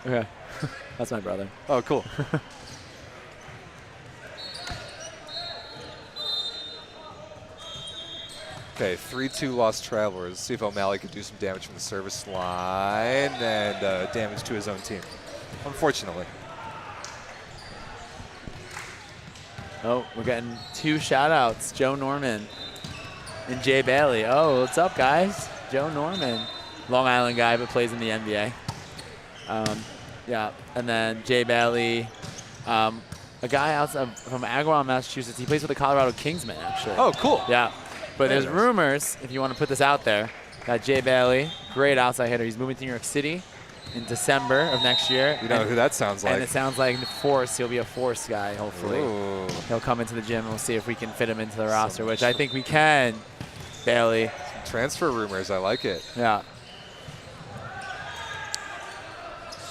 Okay. That's my brother. Oh, cool. Okay, 3-2 Lost Travelers. See if O'Malley can do some damage from the service line and damage to his own team. Unfortunately. Oh, we're getting 2 shout-outs. Joe Norman and Jay Bailey. Oh, what's up, guys? Joe Norman. Long Island guy, but plays in the NBA. Yeah, and then Jay Bailey, a guy outside from Agawam, Massachusetts. He plays for the Colorado Kingsmen, actually. Oh, cool. Yeah. But Very there's nice. rumors, if you want to put this out there, that Jay Bailey, great outside hitter, he's moving to New York City in December of next year. You know who that sounds like. And it sounds like Force, he'll be a Force guy, hopefully. Ooh. He'll come into the gym and we'll see if we can fit him into the roster, which I think we can, Bailey. Transfer rumors, I like it. Yeah.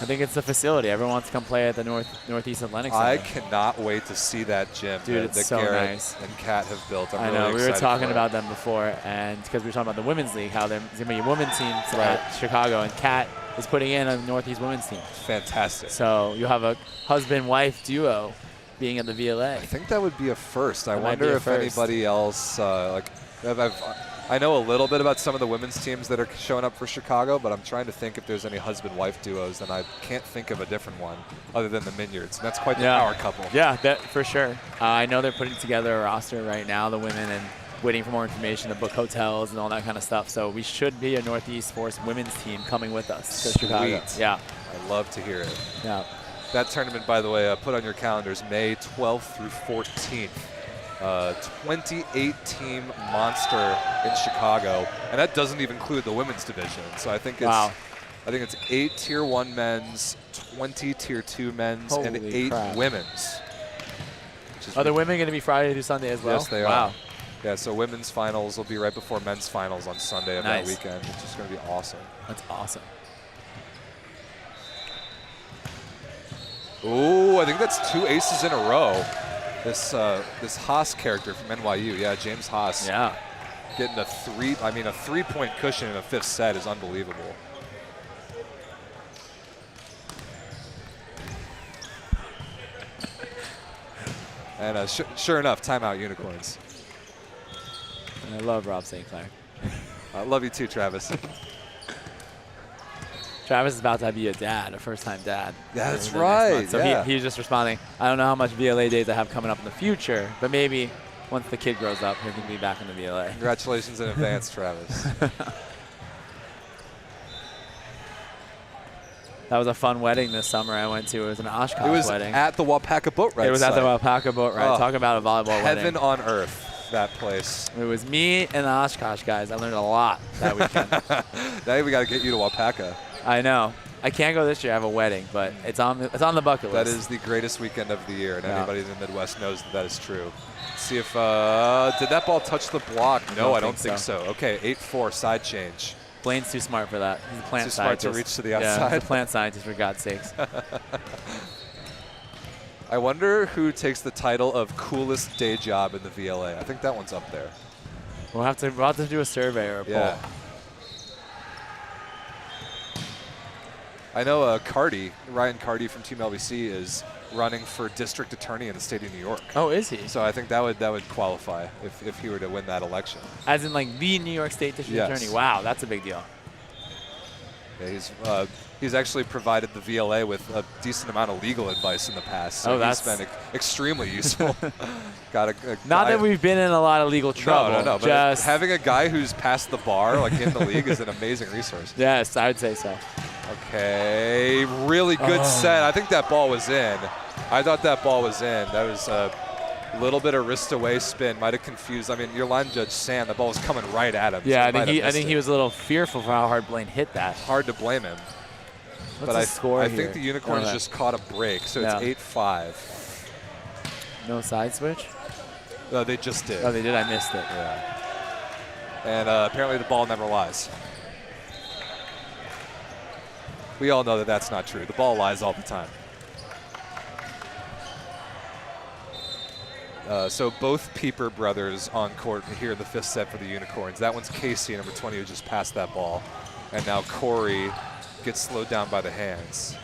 I think it's the facility. Everyone wants to come play at the Northeast Atlantic Center. I cannot wait to see that gym Dude, that it's so Garrett nice. and Kat have built. I I'm know, really we were excited talking for it. about them before, and because we were talking about the women's league, how there's going to be a women's team at Chicago, and Kat is putting in a Northeast women's team. Fantastic. So you'll have a husband-wife duo being at the VLA. I think that would be a first. I That might be wonder a if first. anybody else, I know a little bit about some of the women's teams that are showing up for Chicago, but I'm trying to think if there's any husband-wife duos, and I can't think of a different one other than the Minyards. And that's quite the power couple. Yeah, that, for sure. I know they're putting together a roster right now, the women, and waiting for more information to book hotels and all that kind of stuff. So we should be a Northeast Force women's team coming with us to Chicago. Sweet. Yeah. I love to hear it. Yeah. That tournament, by the way, put on your calendars, May 12th through 14th. 28-team monster in Chicago, and that doesn't even include the women's division. So I think it's I think it's 8 Tier 1 men's, 20 Tier 2 men's, and Holy 8 crap. women's. Are the women going to be Friday through Sunday as well? Yes, they wow. are. Yeah, so women's finals will be right before men's finals on Sunday of Nice. that weekend, which is going to be awesome. That's awesome. Ooh, I think that's 2 aces in a row. This Haas character from NYU, yeah, James Haas. Yeah. Getting a 3-point cushion in a 5th set is unbelievable. And sure enough, timeout Unicorns. I love Rob St. Clair. I love you too, Travis. Travis is about to be a dad, a first-time dad. Yeah, that's the next month. right. So yeah. he's just responding, I don't know how much VLA days I have coming up in the future, but maybe once the kid grows up, he can be back in the VLA. Congratulations in advance, Travis. That was a fun wedding this summer I went to. It was an Oshkosh It was wedding. at the Wapaka boat ride. It was at the site. Wapaka boat ride. Oh, Talk about a volleyball Heaven wedding. on earth, that place. It was me and the Oshkosh guys. I learned a lot that weekend. Now we got to get you to Wapaka. I know. I can't go this year. I have a wedding, but it's on the bucket list. That is the greatest weekend of the year, and Yeah. anybody in the Midwest knows that is true. Let's see if did that ball touch the block? No, I don't think so. Okay, 8-4 side change. Blaine's too smart for that. He's a plant Too smart scientist. to reach to the Yeah, outside. he's a plant scientist, for God's sakes. I wonder who takes the title of coolest day job in the VLA. I think that one's up there. We'll have to do a survey or a poll. Yeah. I know Ryan Cardy from Team LBC is running for district attorney in the state of New York. Oh, is he? So I think that would qualify if he were to win that election. As in, like, the New York State District Yes. Attorney. Wow, that's a big deal. Yeah, he's actually provided the VLA with a decent amount of legal advice in the past. So Oh, he's that's- been extremely useful. Got a Not guy- that we've been in a lot of legal trouble. No. But Just having a guy who's passed the bar like in the league is an amazing resource. yes, I would say so. Okay, really good set. I think that ball was in. I thought that ball was in. That was a little bit of wrist away spin. Might have confused. I mean, your line judge Sam, the ball was coming right at him. Yeah, so I think he was a little fearful for how hard Blaine hit that. hard to blame him. What's But the score I here? think the Unicorns Okay. just caught a break, so Yeah. it's 8-5. No side switch? They just did. Oh, they did. I missed it. Yeah. And apparently the ball never lies. We all know that that's not true. The ball lies all the time. So both Pieper brothers on court here in the 5th set for the Unicorns. That one's Casey, number 20, who just passed that ball. And now Corey gets slowed down by the hands.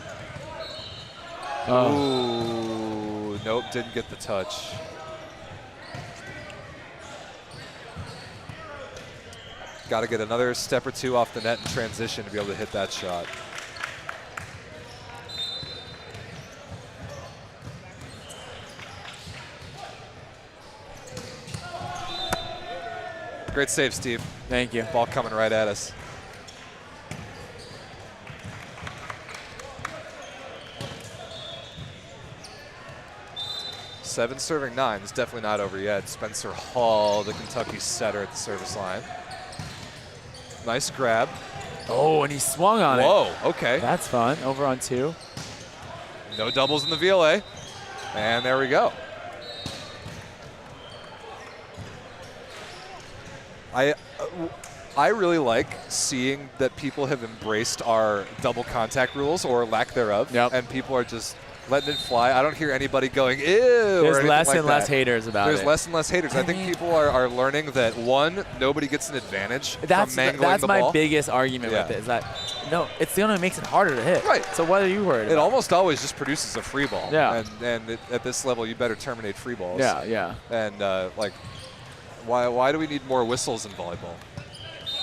Ooh, nope, didn't get the touch. Got to get another step or two off the net in transition to be able to hit that shot. Great save, Steve. Thank you. Ball coming right at us. Seven serving 9 is definitely not over yet. Spencer Hall, the Kentucky setter at the service line. Nice grab. Oh, and he swung on it. Whoa, okay. That's fun. Over on 2. No doubles in the VLA. And there we go. I really like seeing that people have embraced our double contact rules or lack thereof, and people are just letting it fly. I don't hear anybody going, ew, There's less like and less haters about There's it. less and less haters. I think people are learning that, one, nobody gets an advantage from mangling that's the my ball. biggest argument with it, is that, no, it's the only one that makes it harder to hit. Right. So what are you worried about? It almost always just produces a free ball. Yeah. And at this level, you better terminate free balls. Yeah, yeah. And, like, why do we need more whistles in volleyball?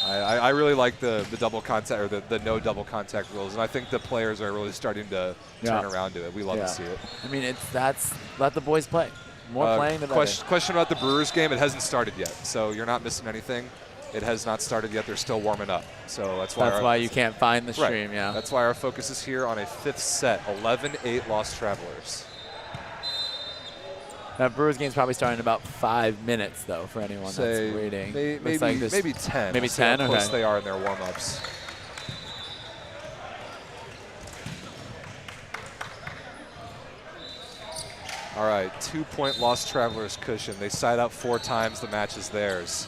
I really like the double contact or the no double contact rules, and I think the players are really starting to turn around to it. We love to see it. I mean, let the boys play. More playing, the better. Question about the Brewers game. It hasn't started yet, so you're not missing anything. It has not started yet. They're still warming up, so that's why you can't find the stream. Right. Yeah. That's why our focus is here on a 5th set. 11-8 Lost Travelers. That Brewers game's probably starting in about 5 minutes, though, for anyone that's waiting. Maybe 10. Maybe we'll 10. See how close Okay. they are in their warm-ups. All right, 2-point Lost Travelers cushion. They side out 4 times. The match is theirs.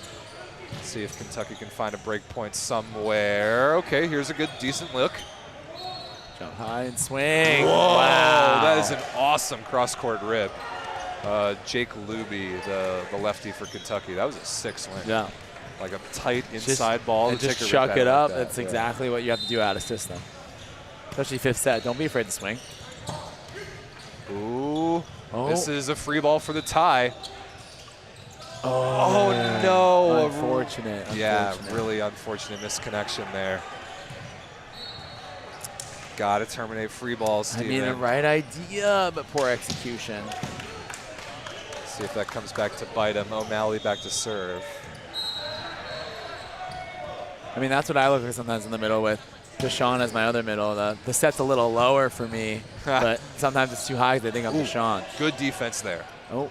Let's see if Kentucky can find a break point somewhere. Okay, here's a good, decent look. Jump high and swing. Whoa, Wow. that is an awesome cross-court rip. Jake Luby, the lefty for Kentucky. That was a 6 win. Yeah. Like a tight inside ball. And to just take a chuck rip it at up. like that. That's exactly what you have to do out of system. Especially 5th set. Don't be afraid to swing. Ooh. Oh. This is a free ball for the tie. Oh, no. Unfortunate. Yeah, really unfortunate misconnection there. Got to terminate free balls, Steven. I mean, the right idea, but poor execution. See if that comes back to bite him. O'Malley back to serve. I mean, that's what I look at sometimes in the middle with. Deshaun as my other middle. The set's a little lower for me, but sometimes it's too high because they think I'm Deshaun. Good defense there. Oh.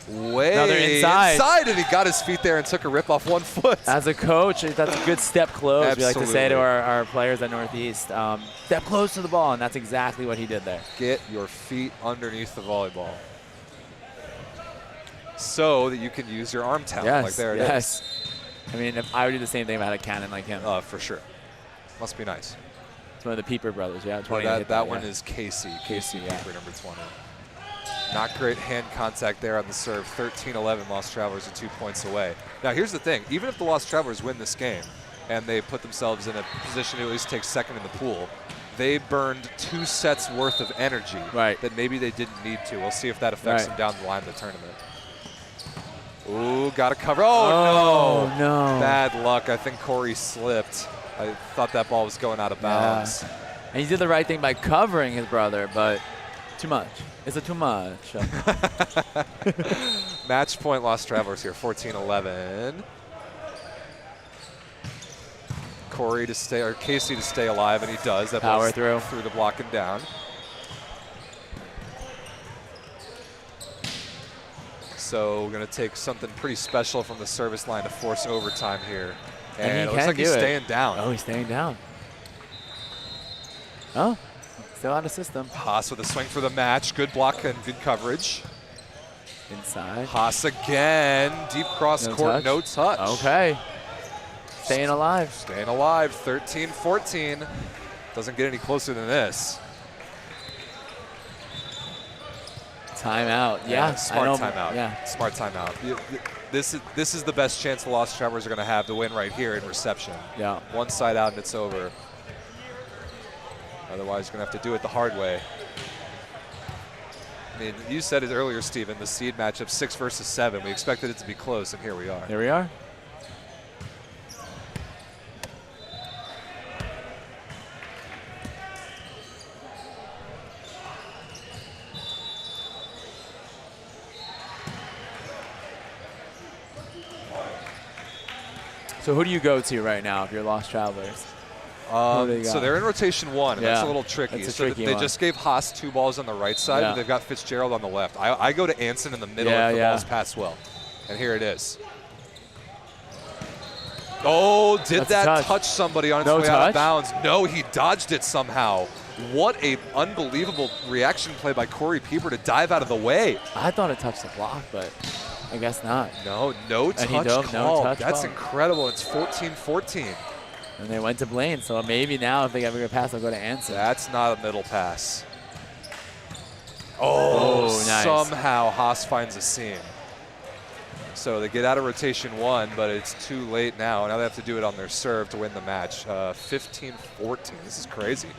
Way Another inside. And he got his feet there and took a rip off 1 foot. As a coach, that's a good step close. Absolutely. We like to say to our players at Northeast, step close to the ball, and that's exactly what he did there. Get your feet underneath the volleyball so that you can use your arm talent. Yes, Like there it is. I mean, if I would do the same thing if I had a cannon like him. For sure. Must be nice. It's one of the Pieper brothers, yeah. 20 that one is Casey. Casey yeah. Pieper, number 20. Not great hand contact there on the serve. 13-11 Lost Travelers are 2 points away. Now here's the thing. Even if the Lost Travelers win this game and they put themselves in a position to at least take second in the pool, they burned 2 sets worth of energy that maybe they didn't need to. We'll see if that affects them down the line in the tournament. Ooh, got to cover. Oh, no. Bad luck. I think Corey slipped. I thought that ball was going out of bounds. And he did the right thing by covering his brother, but too much. Is it too much? Match point Lost Travelers here, 14-11. Corey to stay, or Casey to stay alive, and he does. That Power through the block and down. So we're going to take something pretty special from the service line to force overtime here. And it looks like he's staying down. Oh, he's staying down. Oh, still out of system. Haas with a swing for the match. Good block and good coverage. Inside. Haas again. Deep cross court, no touch. Okay. Staying alive. Staying alive, 13-14. Doesn't get any closer than this. Timeout. Yeah. Smart I know, timeout. Yeah. Smart timeout. This is the best chance the Lost Travelers are going to have to win right here in reception. Yeah. One side out and it's over. Otherwise, you're going to have to do it the hard way. I mean, you said it earlier, Steven, the seed matchup 6 versus 7. We expected it to be close, and here we are. Here we are. So who do you go to right now if you're Lost Travelers? So they're in rotation 1, and that's a little tricky. That's a so tricky they one. just gave Haas 2 balls on the right side, Yeah. and they've got Fitzgerald on the left. I go to Anson in the middle if the ball's passed well. And here it is. Oh, did that touch somebody on its way out of bounds? No, he dodged it somehow. What a unbelievable reaction play by Corey Pieper to dive out of the way. I thought it touched the block, but I guess not. No touch dove, no call. touch That's call. incredible. It's 14-14. And they went to Blaine, so maybe now if they ever get a pass, they'll go to Anson. That's not a middle pass. Oh, nice. Somehow Haas finds a seam. So they get out of rotation 1, but it's too late now. Now they have to do it on their serve to win the match. 15-14. This is crazy.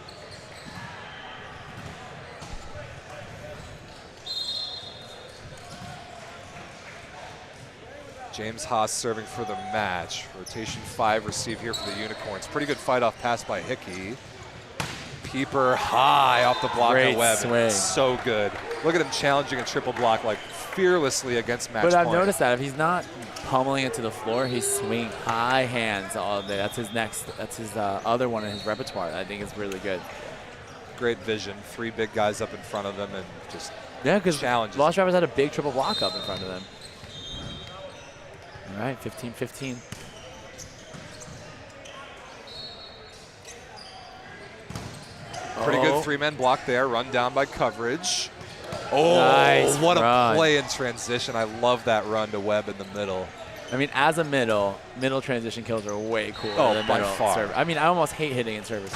James Haas serving for the match. Rotation 5 receive here for the Unicorns. Pretty good fight-off pass by Hickey. Pieper high off the block Great of Webb. swing. So good. Look at him challenging a triple block like fearlessly against match But I've point. noticed that if he's not pummeling it to the floor, he's swinging high hands all day. That's his other one in his repertoire that I think is really good. Great vision. 3 big guys up in front of them and just because challenges. Lost Travelers had a big triple block up in front of them. All right, 15-15. Pretty good 3-man block there, run down by coverage. Oh, nice what run. a play in transition. I love that run to Webb in the middle. I mean, as a middle transition kills are way cooler than by middle far. serve. I mean, I almost hate hitting in service.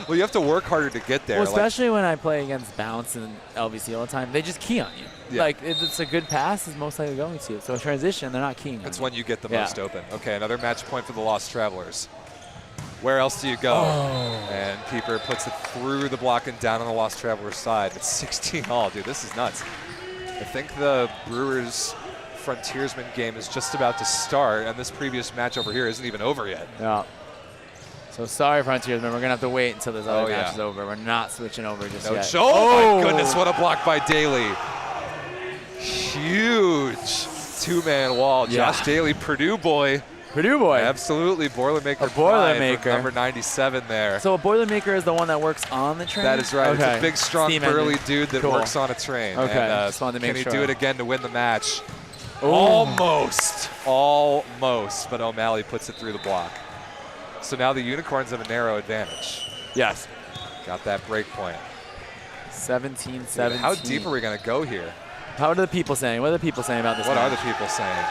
Well, you have to work harder to get there. Well, especially when I play against Bounce and LVC all the time, they just key on you. Yeah. Like, if it's a good pass, is most likely going to. So a transition, they're not keying on That's you. when you get the most open. Okay, another match point for the Lost Travelers. Where else do you go? And Pieper puts it through the block and down on the Lost Travelers side. It's 16 all. Dude, this is nuts. I think the Brewers Frontiersman game is just about to start, and this previous match over here isn't even over yet. Yeah. So sorry, Frontiersmen. We're going to have to wait until this other match is over. We're not switching over just yet. Oh, my goodness. What a block by Daly. Huge 2-man wall. Josh Daly, Purdue boy. Purdue boy. Absolutely. Boilermaker. A Boilermaker. Number 97 there. So a Boilermaker is the one that works on the train? That is right. Okay. It's a big, strong, Steam burly engine. dude that Cool. works on a train. Okay. And, Just wanted to make can sure. he do it again to win the match? Ooh. Almost. But O'Malley puts it through the block. So now the Unicorns have a narrow advantage. Yes. Got that break point. 17-17. How deep are we going to go here? How are the people saying? What are the people saying about this What are match? the people saying?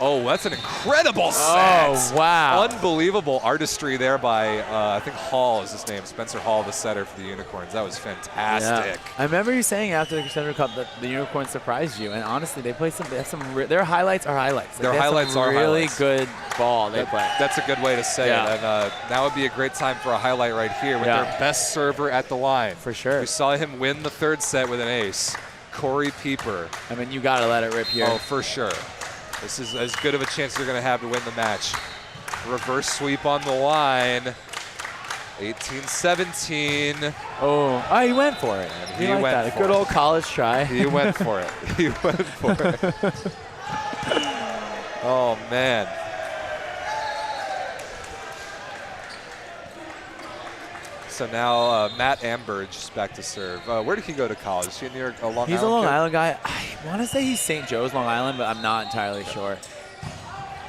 Oh, that's an incredible set. Oh, wow. Unbelievable artistry there by, I think Hall is his name, Spencer Hall, the setter for the Unicorns. That was fantastic. Yeah. I remember you saying after the Center Cup that the Unicorns surprised you, and honestly, they play their highlights are highlights. Their highlights are really highlights. good ball they play. That's a good way to say Yeah. it. And now would be a great time for a highlight right here with their best server at the line. For sure. We saw him win the 3rd set with an ace. Corey Pieper. I mean, you got to let it rip here. Oh, for sure. This is as good of a chance they're going to have to win the match. Reverse sweep on the line. 18-17. Oh, he went for it. He like went that. for A good it. old college try. He went for it. He went for it. Oh, man. So now Matt Amberge is back to serve. Where did he go to college? Is he near Long Island? He's a Long kid? Island guy. I want to say he's St. Joe's, Long Island, but I'm not entirely sure.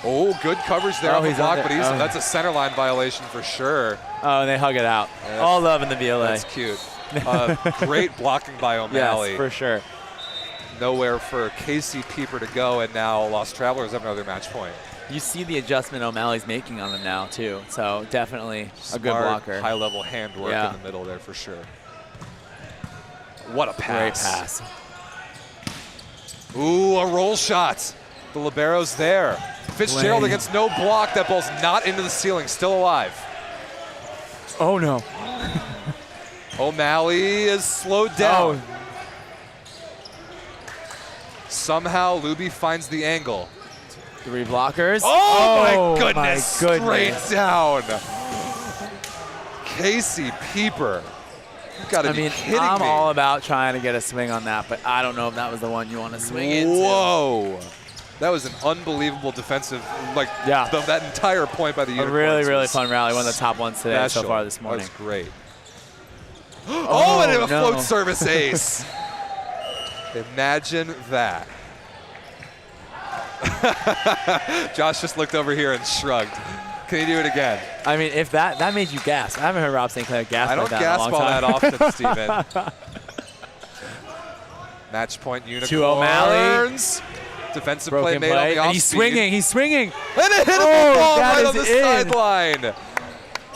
Oh, good coverage there Oh, on the he's block, under- but that's a center line violation for sure. Oh, and they hug it out. Yeah, All love in the VLA. That's cute. Great blocking by O'Malley. Yes, for sure. Nowhere for Casey Pieper to go, and now Lost Travelers have another match point. You see the adjustment O'Malley's making on him now, too. So definitely a good blocker. High-level handwork Yeah. in the middle there for sure. What a Great pass. pass. Ooh, a roll shot. The libero's there. Fitzgerald Lane. against no block. That ball's not into the ceiling, still alive. Oh, no. O'Malley is slowed down. Oh. Somehow, Luby finds the angle. 3 blockers. Oh, my goodness. Straight Straight down. Casey Pieper. You gotta be kidding I'm me. all about trying to get a swing on that, but I don't know if that was the one you want to swing into. Whoa. That was an unbelievable defensive, Yeah. that entire point by the A Unicorns. really, really was fun rally. One of the top ones today so special. far this morning. That was great. Oh, and a no. float service ace. Imagine that. Josh just looked over here and shrugged. Can you do it again? I mean, if that made you gasp. I haven't heard Rob St. Clair gasp I don't like that in a gasp long all time. that often, Steven. Match point Unicorns. To O'Malley. Defensive Broken play made on the off and he's swinging. He's swinging. And a hittable Oh, ball that right on is the in. sideline.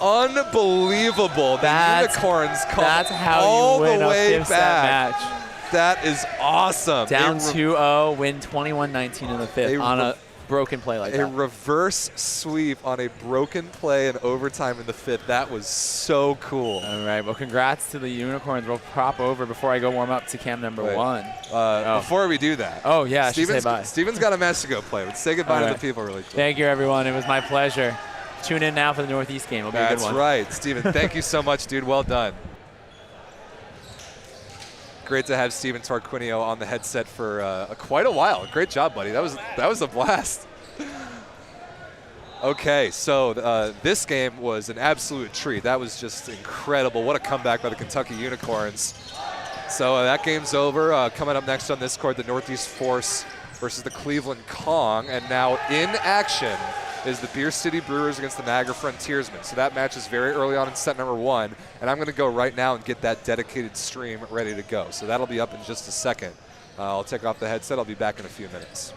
Unbelievable. The Unicorns come That's how all you win the a way 5th set back. match. That is awesome. Down 2-0, win 21-19 in the 5th on a broken play like A that. reverse sweep on a broken play in overtime in the 5th. That was so cool. All right, well, congrats to the Unicorns. We'll prop over before I go warm up to cam number Wait. 1. Before we do that. Oh, yeah, I should say bye. Steven's got a match to go play. Let's say goodbye All to right. the people really quick. Thank you, everyone. It was my pleasure. Tune in now for the Northeast game. It'll be a good That's one. right. Steven, thank you so much, dude. Well done. Great to have Steven Tarquinio on the headset for quite a while. Great job, buddy. That was a blast. Okay, so this game was an absolute treat. That was just incredible. What a comeback by the Kentucky Unicorns. So that game's over. Coming up next on this court, the Northeast Force versus the Cleveland Kong. And now in action is the Beer City Brewers against the Niagara Frontiersmen. So that match is very early on in set number 1. And I'm going to go right now and get that dedicated stream ready to go. So that'll be up in just a second. I'll take off the headset. I'll be back in a few minutes.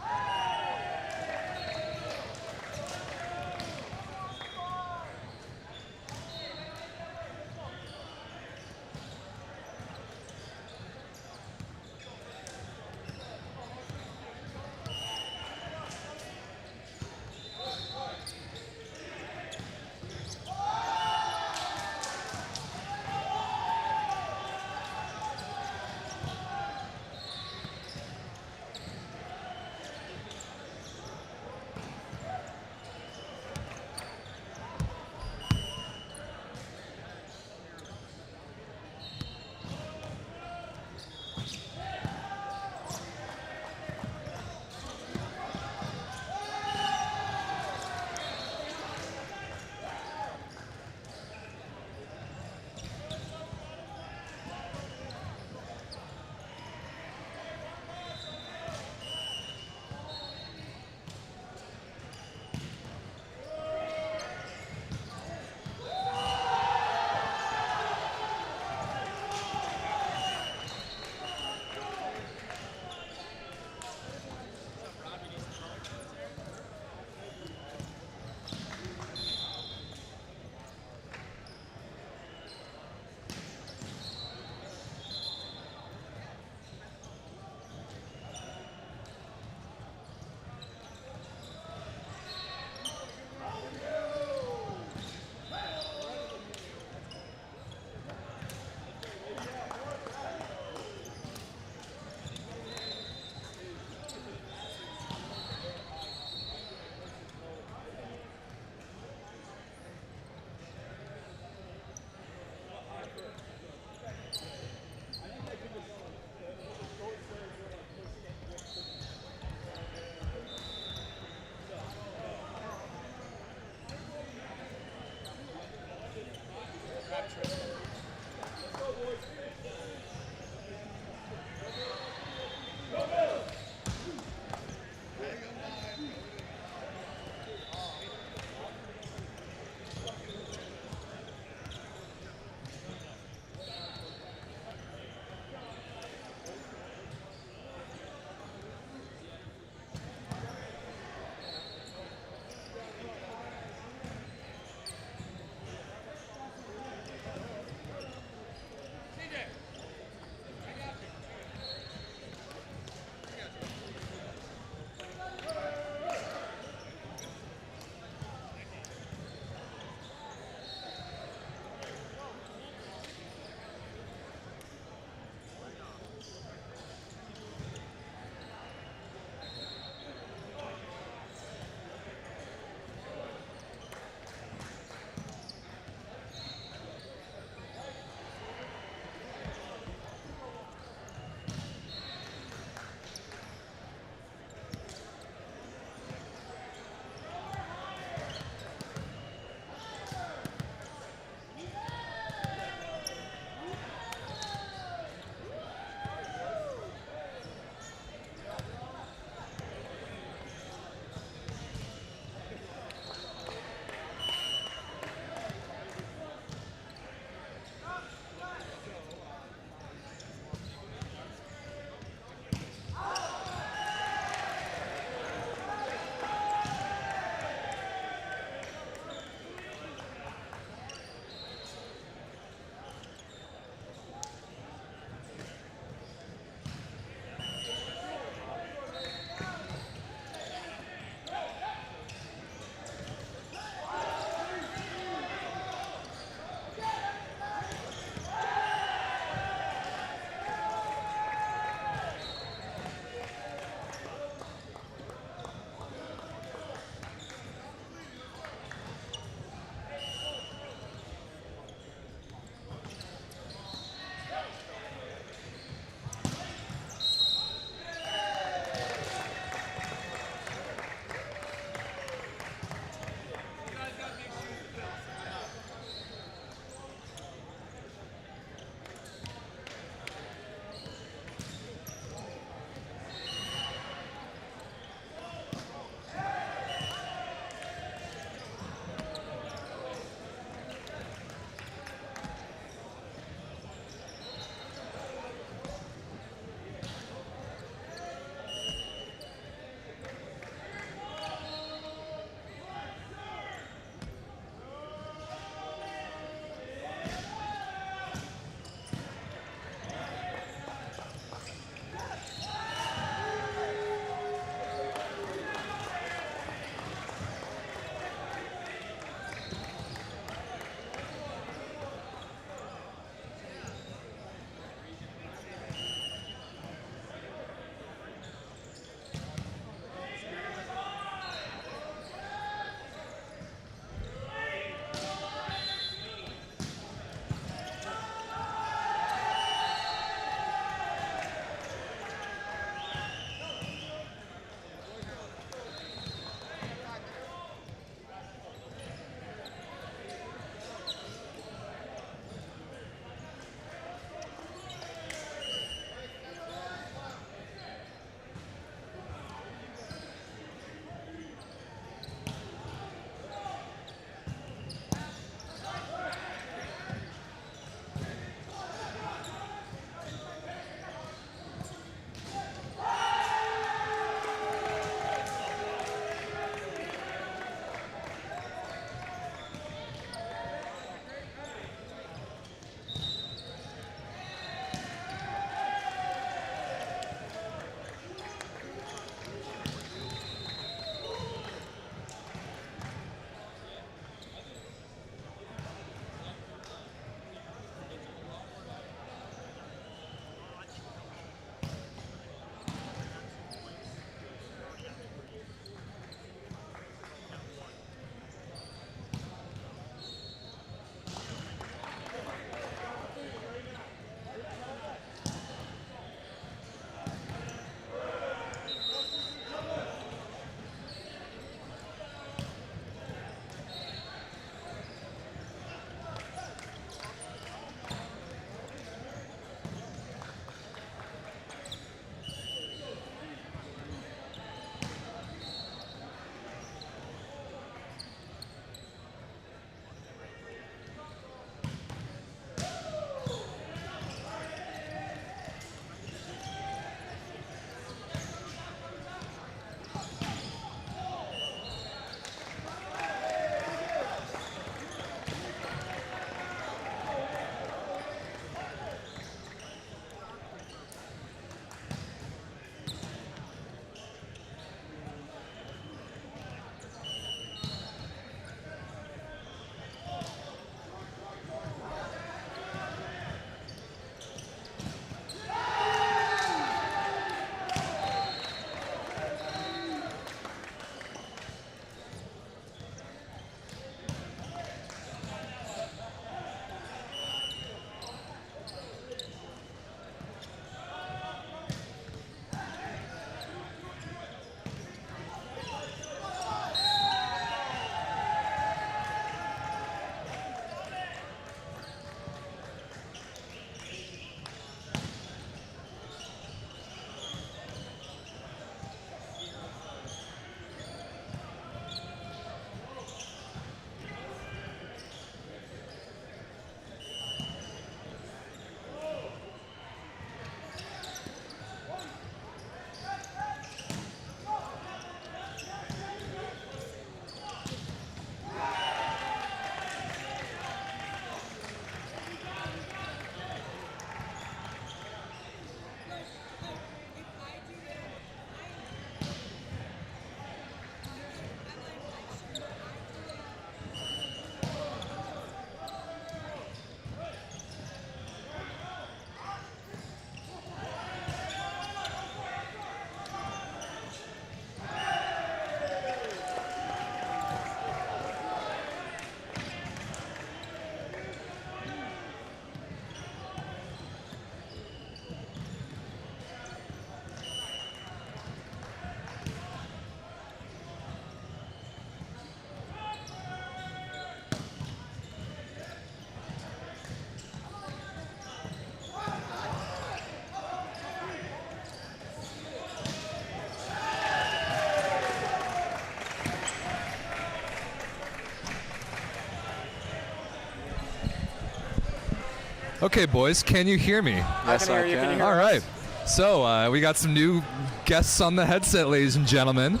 Okay, boys, can you hear me? Yes, I can hear you. Can you hear All us? right. So we got some new guests on the headset, ladies and gentlemen.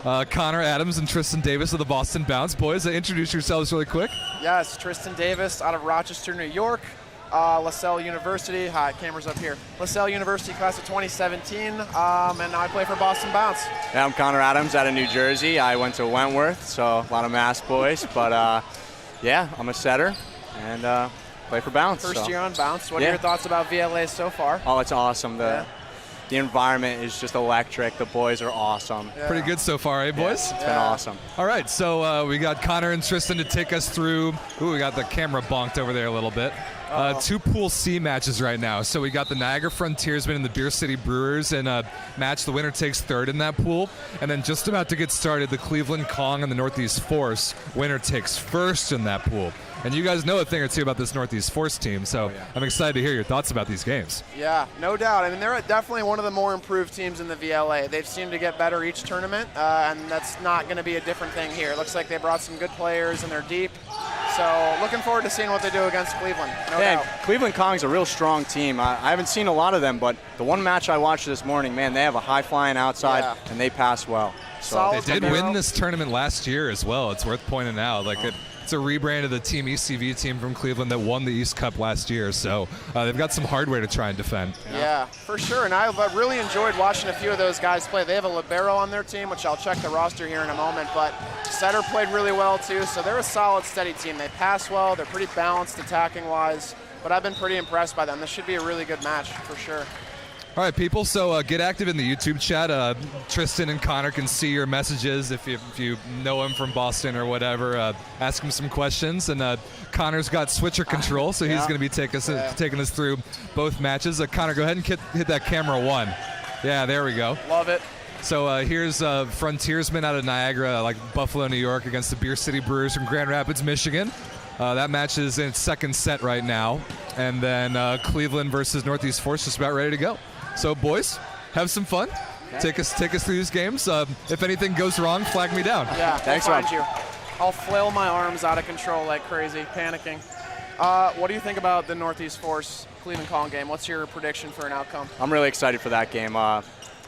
Connor Adams and Tristan Davis of the Boston Bounce. Boys, introduce yourselves really quick. Yes, Tristan Davis out of Rochester, New York. LaSalle University. Hi, camera's up here. LaSalle University, class of 2017, and now I play for Boston Bounce. Yeah, I'm Connor Adams out of New Jersey. I went to Wentworth, so a lot of Mass boys, but yeah, I'm a setter and play for Bounce. First so. year on Bounce. What are Yeah. your thoughts about VLA so far? Oh, it's awesome. The environment is just electric. The boys are awesome. Yeah. Pretty good so far, eh, boys? It's been awesome. All right, so we got Connor and Tristan to take us through. Ooh, we got the camera bonked over there a little bit. Two Pool C matches right now. So we got the Niagara Frontiersmen and the Beer City Brewers in a match. The winner takes third in that pool. And then just about to get started, the Cleveland Kong and the Northeast Force. Winner takes first in that pool. And you guys know a thing or two about this Northeast Force team, so I'm excited to hear your thoughts about these games. Yeah, no doubt. I mean, they're definitely one of the more improved teams in the VLA. They've seemed to get better each tournament, and that's not going to be a different thing here. It looks like they brought some good players, and they're deep. So looking forward to seeing what they do against Cleveland, no doubt. Cleveland Kong's a real strong team. I haven't seen a lot of them, but the one match I watched this morning, man, they have a high-flying outside, and they pass well. So Solid. They did win this tournament last year as well. It's worth pointing out. It's a rebrand of the Team ECV team from Cleveland that won the East Cup last year. So they've got some hardware to try and defend. Yeah, for sure. And I've really enjoyed watching a few of those guys play. They have a libero on their team, which I'll check the roster here in a moment. But setter played really well, too. So they're a solid, steady team. They pass well. They're pretty balanced attacking-wise. But I've been pretty impressed by them. This should be a really good match, for sure. All right, people, so get active in the YouTube chat. Tristan and Connor can see your messages if you know him from Boston or whatever. Ask him some questions. And Connor's got switcher control, so he's going to be taking us through both matches. Connor, go ahead and hit that camera one. Yeah, there we go. Love it. So here's Frontiersmen out of Niagara, like Buffalo, New York, against the Beer City Brewers from Grand Rapids, Michigan. That match is in its second set right now. And then Cleveland versus Northeast Force just about ready to go. So, boys, have some fun. Take us through these games. If anything goes wrong, flag me down. Yeah, Thanks, I'll Rob. find you. I'll flail my arms out of control like crazy, panicking. What do you think about the Northeast Force Cleveland Kong game? What's your prediction for an outcome? I'm really excited for that game. I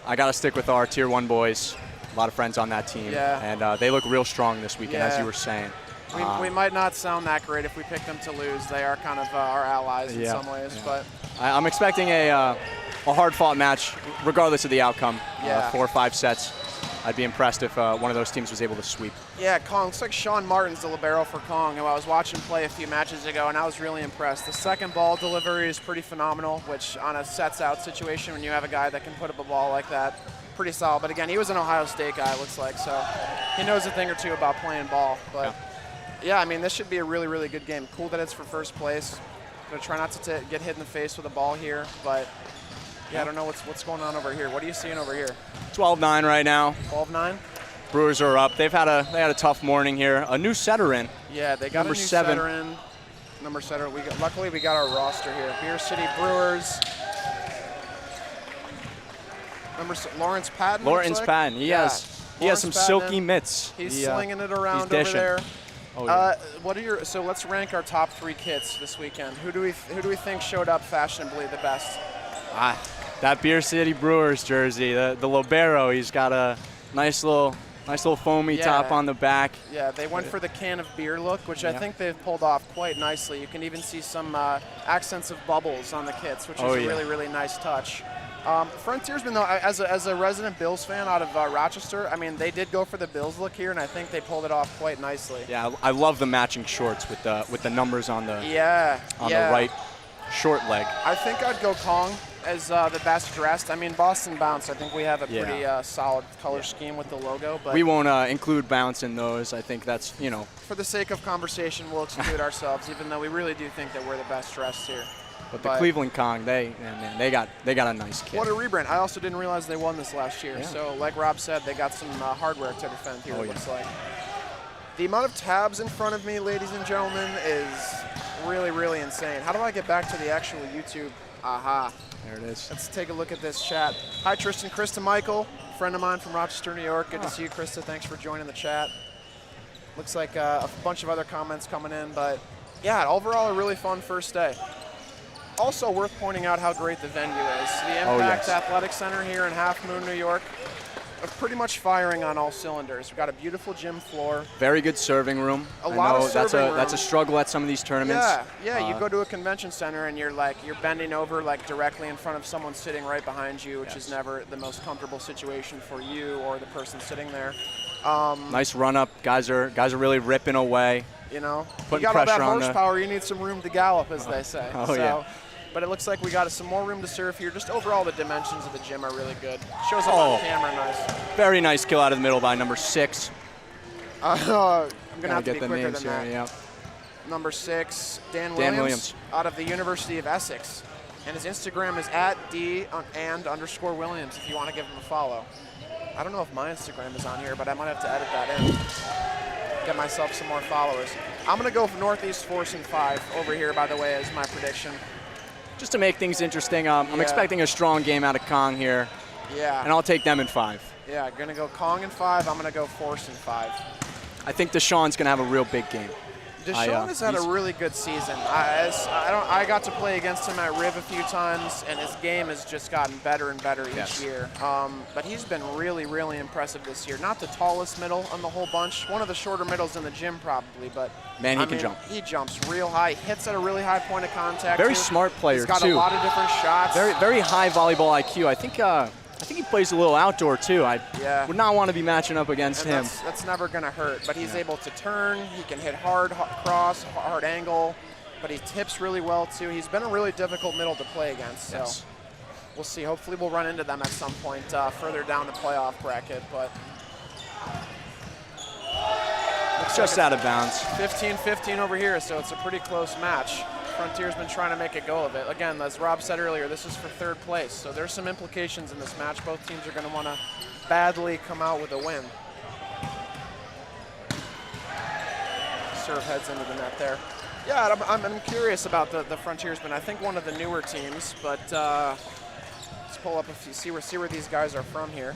got to stick with our Tier 1 boys. A lot of friends on that team. Yeah. And they look real strong this weekend, as you were saying. We might not sound that great if we pick them to lose. They are kind of our allies in some ways, but I'm expecting a hard-fought match, regardless of the outcome. Yeah. 4 or 5 sets. I'd be impressed if one of those teams was able to sweep. yeah, Kong. Looks like Sean Martin's the libero for Kong, who I was watching play a few matches ago, and I was really impressed. The second ball delivery is pretty phenomenal, which on a sets-out situation, when you have a guy that can put up a ball like that, pretty solid. But again, he was an Ohio State guy, it looks like, so he knows a thing or two about playing ball. But yeah, I mean, this should be a really, really good game. Cool that it's for first place. Gonna try not to get hit in the face with a ball here, but yeah, I don't know what's going on over here. What are you seeing over here? 12-9 right now. 12-9? Brewers are up. They had a tough morning here. A new setter in. Yeah, they got Number a new 7. setter in. Number setter. Luckily, we got our roster here. Beer City Brewers. Lawrence Patton. Lawrence Patton. He has some Lawrence silky Patton. mitts. He's slinging it around over dishing. there. Oh, yeah. So let's rank our top 3 kits this weekend. Who do we think showed up fashionably the best? That Beer City Brewers jersey, the libero. He's got a nice little foamy top on the back. Yeah, they went for the can of beer look, which I think they've pulled off quite nicely. You can even see some accents of bubbles on the kits, which is a really, really nice touch. Frontiersmen, though, as a resident Bills fan out of Rochester, I mean, they did go for the Bills look here, and I think they pulled it off quite nicely. Yeah, I love the matching shorts with the numbers on the the right short leg. I think I'd go Kong as the best dressed. I mean, Boston Bounce, I think we have a pretty solid color scheme with the logo. But we won't include Bounce in those. I think that's, for the sake of conversation, we'll exclude ourselves, even though we really do think that we're the best dressed here. But the Cleveland Kong, they got a nice kit. What a rebrand. I also didn't realize they won this last year. So like Rob said, they got some hardware to defend here, it looks like. The amount of tabs in front of me, ladies and gentlemen, is really, really insane. How do I get back to the actual YouTube? Aha. There it is. Let's take a look at this chat. Hi, Tristan. Krista Michael, friend of mine from Rochester, New York. Good to see you, Krista. Thanks for joining the chat. Looks like a bunch of other comments coming in, but yeah, overall a really fun first day. Also worth pointing out how great the venue is. The Impact Athletic Center here in Half Moon, New York, are pretty much firing on all cylinders. We've got a beautiful gym floor. Very good serving room. A lot of serving room. That's a struggle at some of these tournaments. Yeah. You go to a convention center and you're bending over like directly in front of someone sitting right behind you, which is never the most comfortable situation for you or the person sitting there. Nice run up. Guys are really ripping away. You know, putting you got all that pressure on horsepower. You need some room to gallop, as they say. Yeah. But it looks like we got some more room to serve here. Just overall, the dimensions of the gym are really good. Shows up on camera nice. Very nice kill out of the middle by number 6. I'm going to have to get be the quicker names than here, that. Number 6, Dan Williams, out of the University of Essex. And his Instagram is @D_Williams if you want to give him a follow. I don't know if my Instagram is on here, but I might have to edit that in. Get myself some more followers. I'm going to go for Northeast Force in 5 over here, by the way, as my prediction. Just to make things interesting, I'm expecting a strong game out of Kong here. Yeah. And I'll take them in 5. Yeah, going to go Kong in 5. I'm going to go Force in 5. I think Deshaun's going to have a real big game. Deshaun has had a really good season. I got to play against him at Riv a few times, and his game has just gotten better and better each year. But he's been really, really impressive this year. Not the tallest middle on the whole bunch. One of the shorter middles in the gym probably, but man, he can jump. He jumps real high, hits at a really high point of contact. Very smart player, too. He's got a lot of different shots. Very high volleyball IQ. I think he plays a little outdoor too. I would not want to be matching up against him. That's never going to hurt, but he's able to turn. He can hit hard cross, hard angle, but he tips really well too. He's been a really difficult middle to play against, so we'll see. Hopefully we'll run into them at some point further down the playoff bracket, but it's just out of bounds. 15-15 over here, so it's a pretty close match. Frontier's been trying to make a go of it. Again, as Rob said earlier, this is for 3rd place, so there's some implications in this match. Both teams are going to want to badly come out with a win. Serve heads into the net there. Yeah, I'm curious about the Frontiersmen. I think one of the newer teams, but let's pull up a few, see where these guys are from here.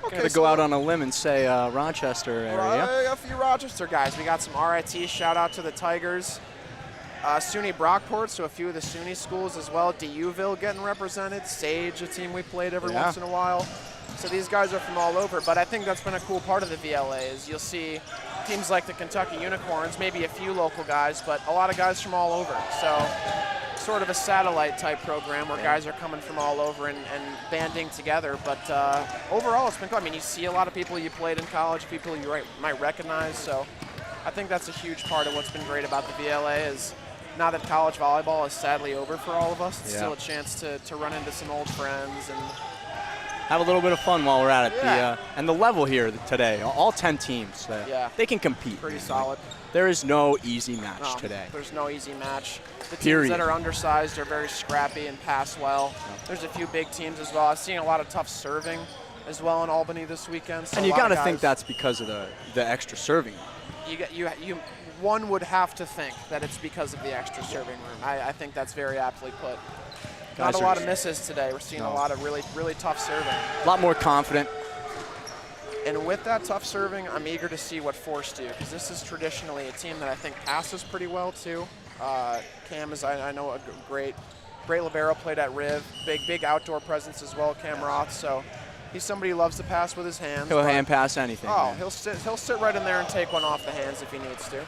Okay, going to go out on a limb and say Rochester area. A few Rochester guys. We got some RIT. Shout out to the Tigers. SUNY Brockport, so a few of the SUNY schools as well. DUville getting represented. Sage, a team we played every once in a while. So these guys are from all over, but I think that's been a cool part of the VLA is you'll see teams like the Kentucky Unicorns, maybe a few local guys, but a lot of guys from all over. So sort of a satellite type program where guys are coming from all over and banding together. But overall, it's been cool. I mean, you see a lot of people you played in college, people you might recognize. So I think that's a huge part of what's been great about the VLA is now that college volleyball is sadly over for all of us, it's still a chance to run into some old friends and have a little bit of fun while we're at it. And the level here today, all 10 teams, they can compete. Pretty solid. There is no easy match today. There's no easy match. The teams that are undersized are very scrappy and pass well. There's a few big teams as well. I've seen a lot of tough serving as well in Albany this weekend. So and you got to think that's because of the extra serving. One would have to think that it's because of the extra serving room. I think that's very aptly put. Not a lot of misses today. We're seeing a lot of really, really tough serving. A lot more confident. And with that tough serving, I'm eager to see what Force do, because this is traditionally a team that I think passes pretty well too. Cam is, I know, a great libero, played at Riv. Big outdoor presence as well, Cam Roth. So he's somebody who loves to pass with his hands. He'll hand pass anything. Oh, he'll sit right in there and take one off the hands if he needs to.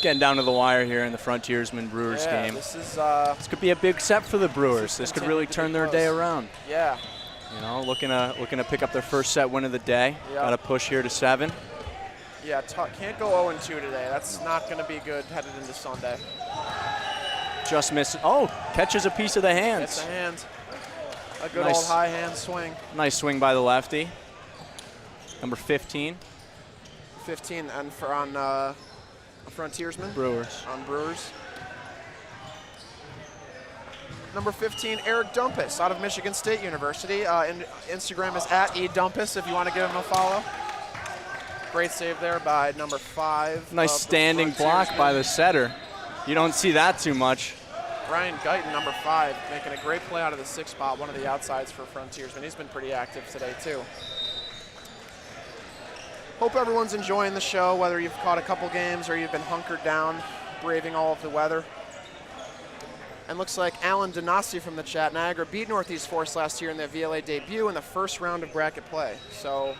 Getting down to the wire here in the Frontiersman Brewers game. This could be a big set for the Brewers. This could really turn their day around. Yeah. You know, looking to pick up their first set win of the day. Got to push here to 7. Yeah, can't go 0-2 today. That's not going to be good headed into Sunday. Just misses. Oh, catches a piece of the hands. It's a hand. A good old high hand swing. Nice swing by the lefty. Number 15. 15 and on Frontiersman. Brewers. On Brewers. Number 15, Eric Dumpus out of Michigan State University. And Instagram is @eDumpus if you want to give him a follow. Great save there by number 5. Nice standing block by the setter. You don't see that too much. Ryan Guyton, number 5, making a great play out of the 6 spot, one of the outsides for Frontiersman. He's been pretty active today too. Hope everyone's enjoying the show, whether you've caught a couple games or you've been hunkered down, braving all of the weather. And looks like Alan Donasi from the chat, Niagara beat Northeast Force last year in their VLA debut in the first round of bracket play. So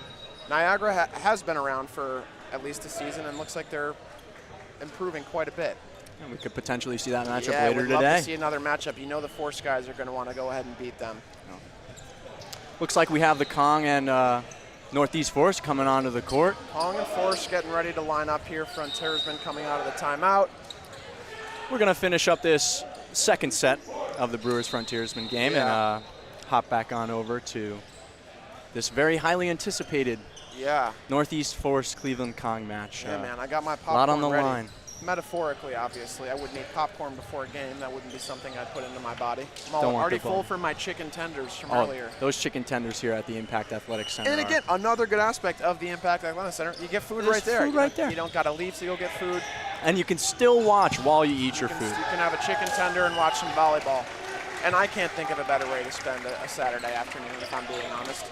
Niagara has been around for at least a season and looks like they're improving quite a bit. And we could potentially see that matchup Yeah, later we'd today. love to see another matchup. You know the Force guys are going to want to go ahead and beat them. Looks like we have the Kong and Northeast Force coming onto the court. Kong and Force getting ready to line up here. Frontiersmen coming out of the timeout. We're going to finish up this second set of the Brewers Frontiersmen game and hop back on over to this very highly anticipated Northeast Force Cleveland Kong match. Yeah, man, I got my A popcorn lot on the ready. line. Metaphorically, obviously. I wouldn't eat popcorn before a game. That wouldn't be something I'd put into my body. I'm Don't want already the full phone. from my chicken tenders from Oh, earlier. those chicken tenders here at the Impact Athletic Center. And again, another good aspect of the Impact Athletic Center, you get food There's right there. food right there. You don't got to leave to go get food. And you can still watch while you eat your food. You can have a chicken tender and watch some volleyball. And I can't think of a better way to spend a Saturday afternoon, if I'm being honest.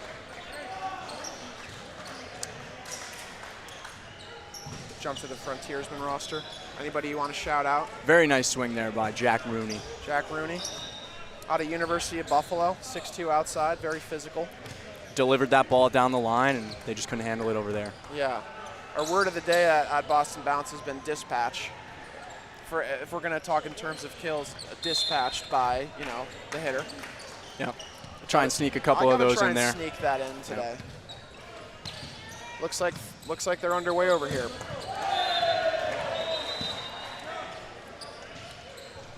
Jump to the Frontiersman roster. Anybody you want to shout out? Very nice swing there by Jack Rooney. Jack Rooney, out of University of Buffalo, 6'2" outside, very physical. Delivered that ball down the line, and they just couldn't handle it over there. Yeah. Our word of the day at Boston Bounce has been dispatch. If we're going to talk in terms of kills, dispatched by, the hitter. Yep. Try and sneak a couple of those in there. I'm sneak that in today. Looks like they're underway over here.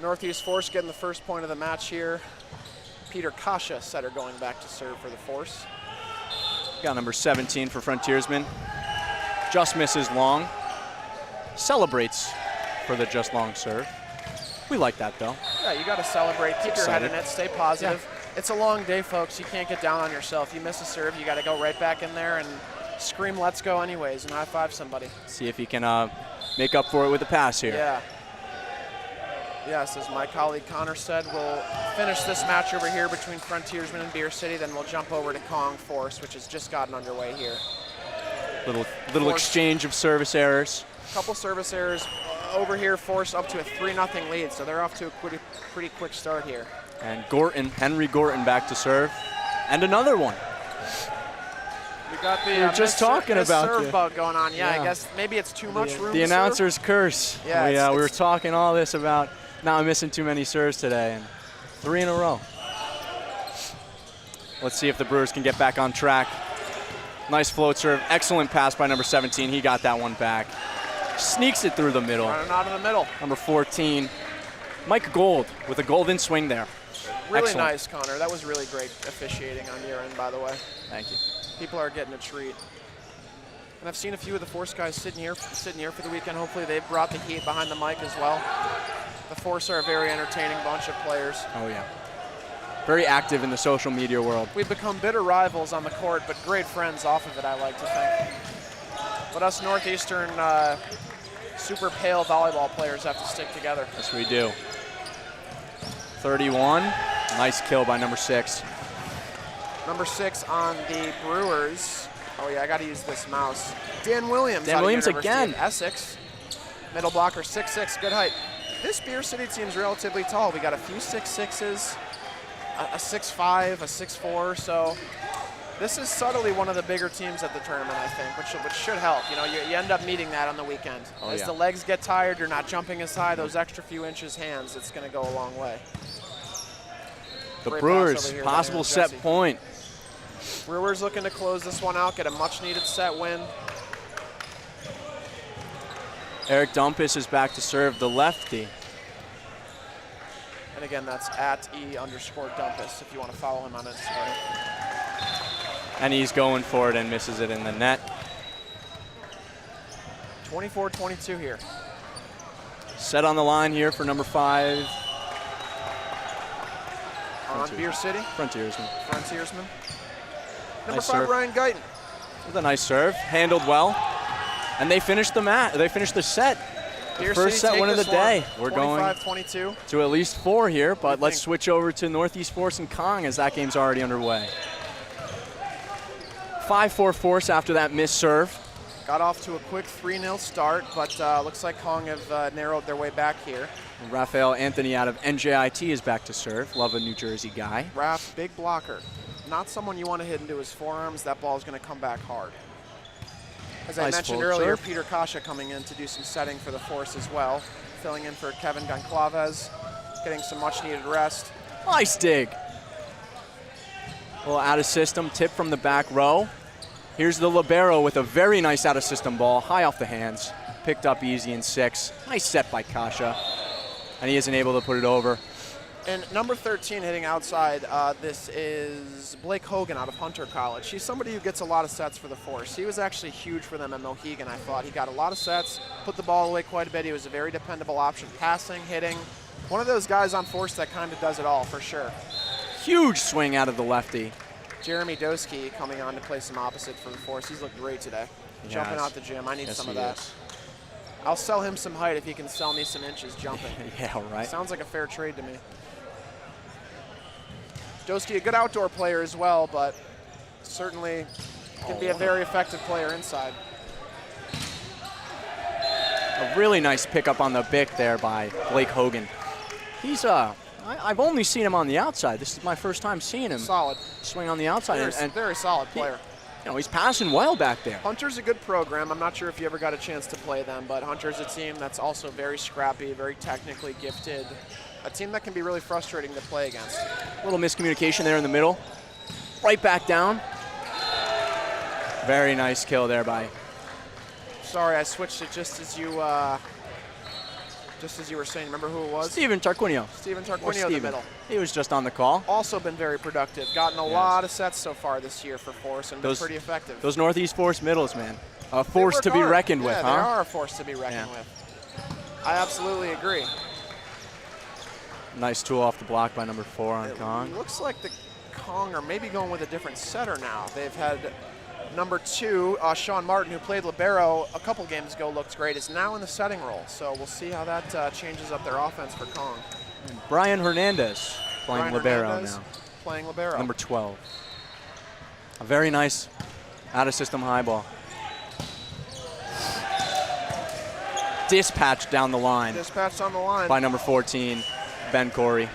Northeast Force getting the first point of the match here. Peter Kasha, setter, going back to serve for the Force. Got number 17 for Frontiersman. Just misses long. Celebrates for the just long serve. We like that, though. Yeah, you got to celebrate. Keep your head in Excited. it. Stay positive. It's a long day, folks. You can't get down on yourself. You miss a serve, you got to go right back in there and scream, "Let's go!" anyways, and high five somebody. See if he can make up for it with a pass here. Yeah. Yes, as my colleague Connor said, we'll finish this match over here between Frontiersman and Beer City, then we'll jump over to Kong Force, which has just gotten underway here. Little Force. exchange of service errors. Couple service errors over here, Force up to a 3-0 lead, so they're off to a pretty quick start here. And Henry Gorton back to serve. And another one. We got the We were just talking about serve you. bug going on. Yeah, Yeah. I guess maybe it's too much room The to serve. announcer's curse. Yeah, we were talking all this about not missing too many serves today, and 3 in a row. Let's see if the Brewers can get back on track. Nice float serve. Excellent pass by number 17. He got that one back. Sneaks it through the middle. Running out of the middle. Number 14, Mike Gold with a golden swing there. Really Excellent. nice, Connor. That was really great officiating on your end, by the way. Thank you. People are getting a treat. And I've seen a few of the Force guys sitting here for the weekend. Hopefully they've brought the heat behind the mic as well. The Force are a very entertaining bunch of players. Oh, yeah. Very active in the social media world. We've become bitter rivals on the court, but great friends off of it, I like to think. But us Northeastern super pale volleyball players have to stick together. Yes, we do. 31. Nice kill by number 6. Number 6 on the Brewers. Oh yeah, I got to use this mouse. Dan Williams. Dan out of Williams University again. of Essex. Middle blocker, 6'6", good height. This Beer City team's relatively tall. We got a few 6'6", a 6'5", a 6'4", so this is subtly one of the bigger teams at the tournament, I think, which should help. You know, you end up meeting that on the weekend. Oh, As yeah. the legs get tired, you're not jumping as high. Those extra few inches hands, it's going to go a long way. The Great pass Brewers, over here by possible Aaron set Jesse. point. Brewers looking to close this one out, get a much-needed set win. Eric Dumpus is back to serve the lefty. And again, that's at @E_Dumpus if you want to follow him on Instagram. And he's going for it and misses it in the net. 24-22 here. Set on the line here for number 5. On Beer City, Frontiersman. Frontiersman. Number Nice 5, serve. Ryan Guyton. With a nice serve, handled well. And they finished the They finished the set. Beer First City set take win of this the day. one. We're going 25-22. to at least 4 here, but let's think? switch over to Northeast Force and Kong as that game's already underway. 5-4 Force after that missed serve. Got off to a quick 3-0 start, but looks like Kong have narrowed their way back here. Raphael Anthony out of NJIT is back to serve. Love a New Jersey guy. Raph, big blocker. Not someone you want to hit into his forearms. That ball is going to come back hard. As I Nice mentioned full earlier, serve. Peter Kasha coming in to do some setting for the Force as well. Filling in for Kevin Goncalves, getting some much needed rest. Nice dig. A little out of system tip from the back row. Here's the libero with a very nice out of system ball, high off the hands. Picked up easy in 6. Nice set by Kasha. And he isn't able to put it over. And number 13 hitting outside, this is Blake Hogan out of Hunter College. He's somebody who gets a lot of sets for the Force. He was actually huge for them at Mohegan, I thought. He got a lot of sets, put the ball away quite a bit. He was a very dependable option, passing, hitting. One of those guys on Force that kind of does it all, for sure. Huge swing out of the lefty. Jeremy Doski coming on to play some opposite for the Force. He's looked great today. Jumping out the gym. I need some of that. I'll sell him some height if he can sell me some inches jumping. Yeah, right. Sounds like a fair trade to me. Doski, a good outdoor player as well, but certainly can be a very effective player inside. A really nice pickup on the Bic there by Blake Hogan. He's I've only seen him on the outside. This is my first time seeing him Solid. swing on the outside. Very solid player. You know, he's passing well back there. Hunter's a good program. I'm not sure if you ever got a chance to play them, but Hunter's a team that's also very scrappy, very technically gifted. A team that can be really frustrating to play against. A little miscommunication there in the middle. Right back down. Very nice kill there by. Sorry, I switched it just as you were saying. Remember who it was? Steven Tarquinio. Steven Tarquinio in the middle. He was just on the call. Also been very productive. Gotten a lot of sets so far this year for Force and been pretty effective. Those Northeast Force middles, man. A force to be reckoned with, huh? They are a force to be reckoned with. I absolutely agree. Nice tool off the block by number 4 on Kong. Looks like the Kong are maybe going with a different setter now. They've had number 2, Sean Martin, who played libero a couple games ago, looked great, is now in the setting role. So we'll see how that changes up their offense for Kong. And Brian Hernandez playing libero now. Playing libero. Number 12. A very nice out-of-system high ball. Dispatched down the line. Dispatched on the line. By number 14, Ben Corey.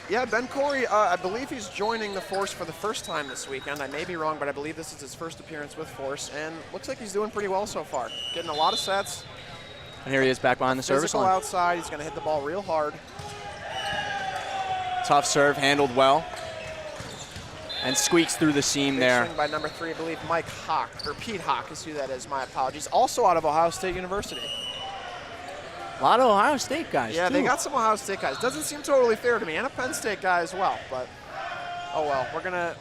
Yeah, Ben Corey, I believe he's joining the Force for the first time this weekend. I may be wrong, but I believe this is his first appearance with Force, and looks like he's doing pretty well so far. Getting a lot of sets. And here he is back behind the service Physical line. outside, he's going to hit the ball real hard. Tough serve, handled well. And squeaks through the seam Big there. swing by number 3, I believe Mike Hawk, or Pete Hawk is who that is, my apologies. Also out of Ohio State University. A lot of Ohio State guys, Yeah, too. they got some Ohio State guys. Doesn't seem totally fair to me, and a Penn State guy as well. But oh well, we're gonna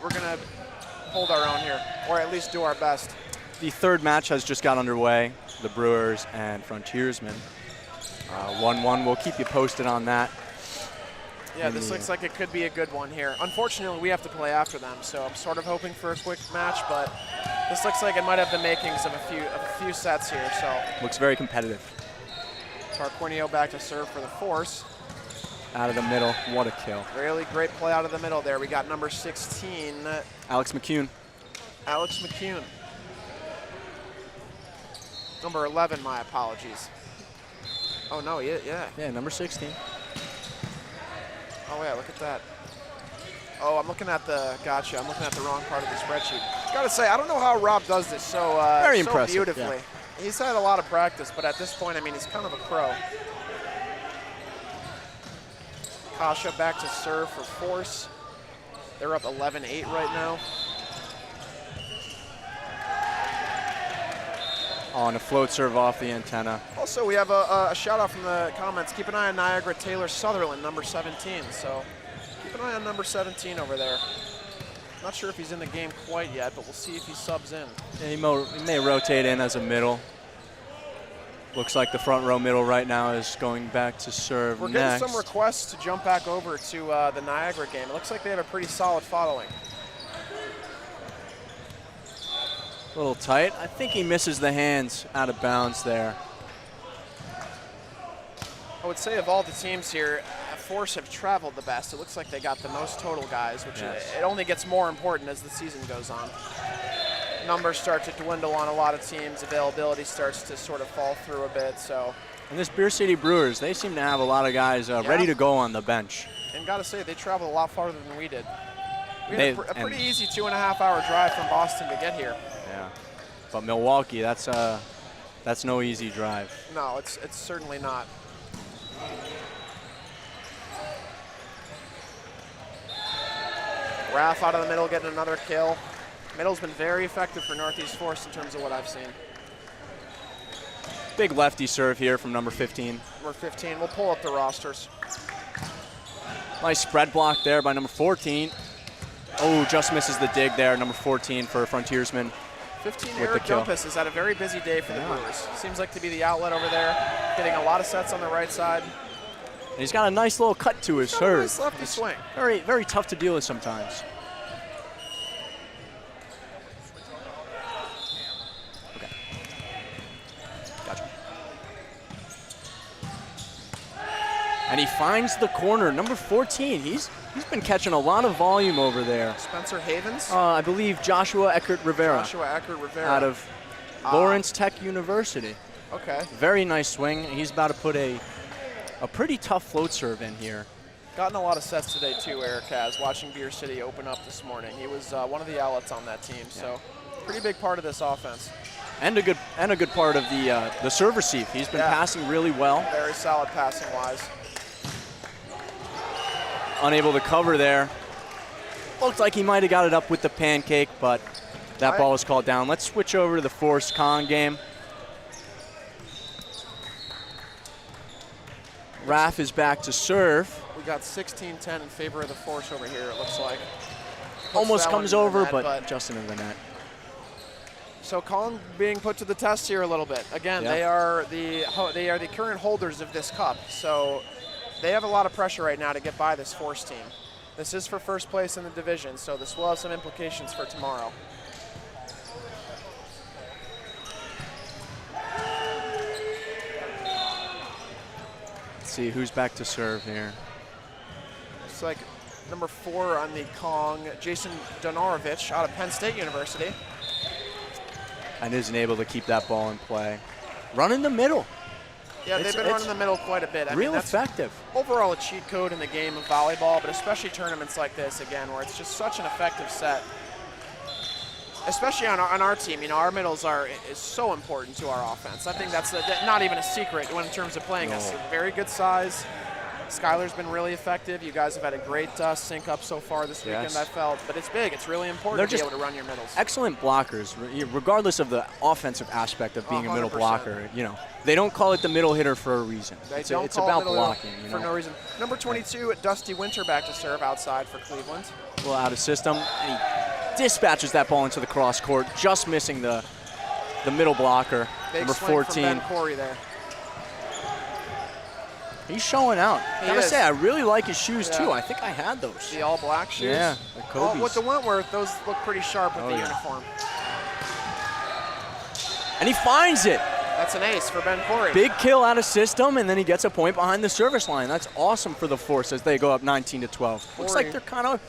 hold our own here, or at least do our best. The third match has just got underway. The Brewers and Frontiersmen. 1-1. We'll keep you posted on that. Yeah, this looks like it could be a good one here. Unfortunately, we have to play after them, so I'm sort of hoping for a quick match. But this looks like it might have the makings of a few sets here. So looks very competitive. Tarquinio back to serve for the Force. Out of the middle, what a kill. Really great play out of the middle there. We got number 16. Alex McCune. Alex McCune. Number 11, my apologies. Oh no, yeah. Yeah, number 16. Oh yeah, look at that. Oh, I'm looking at the wrong part of the spreadsheet. Gotta say, I don't know how Rob does this so very so impressive, beautifully. yeah. He's had a lot of practice, but at this point, I mean, he's kind of a pro. Kasha back to serve for Force. They're up 11-8 right now. Oh, and a float serve off the antenna. Also, we have a shout out from the comments. Keep an eye on Niagara Taylor Sutherland, number 17. So keep an eye on number 17 over there. Not sure if he's in the game quite yet, but we'll see if he subs in. Yeah, he may rotate in as a middle. Looks like the front row middle right now is going back to serve We're next. getting some requests to jump back over to the Niagara game. It looks like they have a pretty solid following. A little tight. I think he misses the hands out of bounds there. I would say of all the teams here, Force have traveled the best. It looks like they got the most total guys, which it only gets more important as the season goes on. numbers start to dwindle on a lot of teams. Availability starts to sort of fall through a bit. So. And this Beer City Brewers, they seem to have a lot of guys ready to go on the bench. And got to say, they traveled a lot farther than we did. We had a pretty easy 2.5-hour drive from Boston to get here. Yeah, but Milwaukee, that's no easy drive. No, it's certainly not. Raff out of the middle getting another kill. Middle's been very effective for Northeast Force in terms of what I've seen. Big lefty serve here from number 15. Number 15, we'll pull up the rosters. Nice spread block there by number 14. Oh, just misses the dig there, number 14 for Frontiersman. 15, Eric Dumpus has had a very busy day for the Brewers. Seems like to be the outlet over there, getting a lot of sets on the right side. And he's got a nice little cut to his serve. Nice lefty swing. Very, very tough to deal with sometimes. Okay. Gotcha. And he finds the corner, number 14. He's been catching a lot of volume over there. Spencer Havens? I believe Joshua Eckert Rivera. Joshua Eckert Rivera. Out of Lawrence Tech University. Okay. Very nice swing. He's about to put a pretty tough float serve in here. Gotten a lot of sets today too, Eric has, watching Beer City open up this morning. He was one of the outlets on that team, so pretty big part of this offense. And a good part of the serve receive. He's been passing really well. Very solid passing wise. Unable to cover there. Looked like he might have got it up with the pancake, but that ball was called down. Let's switch over to the Force Con game. Raff is back to serve. We got 16-10 in favor of the Force over here, it looks like. Almost comes over, but just into the net. So Colin being put to the test here a little bit. Again, they are the current holders of this cup, so they have a lot of pressure right now to get by this Force team. This is for first place in the division, so this will have some implications for tomorrow. See who's back to serve here. Looks like number 4 on the Kong, Jason Donorovich out of Penn State University. And isn't able to keep that ball in play. Run in the middle. Yeah, they've been running the middle quite a bit. I mean, that's effective. Overall a cheat code in the game of volleyball, but especially tournaments like this, again, where it's just such an effective set. Especially on our team, you know, our middles is so important to our offense. I think that's not even a secret in terms of playing us. Very good size. Skylar's been really effective. You guys have had a great sync up so far this weekend, I felt. But it's big. It's really important to be able to run your middles. Excellent blockers, regardless of the offensive aspect of being 100%. A middle blocker. You know, they don't call it the middle hitter for a reason. It's about blocking. You know? For no reason. Number 22, Dusty Winter back to serve outside for Cleveland. A little out of system. And he dispatches that ball into the cross court, just missing the middle blocker. Big number swing 14. From Ben Corey there. He's showing out. Gotta say, I really like his shoes too. I think I had those. The all black shoes? Yeah, the Kobe's. Well, with the Wentworth, those look pretty sharp with the uniform. And he finds it. That's an ace for Ben Corey. Big kill out of system, and then he gets a point behind the service line. That's awesome for the Force as they go up 19-12. Looks like they're kind of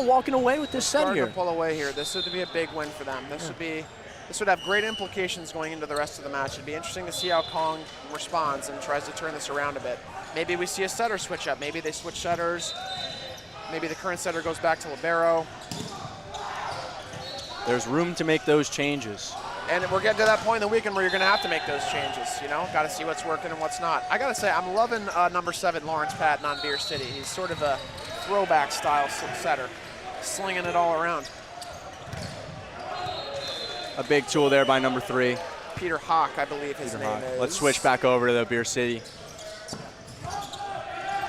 walking away with this set here. To pull away here. This would be a big win for them. This would have great implications going into the rest of the match. It'd be interesting to see how Kong responds and tries to turn this around a bit. Maybe we see a setter switch up. Maybe they switch setters. Maybe the current setter goes back to libero. There's room to make those changes. And we're getting to that point in the weekend where you're going to have to make those changes. You know, got to see what's working and what's not. I got to say, I'm loving number 7, Lawrence Patton on Beer City. He's sort of a throwback style setter, slinging it all around. A big tool there by number 3. Peter Hawk, I believe his name is. Let's switch back over to the Beer City.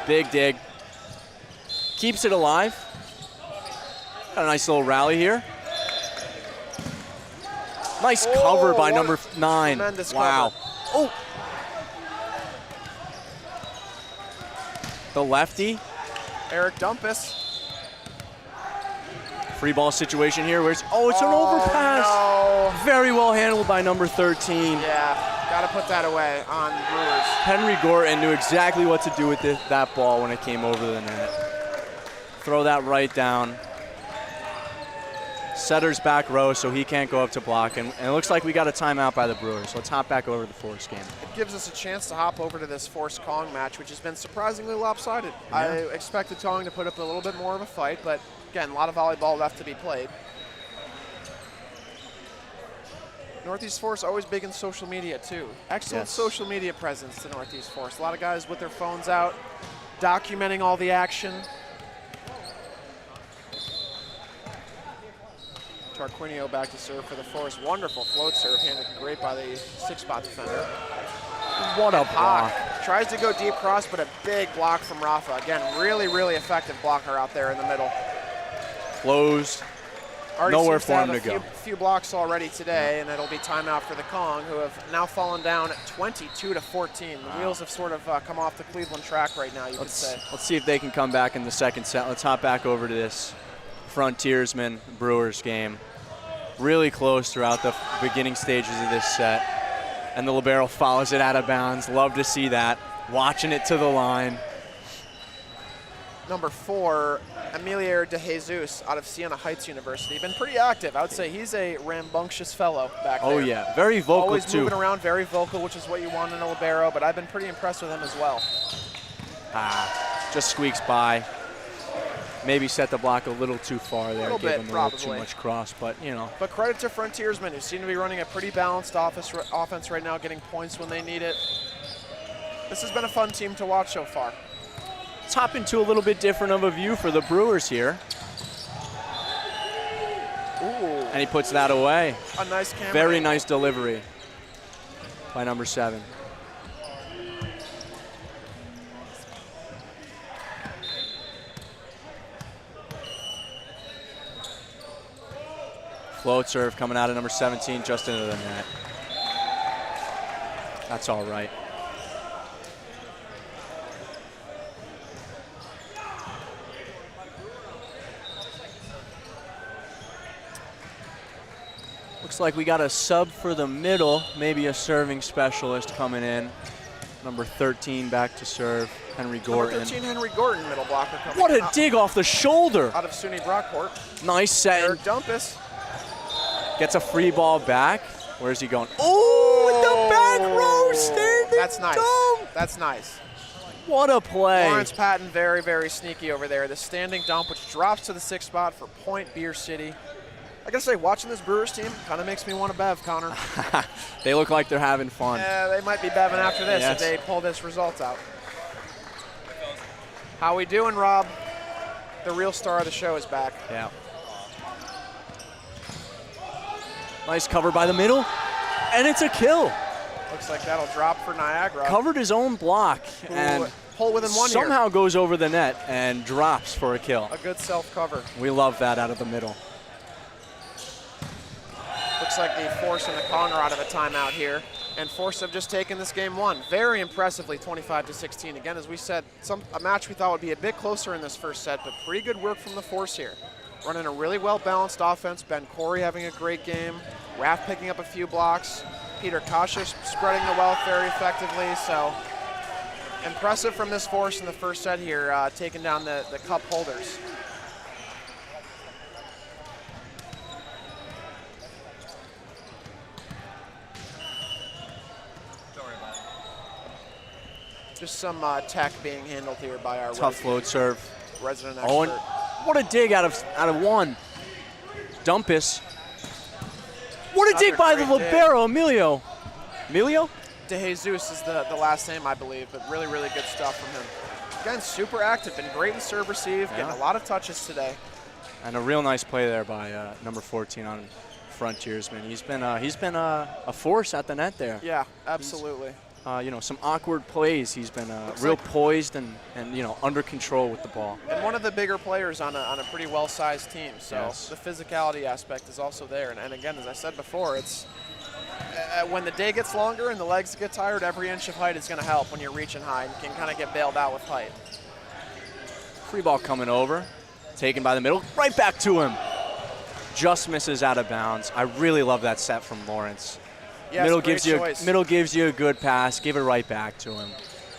Big dig. Keeps it alive. Got a nice little rally here. Nice cover by number 9. Tremendous wow. Cover. Oh. The lefty. Eric Dumpus. Free ball situation here. It's an overpass. No. Very well handled by number 13. Yeah, got to put that away on Brewers. Henry Gorton knew exactly what to do with that ball when it came over the net. Throw that right down. Setter's back row, so he can't go up to block. And it looks like we got a timeout by the Brewers. Let's hop back over to the Force game. It gives us a chance to hop over to this Force Kong match, which has been surprisingly lopsided. Yeah. I expected Kong to put up a little bit more of a fight, but again, a lot of volleyball left to be played. Northeast Force always big in social media too. Excellent Yes. social media presence to Northeast Force. A lot of guys with their phones out, documenting all the action. Tarquinio back to serve for the Force. Wonderful float serve, handled great by the 6-spot defender. What a block. Tries to go deep cross, but a big block from Rafa. Again, really, really effective blocker out there in the middle. Closed. Already Nowhere seems for him have to go. Few blocks already today, and it'll be timeout for the Kong, who have now fallen down 22-14. The wheels have sort of come off the Cleveland track right now, you could say. Let's see if they can come back in the second set. Let's hop back over to this Frontiersman Brewers game. Really close throughout the beginning stages of this set. And the libero follows it out of bounds. Love to see that. Watching it to the line. Number 4, Emilio De Jesus out of Siena Heights University. Been pretty active. I would say he's a rambunctious fellow back there. Oh yeah, very vocal Always too. moving around, very vocal, which is what you want in a libero, but I've been pretty impressed with him as well. Just squeaks by. Maybe set the block a little too far there. Little Gave bit, him a little too probably. much cross, but you know. But credit to Frontiersmen, who seem to be running a pretty balanced offense right now, getting points when they need it. This has been a fun team to watch so far. Let's hop into a little bit different of a view for the Brewers here. Ooh. And he puts that away. A nice camera. Very nice delivery by number 7. Float serve coming out of number 17 just into the net. That's all right. Looks like we got a sub for the middle, maybe a serving specialist coming in. Number 13 back to serve, Henry Gorton. Number 13, Henry Gorton, middle blocker coming What a out, dig off the shoulder. out of SUNY Brockport. Nice set. Eric Dumpus. Gets a free ball back. Where's he going? Oh, with the back row standing That's nice. dump. That's nice. What a play. Lawrence Patton, very, very sneaky over there. The standing dump, which drops to the 6th spot for Point Beer City. I gotta say, watching this Brewers team kind of makes me want to bev, Connor. They look like they're having fun. They might be beving after this Yes. if they pull this result out. How we doing, Rob? The real star of the show is back. Yeah. Nice cover by the middle, and it's a kill. Looks like that'll drop for Niagara. Covered his own block, Who and pull within one here. somehow goes over the net and drops for a kill. A good self-cover. We love that out of the middle. Looks like the Force and the Kong are out of a timeout here. And Force have just taken this game 1 very impressively, 25-16. Again, as we said, a match we thought would be a bit closer in this first set, but pretty good work from the Force here. Running a really well-balanced offense. Ben Corey having a great game. Raff picking up a few blocks. Peter Kasha spreading the wealth very effectively. So impressive from this Force in the first set here, taking down the cup holders. Just some tech being handled here by our Tough float serve. resident expert. Owen, what a dig out of one. Dumpus. What a dig by the Another great libero, Emilio. Emilio? De Jesus is the last name, I believe, but really, really good stuff from him. Again, super active, been great in serve receive, getting a lot of touches today. And a real nice play there by number 14 on Frontiersman. He's been a force at the net there. Yeah, absolutely. You know, some awkward plays. He's been real poised and you know, under control with the ball. And one of the bigger players on a pretty well-sized team, so Yes. the physicality aspect is also there. And again, as I said before, it's when the day gets longer and the legs get tired, every inch of height is going to help when you're reaching high and can kind of get bailed out with height. Free ball coming over, taken by the middle, right back to him. Just misses out of bounds. I really love that set from Lawrence. Yes, middle great gives you choice. middle gives you a good pass. Give it right back to him.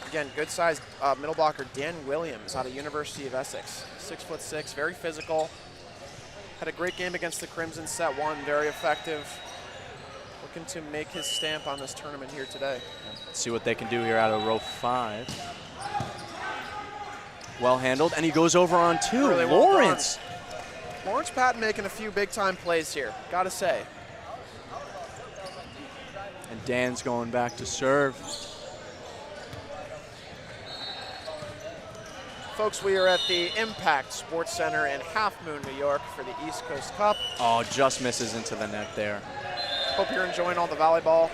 Again, good sized middle blocker Dan Williams out of University of Essex. 6'6", very physical. Had a great game against the Crimson, set 1, very effective. Looking to make his stamp on this tournament here today. Let's see what they can do here out of row 5. Well handled, and he goes over on 2. Really well Lawrence. done. Lawrence Patton making a few big time plays here, gotta say. And Dan's going back to serve. Folks, we are at the Impact Sports Center in Half Moon, New York for the East Coast Cup. Oh, just misses into the net there. Hope you're enjoying all the volleyball.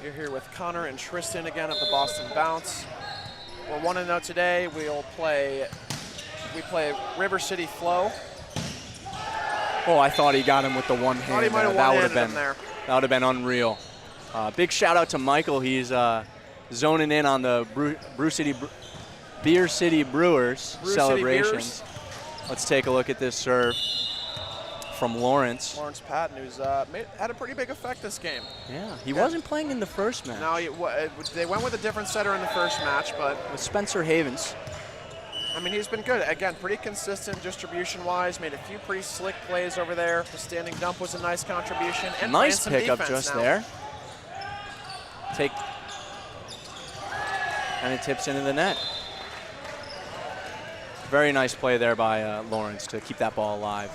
You're here with Connor and Tristan again of the Boston Bounce. We're 1-0 today. We play River City Flow. Oh, I thought he got him with the one hand. Thought he might have That would one-handed have him been there. that would have been unreal. Big shout out to Michael. He's zoning in on the Beer City Brewers Brew City celebrations. Beers. Let's take a look at this serve from Lawrence. Lawrence Patton, who's had a pretty big effect this game. Yeah, he wasn't playing in the first match. No, they went with a different setter in the first match, but With Spencer Havens. I mean, he's been good. Again, pretty consistent distribution-wise. Made a few pretty slick plays over there. The standing dump was a nice contribution. And Nice playing some pickup defense just now. there. And it tips into the net. Very nice play there by Lawrence to keep that ball alive.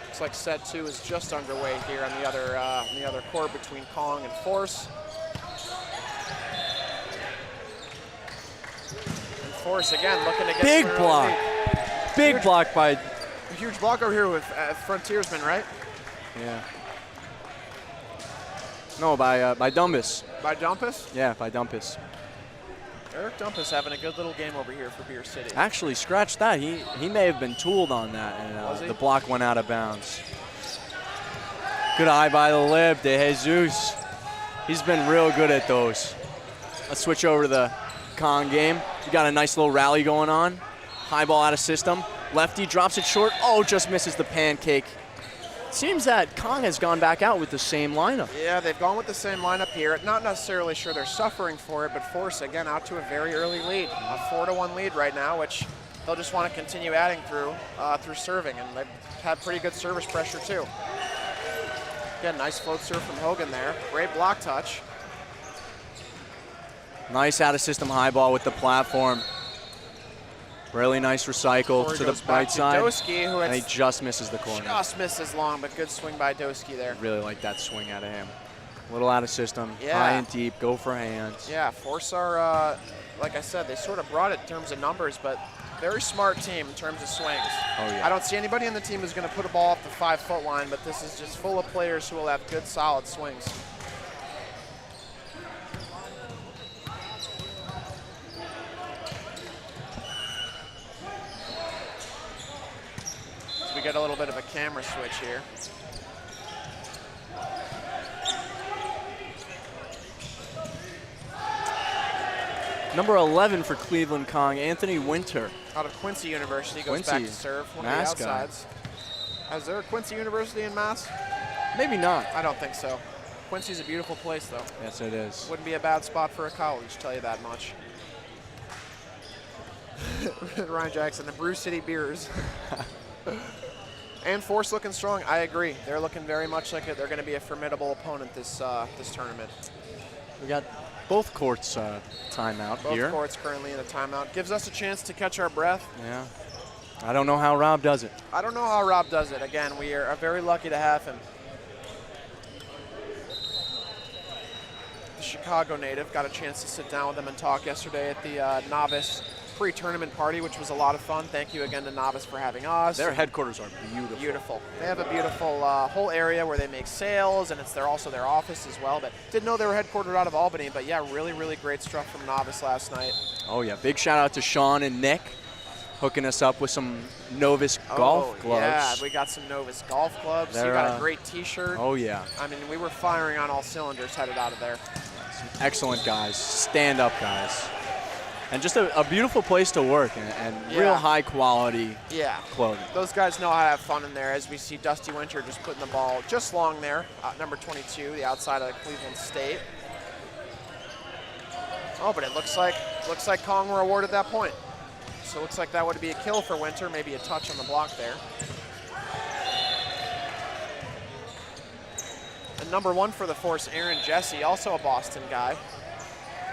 Looks like set 2 is just underway here on the other court between Kong and Force. And Force again looking to get Big some early block. lead. Big block by. A huge block over here with Frontiersman, right? Yeah. No, by Dumbus. By Dumpus? Yeah, by Dumpus. Eric Dumpus having a good little game over here for Beer City. Actually, scratch that. He may have been tooled on that, Was he? and the block went out of bounds. Good eye by the lip, De Jesus. He's been real good at those. Let's switch over to the Kong game. We got a nice little rally going on. High ball out of system. Lefty drops it short. Oh, just misses the pancake. Seems that Kong has gone back out with the same lineup. Yeah, they've gone with the same lineup here. Not necessarily sure they're suffering for it, but Force, again, out to a very early lead. A 4-1 lead right now, which they'll just want to continue adding through serving, and they've had pretty good service pressure, too. Again, nice float serve from Hogan there. Great block touch. Nice out-of-system high ball with the platform. Really nice recycle Before he to the goes back right to side. Doski, who And he had just misses the corner. just misses long, but good swing by Doski there. Really like that swing out of him. A little out of system, Yeah. high and deep, go for hands. Yeah, Force are, like I said, they sort of brought it in terms of numbers, but very smart team in terms of swings. Oh, yeah. I don't see anybody in the team who's going to put a ball off the 5-foot line, but this is just full of players who will have good, solid swings. So we get a little bit of a camera switch here. Number 11 for Cleveland Kong, Anthony Winter. Out of Quincy University, goes Quincy, back to serve, one of the Mass guy. outsides. Is there a Quincy University in Mass? Maybe not. I don't think so. Quincy's a beautiful place, though. Yes, it is. Wouldn't be a bad spot for a college, tell you that much. Ryan Jackson, the Brew City Beers. And Force looking strong. I agree. They're looking very much like they're going to be a formidable opponent this tournament. We got both courts timeout Both here. courts currently in a timeout. Gives us a chance to catch our breath. Yeah. I don't know how Rob does it. I don't know how Rob does it. Again, we are very lucky to have him. The Chicago native, got a chance to sit down with him and talk yesterday at the Novus pre-tournament party, which was a lot of fun. Thank you again to Novus for having us. Their headquarters are beautiful. Beautiful. They have a beautiful whole area where they make sales, and it's also their office as well. But didn't know they were headquartered out of Albany. But yeah, really, really great stuff from Novus last night. Oh, yeah. Big shout out to Sean and Nick hooking us up with some Novus golf gloves. Yeah, we got some Novus golf gloves. You They're, got a great T-shirt. Oh, yeah. I mean, we were firing on all cylinders headed out of there. Excellent guys, stand-up guys. And just a beautiful place to work and Yeah. real high quality clothing. Those guys know how to have fun in there, as we see Dusty Winter just putting the ball just long there, number 22, the outside of Cleveland State. Oh, but it looks like Kong were awarded that point. So it looks like that would be a kill for Winter, maybe a touch on the block there. And number 1 for the Force, Aaron Jesse, also a Boston guy.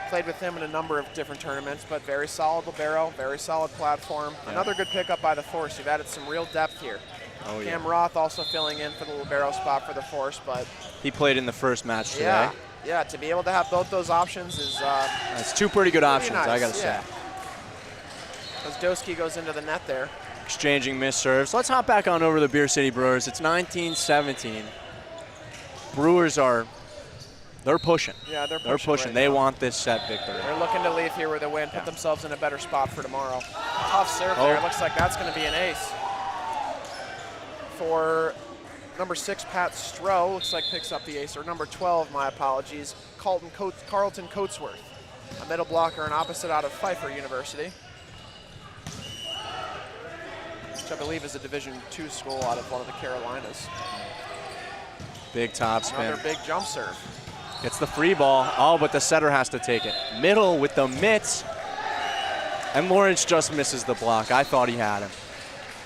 Played with him in a number of different tournaments, but very solid libero, very solid platform. Yeah. Another good pickup by the Force. You've added some real depth here. Oh, Cam yeah. Roth also filling in for the libero spot for the Force, but he played in the first match today. Yeah, yeah. To be able to have both those options is that's 2 pretty good options, nice. I gotta say. As Doski goes into the net there. Exchanging missed serves. Let's hop back on over to the Beer City Brewers. It's 19-17. Brewers they're pushing. Yeah, they're pushing. right They now. Want this set victory. They're looking to leave here with a win, put themselves in a better spot for tomorrow. Tough serve there. It looks like that's going to be an ace. For number 6, Pat Stroh, looks like picks up the ace, or number 12, my apologies, Carlton Coatsworth, a middle blocker and opposite out of Pfeiffer University, which I believe is a Division II school out of one of the Carolinas. Big top spin. Another big jump serve. Gets the free ball. Oh, but the setter has to take it. Middle with the mitts. And Lawrence just misses the block. I thought he had him.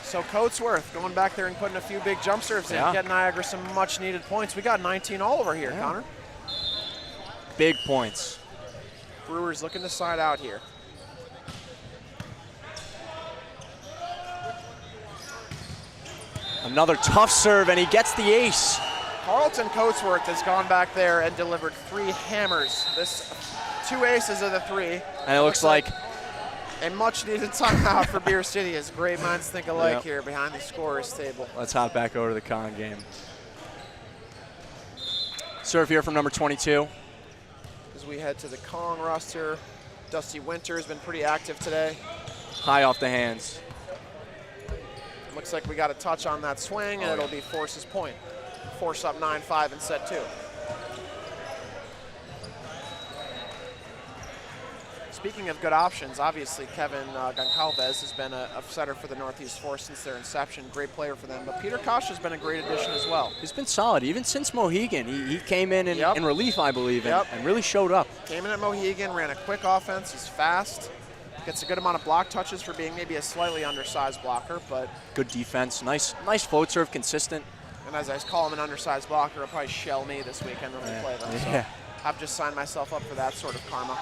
So Coatsworth going back there and putting a few big jump serves in, get Niagara some much needed points. We got 19 all over here, Connor. Big points. Brewers looking to side out here. Another tough serve, and he gets the ace. Carlton Coatsworth has gone back there and delivered 3 hammers. 2 aces of the 3. And it looks like a much needed timeout for Beer City as great minds think alike here behind the scorer's table. Let's hop back over to the Con game. Serve here from number 22. As we head to the Kong roster, Dusty Winter has been pretty active today. High off the hands. Looks like we got a touch on that swing, and it'll be Force's point. Force up 9-5 in set 2. Speaking of good options, obviously Kevin Goncalves has been a setter for the Northeast Force since their inception. Great player for them. But Peter Kosh has been a great addition as well. He's been solid, even since Mohegan. He came in relief, I believe, and really showed up. Came in at Mohegan, ran a quick offense. He's fast. Gets a good amount of block touches for being maybe a slightly undersized blocker, but good defense. Nice float serve, consistent. And as I call him an undersized blocker, he'll probably shell me this weekend when we play them. So I've just signed myself up for that sort of karma.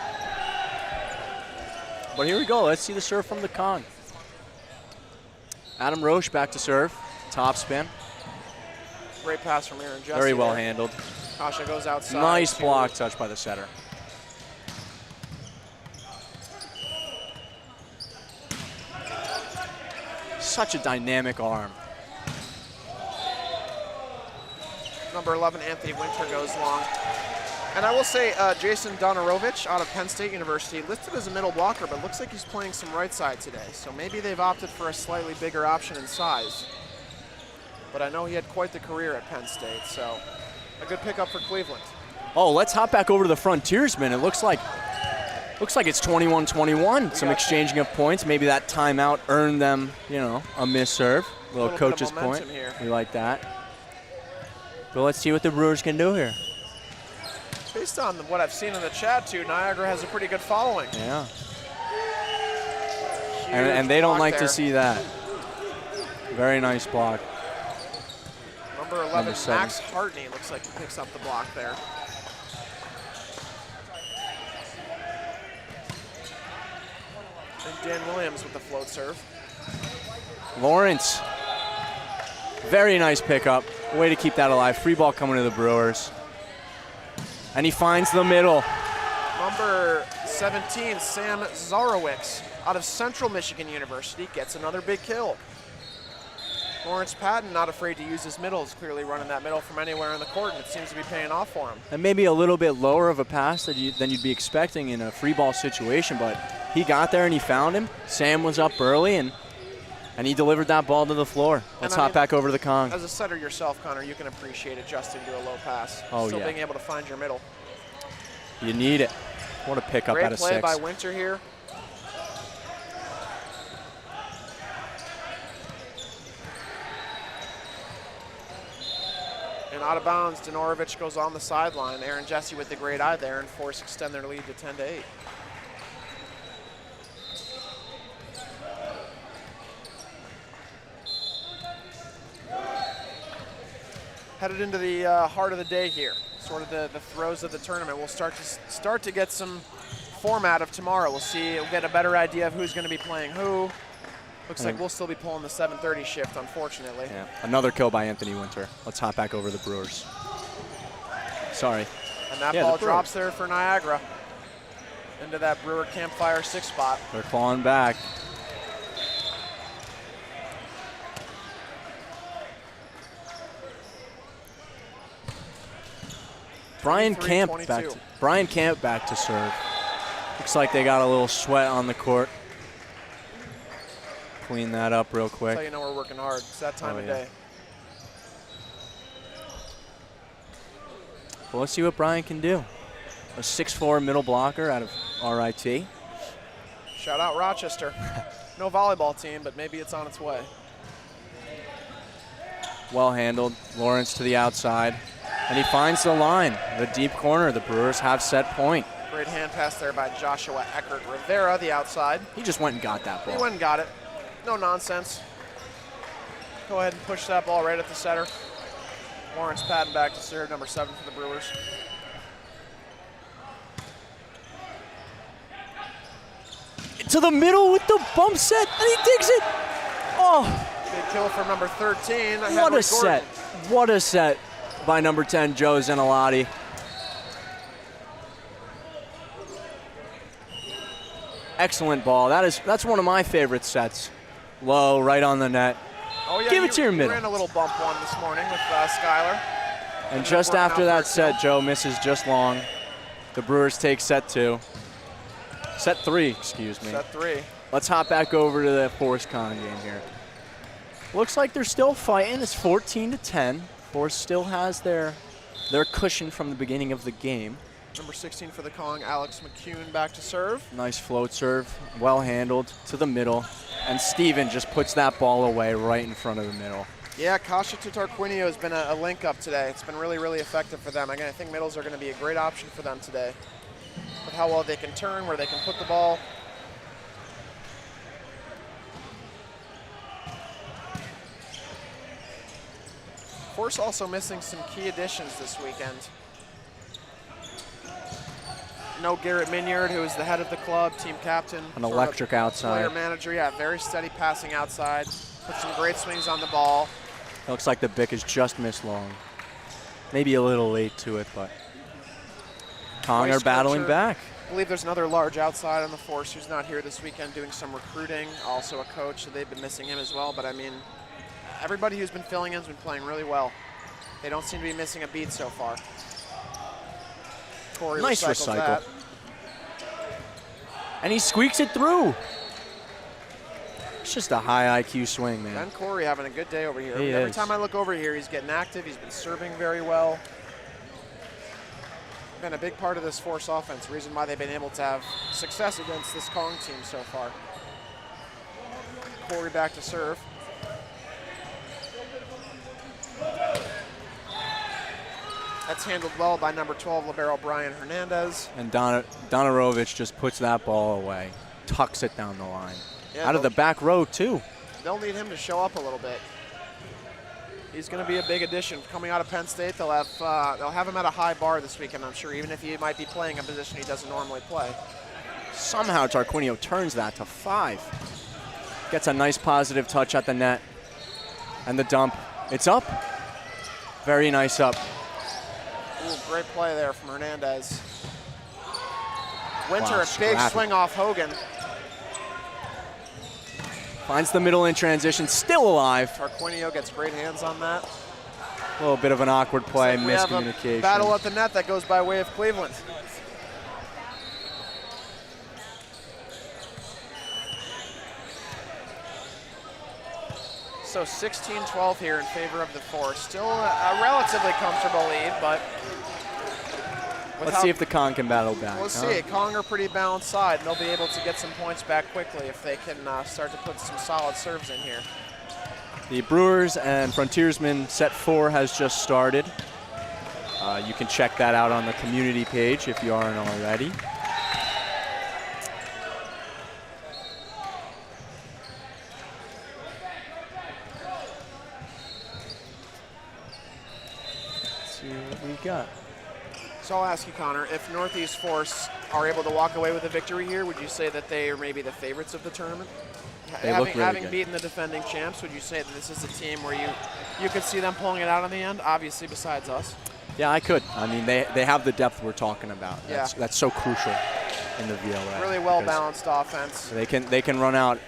But here we go. Let's see the serve from the Con. Adam Roche back to serve. Top spin. Great pass from Aaron Jesse. Very well handled. Kasha goes outside. Nice block touch by the setter. Such a dynamic arm. Number 11, Anthony Winter goes long. And I will say, Jason Donarovich out of Penn State University, listed as a middle blocker, but looks like he's playing some right side today. So maybe they've opted for a slightly bigger option in size. But I know he had quite the career at Penn State, so a good pickup for Cleveland. Oh, let's hop back over to the Frontiersmen. It looks like it's 21-21. Some exchanging of points. Maybe that timeout earned them, a miss serve. Little coach's point. Here. We like that. But let's see what the Brewers can do here. Based on what I've seen in the chat, too, Niagara has a pretty good following. Yeah. And they don't like to see that. Very nice block. Number 11, Max Hartney, looks like he picks up the block there. And Dan Williams with the float serve. Lawrence. Very nice pickup. Way to keep that alive. Free ball coming to the Brewers. And he finds the middle. Number 17, Sam Zarowicz, out of Central Michigan University, gets another big kill. Lawrence Patton, not afraid to use his middles, clearly running that middle from anywhere on the court, and it seems to be paying off for him. And maybe a little bit lower of a pass than you'd be expecting in a free ball situation, but he got there and he found him. Sam was up early, and he delivered that ball to the floor. Let's hop back over to the Kong. As a setter yourself, Connor, you can appreciate adjusting to a low pass. Oh, Still being able to find your middle. You need it. What a pickup out of 6. Great play by Winter here. And out of bounds, Donorovich goes on the sideline. Aaron Jesse with the great eye there, and Force extend their lead to 10-8. headed into the heart of the day here, sort of the throes of the tournament. We'll start to get some format of tomorrow. We'll get a better idea of who's going to be playing who. Looks like we'll still be pulling the 7:30 shift, unfortunately. Yeah. Another kill by Anthony Winter. Let's hop back over to the Brewers. Sorry. And that ball drops there for Niagara into that Brewer Campfire 6 spot. They're clawing back. Brian Camp back to serve. Looks like they got a little sweat on the court. Clean that up real quick. That's how you know we're working hard. It's that time of day. Well, let's see what Brian can do. A 6'4" middle blocker out of RIT. Shout out Rochester. No volleyball team, but maybe it's on its way. Well handled. Lawrence to the outside. And he finds the line. The deep corner. The Brewers have set point. Great hand pass there by Joshua Eckert Rivera, the outside. He just went and got that ball. He went and got it. No nonsense. Go ahead and push that ball right at the setter. Lawrence Patton back to serve, number 7 for the Brewers. To the middle with the bump set, and he digs it. Oh. Big kill from number 13. What a set. What a set by number 10, Joe Zenilati. Excellent ball. That's one of my favorite sets. Low, right on the net. Oh, yeah, Give it to your middle. Ran a little bump one this morning with Skylar. And just after that set, Joe misses just long. The Brewers take set 2. Set 3, excuse me. Set 3. Let's hop back over to the Forest Con game here. Looks like they're still fighting. It's 14-10. Forest still has their cushion from the beginning of the game. Number 16 for the Kong, Alex McCune back to serve. Nice float serve, well handled to the middle. And Steven just puts that ball away right in front of the middle. Yeah, Kasha to Tarquinio has been a link up today. It's been really, really effective for them. Again, I think middles are going to be a great option for them today. With how well they can turn, where they can put the ball. Force also missing some key additions this weekend. No Garrett Minyard, who is the head of the club, team captain. An electric outside. Player manager, yeah, very steady passing outside. Put some great swings on the ball. It looks like the Bick is just missed long. Maybe a little late to it, but Kong are battling back. I believe there's another large outside on the Force who's not here this weekend doing some recruiting. Also a coach, so they've been missing him as well. But I mean, everybody who's been filling in has been playing really well. They don't seem to be missing a beat so far. Corey nice recycle. That. And he squeaks it through. It's just a high IQ swing, man. Ben Corey having a good day over here. He Every is. time I look over here, he's getting active. He's been serving very well. Been a big part of this Force offense. Reason why they've been able to have success against this Kong team so far. Corey back to serve. That's handled well by number 12, libero Brian Hernandez. And Donarovich just puts that ball away, tucks it down the line. Yeah, out of the back row, too. They'll need him to show up a little bit. He's going to be a big addition. Coming out of Penn State, they'll have him at a high bar this weekend, I'm sure, even if he might be playing a position he doesn't normally play. Somehow Tarquinio turns that to 5. Gets a nice positive touch at the net. And the dump. It's up. Very nice up. Ooh, great play there from Hernandez. Winter, Wow, a big swing off Hogan. Finds the middle in transition, still alive. Tarquinio gets great hands on that. A little bit of an awkward play, We have miscommunication. a battle at the net that goes by way of Cleveland. So 16-12 here in favor of the Force. Still a relatively comfortable lead, but let's see if the Kong can battle back. We'll see. Kong are pretty balanced side, and they'll be able to get some points back quickly if they can start to put some solid serves in here. The Brewers and Frontiersmen set 4 has just started. You can check that out on the community page if you aren't already. see what we got. So I'll ask you, Connor, if Northeast Force are able to walk away with a victory here, would you say that they are maybe the favorites of the tournament? They look really having good. beaten the defending champs, would you say that this is a team where you could see them pulling it out in the end, obviously besides us? Yeah, I could. I mean, they have the depth we're talking about. That's so crucial in the VLA. Really well-balanced offense. They can run out,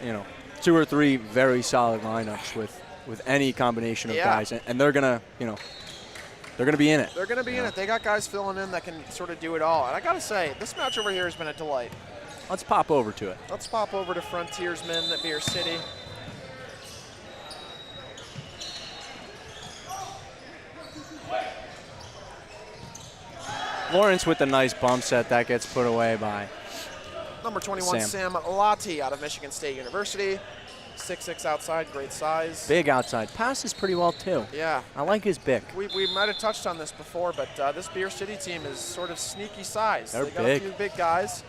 2 or 3 very solid lineups with any combination of guys, and they're gonna, they're gonna be in it. They're gonna be in it. They got guys filling in that can sort of do it all. And I gotta say, this match over here has been a delight. Let's pop over to it. Let's pop over to Frontiersmen at Beer City. Lawrence with the nice bump set that gets put away by number 21, Sam Lottie out of Michigan State University. 6'6" outside, great size. Big outside. Passes pretty well, too. Yeah. I like his bick. We might have touched on this before, but this Beer City team is sort of sneaky size. They're they got big. a few big guys.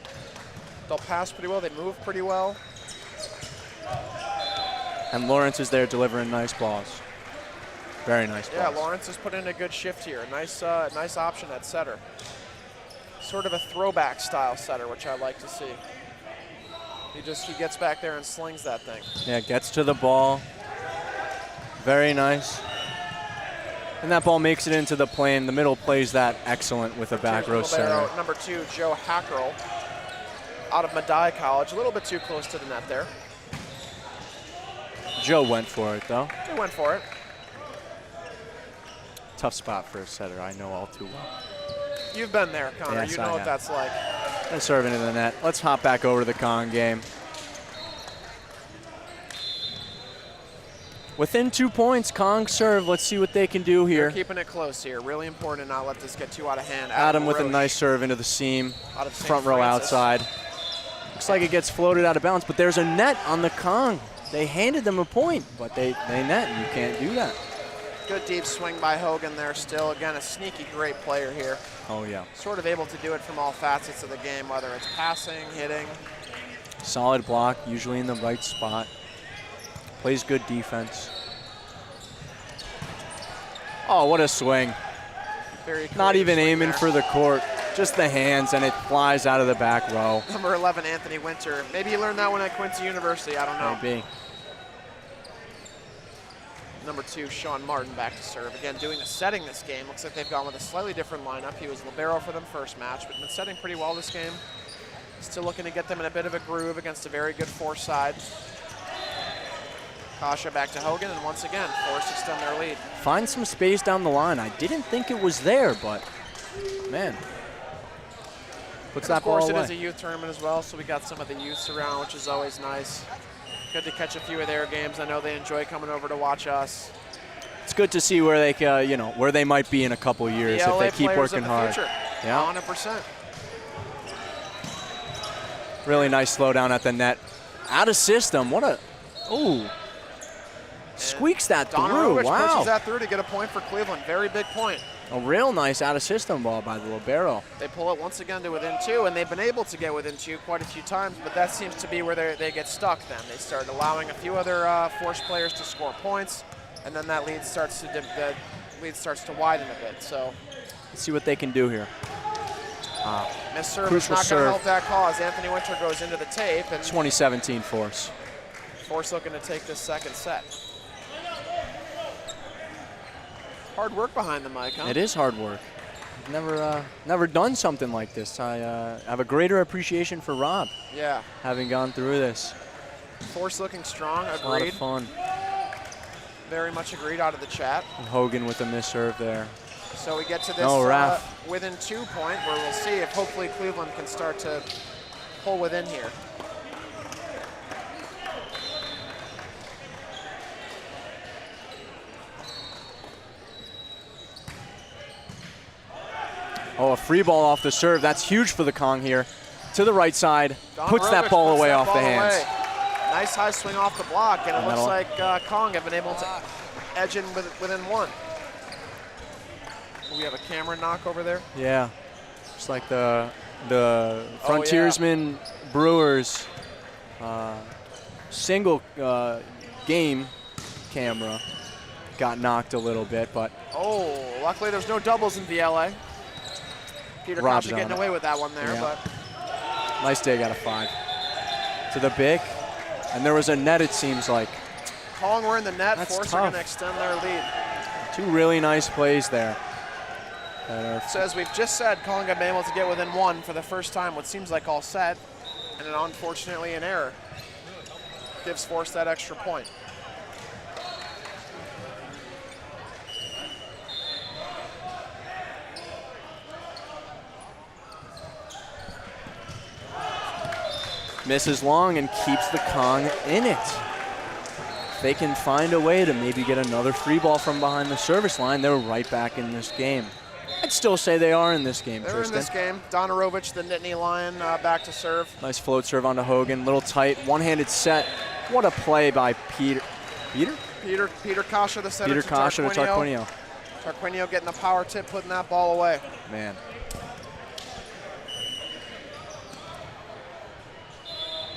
They'll pass pretty well. They move pretty well. And Lawrence is there delivering nice balls. Very nice balls. Yeah, Lawrence has put in a good shift here. Nice option at setter. Sort of a throwback style setter, which I like to see. He gets back there and slings that thing. Yeah, gets to the ball. Very nice. And that ball makes it into the plane. The middle plays that excellent with a back row center. Number 2, Joe Hackerl out of Medaille College. A little bit too close to the net there. Joe went for it, though. He went for it. Tough spot for a setter, I know all too well. You've been there, Connor. Yes, you know what that's like. And serving into the net. Let's hop back over to the Kong game. Within 2 points, Kong serve. Let's see what they can do here. They're keeping it close here. Really important to not let this get too out of hand. Adam with a Roche nice serve into the seam. out of St. Front row Francis. outside. Looks like it gets floated out of bounds, but there's a net on the Kong. They handed them a point, but they net, and you can't do that. Good deep swing by Hogan there still. Again, a sneaky great player here. Oh, yeah. Sort of able to do it from all facets of the game, whether it's passing, hitting. Solid block, usually in the right spot. Plays good defense. Oh, what a swing. Very Not even creative swing aiming there. for the court, just the hands, and it flies out of the back row. Number 11, Anthony Winter. Maybe he learned that one at Quincy University. I don't know. Maybe. Number 2, Sean Martin back to serve. Again, doing the setting this game. Looks like they've gone with a slightly different lineup. He was libero for them first match, but been setting pretty well this game. Still looking to get them in a bit of a groove against a very good Force side. Kasha back to Hogan, and once again, Force extend their lead. Find some space down the line. I didn't think it was there, but man. Puts that ball Of course, away. it is a youth tournament as well, so we got some of the youths around, which is always nice. Good to catch a few of their games. I know they enjoy coming over to watch us. It's good to see where they, where they might be in a couple years if they keep working hard. Yeah, 100%. Really nice slow down at the net. Out of system. What a, squeaks that through. Donarovich Wow. pushes that through to get a point for Cleveland. Very big point. A real nice out of system ball by the libero. They pull it once again to within 2, and they've been able to get within 2 quite a few times, but that seems to be where they get stuck then. They start allowing a few other Force players to score points, and then that lead starts to widen a bit. So Let's see what they can do here. miss serve is Crucial not going to serve. help that cause. Anthony Winter goes into the tape, and 2017 Force. Force looking to take this second set. Hard work behind the mic, huh? It is hard work. I've never done something like this. I have a greater appreciation for Rob, Yeah. having gone through this. Force looking strong, It's a lot of agreed. fun. Very much agreed out of the chat. And Hogan with a misserve there. So we get to this No, Raph. within 2 point where we'll see if hopefully Cleveland can start to pull within here. Oh, a free ball off the serve. That's huge for the Kong here. To the right side, puts that Donarovich ball puts away that off the ball hands. away. Nice high swing off the block, and it And looks that'll- like Kong have been able to edge in within 1. We have a camera knock over there. Yeah, just like the Frontiersmen Brewers single game camera got knocked a little bit, but Oh, luckily there's no doubles in VLA. Peter Rob's Kasha getting on it. away with that one there, Yeah. but nice dig out of 5. To the big, and there was a net, it seems like. Kong were in the net. That's Force are going to tough. extend their lead. 2 really nice plays there. That are So as we've just said, Kong have been able to get within 1 for the first time, what seems like all set, and then unfortunately an error. Gives Force that extra point. misses long and keeps the Kong in it. If they can find a way to maybe get another free ball from behind the service line, they're right back in this game. I'd still say they are in this game, They're Tristan. in this game. Donarovich, the Nittany Lion, back to serve. Nice float serve onto Hogan. Little tight, one-handed set. What a play by Peter. Peter? Peter Kasha, the setter Peter to Kasha to Tarquinio. Tarquinio. Tarquinio getting the power tip, putting that ball away. Man.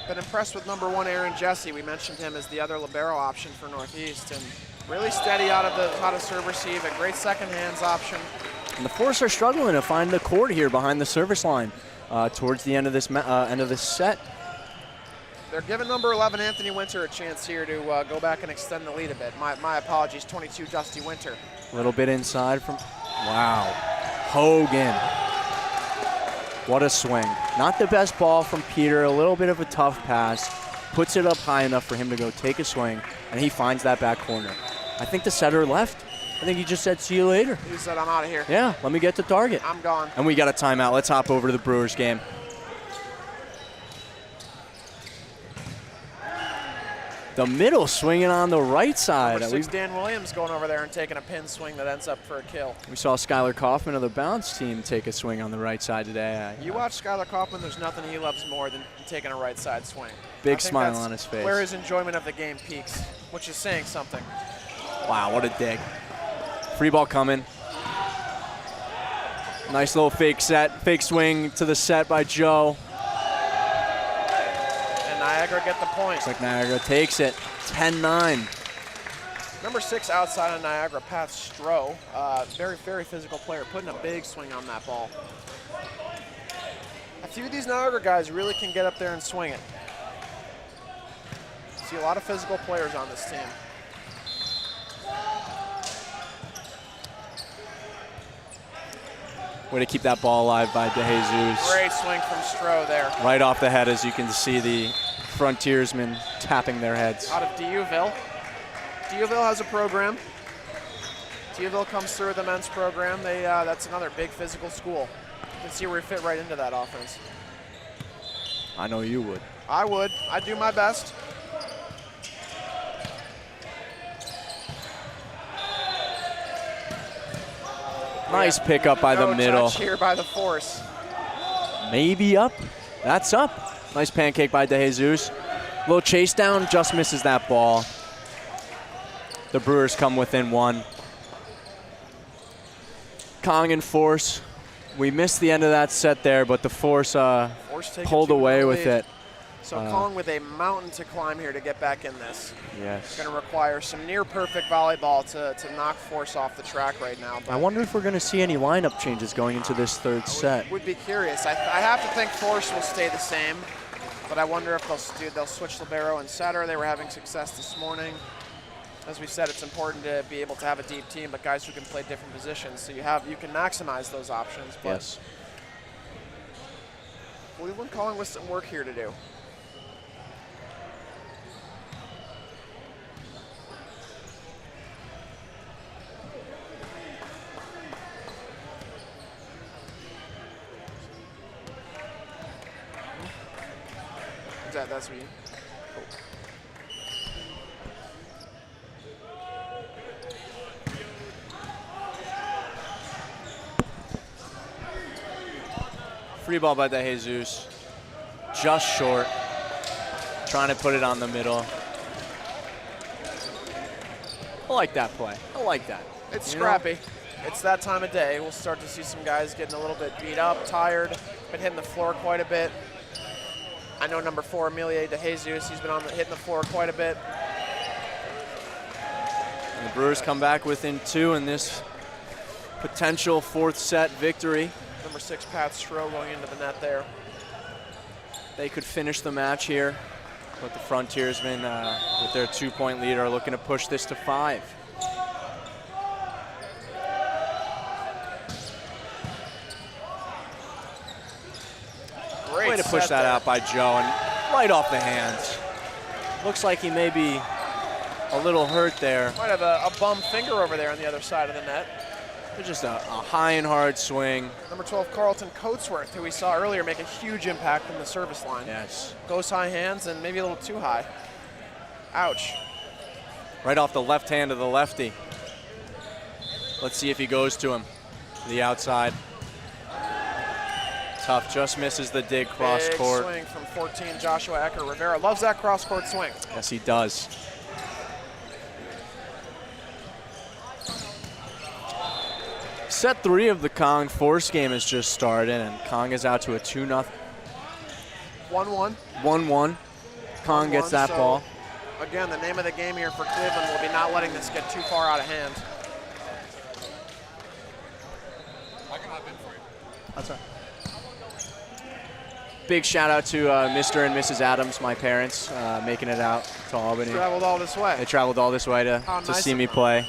Been impressed with number 1 Aaron Jesse. We mentioned him as the other libero option for Northeast, and really steady out of serve receive. A great second hands option. And the Force are struggling to find the court here behind the service line towards the end of this set. They're giving number 11 Anthony Winter a chance here to go back and extend the lead a bit. My apologies, 22 Dusty Winter. A little bit inside from, wow, Hogan. What a swing. Not the best ball from Peter, a little bit of a tough pass. Puts it up high enough for him to go take a swing, and he finds that back corner. I think the setter left. I think he just said, see you later. He said, I'm out of here. Yeah, let me get to target. I'm gone. And we got a timeout. Let's hop over to the Brewers game. The middle swinging on the right side. Number 6 Dan Williams going over there and taking a pin swing that ends up for a kill. We saw Skylar Kaufman of the bounce team take a swing on the right side today. You watch Skylar Kaufman, there's nothing he loves more than taking a right side swing. Big I think smile that's on his face. where his enjoyment of the game peaks, which is saying something. Wow, what a dig. Free ball coming. Nice little fake swing to the set by Joe. And Niagara get the point. Looks like Niagara takes it, 10-9. Number 6 outside of Niagara, Pat Stroh. Very, very physical player, putting a big swing on that ball. A few of these Niagara guys really can get up there and swing it. See a lot of physical players on this team. Way to keep that ball alive by DeJesus. Great swing from Stroh there. Right off the head, as you can see the frontiersmen tapping their heads. Out of Dieuville. Dieuville has a program. Dieuville comes through with the men's program. That's another big physical school. You can see where we fit right into that offense. I know you would. I would. I'd do my best. Nice pickup by the middle. Touch here by the Force. Maybe up. That's up. Nice pancake by DeJesus. Little chase down, just misses that ball. The Brewers come within 1. Kong and Force. We missed the end of that set there, but the Force taking pulled 2-0 away with lead. it. So Kong with a mountain to climb here to get back in this. Yes. It's going to require some near perfect volleyball to knock Force off the track right now. I wonder if we're going to see any lineup changes going into this third set. Would be curious. I have to think Force will stay the same, but I wonder if they'll switch libero and setter. They were having success this morning. As we said, it's important to be able to have a deep team, but guys who can play different positions, so you can maximize those options. But Yes. Cleveland calling with some work here to do. That's me. Cool. Free ball by DeJesus. Just short. Trying to put it on the middle. I like that play. I like that. It's You know? scrappy. It's that time of day. We'll start to see some guys getting a little bit beat up, tired, been hitting the floor quite a bit. I know number 4, Emilia DeJesus, he's been hitting the floor quite a bit. The Brewers come back within 2 in this potential 4th set victory. Number 6, Pat Stroh going into the net there. They could finish the match here, but the Frontiersmen, with their 2-point lead, are looking to push this to 5. Great way to push set that there. out by Joe, and right off the hands. Looks like he may be a little hurt there. Might have a bum finger over there on the other side of the net. But just a high and hard swing. Number 12, Carlton Coatsworth, who we saw earlier make a huge impact from the service line. Yes. Goes high hands and maybe a little too high. Ouch. Right off the left hand of the lefty. Let's see if he goes to him. To the outside. Tough, just misses the dig cross Big court. swing from 14, Joshua Ecker. Rivera loves that cross court swing. Yes, he does. Set 3 of the Kong Force game has just started, and Kong is out to a 2-0. 1-1. 1-1. Kong gets that So, ball. Again, the name of the game here for Cleveland will be not letting this get too far out of hand. I can hop in for you. That's right. Big shout out to Mr. and Mrs. Adams, my parents, making it out to Albany. Traveled all this way. They traveled all this way How to nice see of me them. play.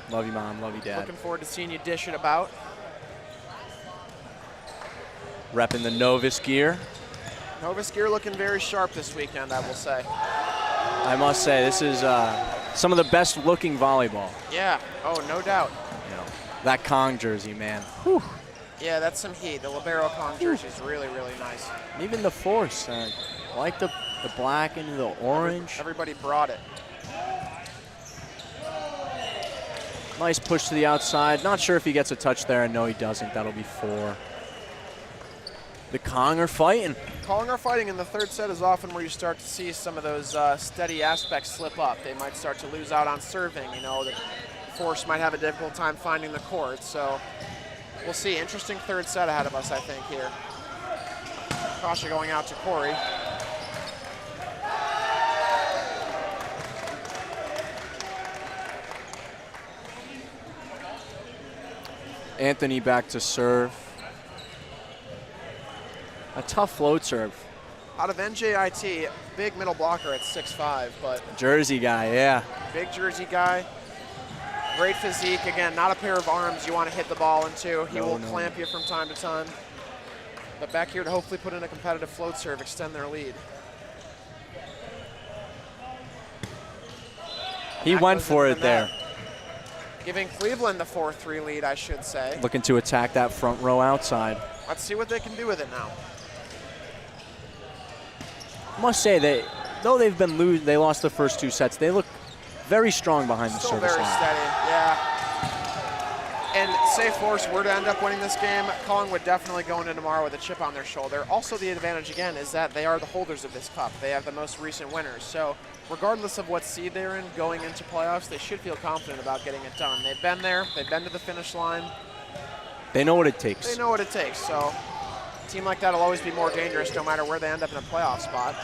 Love you, Mom. Love you, Dad. Looking forward to seeing you dish it about. Repping the Novus gear. Novus gear looking very sharp this weekend, I will say. I must say, this is some of the best looking volleyball. Yeah, oh, no doubt. You know, that Kong jersey, man. Whew. Yeah, that's some heat. The Libero Kong jersey is really, really nice. And even the Force. I like the black and the orange. Everybody brought it. Nice push to the outside. Not sure if he gets a touch there. No, he doesn't. That'll be 4. The Kong are fighting. Kong are fighting in the 3rd set is often where you start to see some of those steady aspects slip up. They might start to lose out on serving. You know, the Force might have a difficult time finding the court. So we'll see. Interesting 3rd set ahead of us, I think, here. Kasha going out to Corey. Anthony back to serve. A tough float serve. Out of NJIT, big middle blocker at 6'5", but Jersey guy, yeah. big Jersey guy. Great physique. Again, not a pair of arms you want to hit the ball into. He will clamp you from time to time. But back here to hopefully put in a competitive float serve, extend their lead. He That went goes for into it the net. there. Giving Cleveland the 4-3 lead, I should say. Looking to attack that front row outside. Let's see what they can do with it now. Must say, though they've been they lost the first 2 sets, they look very strong behind the Still service very line. steady, yeah. And say Force were to end up winning this game, Kong would definitely go into tomorrow with a chip on their shoulder. Also, the advantage, again, is that they are the holders of this cup. They have the most recent winners. So regardless of what seed they're in going into playoffs, they should feel confident about getting it done. They've been there. They've been to the finish line. They know what it takes. They know what it takes. So a team like that will always be more dangerous no matter where they end up in a playoff spot.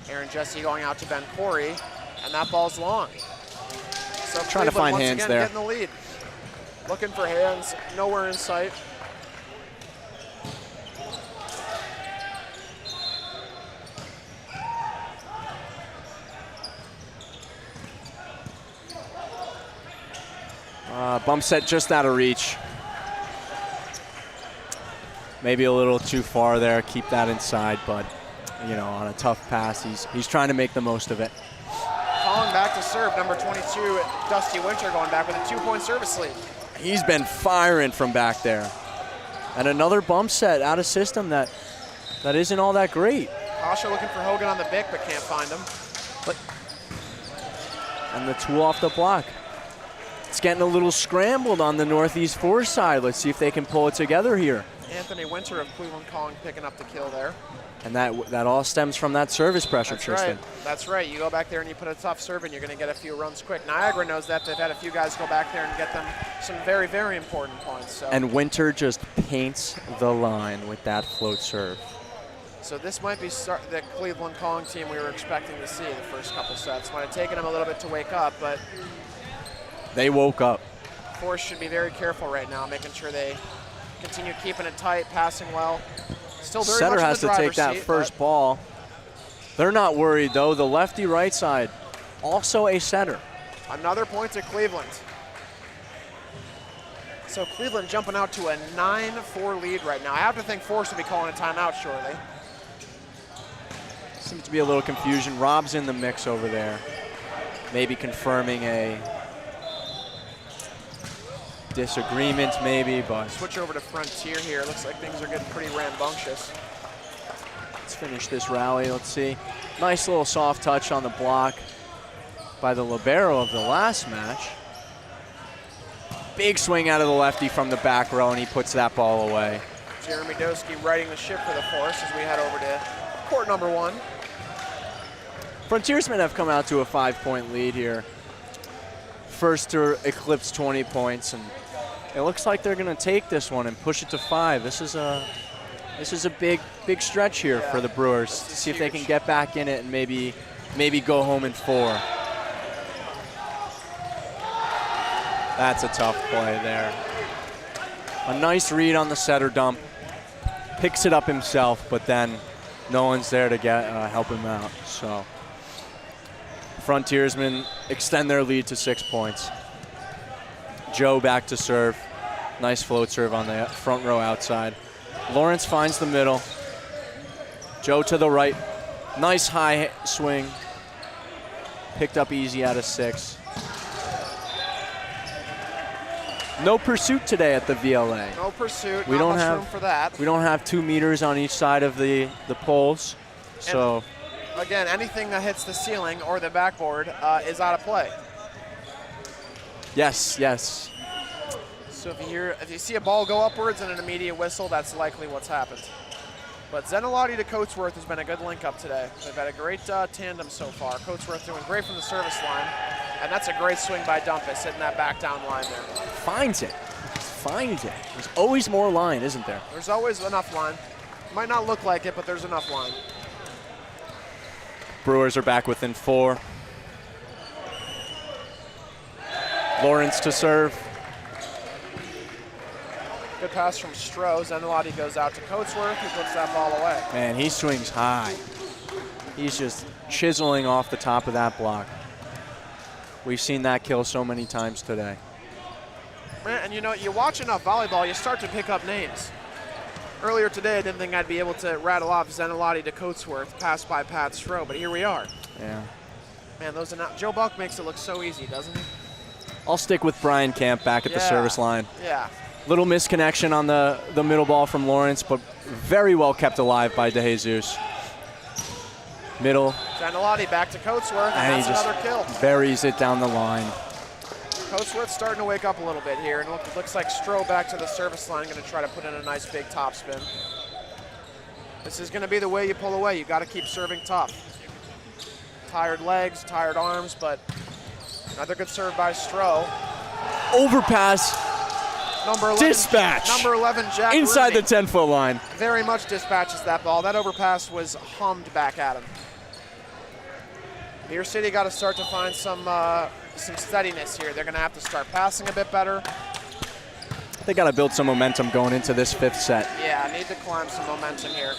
Aaron Jesse going out to Ben Corey, and that ball's long. So Trying to Cleveland find once hands again there. getting the lead. Looking for hands, nowhere in sight. Bump set just out of reach. Maybe a little too far there. Keep that inside, but you know, on a tough pass, he's trying to make the most of it. Kong back to serve, number 22, Dusty Winter going back with a 2-point service lead. He's been firing from back there. And another bump set out of system that isn't all that great. Kasha looking for Hogan on the Bic, but can't find him. And the 2 off the block. It's getting a little scrambled on the Northeast Force side. Let's see if they can pull it together here. Anthony Winter of Cleveland Kong picking up the kill there. And that all stems from that service pressure, That's Tristan. right. That's right. You go back there and you put a tough serve and you're going to get a few runs quick. Niagara knows that. They've had a few guys go back there and get them some very, very important points. So. And Winter just paints the line with that float serve. So this might be the Cleveland Kong team we were expecting to see the first couple sets. Might have taken them a little bit to wake up, but They woke up. Force should be very careful right now, making sure they continue keeping it tight, passing well. Still very Setter much in has the to take driver's that seat, first but ball. They're not worried, though. The lefty right side, also a setter. Another point to Cleveland. So Cleveland jumping out to a 9-4 lead right now. I have to think Force will be calling a timeout shortly. Seems to be a little confusion. Rob's in the mix over there. Maybe confirming a disagreement, maybe, but Switch over to Frontier here. Looks like things are getting pretty rambunctious. let's finish this rally. Let's see. Nice little soft touch on the block by the libero of the last match. Big swing out of the lefty from the back row, and he puts that ball away. Jeremy Doski righting the ship for the Force as we head over to court number 1. Frontiersmen have come out to a 5-point lead here. First to eclipse 20 points, and it looks like they're going to take this one and push it to 5. This is a big stretch here for the Brewers to see if they can get back in it and maybe go home in 4. That's a tough play there. A nice read on the setter dump. Picks it up himself, but then no one's there to help him out. So Frontiersmen extend their lead to 6 points. Joe back to serve. Nice float serve on the front row outside. Lawrence finds the middle. Joe to the right. Nice high swing. Picked up easy out of 6. No pursuit today at the VLA. No pursuit. We not don't much have room for that. We don't have 2 meters on each side of the poles. So Again, anything that hits the ceiling or the backboard is out of play. yes. So if you see a ball go upwards and an immediate whistle, that's likely what's happened. But Zenilati to Coatsworth has been a good link up today. They've had a great tandem so far. Coatsworth doing great from the service line. And that's a great swing by Dumpus, hitting that back down line there. Finds it. There's always more line, isn't there? There's always enough line. Might not look like it, but there's enough line. Brewers are back within 4. Lawrence to serve. Good pass from Stroh. Zenilati goes out to Coatsworth, who puts that ball away. Man, he swings high. He's just chiseling off the top of that block. We've seen that kill so many times today. Man, and you watch enough volleyball, you start to pick up names. Earlier today, I didn't think I'd be able to rattle off Zenilati to Coatsworth, pass by Pat Stroh, but here we are. Yeah. Man, Joe Buck makes it look so easy, doesn't he? I'll stick with Brian Camp back at the service line. Yeah. Little misconnection on the middle ball from Lawrence, but very well kept alive by DeJesus. Middle. Zenilati back to Coatsworth, and that's another kill. Buries it down the line. Coatsworth starting to wake up a little bit here, and it looks like Stroh back to the service line, going to try to put in a nice big topspin. This is going to be the way you pull away. You've got to keep serving tough. Tired legs, tired arms, but another good serve by Stroh. Overpass. Number 11, Dispatch. Number 11, Jack Inside Rooney the 10-foot line. very much dispatches that ball. That overpass was hummed back at him. Beer City got to start to find some steadiness here. They're going to have to start passing a bit better. They got to build some momentum going into this 5th set. Yeah, need to climb some momentum here.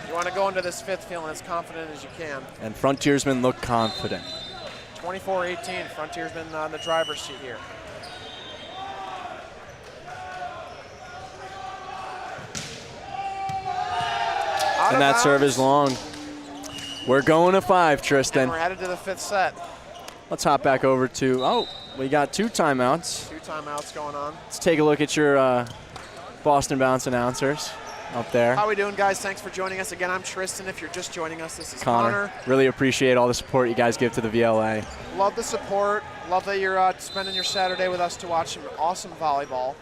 You want to go into this 5th feeling as confident as you can. And Frontiersmen look confident. 24-18, Frontiersmen on the driver's seat here. And that serve is long. We're going to 5, Tristan. And we're headed to the 5th set. Let's hop back over to, we got 2 timeouts. 2 timeouts going on. Let's take a look at your Boston Bounce announcers up there. How we doing, guys? Thanks for joining us. Again, I'm Tristan. If you're just joining us, this is Connor. Really appreciate all the support you guys give to the VLA. Love the support. Love that you're spending your Saturday with us to watch some awesome volleyball.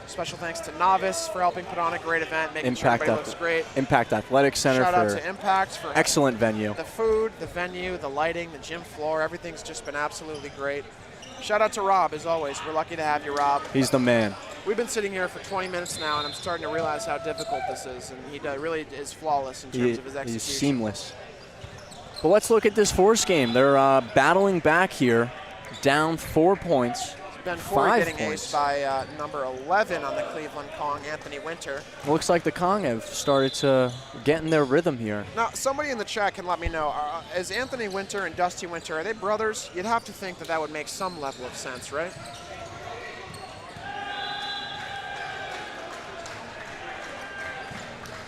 Special thanks to Novus for helping put on a great event, making sure everybody looks great. Impact Athletic Center Shout out for to Impact for excellent venue. The food, the venue, the lighting, the gym floor, everything's just been absolutely great. Shout out to Rob, as always. We're lucky to have you, Rob. He's the man. We've been sitting here for 20 minutes now, and I'm starting to realize how difficult this is, and he really is flawless in terms of his execution. He's seamless. But let's look at this force game. They're battling back here, down 4 points. Ben Corey 5 getting points. aced by number 11 on the Cleveland Kong, Anthony Winter. It looks like the Kong have started to get in their rhythm here. Now, somebody in the chat can let me know, is Anthony Winter and Dusty Winter, are they brothers? You'd have to think that would make some level of sense, right?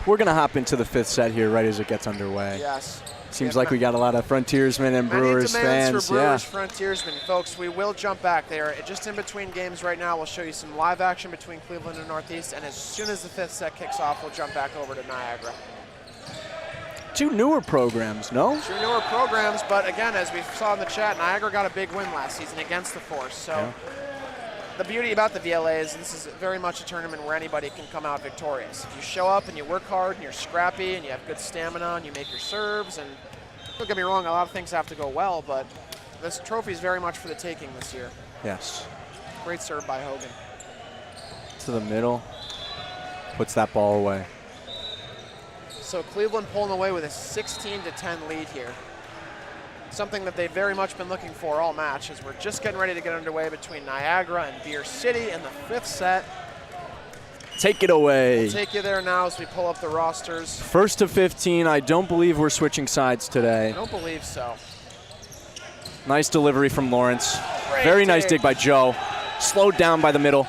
We're going to hop into the 5th set here right as it gets underway. Yes. Seems like we got a lot of Frontiersmen and Brewers many demands fans. for Brewers, Frontiersmen. Folks, we will jump back there. Just in between games right now, we'll show you some live action between Cleveland and Northeast, and as soon as the 5th set kicks off, we'll jump back over to Niagara. 2 newer programs, no? 2 newer programs, but again, as we saw in the chat, Niagara got a big win last season against the Force. So the beauty about the VLA is this is very much a tournament where anybody can come out victorious. If you show up and you work hard and you're scrappy and you have good stamina and you make your serves, and don't get me wrong, a lot of things have to go well, but this trophy is very much for the taking this year. Yes. Great serve by Hogan. To the middle, puts that ball away. So Cleveland pulling away with a 16-10 lead here. Something that they've very much been looking for all match as we're just getting ready to get underway between Niagara and Beer City in the 5th set. Take it away. We'll take you there now as we pull up the rosters. 1st to 15, I don't believe we're switching sides today. I don't believe so. Nice delivery from Lawrence. Great Very nice dig. dig by Joe. Slowed down by the middle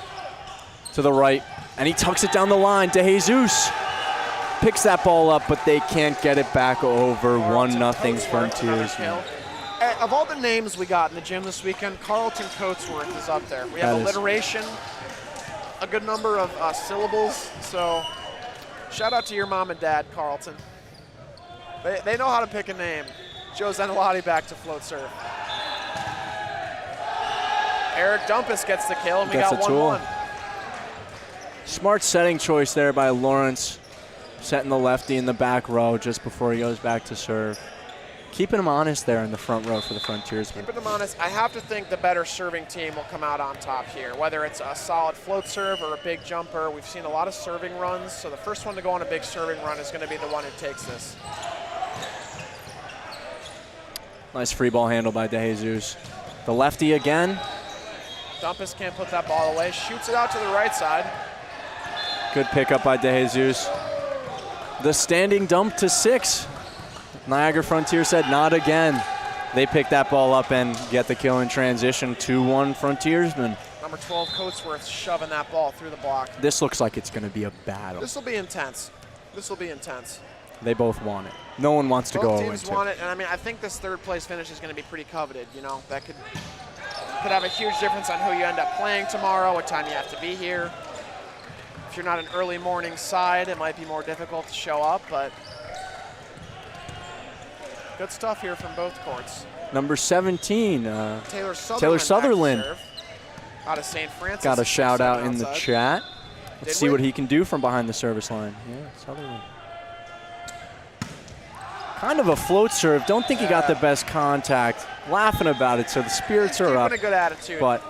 to the right, and he tucks it down the line to Jesus. Picks that ball up, but they can't get it back over. 1-0 Frontiers. Of all the names we got in the gym this weekend, Carlton Coatsworth is up there. We have alliteration, a good number of syllables, so shout out to your mom and dad, Carlton. They know how to pick a name. Joe Zenilati back to float serve. Eric Dumpus gets the kill, and we got 1-1. Smart setting choice there by Lawrence, setting the lefty in the back row just before he goes back to serve. Keeping him honest there in the front row for the Frontiersmen. Keeping him honest, I have to think the better serving team will come out on top here, whether it's a solid float serve or a big jumper. We've seen a lot of serving runs, so the first one to go on a big serving run is going to be the one who takes this. Nice free ball handle by De Jesus. The lefty again. Dumpus can't put that ball away, shoots it out to the right side. Good pickup by De Jesus. The standing dump to 6. Niagara Frontier said not again. They pick that ball up and get the kill in transition. 2-1 Frontiersmen. Number 12, Coatsworth, shoving that ball through the block. This looks like it's going to be a battle. This will be intense. This will be intense. They both want it. No one wants to go 0-2. Both teams want it, and I mean, I think this 3rd place finish is going to be pretty coveted. You know, that could have a huge difference on who you end up playing tomorrow, what time you have to be here. If you're not an early morning side, it might be more difficult to show up, but good stuff here from both courts. Number 17, Taylor Sutherland. Out of St. Francis. Got a shout out in the outside. chat. Let's Did see we? what he can do from behind the service line. Yeah, Sutherland. Kind of a float serve. Don't think he got the best contact. Laughing about it, so the spirits are up. Keeping a good attitude. But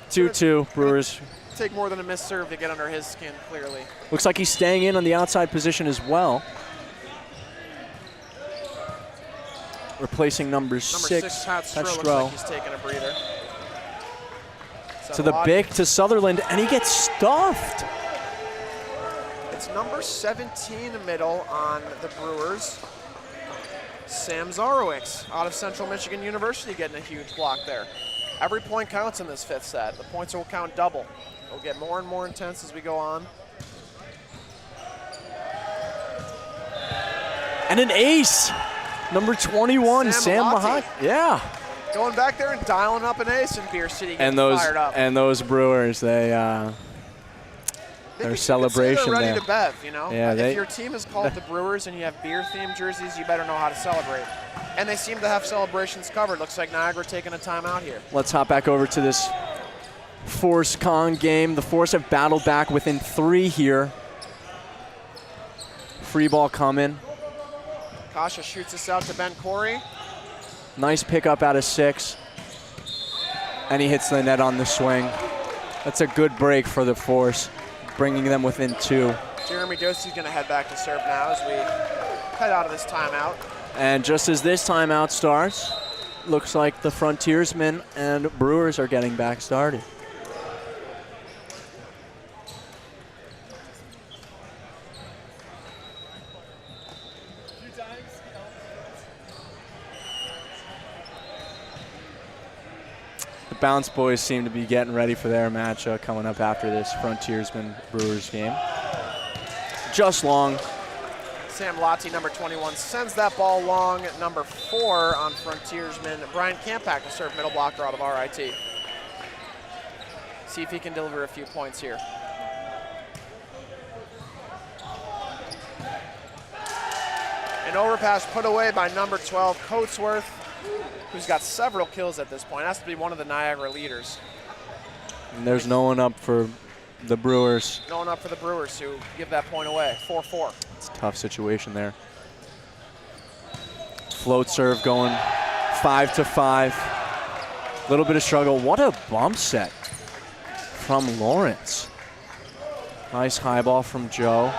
2-2, Brewers. Take more than a missed serve to get under his skin, clearly. Looks like he's staying in on the outside position as well. Replacing number 6, Pat Stroh. Looks Stroh. like he's taking a breather. To the big to Sutherland, and he gets stuffed. It's number 17 middle on the Brewers. Sam Zarowicz out of Central Michigan University getting a huge block there. Every point counts in this 5th set. The points will count double. It'll get more and more intense as we go on. And an ace. Number 21, Sam Mahati. Mahati. Yeah. Going back there and dialing up an ace in Beer City, getting fired up. And those Brewers, their celebration they're ready there. to bev, you know? Yeah, if your team is called the Brewers and you have beer-themed jerseys, you better know how to celebrate. And they seem to have celebrations covered. Looks like Niagara taking a timeout here. Let's hop back over to this Force Kong game. The Force have battled back within 3 here. Free ball coming. Kasha shoots this out to Ben Corey. Nice pickup out of 6. And he hits the net on the swing. That's a good break for the Force, bringing them within 2. Jeremy Dosty's going to head back to serve now as we head out of this timeout. And just as this timeout starts, looks like the Frontiersmen and Brewers are getting back started. The Bounce Boys seem to be getting ready for their match coming up after this Frontiersmen Brewers game. Just long. Sam Lotti, number 21, sends that ball long. Number 4 on Frontiersman, Brian Campak to serve middle blocker out of RIT. See if he can deliver a few points here. An overpass put away by number 12, Coatsworth, who's got several kills at this point. Has to be one of the Niagara leaders. And there's no one up for the Brewers. No one up for the Brewers who give that point away, 4-4. It's a tough situation there. Float serve going 5-5. Little bit of struggle. What a bump set from Lawrence. Nice high ball from Joe.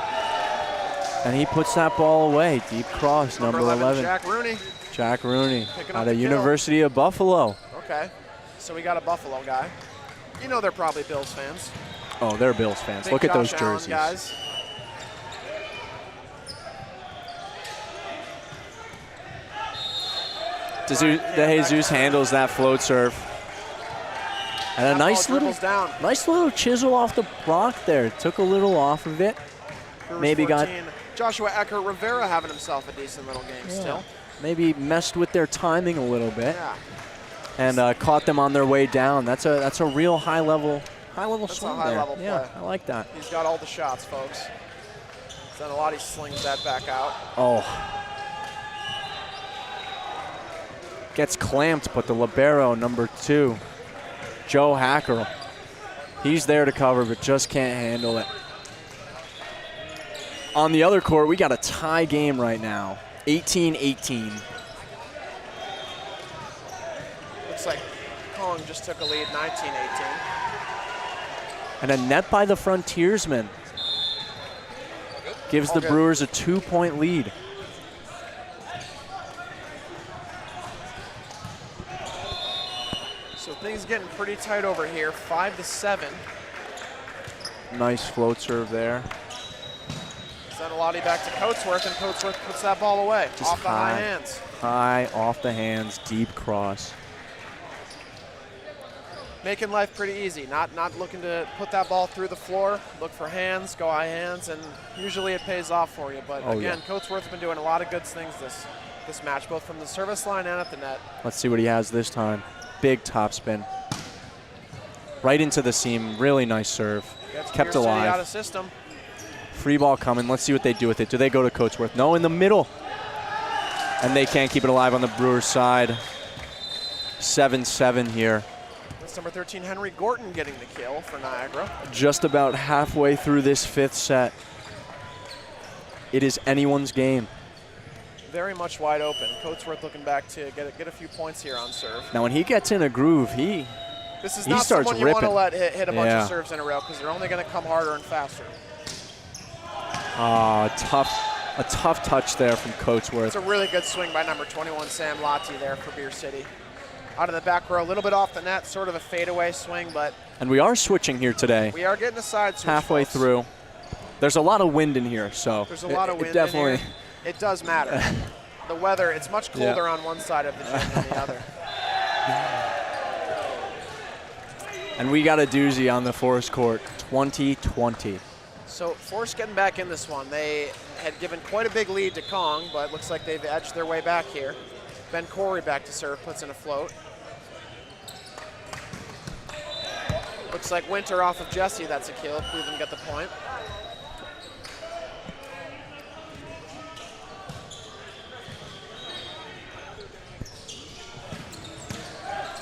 And he puts that ball away. Deep cross, number 11. Jack Rooney. Jack Rooney Picking out up of the University of Buffalo. Okay, so we got a Buffalo guy. You know they're probably Bills fans. Oh, they're Bills fans. Big Look at those Josh Allen jerseys. guys. De Jesus handles that float serve. And a nice little chisel off the block there. Took a little off of it. Maybe 14. got Joshua Eckert Rivera having himself a decent little game still. maybe messed with their timing a little bit. Yeah. And caught them on their way down. That's a real high level That's swing a high there. level play. Yeah, I like that. He's got all the shots, folks. Zanalotti slings that back out. Oh. Gets clamped, but the libero, number 2, Joe Hacker, he's there to cover, but just can't handle it. On the other court, we got a tie game right now, 18-18. Looks like Kong just took a lead, 19-18. And a net by the Frontiersmen gives the Brewers a 2-point lead. So things getting pretty tight over here, 5-7. Nice float serve there. Zanalotti back to Coatsworth, and Coatsworth puts that ball away, Just off the high hands. High, off the hands, deep cross. Making life pretty easy, not looking to put that ball through the floor, look for hands, go high hands, and usually it pays off for you. But again, Coatsworth's been doing a lot of good things this match, both from the service line and at the net. Let's see what he has this time. Big topspin. Right into the seam, really nice serve. Gets Kept Beer City alive. out of system. Free ball coming, let's see what they do with it. Do they go to Coatsworth? No, in the middle. And they can't keep it alive on the Brewers side. 7-7 here. That's number 13, Henry Gorton, getting the kill for Niagara. Just about halfway through this 5th set. It is anyone's game. Very much wide open. Coatsworth looking back to get a few points here on serve. Now when he gets in a groove, This is he not starts someone you want to ripping. let hit a bunch of serves in a row, because they're only going to come harder and faster. a tough touch there from Coatsworth. It's a really good swing by number 21, Sam Lotti there for Beer City. Out of the back row, a little bit off the net, sort of a fadeaway swing, but And we are switching here today. we are getting a side switch. Halfway folks. through. There's a lot of wind in here, so There's a lot of wind it definitely. in here. It does matter. The weather, it's much colder on one side of the gym than the other. And we got a doozy on the Forest Court, 20-20. So Force getting back in this one. They had given quite a big lead to Kong, but looks like they've edged their way back here. Ben Corey back to serve, puts in a float. Looks like Winter off of Jesse, that's a kill. Cleveland get the point.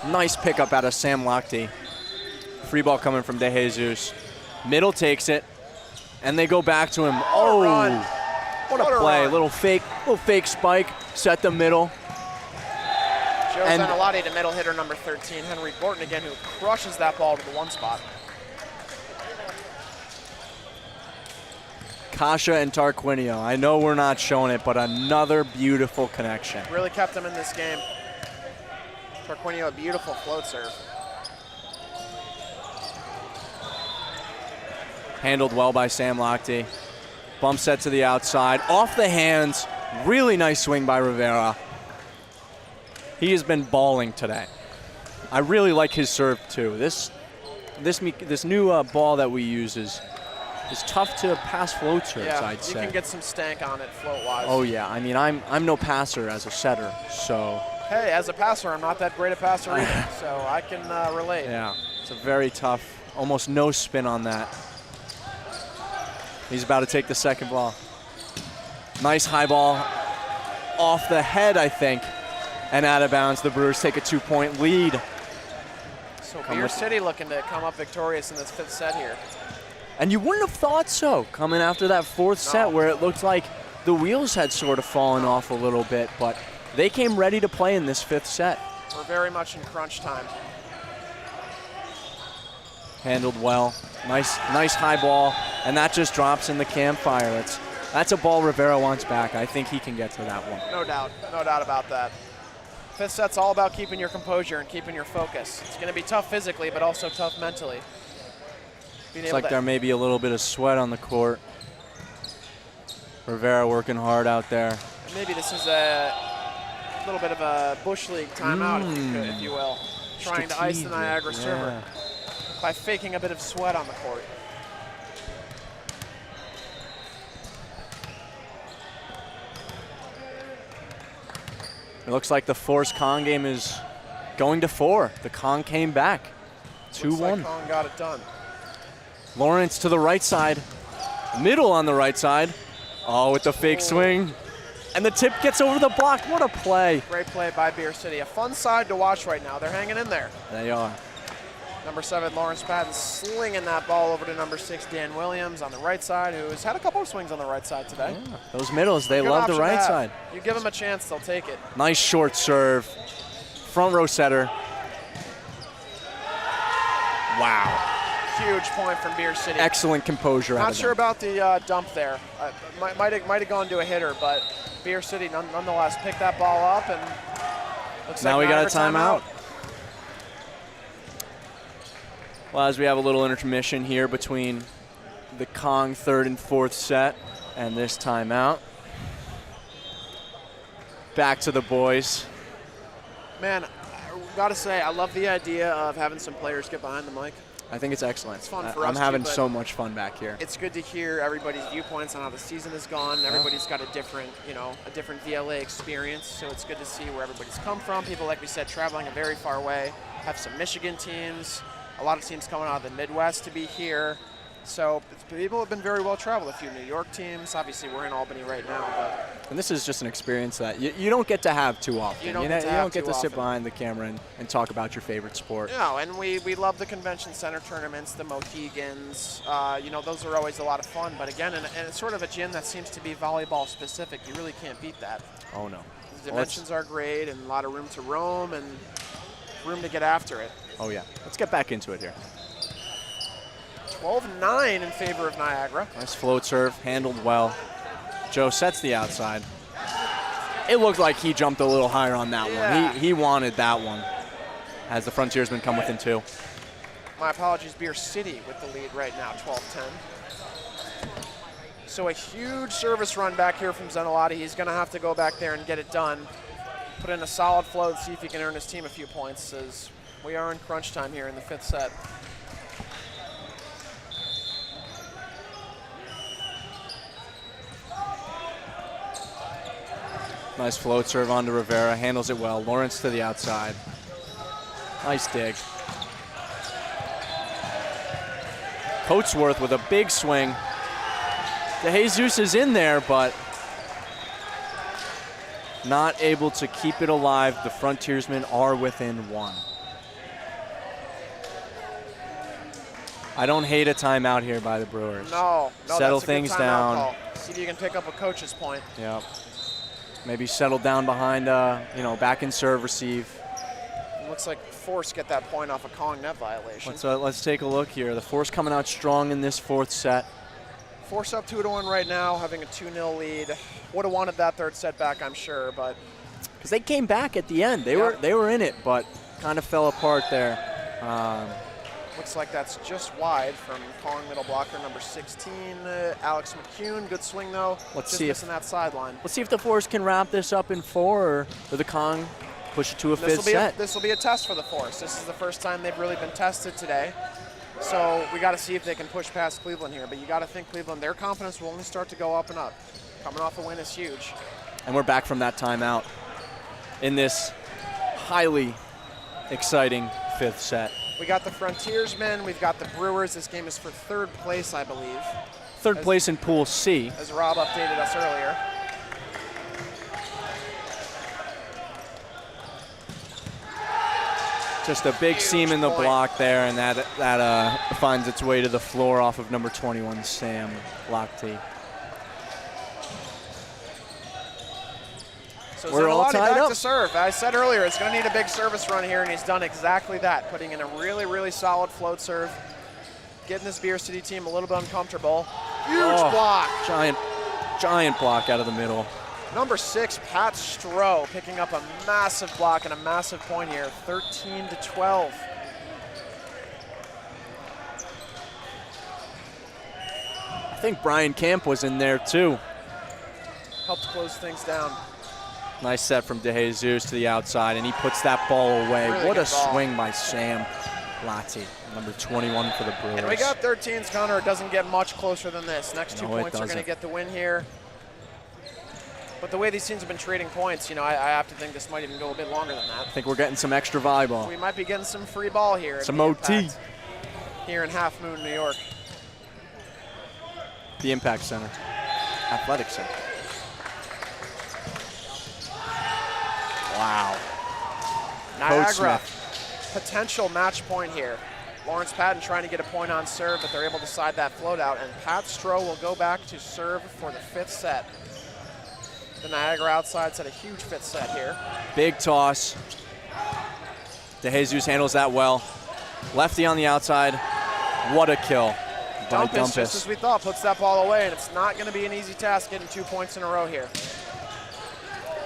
Nice pickup out of Sam Lochte. Free ball coming from De Jesus. Middle takes it, and they go back to him. Oh, run. what a What a play! run. Little fake spike, set the middle. Joe And- Zanalotti to middle hitter number 13, Henry Gorton again, who crushes that ball to the one spot. Tasha and Tarquinio. I know we're not showing it, but another beautiful connection. Really kept them in this game. Tarquinio, a beautiful float serve. Handled well by Sam Lochte. Bump set to the outside. Off the hands. Really nice swing by Rivera. He has been balling today. I really like his serve too. This new ball that we use is tough to pass float serves, I'd say. You can get some stank on it float-wise. Oh yeah, I mean I'm no passer as a setter, so. Hey, as a passer, I'm not that great a passer either, so I can relate. Yeah, it's a very tough, almost no spin on that. He's about to take the second ball. Nice high ball off the head, I think, and out of bounds. The Brewers take a 2-point lead. So Beer City looking to come up victorious in this 5th set here. And you wouldn't have thought so, coming after that 4th set where it looked like the wheels had sort of fallen off a little bit, but they came ready to play in this 5th set. We're very much in crunch time. Handled well. Nice high ball, and that just drops in the campfire. That's a ball Rivera wants back. I think he can get to that one. No doubt about that. 5th set's all about keeping your composure and keeping your focus. It's going to be tough physically, but also tough mentally. It's like there may be a little bit of sweat on the court. Rivera working hard out there. Maybe this is a little bit of a Bush League timeout, if you will. Trying to ice the Niagara server by faking a bit of sweat on the court. It looks like the Force Kong game is going to 4. The Kong came back. 2-1. Looks like Kong got it done. Lawrence to the right side. Middle on the right side. Oh, with the fake swing. And the tip gets over the block. What a play. Great play by Beer City. A fun side to watch right now. They're hanging in there. They are. Number 7, Lawrence Patton, slinging that ball over to number 6, Dan Williams on the right side, who has had a couple of swings on the right side today. Yeah. Those middles, they love the right side. You give them a chance, they'll take it. Nice short serve. Front row setter. Wow. Huge point from Beer City. Excellent composure. Not sure about the dump there. Might have gone to a hitter, but Beer City nonetheless picked that ball up, and looks now like we got a timeout. Well, as we have a little intermission here between the Kong 3rd and 4th set and this timeout. Back to the boys. Man, I gotta say, I love the idea of having some players get behind the mic. I think it's excellent. It's fun for us. I'm having too, so much fun back here. It's good to hear everybody's viewpoints on how the season has gone. Everybody's got a different VLA experience, so it's good to see where everybody's come from. People, like we said, traveling a very far way. Have some Michigan teams, a lot of teams coming out of the Midwest to be here. So people have been very well traveled. A few New York teams. Obviously, we're in Albany right now, and this is just an experience that you don't get to have too often. You don't get to sit behind the camera and talk about your favorite sport. No, and we love the convention center tournaments, the Mohegans. Those are always a lot of fun. But again, and it's sort of a gym that seems to be volleyball specific. You really can't beat that. Oh no. The dimensions are great, and a lot of room to roam and room to get after it. Oh yeah. Let's get back into it here. 12-9 in favor of Niagara. Nice float serve, handled well. Joe sets the outside. It looked like he jumped a little higher on that one. He wanted that one as the Frontiersmen come within 2. My apologies, Beer City with the lead right now, 12-10. So a huge service run back here from Zanotti. He's going to have to go back there and get it done. Put in a solid float, see if he can earn his team a few points, as we are in crunch time here in the 5th set. Nice float serve onto Rivera, handles it well. Lawrence to the outside. Nice dig. Coatsworth with a big swing. DeJesus is in there, but not able to keep it alive. The Frontiersmen are within 1. I don't hate a timeout here by the Brewers. No, settle that's a things good down. Call. See if you can pick up a coach's point. Yeah. Maybe settle down behind, back and serve, receive. It looks like Force get that point off a Kong net violation. Let's take a look here. The Force coming out strong in this 4th set. Force up 2-1 right now, having a 2-0 lead. Would have wanted that third set back, I'm sure, but because they came back at the end. They were in it, but kind of fell apart there. Looks like that's just wide from calling middle blocker number 16, Alex McCune. Good swing though. Let's just see missing that sideline. Let's see if the Force can wrap this up in 4, or the Kong push it to a fifth set. This will be a test for the Force. This is the first time they've really been tested today. So we got to see if they can push past Cleveland here. But you got to think Cleveland, their confidence will only start to go up and up. Coming off a win is huge. And we're back from that timeout in this highly exciting fifth set. We got the Frontiersmen, we've got the Brewers. This game is for third place, I believe. Third place in Pool C. As Rob updated us earlier. Just a big seam in the block there, and that finds its way to the floor off of number 21, Sam Lochte. So We're all tied back up to serve. I said earlier, it's going to need a big service run here, and he's done exactly that, putting in a really, really solid float serve, getting this Beer City team a little bit uncomfortable. Huge block. Giant block out of the middle. Number 6, Pat Stroh, picking up a massive block and a massive point here, 13-12. I think Brian Camp was in there too. Helped close things down. Nice set from DeJesus to the outside, and he puts that ball away. Really what a good ball. swing by Sam Lochte, number 21 for the Brewers. And we got 13s, Connor. It doesn't get much closer than this. Next 2 No, it points are going to doesn't. get the win here. But the way these teams have been trading points, you know, I have to think this might even go a bit longer than that. I think we're getting some extra volleyball. We might be getting some free ball here. at Some the OT. Impact here in Half Moon, New York. The Impact Center, Athletic Center. Wow. Niagara, Smith. potential match point here. Lawrence Patton trying to get a point on serve, but they're able to side that float out, and Pat Stroh will go back to serve for the 5th set. The Niagara outside set a huge 5th set here. Big toss. DeJesus handles that well. Lefty on the outside. What a kill by Dumpus, just as Dumpus. we thought, puts that ball away, and it's not going to be an easy task getting 2 points in a row here.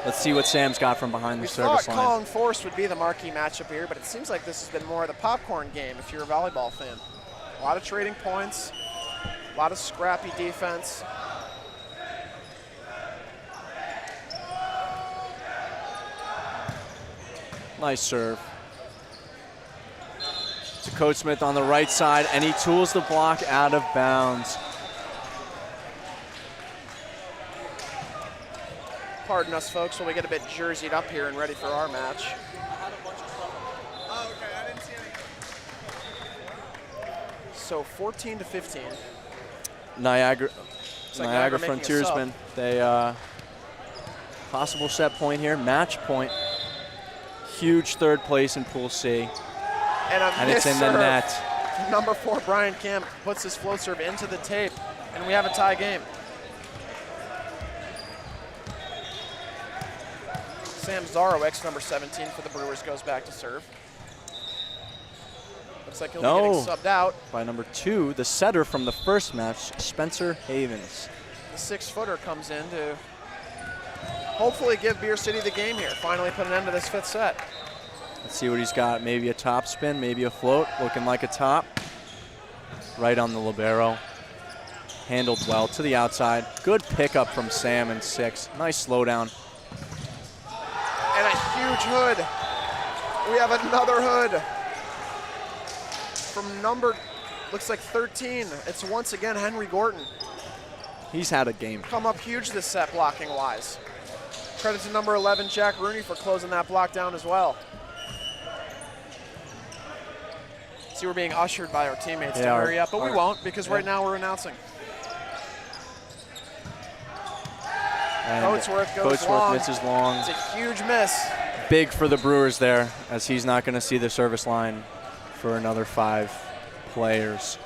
Let's see what Sam's got from behind the We service thought line. Kong Force would be the marquee matchup here, but it seems like this has been more of the popcorn game if you're a volleyball fan. A lot of trading points, a lot of scrappy defense. Nice serve. To Coach Smith on the right side, and he tools the block out of bounds. Pardon us, folks, while we get a bit jerseyed up here and ready for our match. So 14-15. Niagara like Niagara making a Frontiersmen. They possible set point here, match point. Huge third place in Pool C. And it's in the serve. net. Number 4, Brian Kemp, puts his float serve into the tape, and we have a tie game. Sam Zarowicz, number 17 for the Brewers, goes back to serve. Looks like he'll be getting subbed out. By number 2, the setter from the first match, Spencer Havens. The 6-footer comes in to hopefully give Beer City the game here. Finally put an end to this 5th set. Let's see what he's got. Maybe a top spin, maybe a float. Looking like a top. Right on the libero. Handled well to the outside. Good pickup from Sam in 6. Nice slowdown. And a huge hood. We have another hood. From number, looks like 13. It's once again Henry Gorton. He's had a game. Come up huge this set blocking wise. Credit to number 11, Jack Rooney, for closing that block down as well. See, we're being ushered by our teammates to hurry up, but we won't because right now we're announcing. And Coatsworth goes long. misses long. It's a huge miss. Big for the Brewers there, as he's not going to see the service line for another 5 players.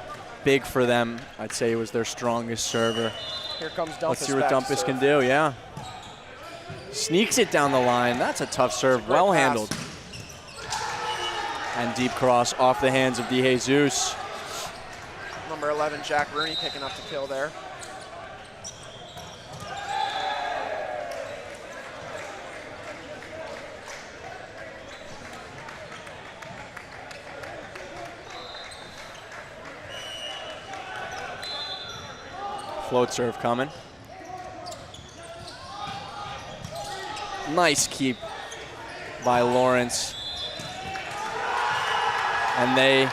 Big for them. I'd say he was their strongest server. Here comes Dumpus. Let's see what back to Dumpus serve. can do, yeah. Sneaks it down the line. That's a tough serve, great well pass. handled. And deep cross off the hands of DeJesus. Number 11, Jack Rooney, picking up the kill there. Float serve coming. Nice keep by Lawrence. And they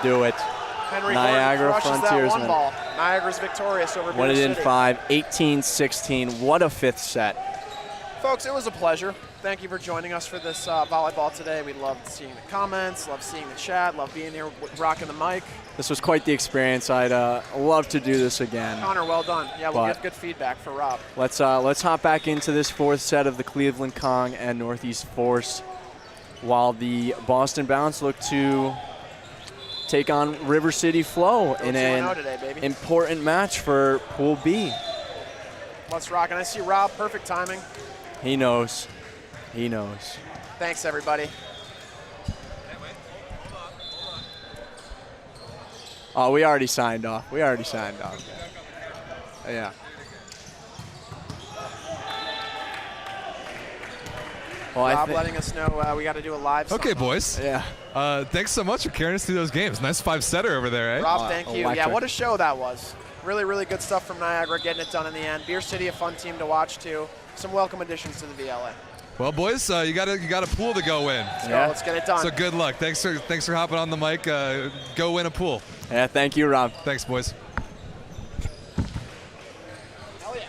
do it. Henry Niagara Gordon crushes that one Frontiersmen. ball. Niagara's victorious over Won Beer it in City. 5, 18-16. What a fifth set. Folks, it was a pleasure. Thank you for joining us for this volleyball today. We loved seeing the comments, loved seeing the chat, loved being here rocking the mic. This was quite the experience. I'd love to do this again. Connor, well done. Yeah, we'll But- get good feedback for Rob. Let's hop back into this fourth set of the Cleveland Kong and Northeast Force, while the Boston Bounce look to take on River City Flow in 2-0 an today, baby. important match for Pool B. Let's rock. And I see Rob, perfect timing. He knows. He knows. Thanks, everybody. Oh, we already signed off. We already signed off. Yeah. Well, Rob letting us know we got to do a live Okay, song. boys. Yeah. Thanks so much for carrying us through those games. Nice 5-setter over there, eh? Rob, thank you. Yeah, electric. what a show that was. Really, really good stuff from Niagara, getting it done in the end. Beer City, a fun team to watch, too. Some welcome additions to the VLA. Well, boys, you got a pool to go win. Let's go. Yeah. Let's get it done. So good luck. Thanks for hopping on the mic. Go win a pool. Yeah, thank you, Rob. Thanks, boys. Hell yeah.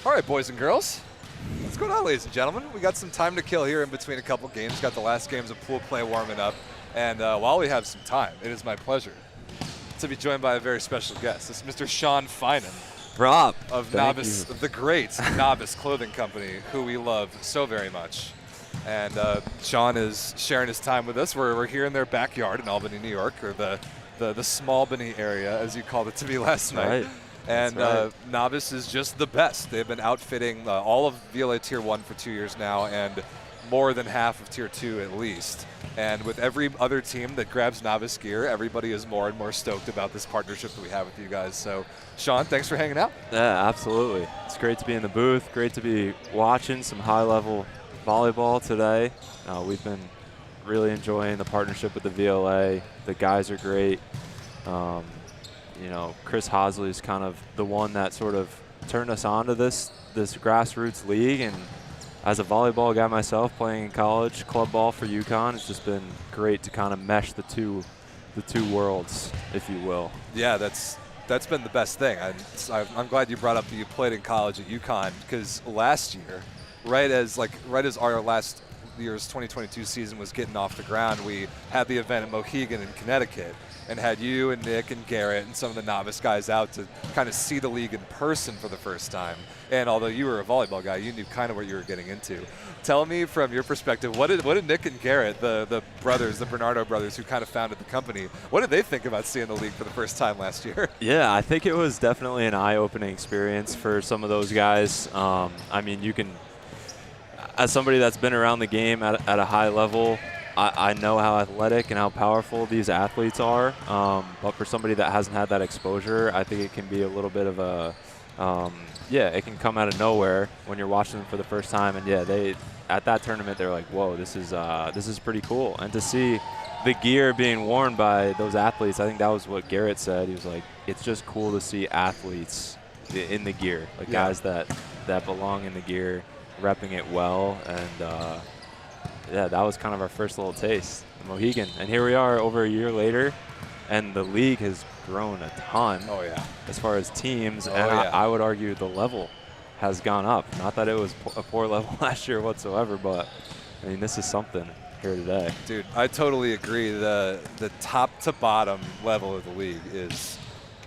All right, boys and girls. What's going on, ladies and gentlemen? We got some time to kill here in between a couple games. Got the last games of pool play warming up. And while we have some time, it is my pleasure to be joined by a very special guest. It's Mr. Sean Finan. Rob. Of Novus, of the great Novus Clothing Company, who we love so very much. And Sean is sharing his time with us. We're here in their backyard in Albany, New York, or the Smallbany area, as you called it to me last night. Right. And That's right. Novus is just the best. They've been outfitting all of VLA Tier 1 for 2 years now, and more than half of Tier 2 at least. And with every other team that grabs Novus gear, everybody is more and more stoked about this partnership that we have with you guys. So, Sean, thanks for hanging out. Yeah, absolutely. It's great to be in the booth. Great to be watching some high-level volleyball today. We've been really enjoying the partnership with the VLA. The guys are great. You know, Chris Hosley is kind of the one that sort of turned us on to this grassroots league. And as a volleyball guy myself, playing in college, club ball for UConn, it's just been great to kind of mesh the two worlds, if you will. Yeah, that's been the best thing. I'm glad you brought up that you played in college at UConn, because last year, right as our last year's 2022 season was getting off the ground, we had the event at Mohegan in Connecticut and had you and Nick and Garrett and some of the Novus guys out to kind of see the league in person for the first time. And although you were a volleyball guy, you knew kind of what you were getting into. Tell me from your perspective, what did Nick and Garrett, the brothers, the Bernardo brothers who kind of founded the company, what did they think about seeing the league for the first time last year? Yeah, I think it was definitely an eye-opening experience for some of those guys. I mean, you can, as somebody that's been around the game at a high level, I know how athletic and how powerful these athletes are, but for somebody that hasn't had that exposure, I think it can be a little bit of a, it can come out of nowhere when you're watching them for the first time. And yeah, at that tournament, they're like, whoa, this is pretty cool. And to see the gear being worn by those athletes, I think that was what Garrett said. He was like, it's just cool to see athletes in the gear, like guys that belong in the gear, repping it well. And yeah, that was kind of our first little taste, the Mohegan. And here we are over a year later, and the league has grown a ton. Oh, yeah. As far as teams, and yeah. I would argue the level has gone up. Not that it was a poor level last year whatsoever, but I mean, this is something here today. Dude, I totally agree. The top to bottom level of the league is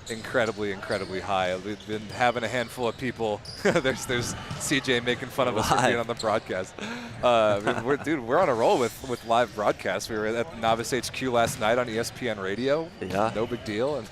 incredibly high. We've been having a handful of people. there's CJ making fun of us for being on the broadcast. We're on a roll with live broadcasts. We were at Novus HQ last night on ESPN Radio. Yeah. No big deal. And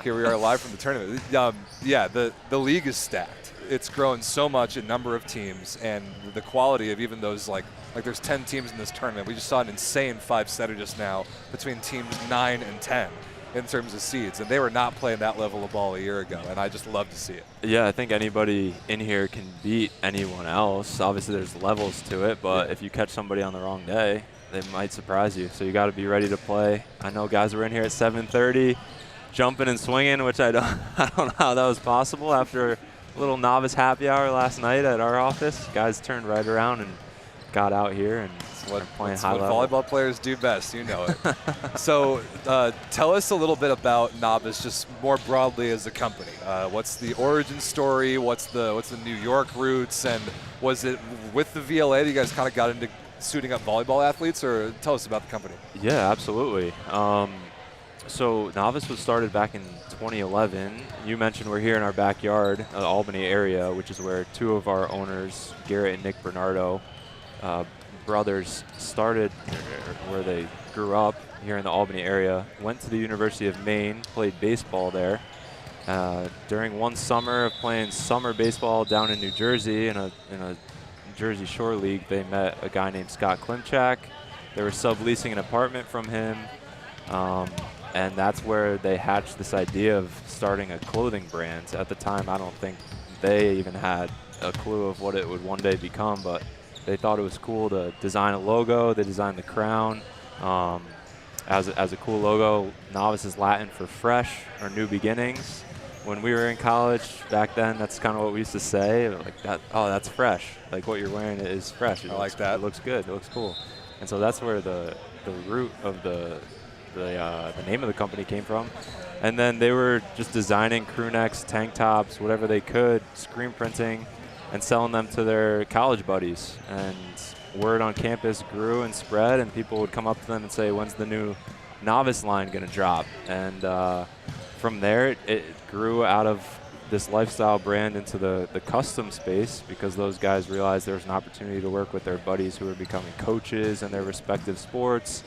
here we are live from the tournament. The league is stacked. It's grown so much in number of teams, and the quality of even those, like there's 10 teams in this tournament. We just saw an insane 5-setter just now between teams 9 and 10. In terms of seeds, and they were not playing that level of ball a year ago, and I just love to see it. Yeah, I think anybody in here can beat anyone else. Obviously, there's levels to it, but if you catch somebody on the wrong day, they might surprise you. So you got to be ready to play. I know guys were in here at 7:30, jumping and swinging, which I don't know how that was possible after a little Novus happy hour last night at our office. Guys turned right around and got out here and playing high level. What volleyball players do best, you know it. So tell us a little bit about Novus, just more broadly as a company. What's the origin story? What's the New York roots? And was it with the VLA that you guys kind of got into suiting up volleyball athletes? Or tell us about the company. Yeah, absolutely. So Novus was started back in 2011. You mentioned we're here in our backyard, the Albany area, which is where two of our owners, Garrett and Nick Bernardo, brothers, started, where they grew up here in the Albany area, went to the University of Maine, played baseball there. During one summer of playing summer baseball down in New Jersey in a Jersey Shore League, they met a guy named Scott Klimchak. They were subleasing an apartment from him, and that's where they hatched this idea of starting a clothing brand. At the time, I don't think they even had a clue of what it would one day become, but they thought it was cool to design a logo. They designed the crown as a cool logo. Novus is Latin for fresh or new beginnings. When we were in college back then, that's kind of what we used to say. Like that, oh, that's fresh. Like what you're wearing is fresh. I like that. It looks good. It looks cool. And so that's where the root of the the name of the company came from. And then they were just designing crew necks, tank tops, whatever they could, screen printing, and selling them to their college buddies. And word on campus grew and spread, and people would come up to them and say, when's the new Novus line going to drop? And from there, it grew out of this lifestyle brand into the custom space, because those guys realized there was an opportunity to work with their buddies who were becoming coaches in their respective sports,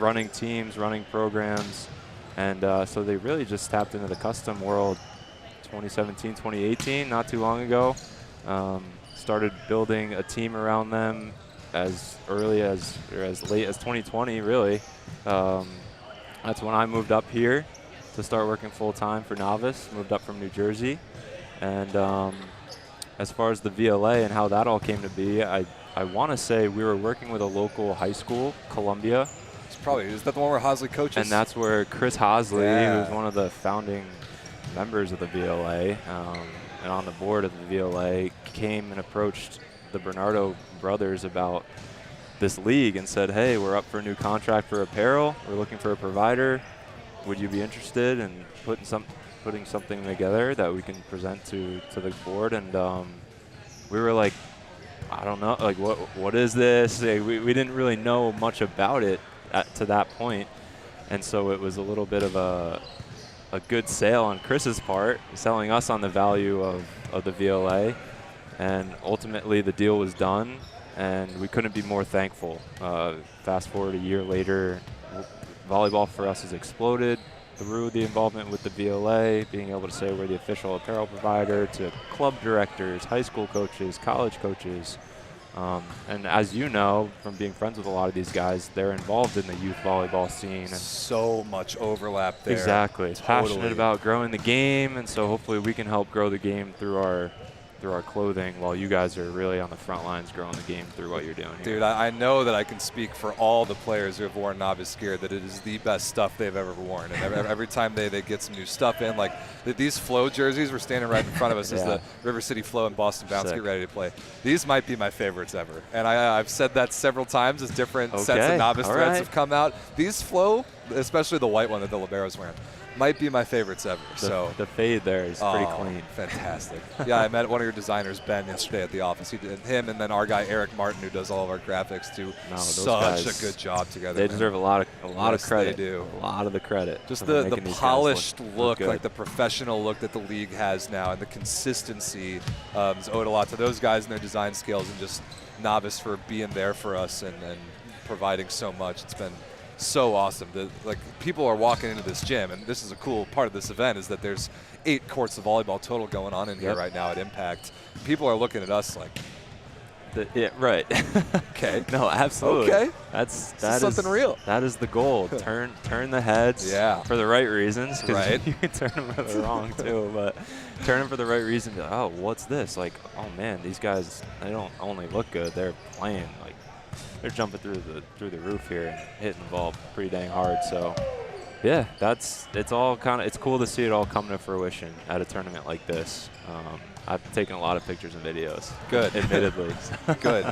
running teams, running programs. And so they really just tapped into the custom world 2017, 2018, not too long ago. Started building a team around them as early as, or as late as 2020, really. That's when I moved up here to start working full-time for Novus, moved up from New Jersey. And as far as the VLA and how that all came to be, I want to say we were working with a local high school, Columbia. Is that the one where Hosley coaches? And that's where Chris Hosley, who's one of the founding members of the VLA and on the board of the VLA, came and approached the Bernardo brothers about this league and said, hey, we're up for a new contract for apparel. We're looking for a provider. Would you be interested in putting something together that we can present to the board? And we were like, I don't know, like what is this? We didn't really know much about it to that point. And so it was a little bit of a good sale on Chris's part, selling us on the value of the VLA. And ultimately the deal was done, and we couldn't be more thankful. Fast forward a year later, volleyball for us has exploded through the involvement with the VLA, being able to say we're the official apparel provider to club directors, high school coaches, college coaches. And as you know, from being friends with a lot of these guys, they're involved in the youth volleyball scene. So much overlap there. Exactly. Passionate about growing the game, and so hopefully we can help grow the game through our clothing, while you guys are really on the front lines growing the game through what you're doing here. Dude, I know that I can speak for all the players who have worn Novus gear that it is the best stuff they've ever worn. And every time they get some new stuff in, like these Flow jerseys, we're standing right in front of us is the River City Flow and Boston Bounce get ready to play. These might be my favorites ever. And I've said that several times as different sets of Novus threads have come out. These Flow, especially the white one that the Libero's wearing, might be my favorites ever. The fade there is pretty clean. Fantastic. Yeah, I met one of your designers, Ben, yesterday at the office. Him and then our guy Eric Martin, who does all of our graphics, do such a good job together. They deserve a lot of credit. They do. A lot of the credit. Just the polished look, like the professional look that the league has now, and the consistency is owed a lot to those guys and their design skills, and just Novus for being there for us and providing so much. It's been so awesome. Like, people are walking into this gym, and this is a cool part of this event, is that there's 8 courts of volleyball total going on in here right now at Impact. People are looking at us like, right. Okay. No, absolutely. Okay. That is something real. That is the goal. Turn the heads for the right reasons. Right. You can turn them for the wrong too, but turn them for the right reason. Be like, oh, what's this? Like, oh man, these guys, they don't only look good, they're playing like, they're jumping through the roof here and hitting the ball pretty dang hard. So, yeah, it's cool to see it all come to fruition at a tournament like this. I've taken a lot of pictures and videos. Good. Admittedly. Good.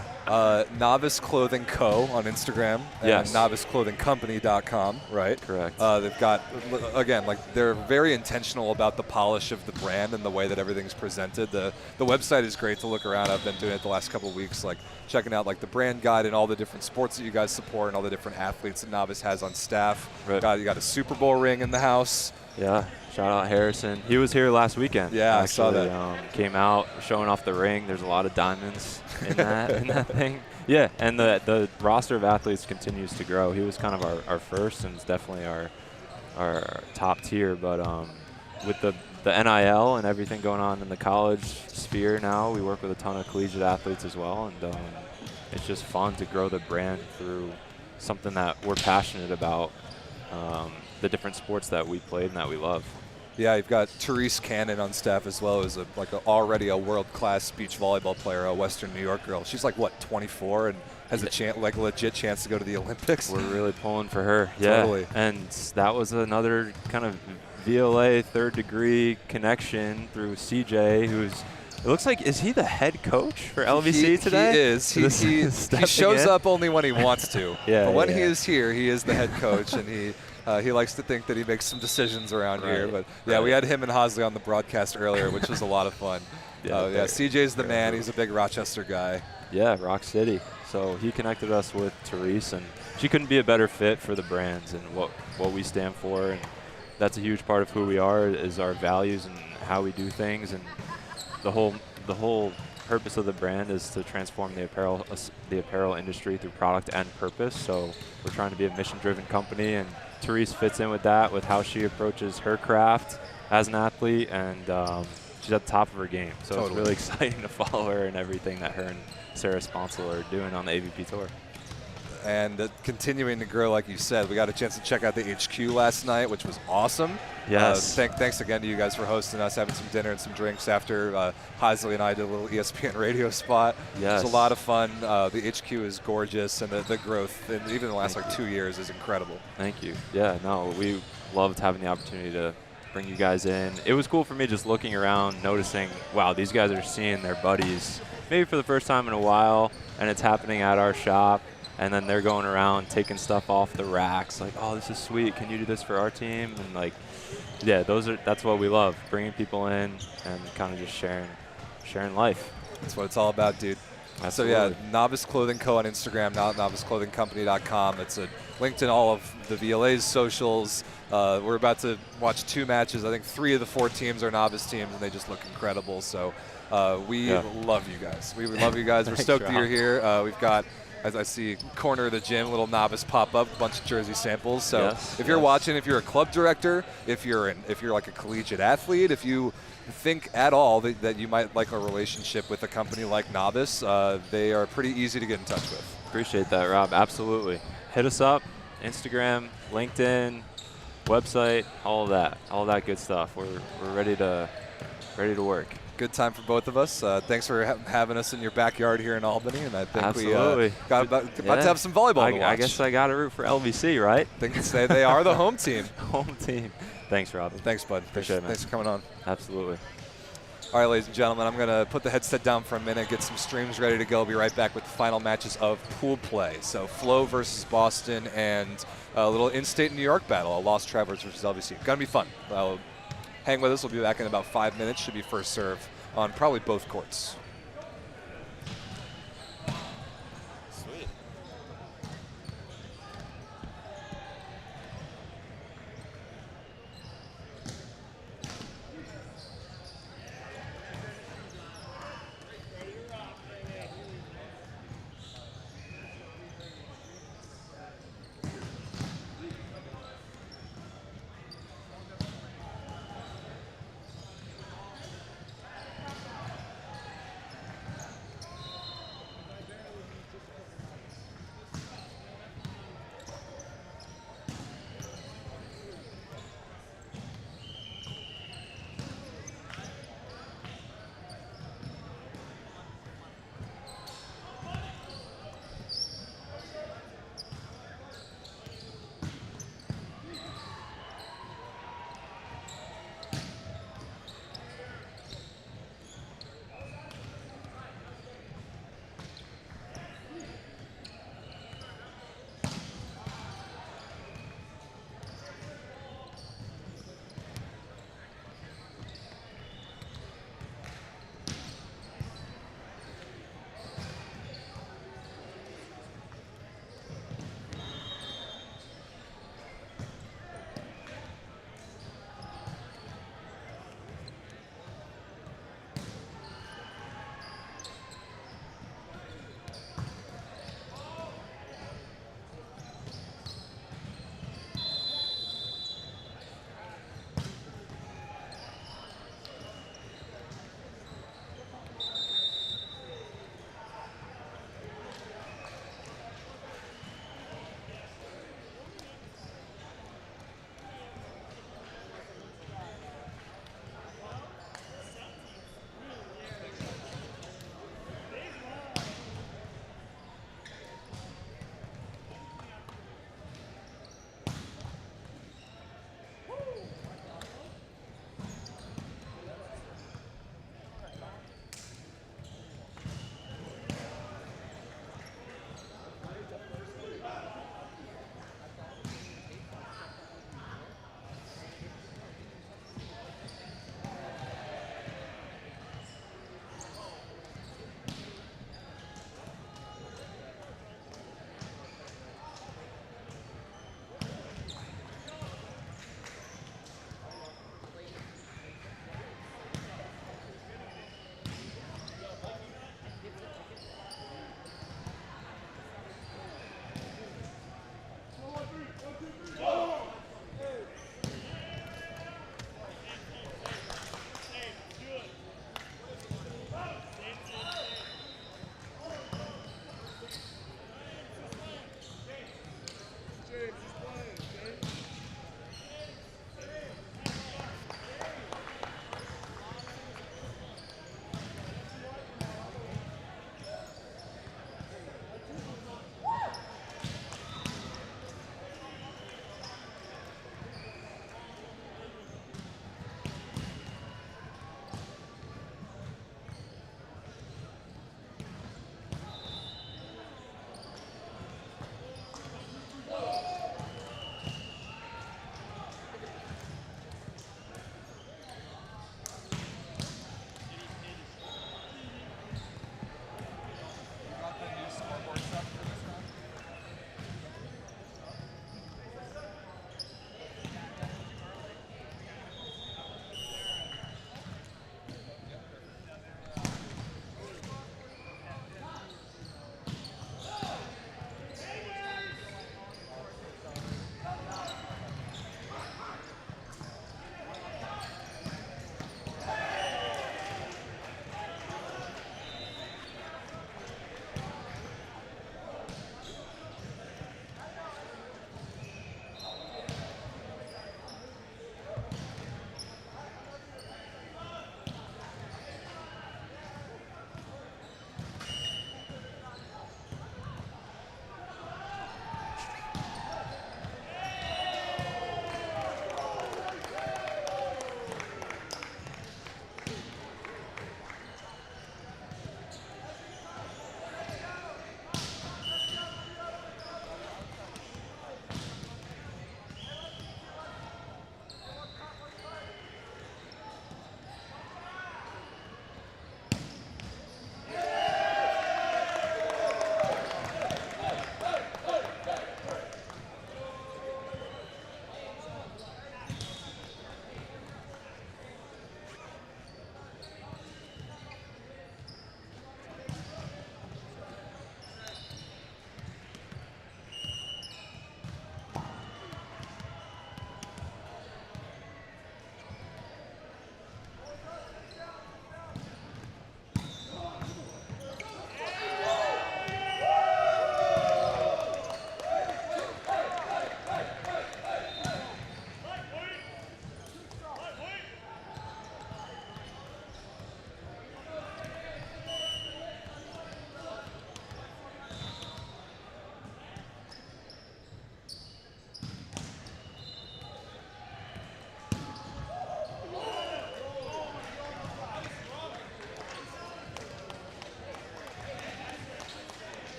Novus Clothing Co. on Instagram and novusclothingcompany.com, right? Correct. They've got, again, like, they're very intentional about the polish of the brand and the way that everything's presented. The website is great to look around. I've been doing it the last couple of weeks, like checking out like the brand guide and all the different sports that you guys support and all the different athletes that Novus has on staff. Right. You got a Super Bowl ring in the house. Yeah. Shout out Harrison. He was here last weekend. Yeah, actually. I saw that. Came out showing off the ring. There's a lot of diamonds in that thing. Yeah, and the roster of athletes continues to grow. He was kind of our first, and it's definitely our top tier. But with the NIL and everything going on in the college sphere now, we work with a ton of collegiate athletes as well, and it's just fun to grow the brand through something that we're passionate about. The different sports that we played and that we love. Yeah, you've got Therese Cannon on staff as well as already a world-class beach volleyball player, a Western New York girl. She's like, what, 24 and has a legit chance to go to the Olympics? We're really pulling for her. Totally. Yeah, and that was another kind of VLA third-degree connection through CJ, who's it looks like, is he the head coach for LVC today? He is. He shows up only when he wants to. But when he is here, he is the head coach, and he He likes to think that he makes some decisions around here. But, yeah, we had him and Hosley on the broadcast earlier, which was a lot of fun. CJ's the man. He's a big Rochester guy. Yeah, Rock City. So he connected us with Therese, and she couldn't be a better fit for the brands and what we stand for. And that's a huge part of who we are, is our values and how we do things. And the whole purpose of the brand is to transform the apparel industry through product and purpose. So we're trying to be a mission-driven company, and Therese fits in with that, with how she approaches her craft as an athlete, and she's at the top of her game. So It's really exciting to follow her and everything that her and Sarah Sponsel are doing on the AVP Tour. And continuing to grow, like you said. We got a chance to check out the HQ last night, which was awesome. Yes. Thanks again to you guys for hosting us, having some dinner and some drinks after Hosley and I did a little ESPN radio spot. Yes. It was a lot of fun. The HQ is gorgeous, and the growth, and even in the last 2 years, is incredible. Thank you. Yeah, no, we loved having the opportunity to bring you guys in. It was cool for me just looking around, noticing, wow, these guys are seeing their buddies maybe for the first time in a while, and it's happening at our shop. And then they're going around taking stuff off the racks, like, oh, this is sweet. Can you do this for our team? And like, yeah, that's what we love, bringing people in and kind of just sharing life. That's what it's all about, dude. Absolutely. So yeah, Novice Clothing Co. on Instagram, noviceclothingcompany.com. It's linked in all of the VLA's socials. We're about to watch 2 matches. I think 3 of the 4 teams are Novice teams, and they just look incredible. So we love you guys. We love you guys. We're stoked that you're here. We've got, as I see, corner of the gym, little Novice pop up, a bunch of jersey samples. So if you're watching, if you're a club director, if you're like a collegiate athlete, if you think at all that you might like a relationship with a company like Novice, they are pretty easy to get in touch with. Appreciate that, Rob. Absolutely. Hit us up, Instagram, LinkedIn, website, all that good stuff. We're ready to work. Good time for both of us. Thanks for having us in your backyard here in Albany, and I think Absolutely. we got about to have some volleyball to watch. I guess I got to root for LVC, right? I think they are the home team. Home team. Thanks, Robin. Thanks, bud. Appreciate it, man. Thanks for coming on. Absolutely. All right, ladies and gentlemen, I'm going to put the headset down for a minute, get some streams ready to go. Be right back with the final matches of pool play. So Flow versus Boston, and a little in-state New York battle, a Lost Travelers versus LVC. Going to be fun. Hang with us. We'll be back in about 5 minutes. Should be first serve on probably both courts. Sweet.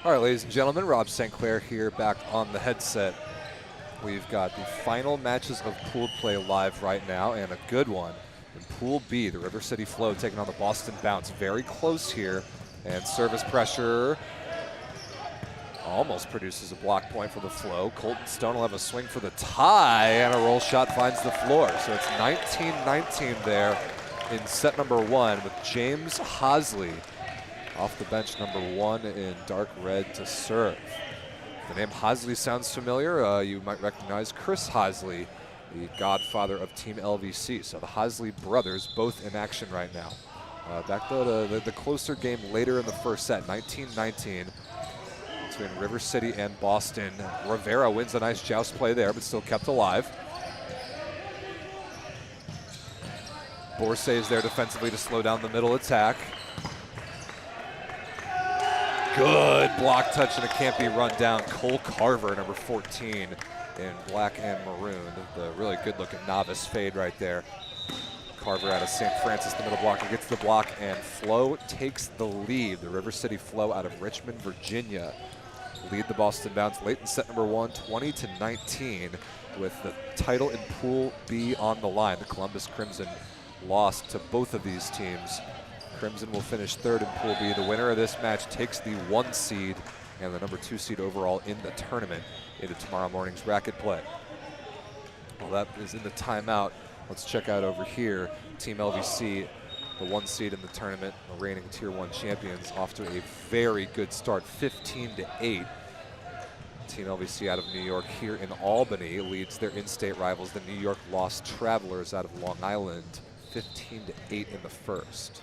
All right, ladies and gentlemen, Rob St. Clair here back on the headset. We've got the final matches of pooled play live right now, and a good one. In Pool B, the River City Flow taking on the Boston Bounce. Very close here, and service pressure almost produces a block point for the Flow. Colton Stone will have a swing for the tie, and a roll shot finds the floor. So it's 19-19 there in set number 1 with James Hosley off the bench, number 1 in dark red to serve. The name Hosley sounds familiar. You might recognize Chris Hosley, the godfather of Team LVC. So the Hosley brothers both in action right now. Back to the closer game later in the first set, 19-19 between River City and Boston. Rivera wins a nice joust play there, but still kept alive. Borsay is there defensively to slow down the middle attack. Good block touch, and it can't be run down. Cole Carver, number 14 in black and maroon. The really good looking novice fade right there. Carver out of St. Francis, the middle blocker, gets the block, and Flow takes the lead. The River City Flow out of Richmond, Virginia lead the Boston Bounce late in set number 1, 20-19, with the title in Pool B on the line. The Columbus Crimson lost to both of these teams. Crimson will finish 3rd in Pool B. The winner of this match takes the 1 seed and the number 2 seed overall in the tournament into tomorrow morning's bracket play. Well, that is in the timeout. Let's check out over here. Team LVC, the 1 seed in the tournament, the reigning Tier 1 champions, off to a very good start, 15-8. Team LVC out of New York here in Albany leads their in-state rivals, the New York Lost Travelers out of Long Island, 15-8 in the first.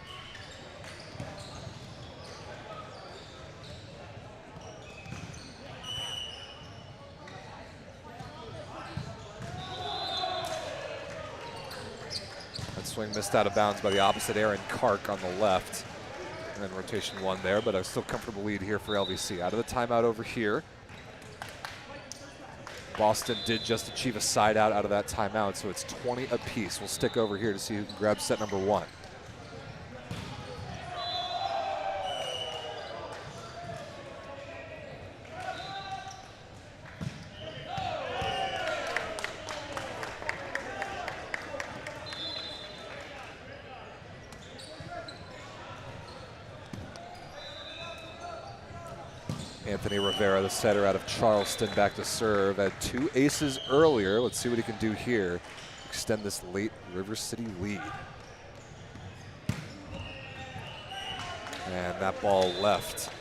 That swing missed out of bounds by the opposite Aaron Kark on the left. And then rotation 1 there, but a still comfortable lead here for LVC. Out of the timeout over here. Boston did just achieve a side out of that timeout, so it's 20 apiece. We'll stick over here to see who can grab set number 1. Anthony Rivera, the setter out of Charleston, back to serve. Had 2 aces earlier. Let's see what he can do here. Extend this late River City lead. And that ball left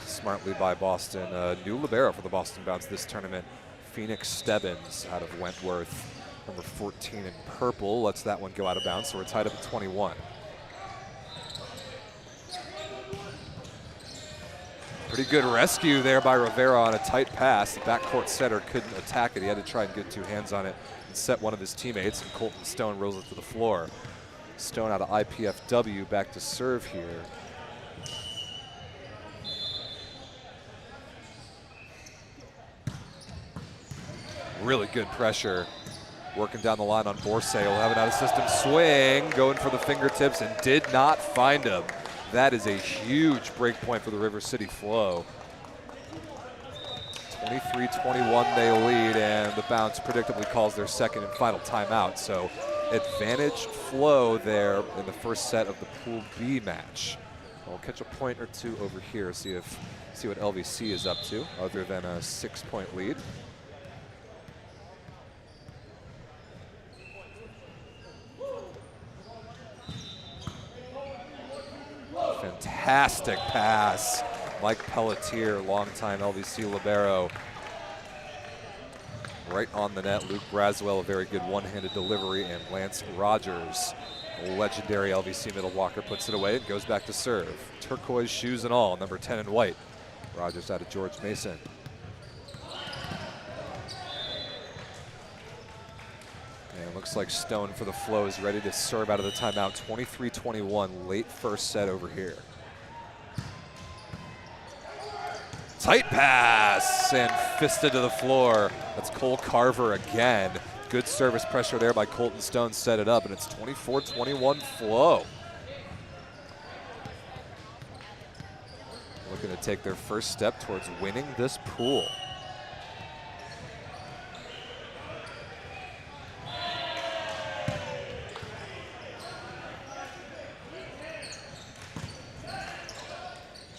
smartly by Boston. New libero for the Boston Bounce this tournament. Phoenix Stebbins out of Wentworth, number 14 in purple. Lets that one go out of bounds, so we're tied up at 21. Pretty good rescue there by Rivera on a tight pass. The backcourt setter couldn't attack it. He had to try and get 2 hands on it and set one of his teammates, and Colton Stone rolls it to the floor. Stone out of IPFW back to serve here. Really good pressure. Working down the line on Borsay. Will have an out-of-system swing, going for the fingertips, and did not find him. That is a huge break point for the River City Flow. 23-21 they lead, and the Bounce predictably calls their second and final timeout. So advantage Flow there in the first set of the Pool B match. We'll catch a point or 2 over here, see what LVC is up to, other than a 6-point lead. Fantastic pass. Mike Pelletier, longtime LVC libero. Right on the net. Luke Braswell, a very good one-handed delivery, and Lance Rogers, a legendary LVC middle blocker, puts it away and goes back to serve. Turquoise shoes and all, number 10 in white. Rogers out of George Mason. And it looks like Stone for the Flow is ready to serve out of the timeout. 23-21, late first set over here. Tight pass and fisted to the floor. That's Cole Carver again. Good service pressure there by Colton Stone, set it up, and it's 24-21 Flow. looking to take their first step towards winning this pool.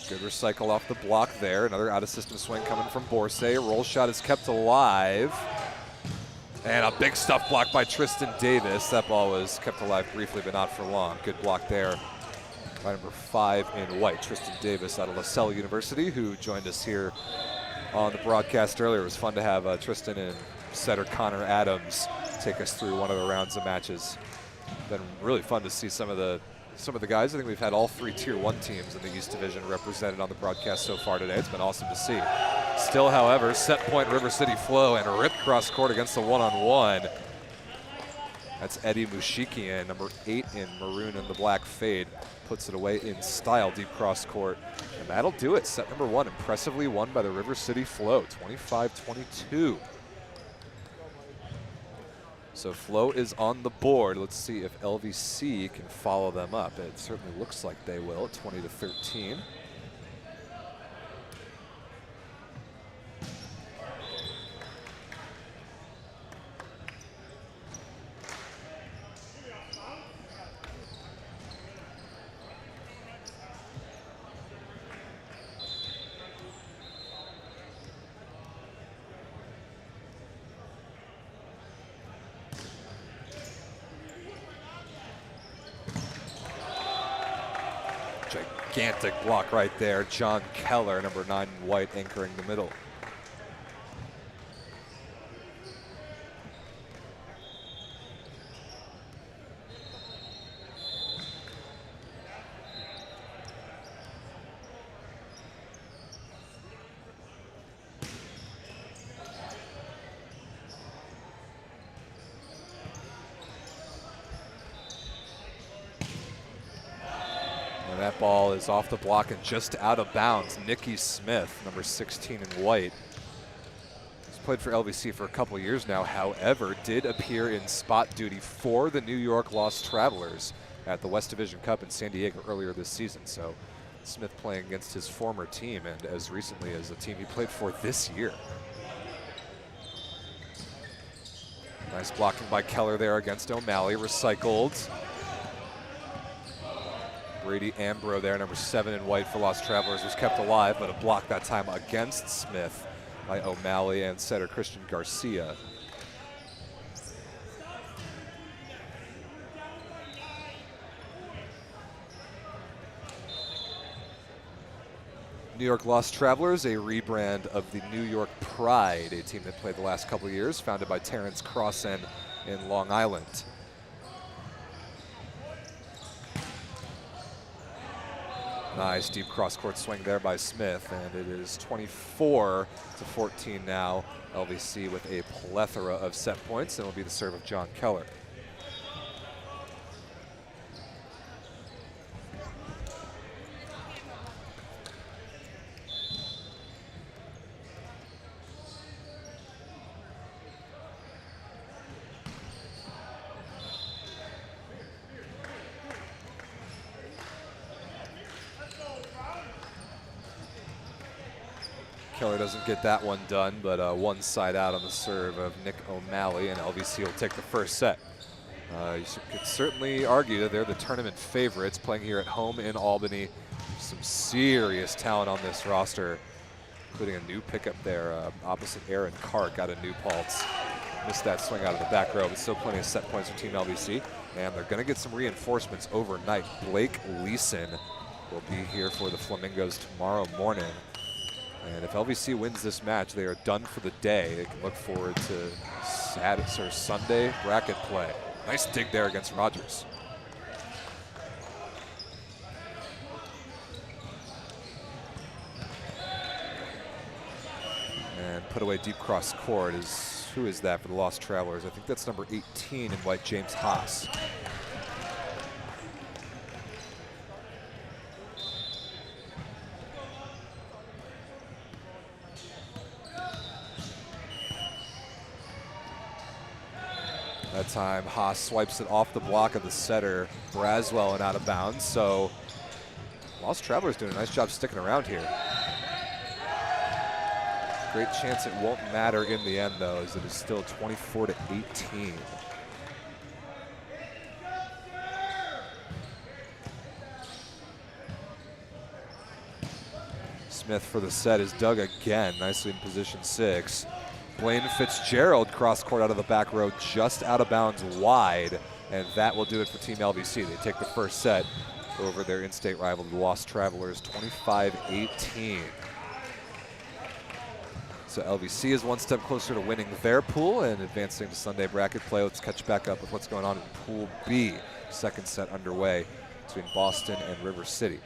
Good recycle off the block there. Another out-of-system swing coming from Borsay. Roll shot is kept alive. And a big stuff block by Tristan Davis. That ball was kept alive briefly, but not for long. Good block there by number 5 in white, Tristan Davis out of LaSalle University, who joined us here on the broadcast earlier. It was fun to have Tristan and setter Connor Adams take us through one of the rounds of matches. Been really fun to see some of the guys. I think we've had all 3 Tier 1 teams in the East Division represented on the broadcast so far today. It's been awesome to see. Still, however, set point River City Flow and ripped cross court against the one-on-one. That's Eddie Mushikian, number 8 in maroon and the black fade. Puts it away in style, deep cross court. And that'll do it. Set number 1 impressively won by the River City Flow, 25-22. So Flow is on the board. Let's see if LVC can follow them up. It certainly looks like they will at 20-13. Gigantic block right there. John Keller, number 9 in white, anchoring the middle. That ball is off the block and just out of bounds. Nikki Smith, number 16 in white. He's played for LVC for a couple years now, however, did appear in spot duty for the New York Lost Travelers at the West Division Cup in San Diego earlier this season. So Smith playing against his former team and as recently as the team he played for this year. Nice blocking by Keller there against O'Malley, recycled. Brady Ambro there, number 7 in white for Lost Travelers, was kept alive, but a block that time against Smith by O'Malley and setter Christian Garcia. New York Lost Travelers, a rebrand of the New York Pride, a team that played the last couple of years, founded by Terrence Crossan in Long Island. Nice deep cross-court swing there by Smith, and it is 24-14 now. LVC with a plethora of set points, and it'll be the serve of John Keller. Keller doesn't get that one done, but one side out on the serve of Nick O'Malley, and LVC will take the first set. You could certainly argue that they're the tournament favorites, playing here at home in Albany. Some serious talent on this roster, including a new pickup there. Opposite Aaron Carr got a new pulse. Missed that swing out of the back row, but still plenty of set points for Team LVC. And they're going to get some reinforcements overnight. Blake Leeson will be here for the Flamingos tomorrow morning. And if LVC wins this match, they are done for the day. They can look forward to Saturday or Sunday bracket play. Nice dig there against Rogers. And put away deep cross court is, who is that for the Lost Travelers? I think that's number 18 in white, James Haas. That time, Haas swipes it off the block of the setter, Braswell, and out of bounds. So Lost Travelers doing a nice job sticking around here. Great chance it won't matter in the end, though, as it is still 24-18. Smith for the set is Doug again, nicely in position 6. Blaine Fitzgerald cross court out of the back row, just out of bounds wide, and that will do it for Team LVC. They take the first set over their in-state rival, the Lost Travelers, 25-18. So LVC is one step closer to winning their pool and advancing to Sunday bracket play. Let's catch back up with what's going on in Pool B. Second set underway between Boston and River City.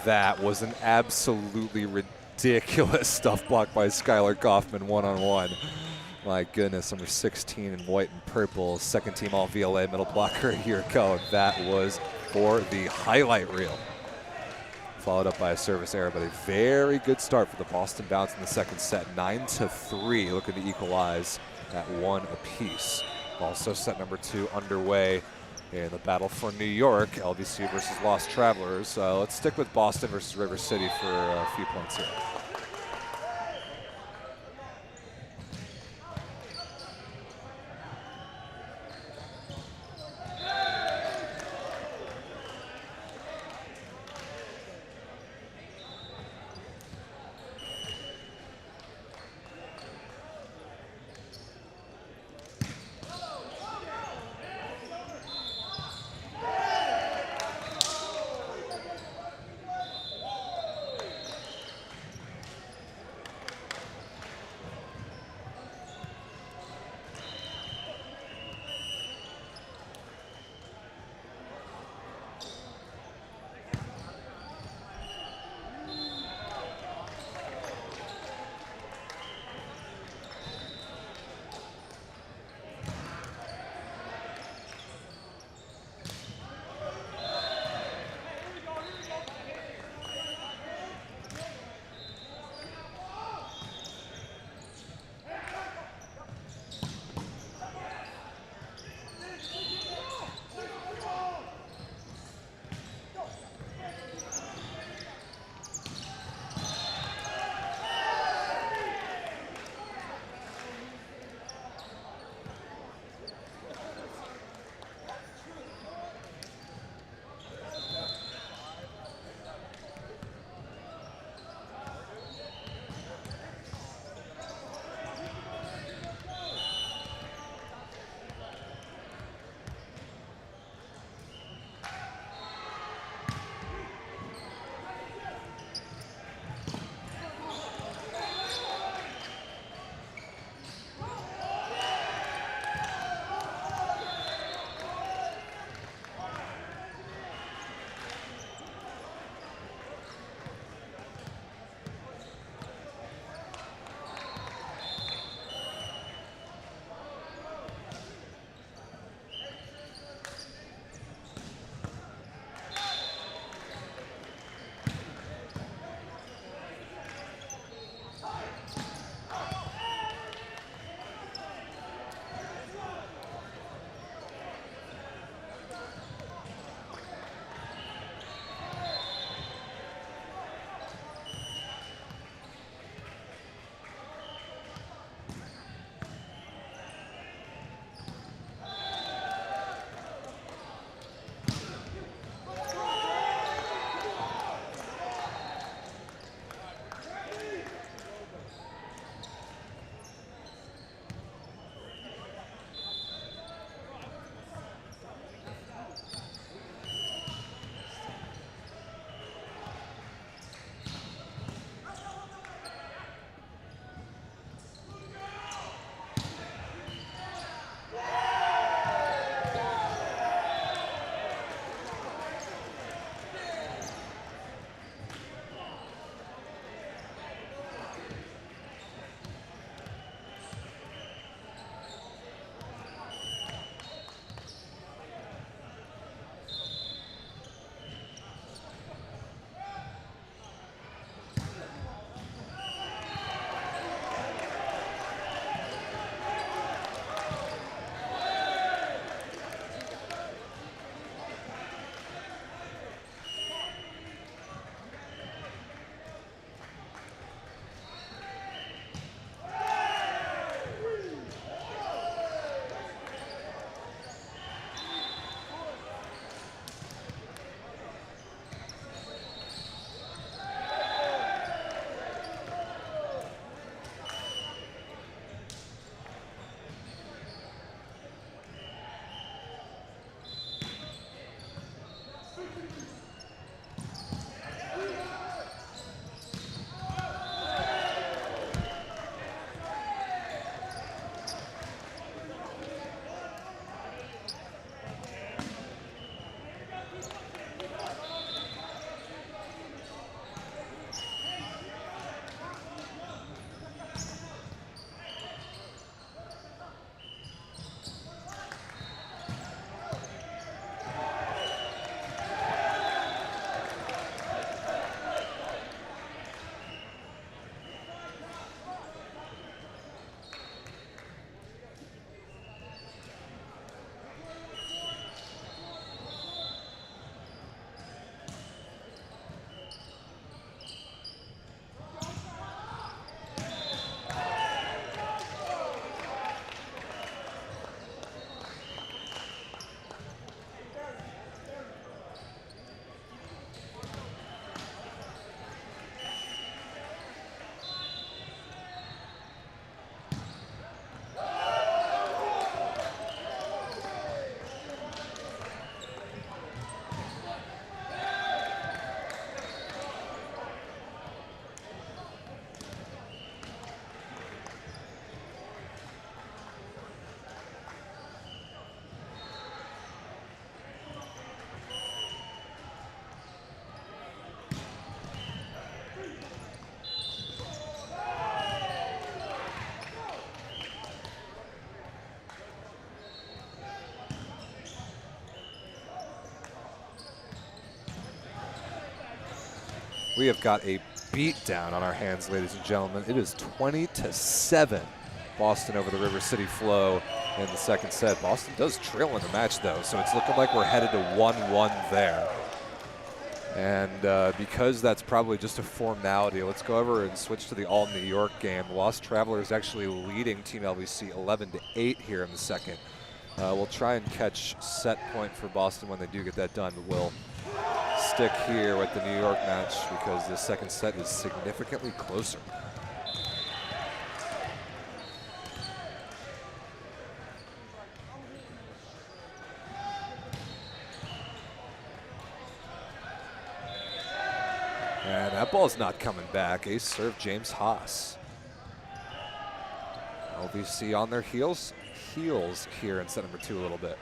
That was an absolutely ridiculous stuff block by Skylar Kaufman one-on-one. My goodness, number 16 in white and purple, second team all VLA middle blocker a year ago. That was for the highlight reel. Followed up by a service error, but a very good start for the Boston Bounce in the second set. 9-3, looking to equalize at one apiece. Also set number 2 underway in the battle for New York, LVC versus Lost Travelers. Let's stick with Boston versus River City for a few points here. We have got a beat down on our hands, ladies and gentlemen. It is 20-7. Boston over the River City Flow in the second set. Boston does trail in the match, though, so it's looking like we're headed to 1-1 there. And because that's probably just a formality, let's go over and switch to the all-New York game. Lost Travelers actually leading Team LBC 11-8 here in the second. We'll try and catch set point for Boston when they do get that done, but we'll stick here with the New York match because the second set is significantly closer. And that ball's not coming back. Ace serve, James Haas. LBC on their heels here in set number 2 a little bit.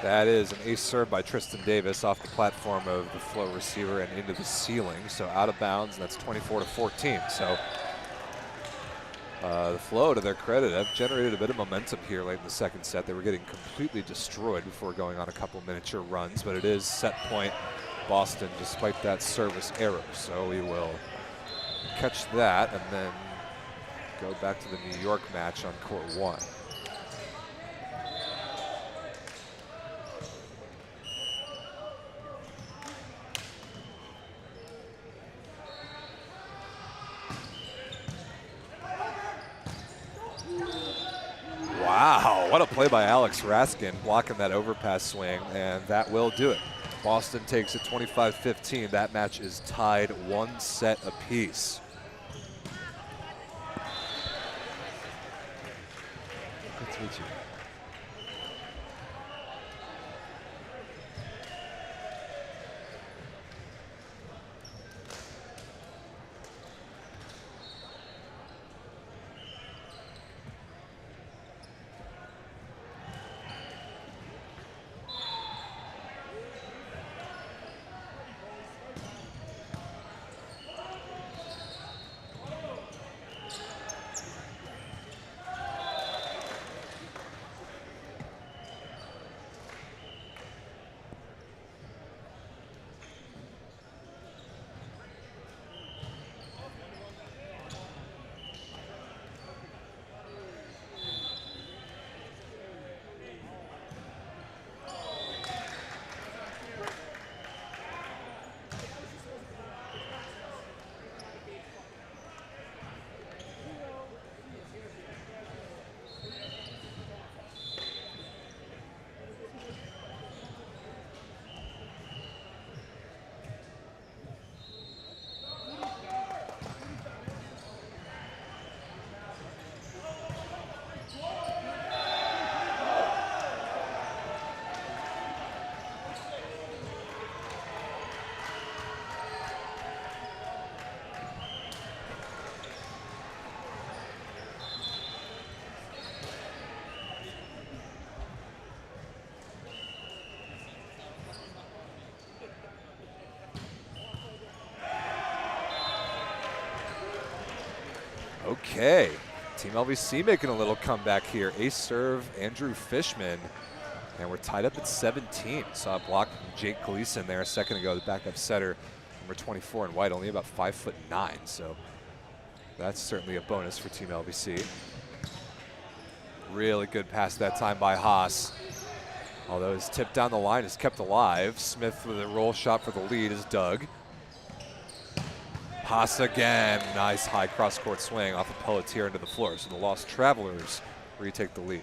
That is an ace serve by Tristan Davis off the platform of the flow receiver and into the ceiling. So out of bounds, and that's 24-14. So the Flow, to their credit, have generated a bit of momentum here late in the second set. They were getting completely destroyed before going on a couple miniature runs, but it is set point Boston despite that service error. So we will catch that and then go back to the New York match on court 1. Wow, what a play by Alex Raskin, blocking that overpass swing, and that will do it. Boston takes it 25-15. That match is tied 1 set apiece. Good to meet you. Okay, Team LVC making a little comeback here. Ace serve, Andrew Fishman, and we're tied up at 17. Saw a block from Jake Gleason there a second ago, the backup setter, number 24 in white, only about 5'9", so that's certainly a bonus for Team LVC. Really good pass that time by Haas. Although his tip down the line is kept alive. Smith with a roll shot for the lead is Doug. Haas again, nice high cross-court swing off of Pelletier into the floor. So the Lost Travelers retake the lead.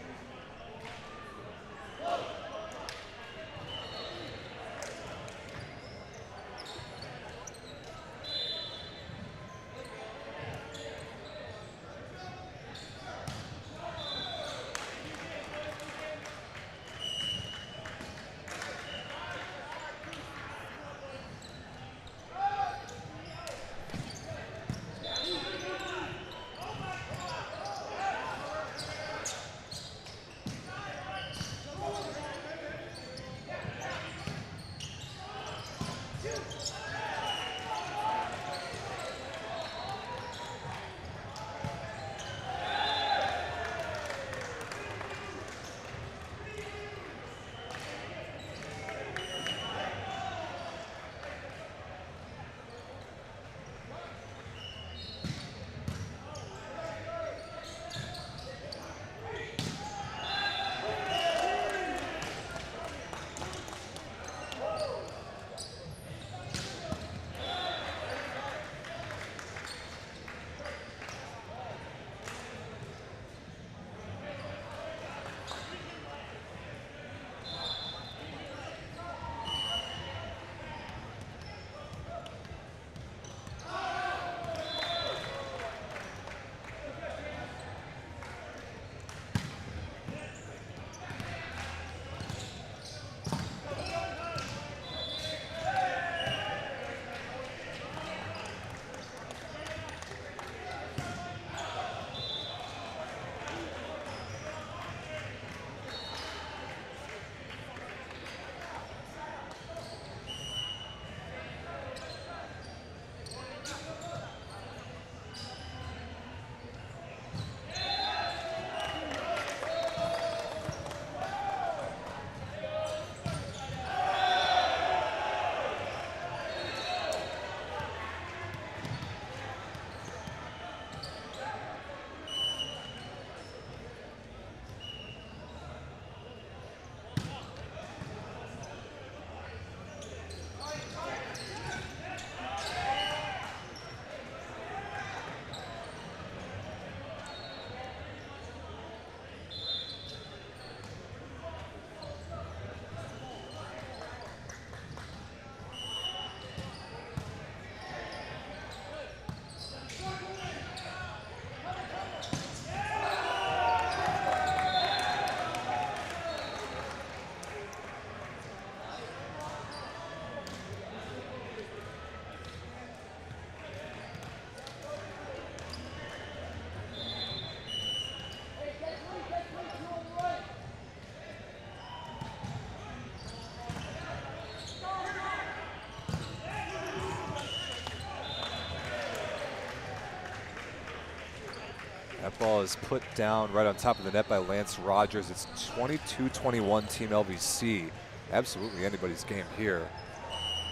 That ball is put down right on top of the net by Lance Rogers. It's 22-21 Team LVC. Absolutely anybody's game here.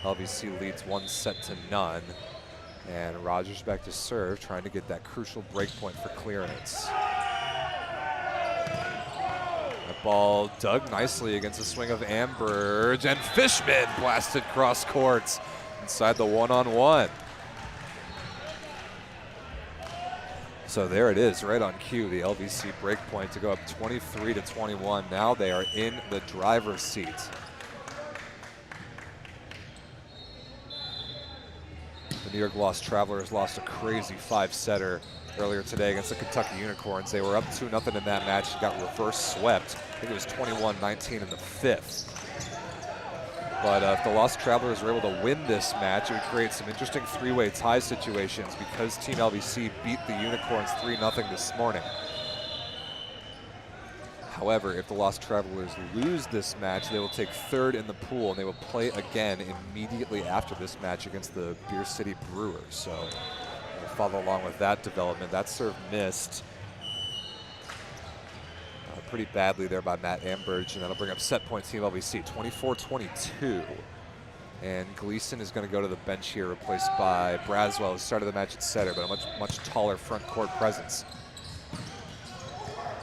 LVC leads 1-0. And Rogers back to serve, trying to get that crucial break point for clearance. That ball dug nicely against the swing of Ambridge, and Fishman blasted cross courts inside the one-on-one. So there it is, right on cue, the LVC break point to go up 23-21. Now they are in the driver's seat. The New York Lost Travelers lost a crazy 5-setter earlier today against the Kentucky Unicorns. They were up 2-0 in that match, got reverse swept. I think it was 21-19 in the 5th. But if the Lost Travelers were able to win this match, it would create some interesting three-way tie situations because Team LVC beat the Unicorns 3-0 this morning. However, if the Lost Travelers lose this match, they will take third in the pool, and they will play again immediately after this match against the Beer City Brewers. So we'll follow along with that development. That serve missed pretty badly there by Matt Ambridge, and that'll bring up set point Team LVC, 24-22. And Gleason is going to go to the bench here, replaced by Braswell, who started the match at setter, but a much taller front court presence.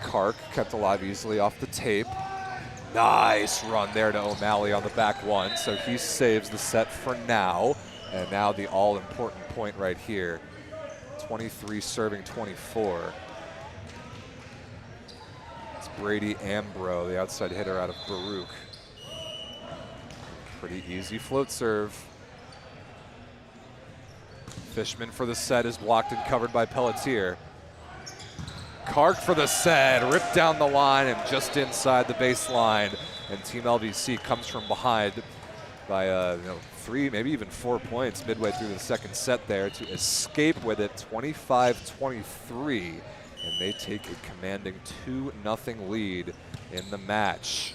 Kark kept alive easily off the tape. Nice run there to O'Malley on the back one, so he saves the set for now. And now the all-important point right here, 23 serving 24. It's Brady Ambro, the outside hitter out of Baruch. Pretty easy float serve. Fishman for the set is blocked and covered by Pelletier. Kark for the set, ripped down the line and just inside the baseline. And Team LVC comes from behind by 3, maybe even 4 points midway through the second set there to escape with it, 25-23. And they take a commanding 2-0 lead in the match.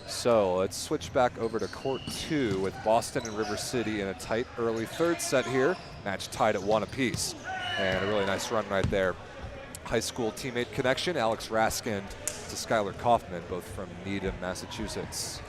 So let's switch back over to court 2 with Boston and River City in a tight early third set here. Match tied at 1 apiece. And a really nice run right there. High school teammate connection, Alex Raskind to Skylar Kaufman, both from Needham, Massachusetts.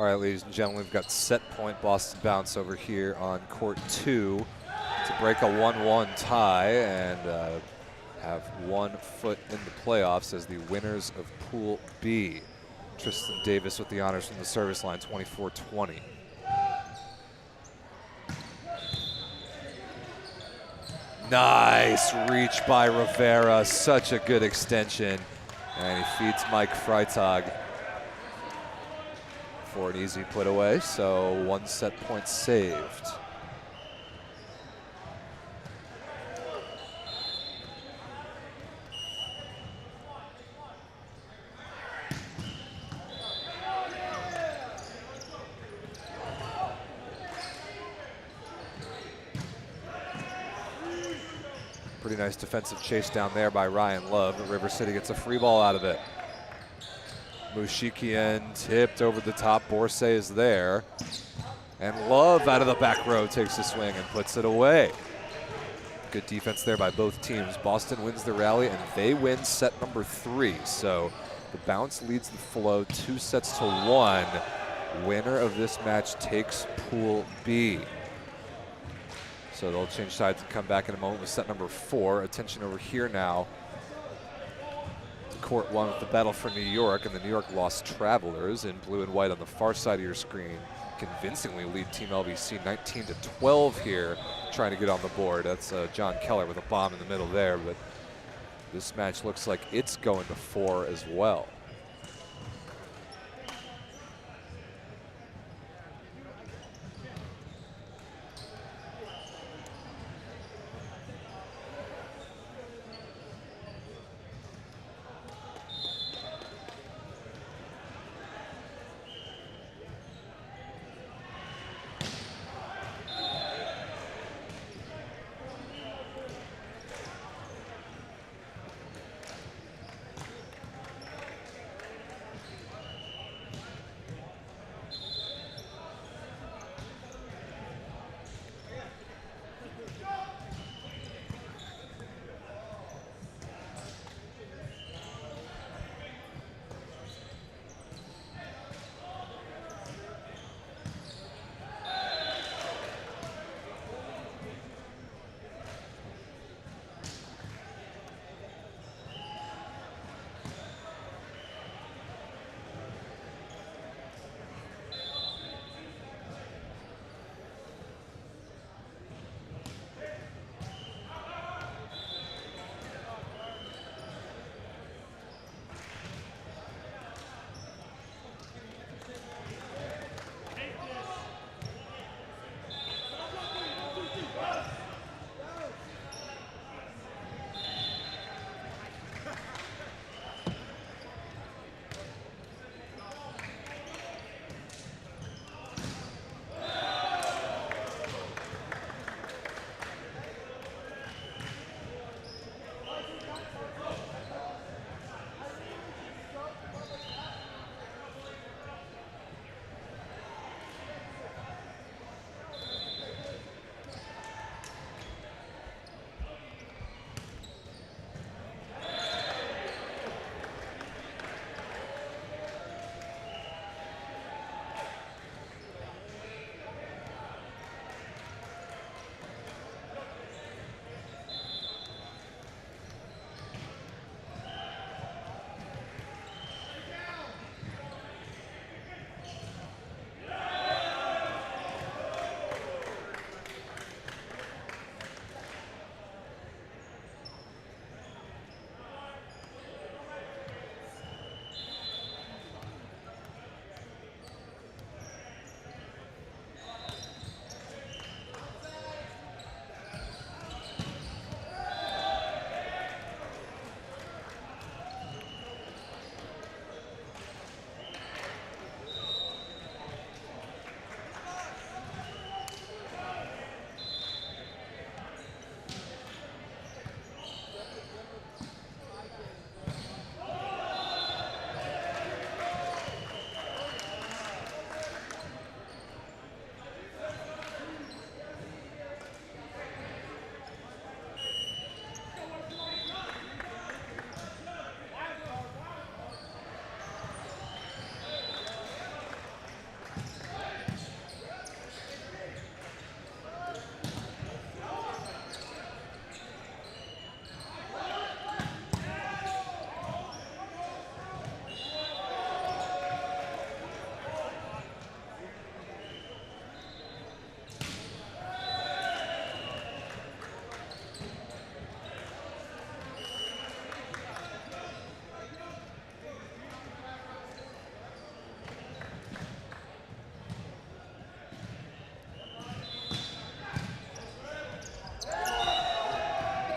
All right, ladies and gentlemen, we've got set point Boston Bounce over here on court 2 to break a 1-1 tie and have 1 foot in the playoffs as the winners of Pool B. Tristan Davis with the honors from the service line, 24-20. Nice reach by Rivera, such a good extension. And he feeds Mike Freitag for an easy put away, so 1 set point saved. Pretty nice defensive chase down there by Ryan Love, but River City gets a free ball out of it. Mushikian tipped over the top. Borsay is there. And Love out of the back row takes a swing and puts it away. Good defense there by both teams. Boston wins the rally and they win set number 3. So the Bounce leads the flow 2-1. Winner of this match takes Pool B. So they'll change sides and come back in a moment with set number 4. Attention over here now. Court 1 with the battle for New York, and the New York Lost Travelers in blue and white on the far side of your screen convincingly lead Team LBC 19-12 here, trying to get on the board. That's John Keller with a bomb in the middle there, but this match looks like it's going to 4 as well.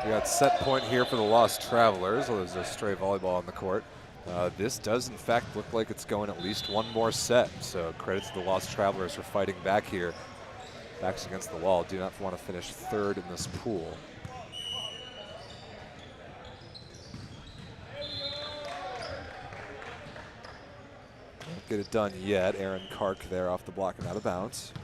We got set point here for the Lost Travelers. Oh, there's a stray volleyball on the court. This does, in fact, look like it's going at least one more set. So credit to the Lost Travelers for fighting back here. Backs against the wall. Do not want to finish third in this pool. Won't get it done yet. Aaron Kark there off the block and out of bounds.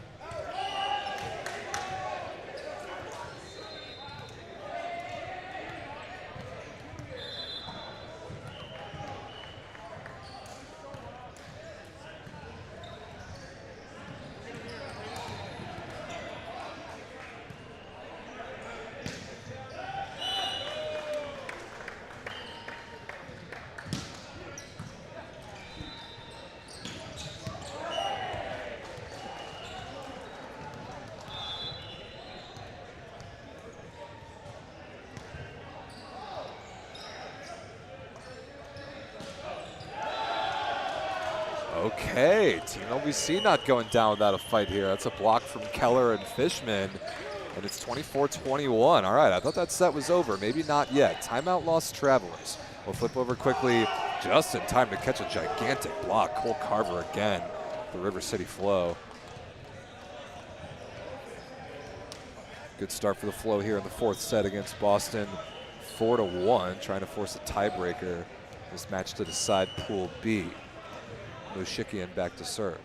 Okay, Team LBC not going down without a fight here. That's a block from Keller and Fishman, and it's 24-21. All right, I thought that set was over. Maybe not yet. Timeout, Lost Travelers. We'll flip over quickly, just in time to catch a gigantic block. Cole Carver again, the River City Flow. Good start for the Flow here in the fourth set against Boston. 4-1, trying to force a tiebreaker. This match to decide Pool B. Mushikian back to serve.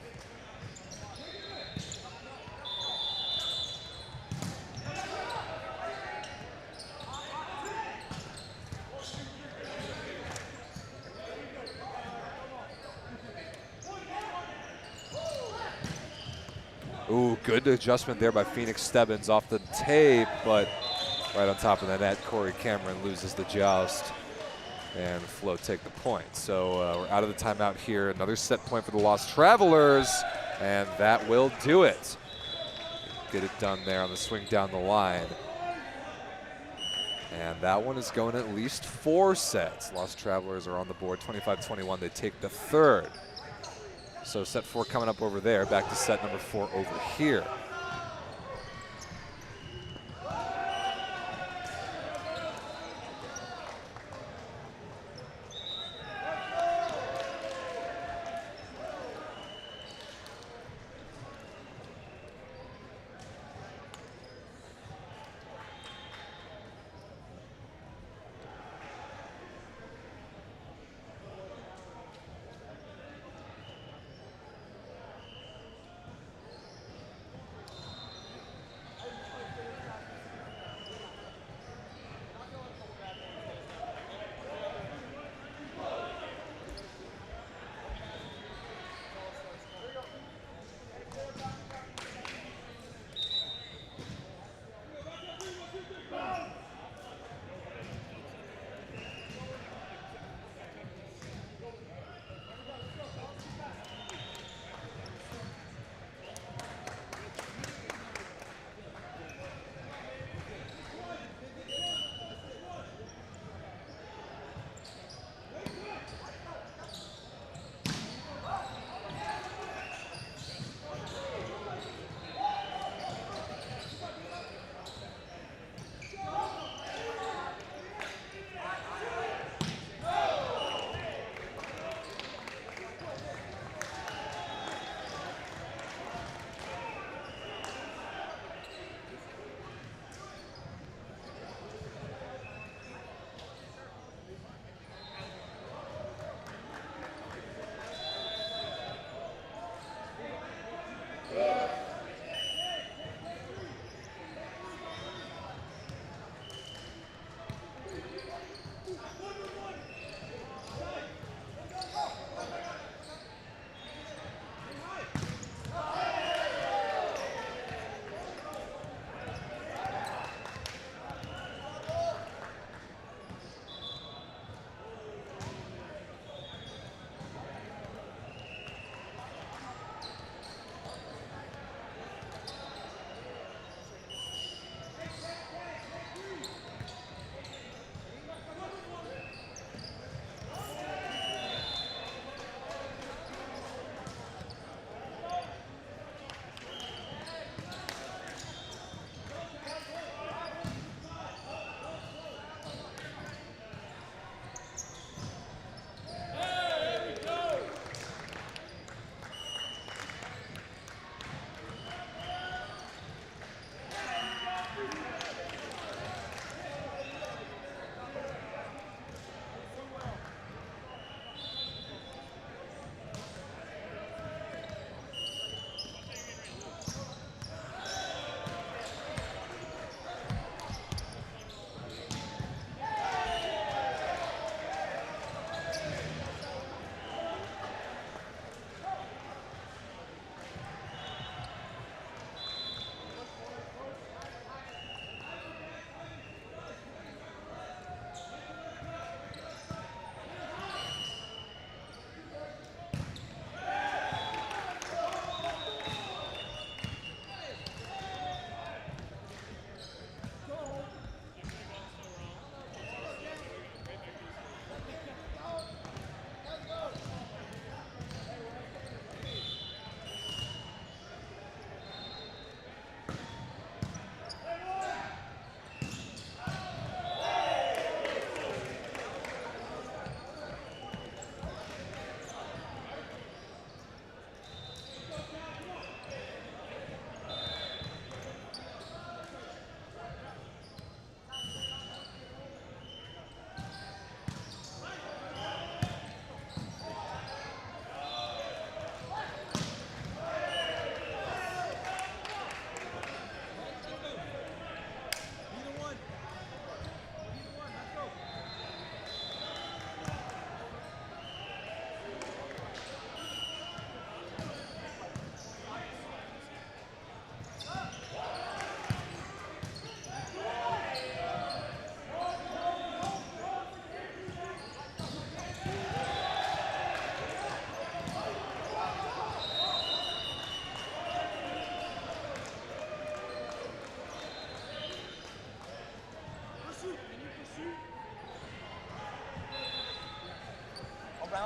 Ooh, good adjustment there by Phoenix Stebbins off the tape, but right on top of the net, Corey Cameron loses the joust. And the Flow take the point. So we're out of the timeout here. Another set point for the Lost Travelers, and that will do it. Get it done there on the swing down the line. And that one is going at least 4 sets. Lost Travelers are on the board, 25-21. They take the third. So set 4 coming up over there. Back to set number 4 over here.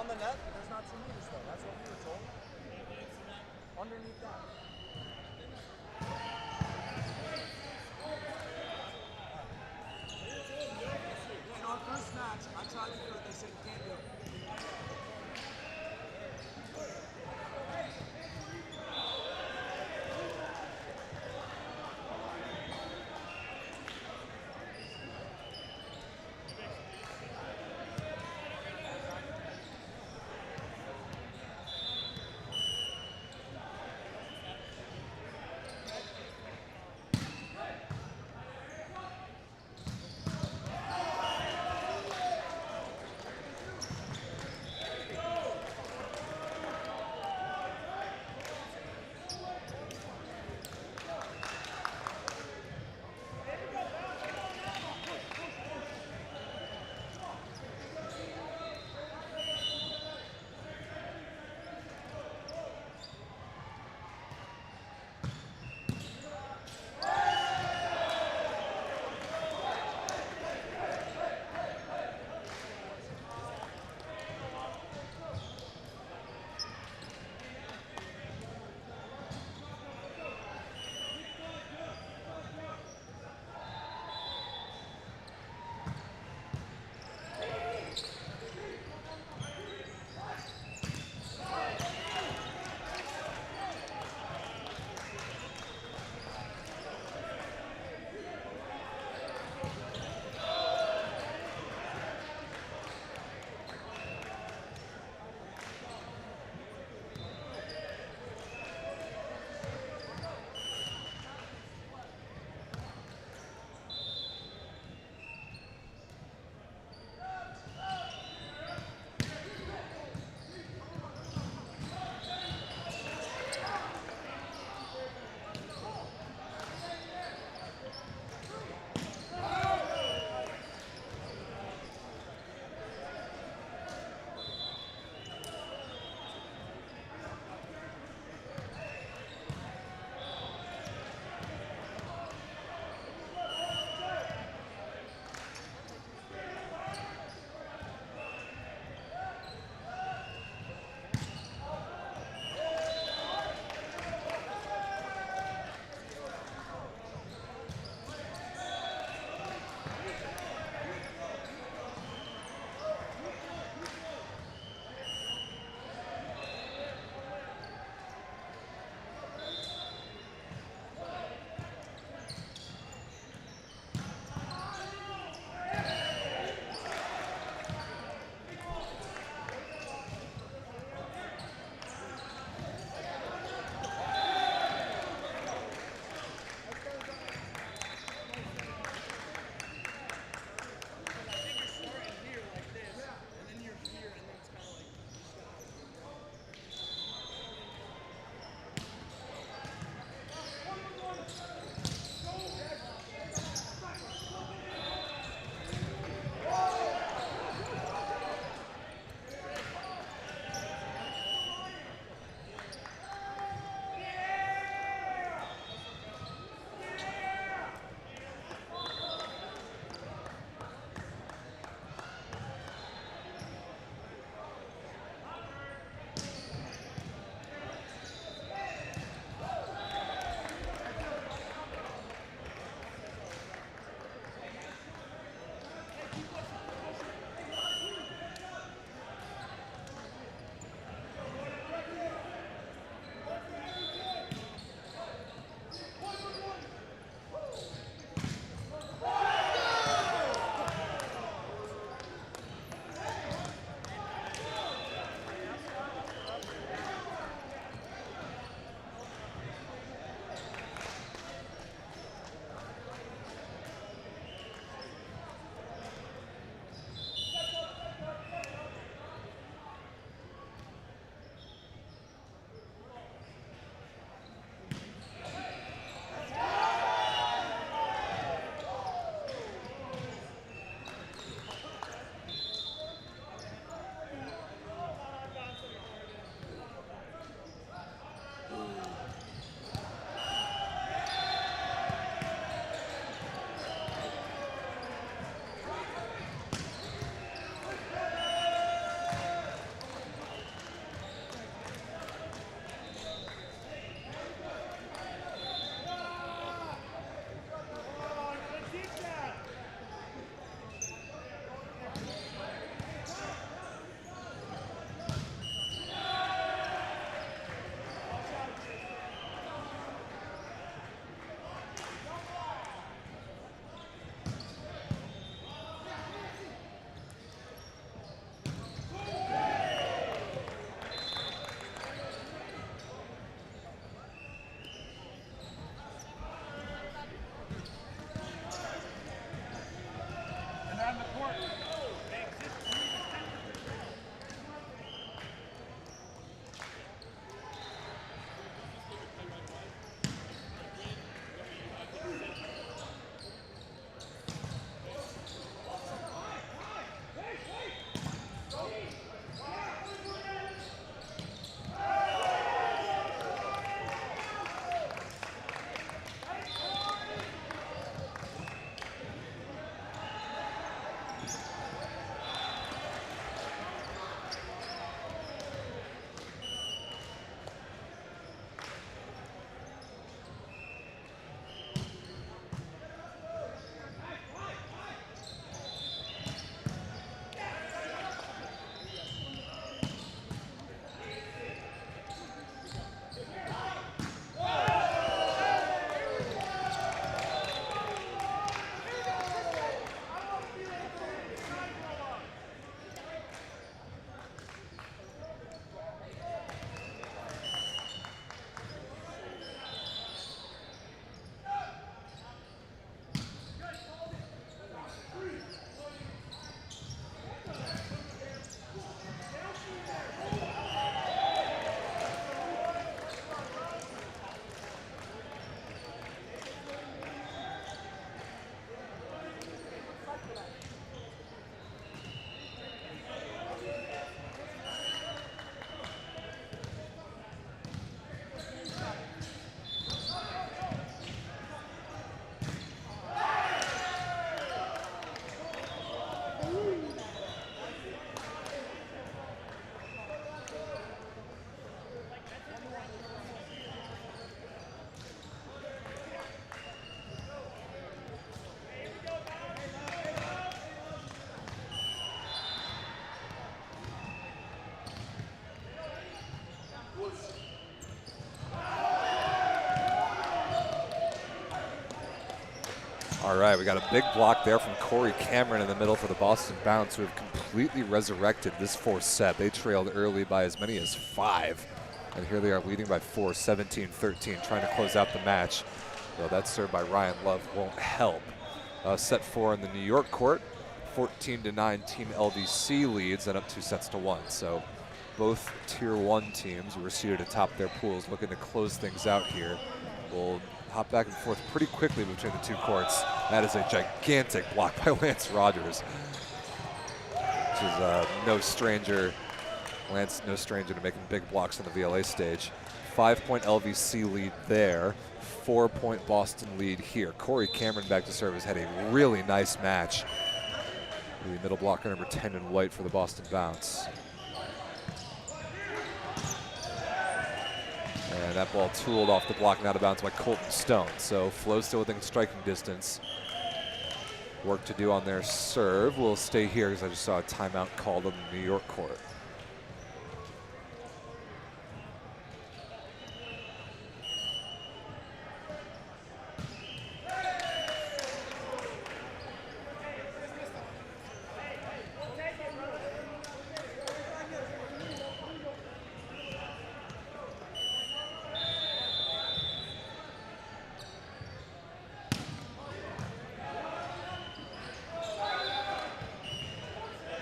the net, there's not 2 meters though. That's what we were told. Underneath that. In our first match, I tried to do it. They said you can't do it. All right, we got a big block there from Corey Cameron in the middle for the Boston Bounce, who have completely resurrected this fourth set. They trailed early by as many as 5. And here they are leading by 4, 17-13, trying to close out the match. Though that serve by Ryan Love won't help. Set 4 in the New York court, 14-9 Team LVC leads and up 2 sets to 1. So both Tier 1 teams who are seated atop their pools looking to close things out here. We'll hop back and forth pretty quickly between the 2 courts. That is a gigantic block by Lance Rogers, which is no stranger. Lance, no stranger to making big blocks on the VLA stage. 5-point LVC lead there. 4-point Boston lead here. Corey Cameron back to serve has had a really nice match. The middle blocker number 10 in white for the Boston Bounce. And that ball tooled off the block and out of bounds by Colton Stone. So Flo still within striking distance. Work to do on their serve. We'll stay here because I just saw a timeout called on the New York court.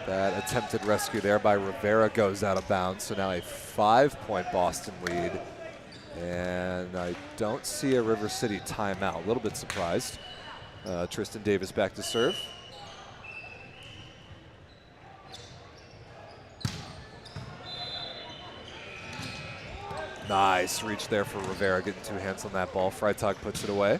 That attempted rescue there by Rivera goes out of bounds. So now a 5-point Boston lead. And I don't see a River City timeout. A little bit surprised. Tristan Davis back to serve. Nice reach there for Rivera, getting 2 hands on that ball. Freitag puts it away.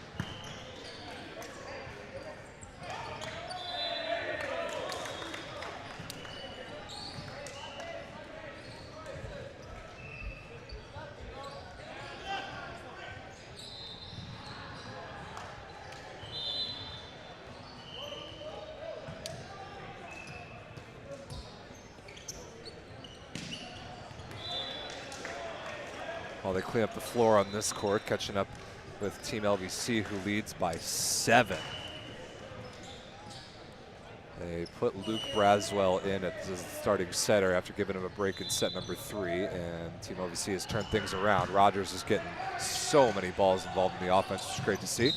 While they clean up the floor on this court, catching up with Team LVC, who leads by 7. They put Luke Braswell in as the starting setter after giving him a break in set number 3, and Team LVC has turned things around. Rogers is getting so many balls involved in the offense, which is great to see.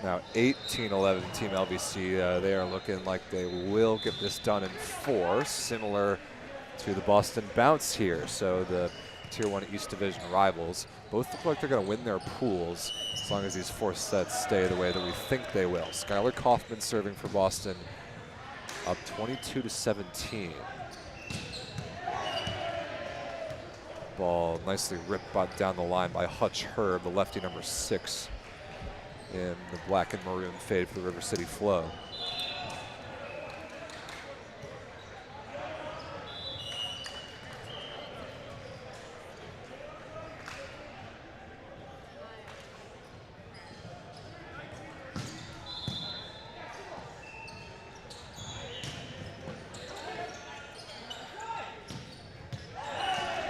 Now 18-11 Team LVC. They are looking like they will get this done in 4, similar to the Boston Bounce here. So the Tier 1 East Division rivals both look like they're going to win their pools as long as these 4 sets stay the way that we think they will. Skylar Kaufman serving for Boston, up 22-17. Ball nicely ripped down the line by Hutch Herb, the lefty number 6. In the black and maroon fade for the River City Flow.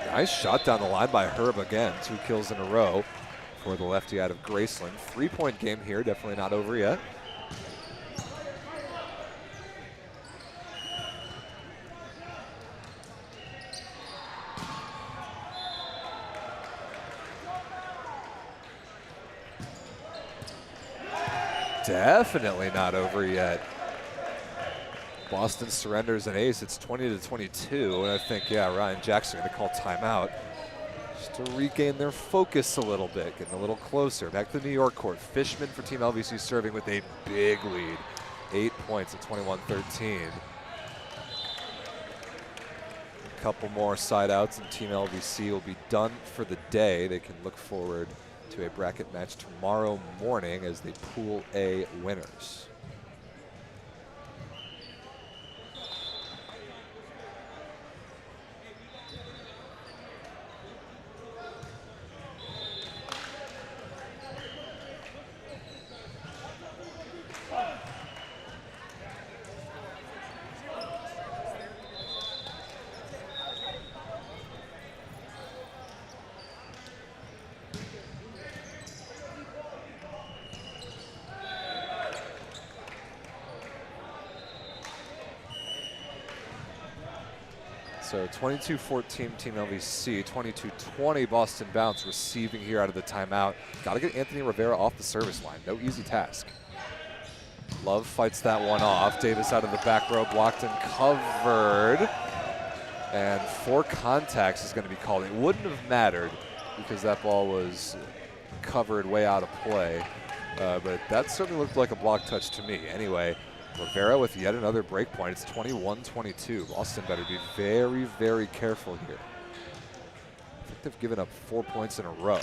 Nice shot down the line by Herb again, 2 kills in a row for the lefty out of Graceland. 3-point game here, definitely not over yet. Definitely not over yet. Boston surrenders an ace. It's 20-22, and I think, yeah, Ryan Jackson going to call timeout just to regain their focus a little bit, getting a little closer. Back to the New York court. Fishman for Team LVC serving with a big lead. 8 points at 21-13. A couple more side outs and Team LVC will be done for the day. They can look forward to a bracket match tomorrow morning as the Pool A winners. So 22-14 Team LVC, 22-20 Boston Bounce receiving here out of the timeout. Got to get Anthony Rivera off the service line. No easy task. Love fights that one off. Davis out of the back row, blocked and covered. And 4 contacts is going to be called. It wouldn't have mattered because that ball was covered way out of play. But that certainly looked like a block touch to me. Anyway, Rivera with yet another break point. It's 21-22. Boston better be very, very careful here. I think they've given up 4 points in a row.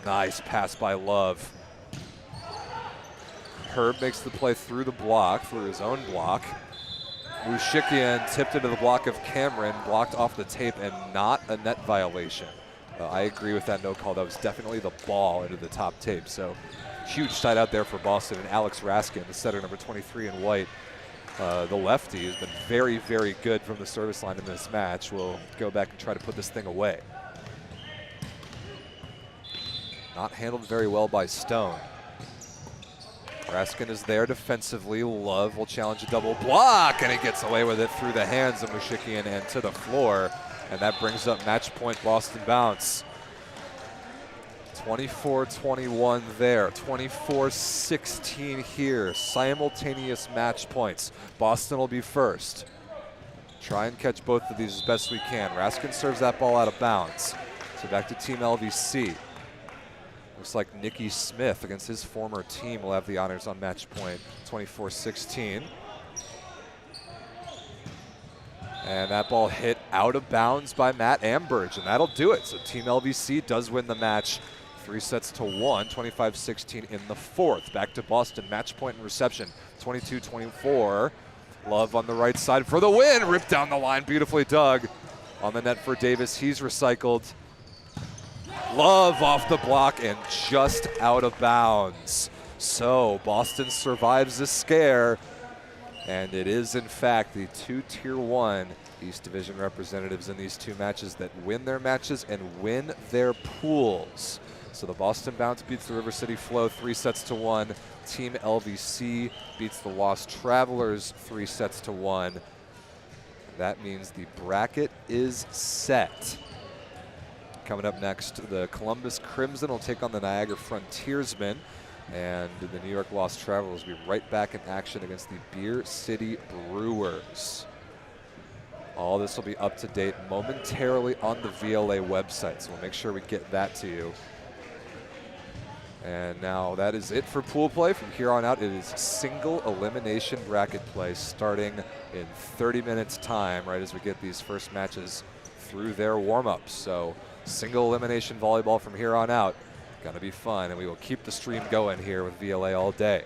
Nice pass by Love. Herb makes the play through the block, through his own block. Mushikian tipped into the block of Cameron, blocked off the tape, and not a net violation. I agree with that no call. That was definitely the ball into the top tape. So huge side out there for Boston. And Alex Raskin, the setter, number 23 in white, the lefty, has been very, very good from the service line in this match. Will go back and try to put this thing away. Not handled very well by Stone. Raskin is there defensively. Love will challenge a double block, and he gets away with it through the hands of Mushikian and to the floor. And that brings up match point Boston Bounce. 24-21 there, 24-16 here. Simultaneous match points. Boston will be first. Try and catch both of these as best we can. Raskin serves that ball out of bounds. So back to Team LVC. Looks like Nicky Smith against his former team will have the honors on match point, 24-16. And that ball hit out of bounds by Matt Ambridge, and that'll do it. So Team LVC does win the match 3-1, 25-16 in the fourth. Back to Boston, match point and reception, 22-24. Love on the right side for the win, ripped down the line, beautifully dug. On the net for Davis, he's recycled. Love off the block and just out of bounds. So Boston survives the scare. And it is, in fact, the 2 Tier 1 East Division representatives in these two matches that win their matches and win their pools. So the Boston Bounce beats the River City Flow 3-1. Team LVC beats the Lost Travelers 3-1. That means the bracket is set. Coming up next, the Columbus Crimson will take on the Niagara Frontiersmen. And the New York Lost Travelers will be right back in action against the Beer City Brewers. All this will be up to date momentarily on the VLA website, so we'll make sure we get that to you. And now that is it for pool play. From here on out, it is single elimination bracket play starting in 30 minutes time, right as we get these first matches through their warm-ups. So single elimination volleyball from here on out. Gonna be fun, and we will keep the stream going here with VLA all day.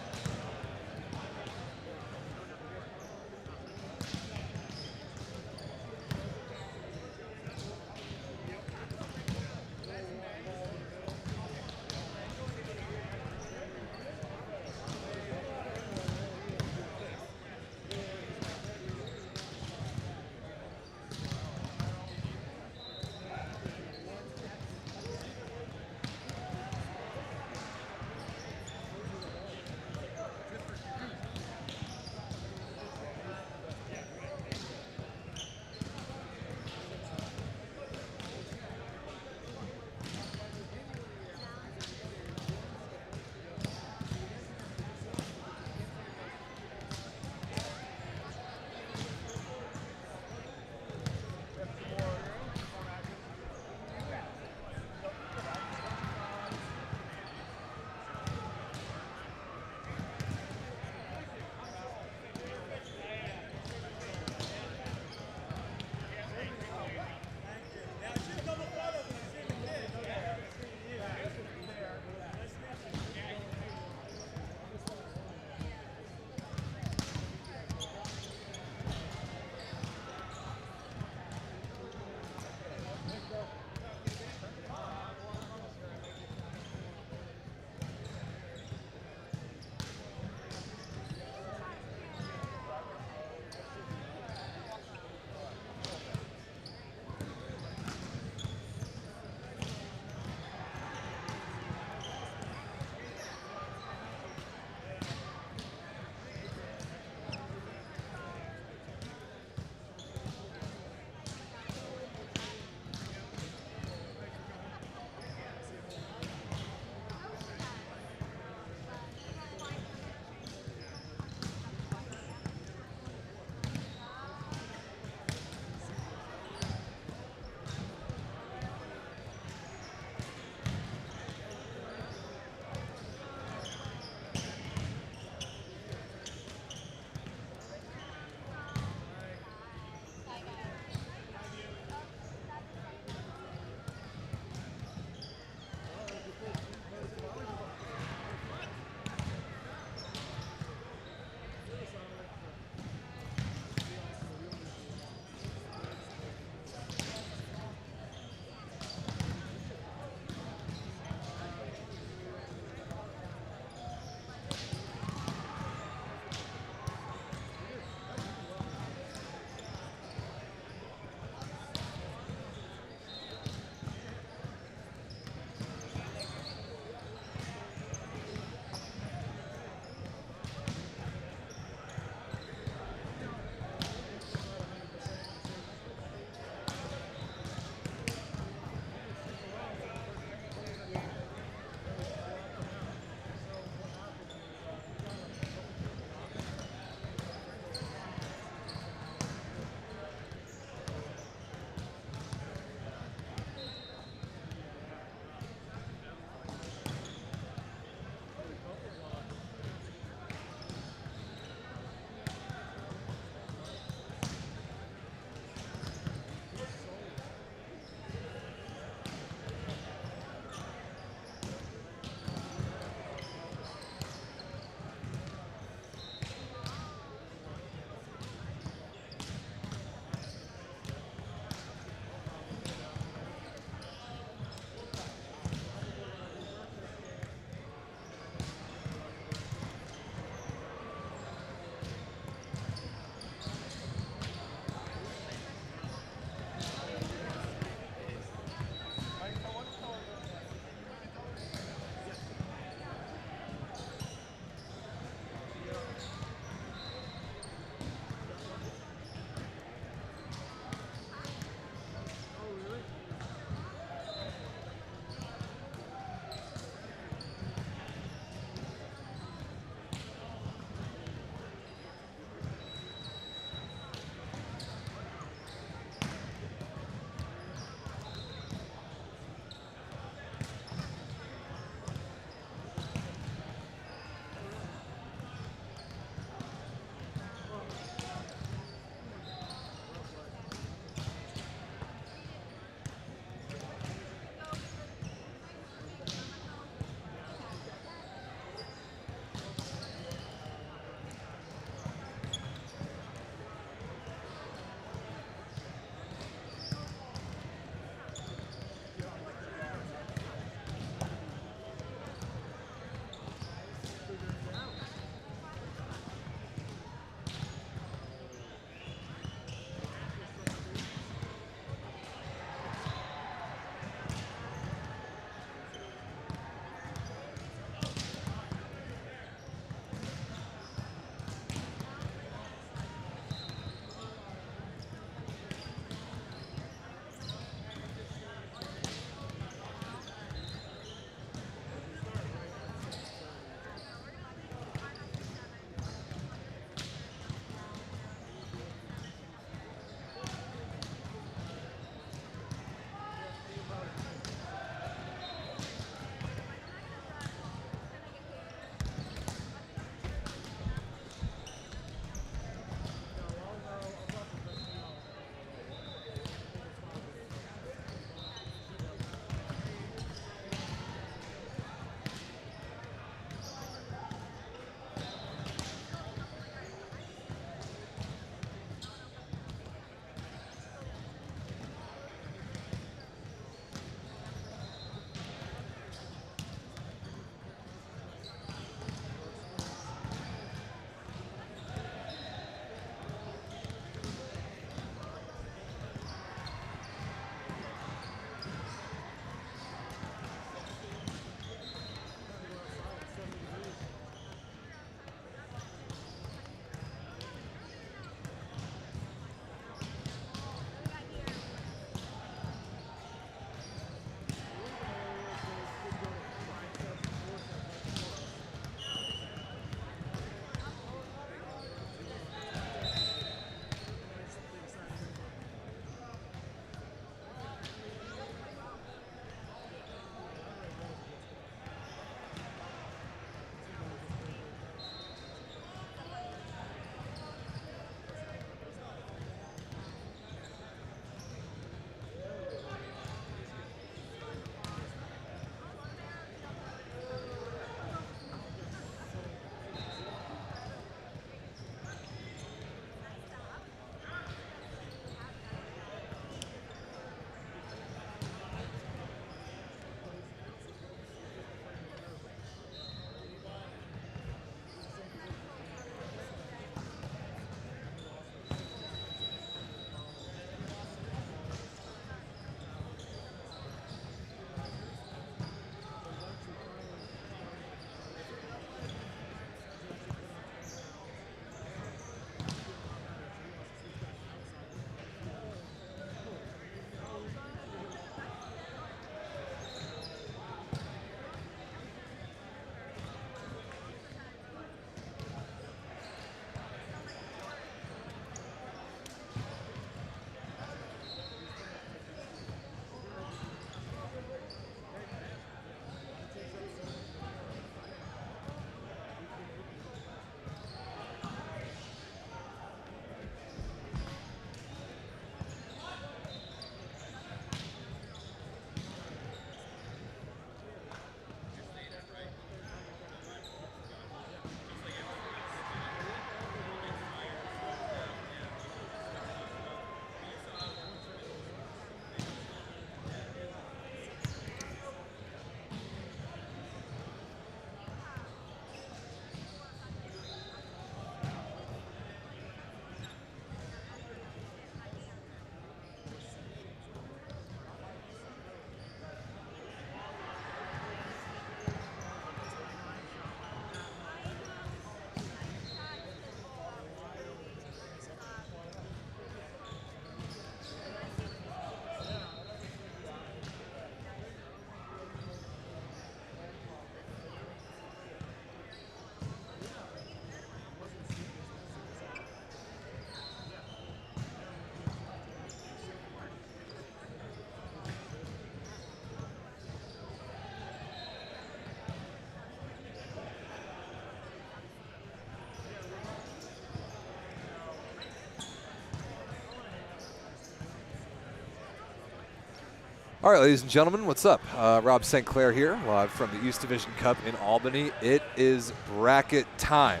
All right, ladies and gentlemen, what's up? Rob St. Clair here, live from the East Division Cup in Albany. It is bracket time.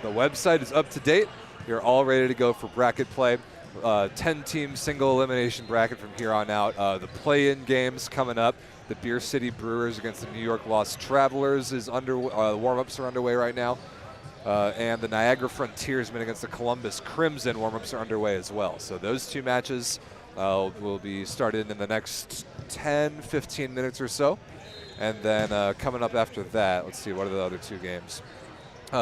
The website is up to date. You're all ready to go for bracket play. 10-team single elimination bracket from here on out. The play-in games coming up. The Beer City Brewers against the New York Lost Travelers is the warm-ups are underway right now. And the Niagara Frontiersmen against the Columbus Crimson warm-ups are underway as well. So those two matches will be started in the next 10, 15 minutes or so. And then coming up after that, let's see, what are the other two games?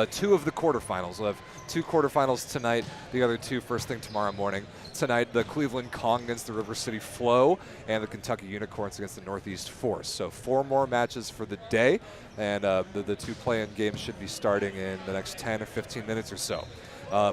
Two of the quarterfinals. We'll have two quarterfinals tonight, the other two first thing tomorrow morning. Tonight, the Cleveland Kong against the River City Flow and the Kentucky Unicorns against the Northeast Force. So 4 more matches for the day, and the two play-in games should be starting in the next 10 or 15 minutes or so.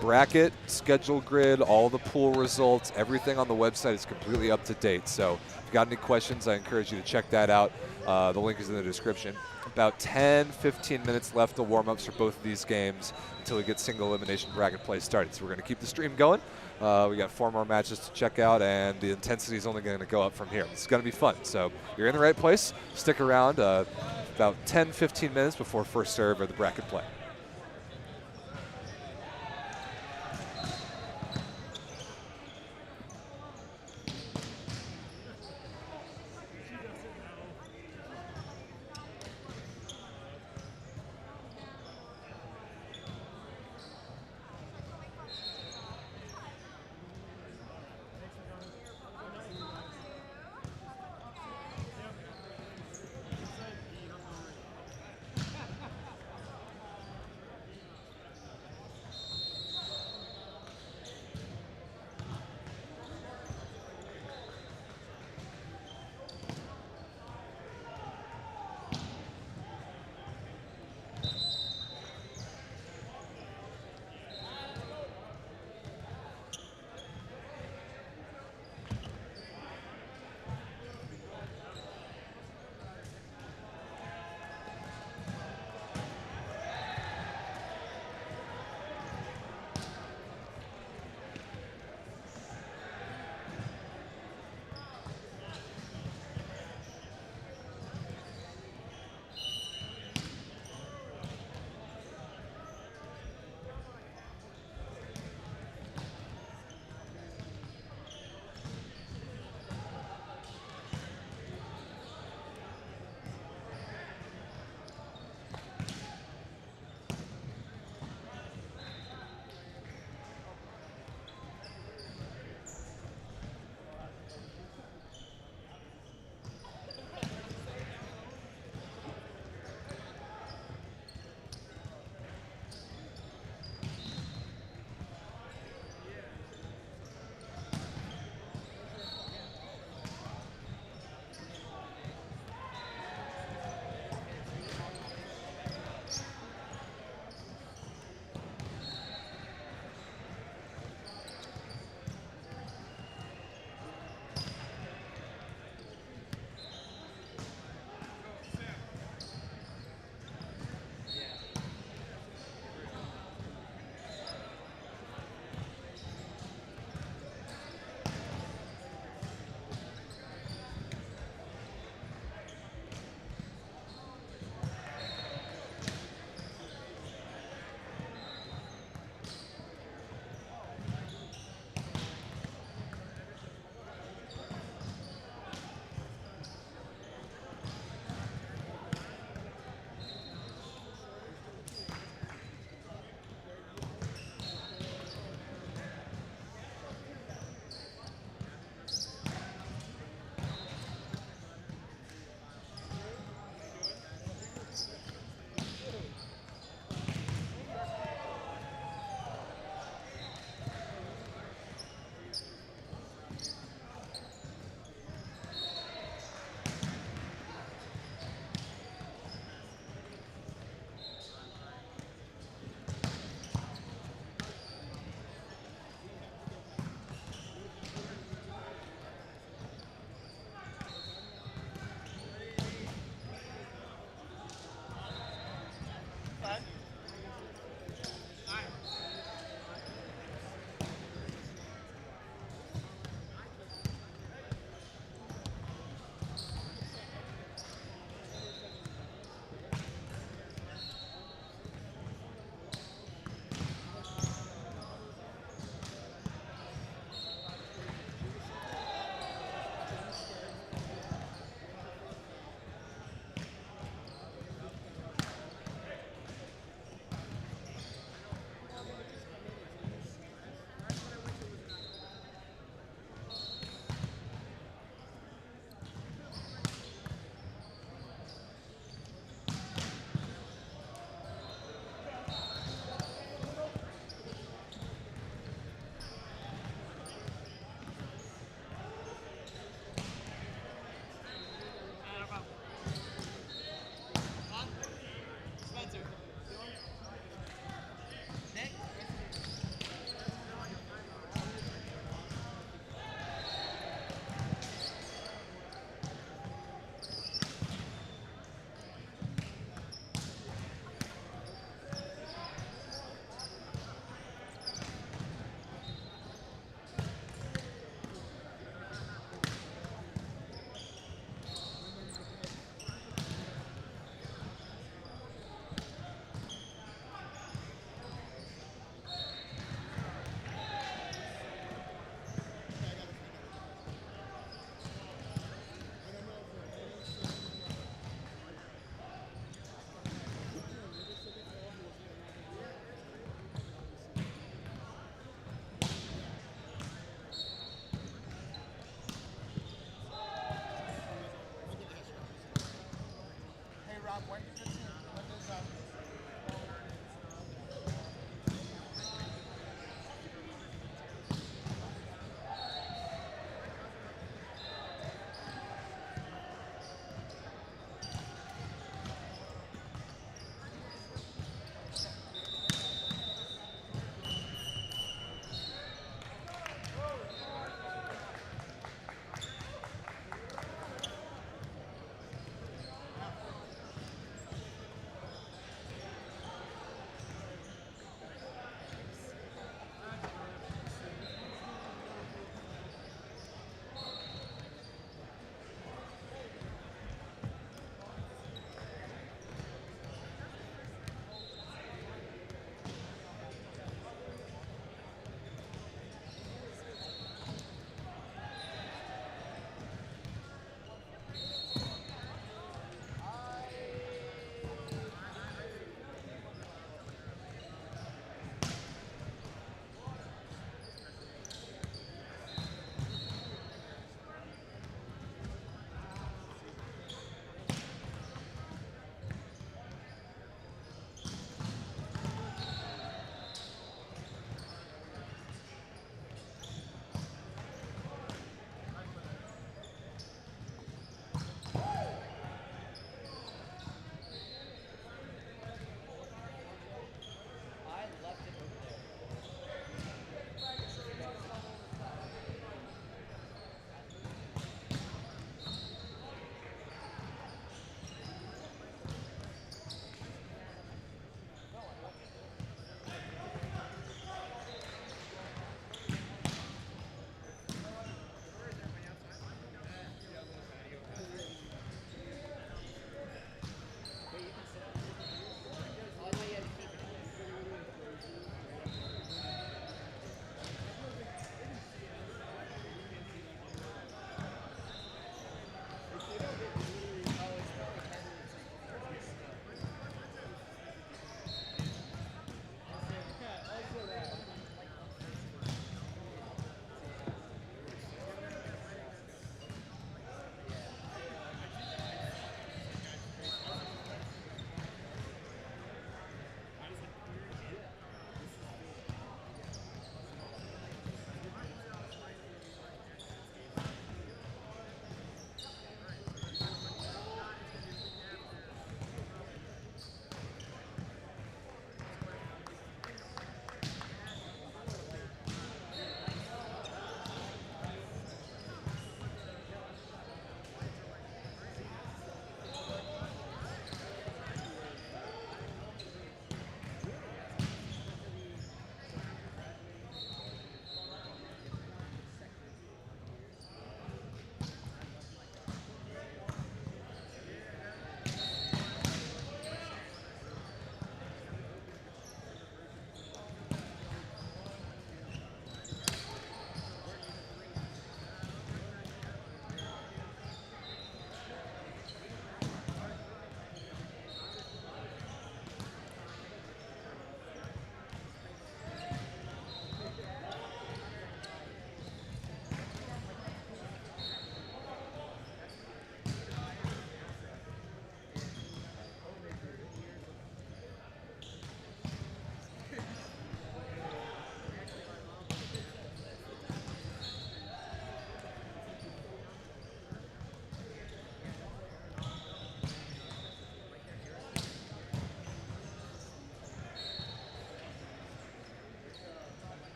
Bracket, schedule grid, all the pool results, everything on the website is completely up to date. So if you've got any questions, I encourage you to check that out. The link is in the description. About 10, 15 minutes left of warm-ups for both of these games until we get single elimination bracket play started. So we're going to keep the stream going. We got 4 more matches to check out, and the intensity is only going to go up from here. It's going to be fun. So you're in the right place. Stick around about 10, 15 minutes before first serve or the bracket play.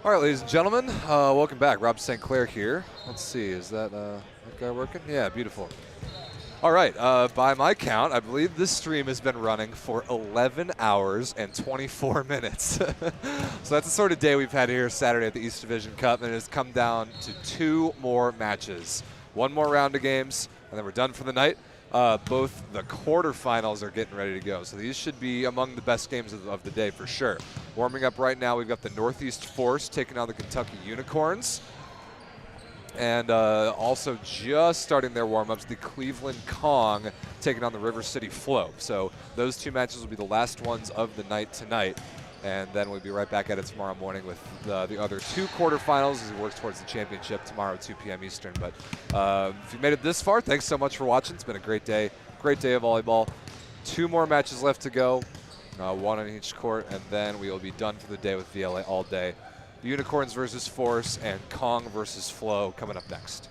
All right, ladies and gentlemen, welcome back. Rob St. Clair here. Let's see, is that guy working? Yeah, beautiful. All right, by my count, I believe this stream has been running for 11 hours and 24 minutes. So that's the sort of day we've had here Saturday at the East Division Cup, and it has come down to 2 more matches. 1 more round of games, and then we're done for the night. Both the quarterfinals are getting ready to go, so these should be among the best games of the day for sure. Warming up right now, we've got the Northeast Force taking on the Kentucky Unicorns. And also just starting their warm-ups, the Cleveland Kong taking on the River City Flow. So those 2 matches will be the last ones of the night tonight. And then we'll be right back at it tomorrow morning with the other 2 quarterfinals as we work towards the championship tomorrow at 2 p.m. Eastern. But if you made it this far, thanks so much for watching. It's been a great day of volleyball. 2 more matches left to go, 1 on each court, and then we will be done for the day with VLA all day. Unicorns versus Force and Kong versus Flow coming up next.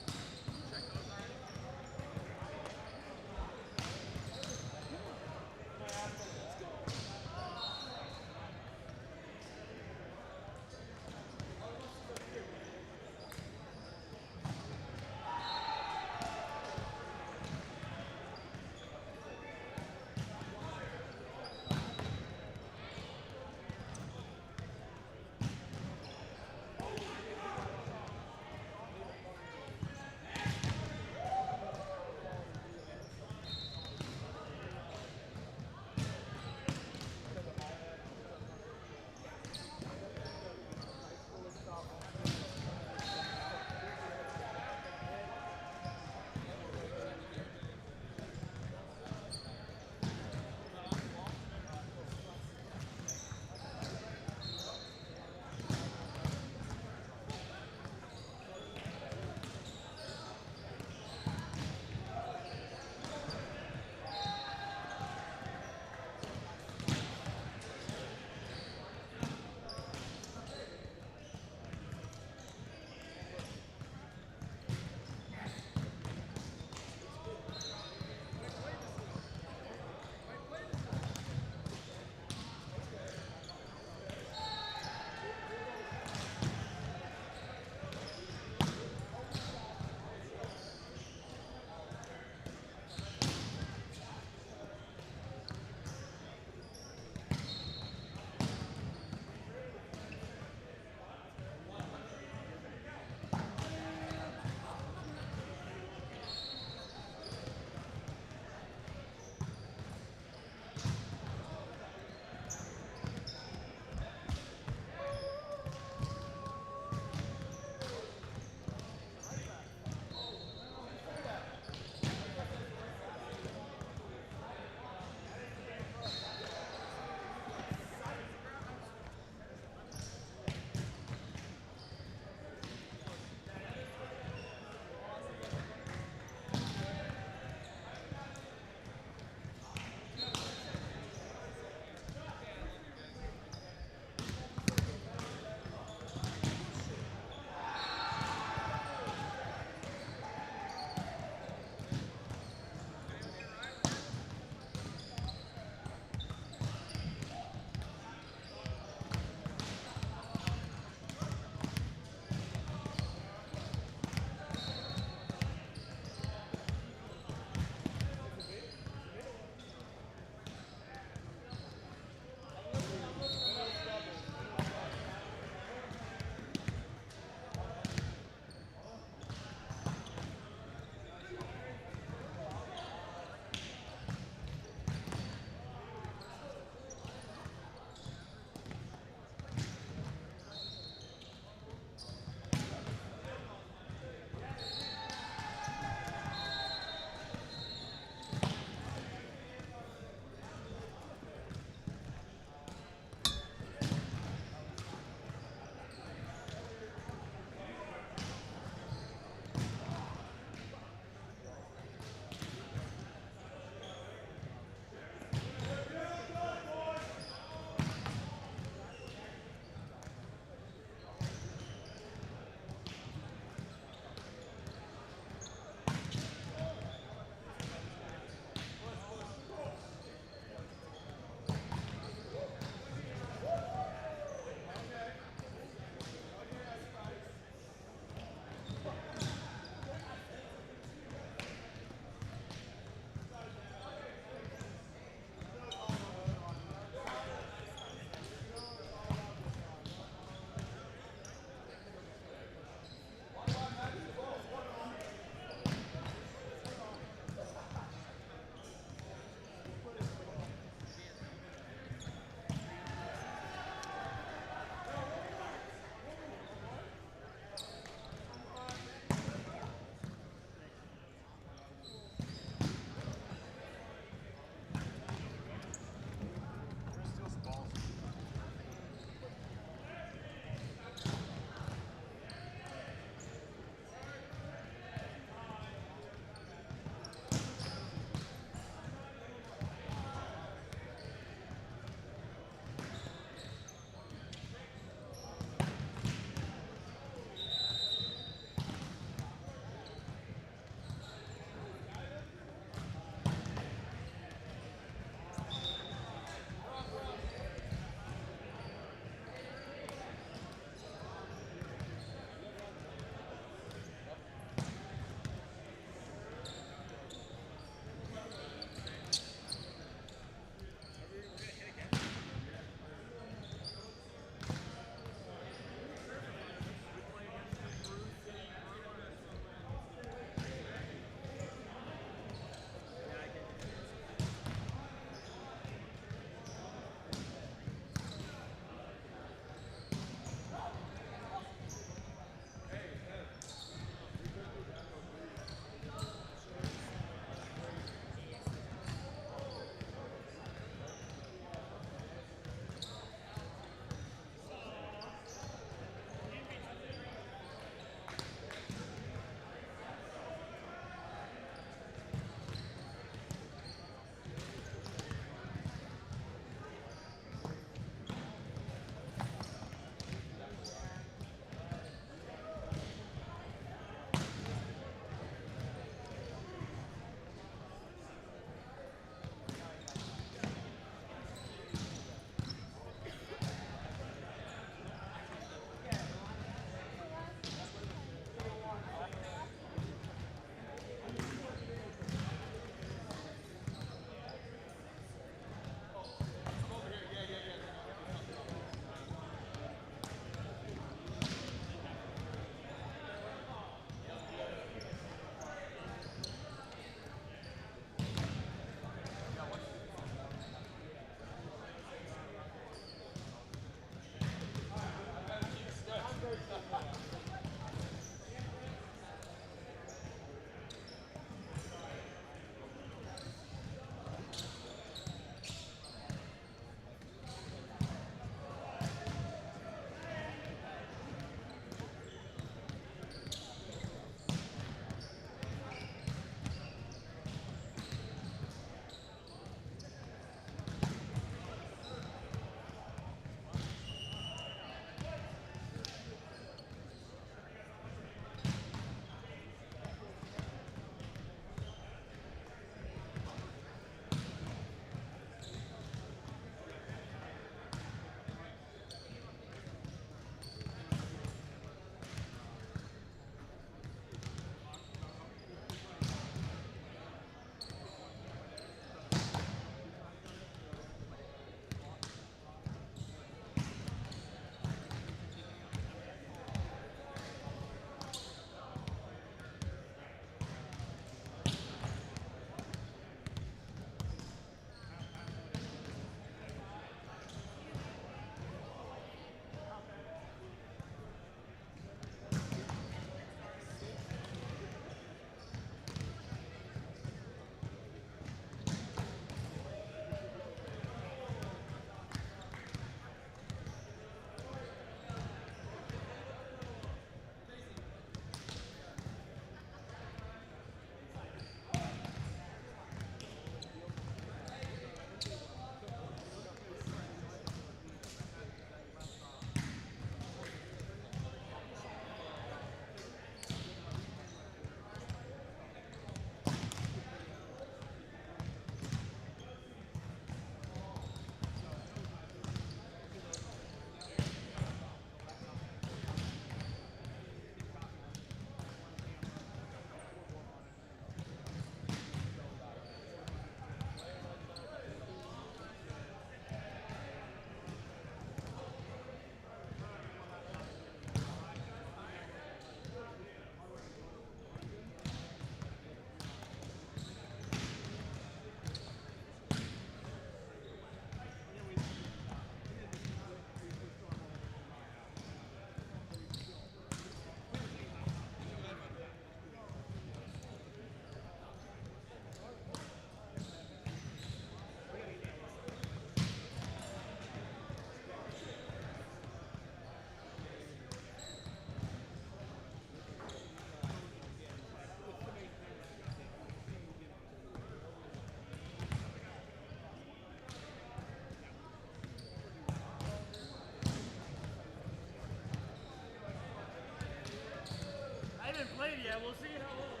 Yeah, we'll see how long.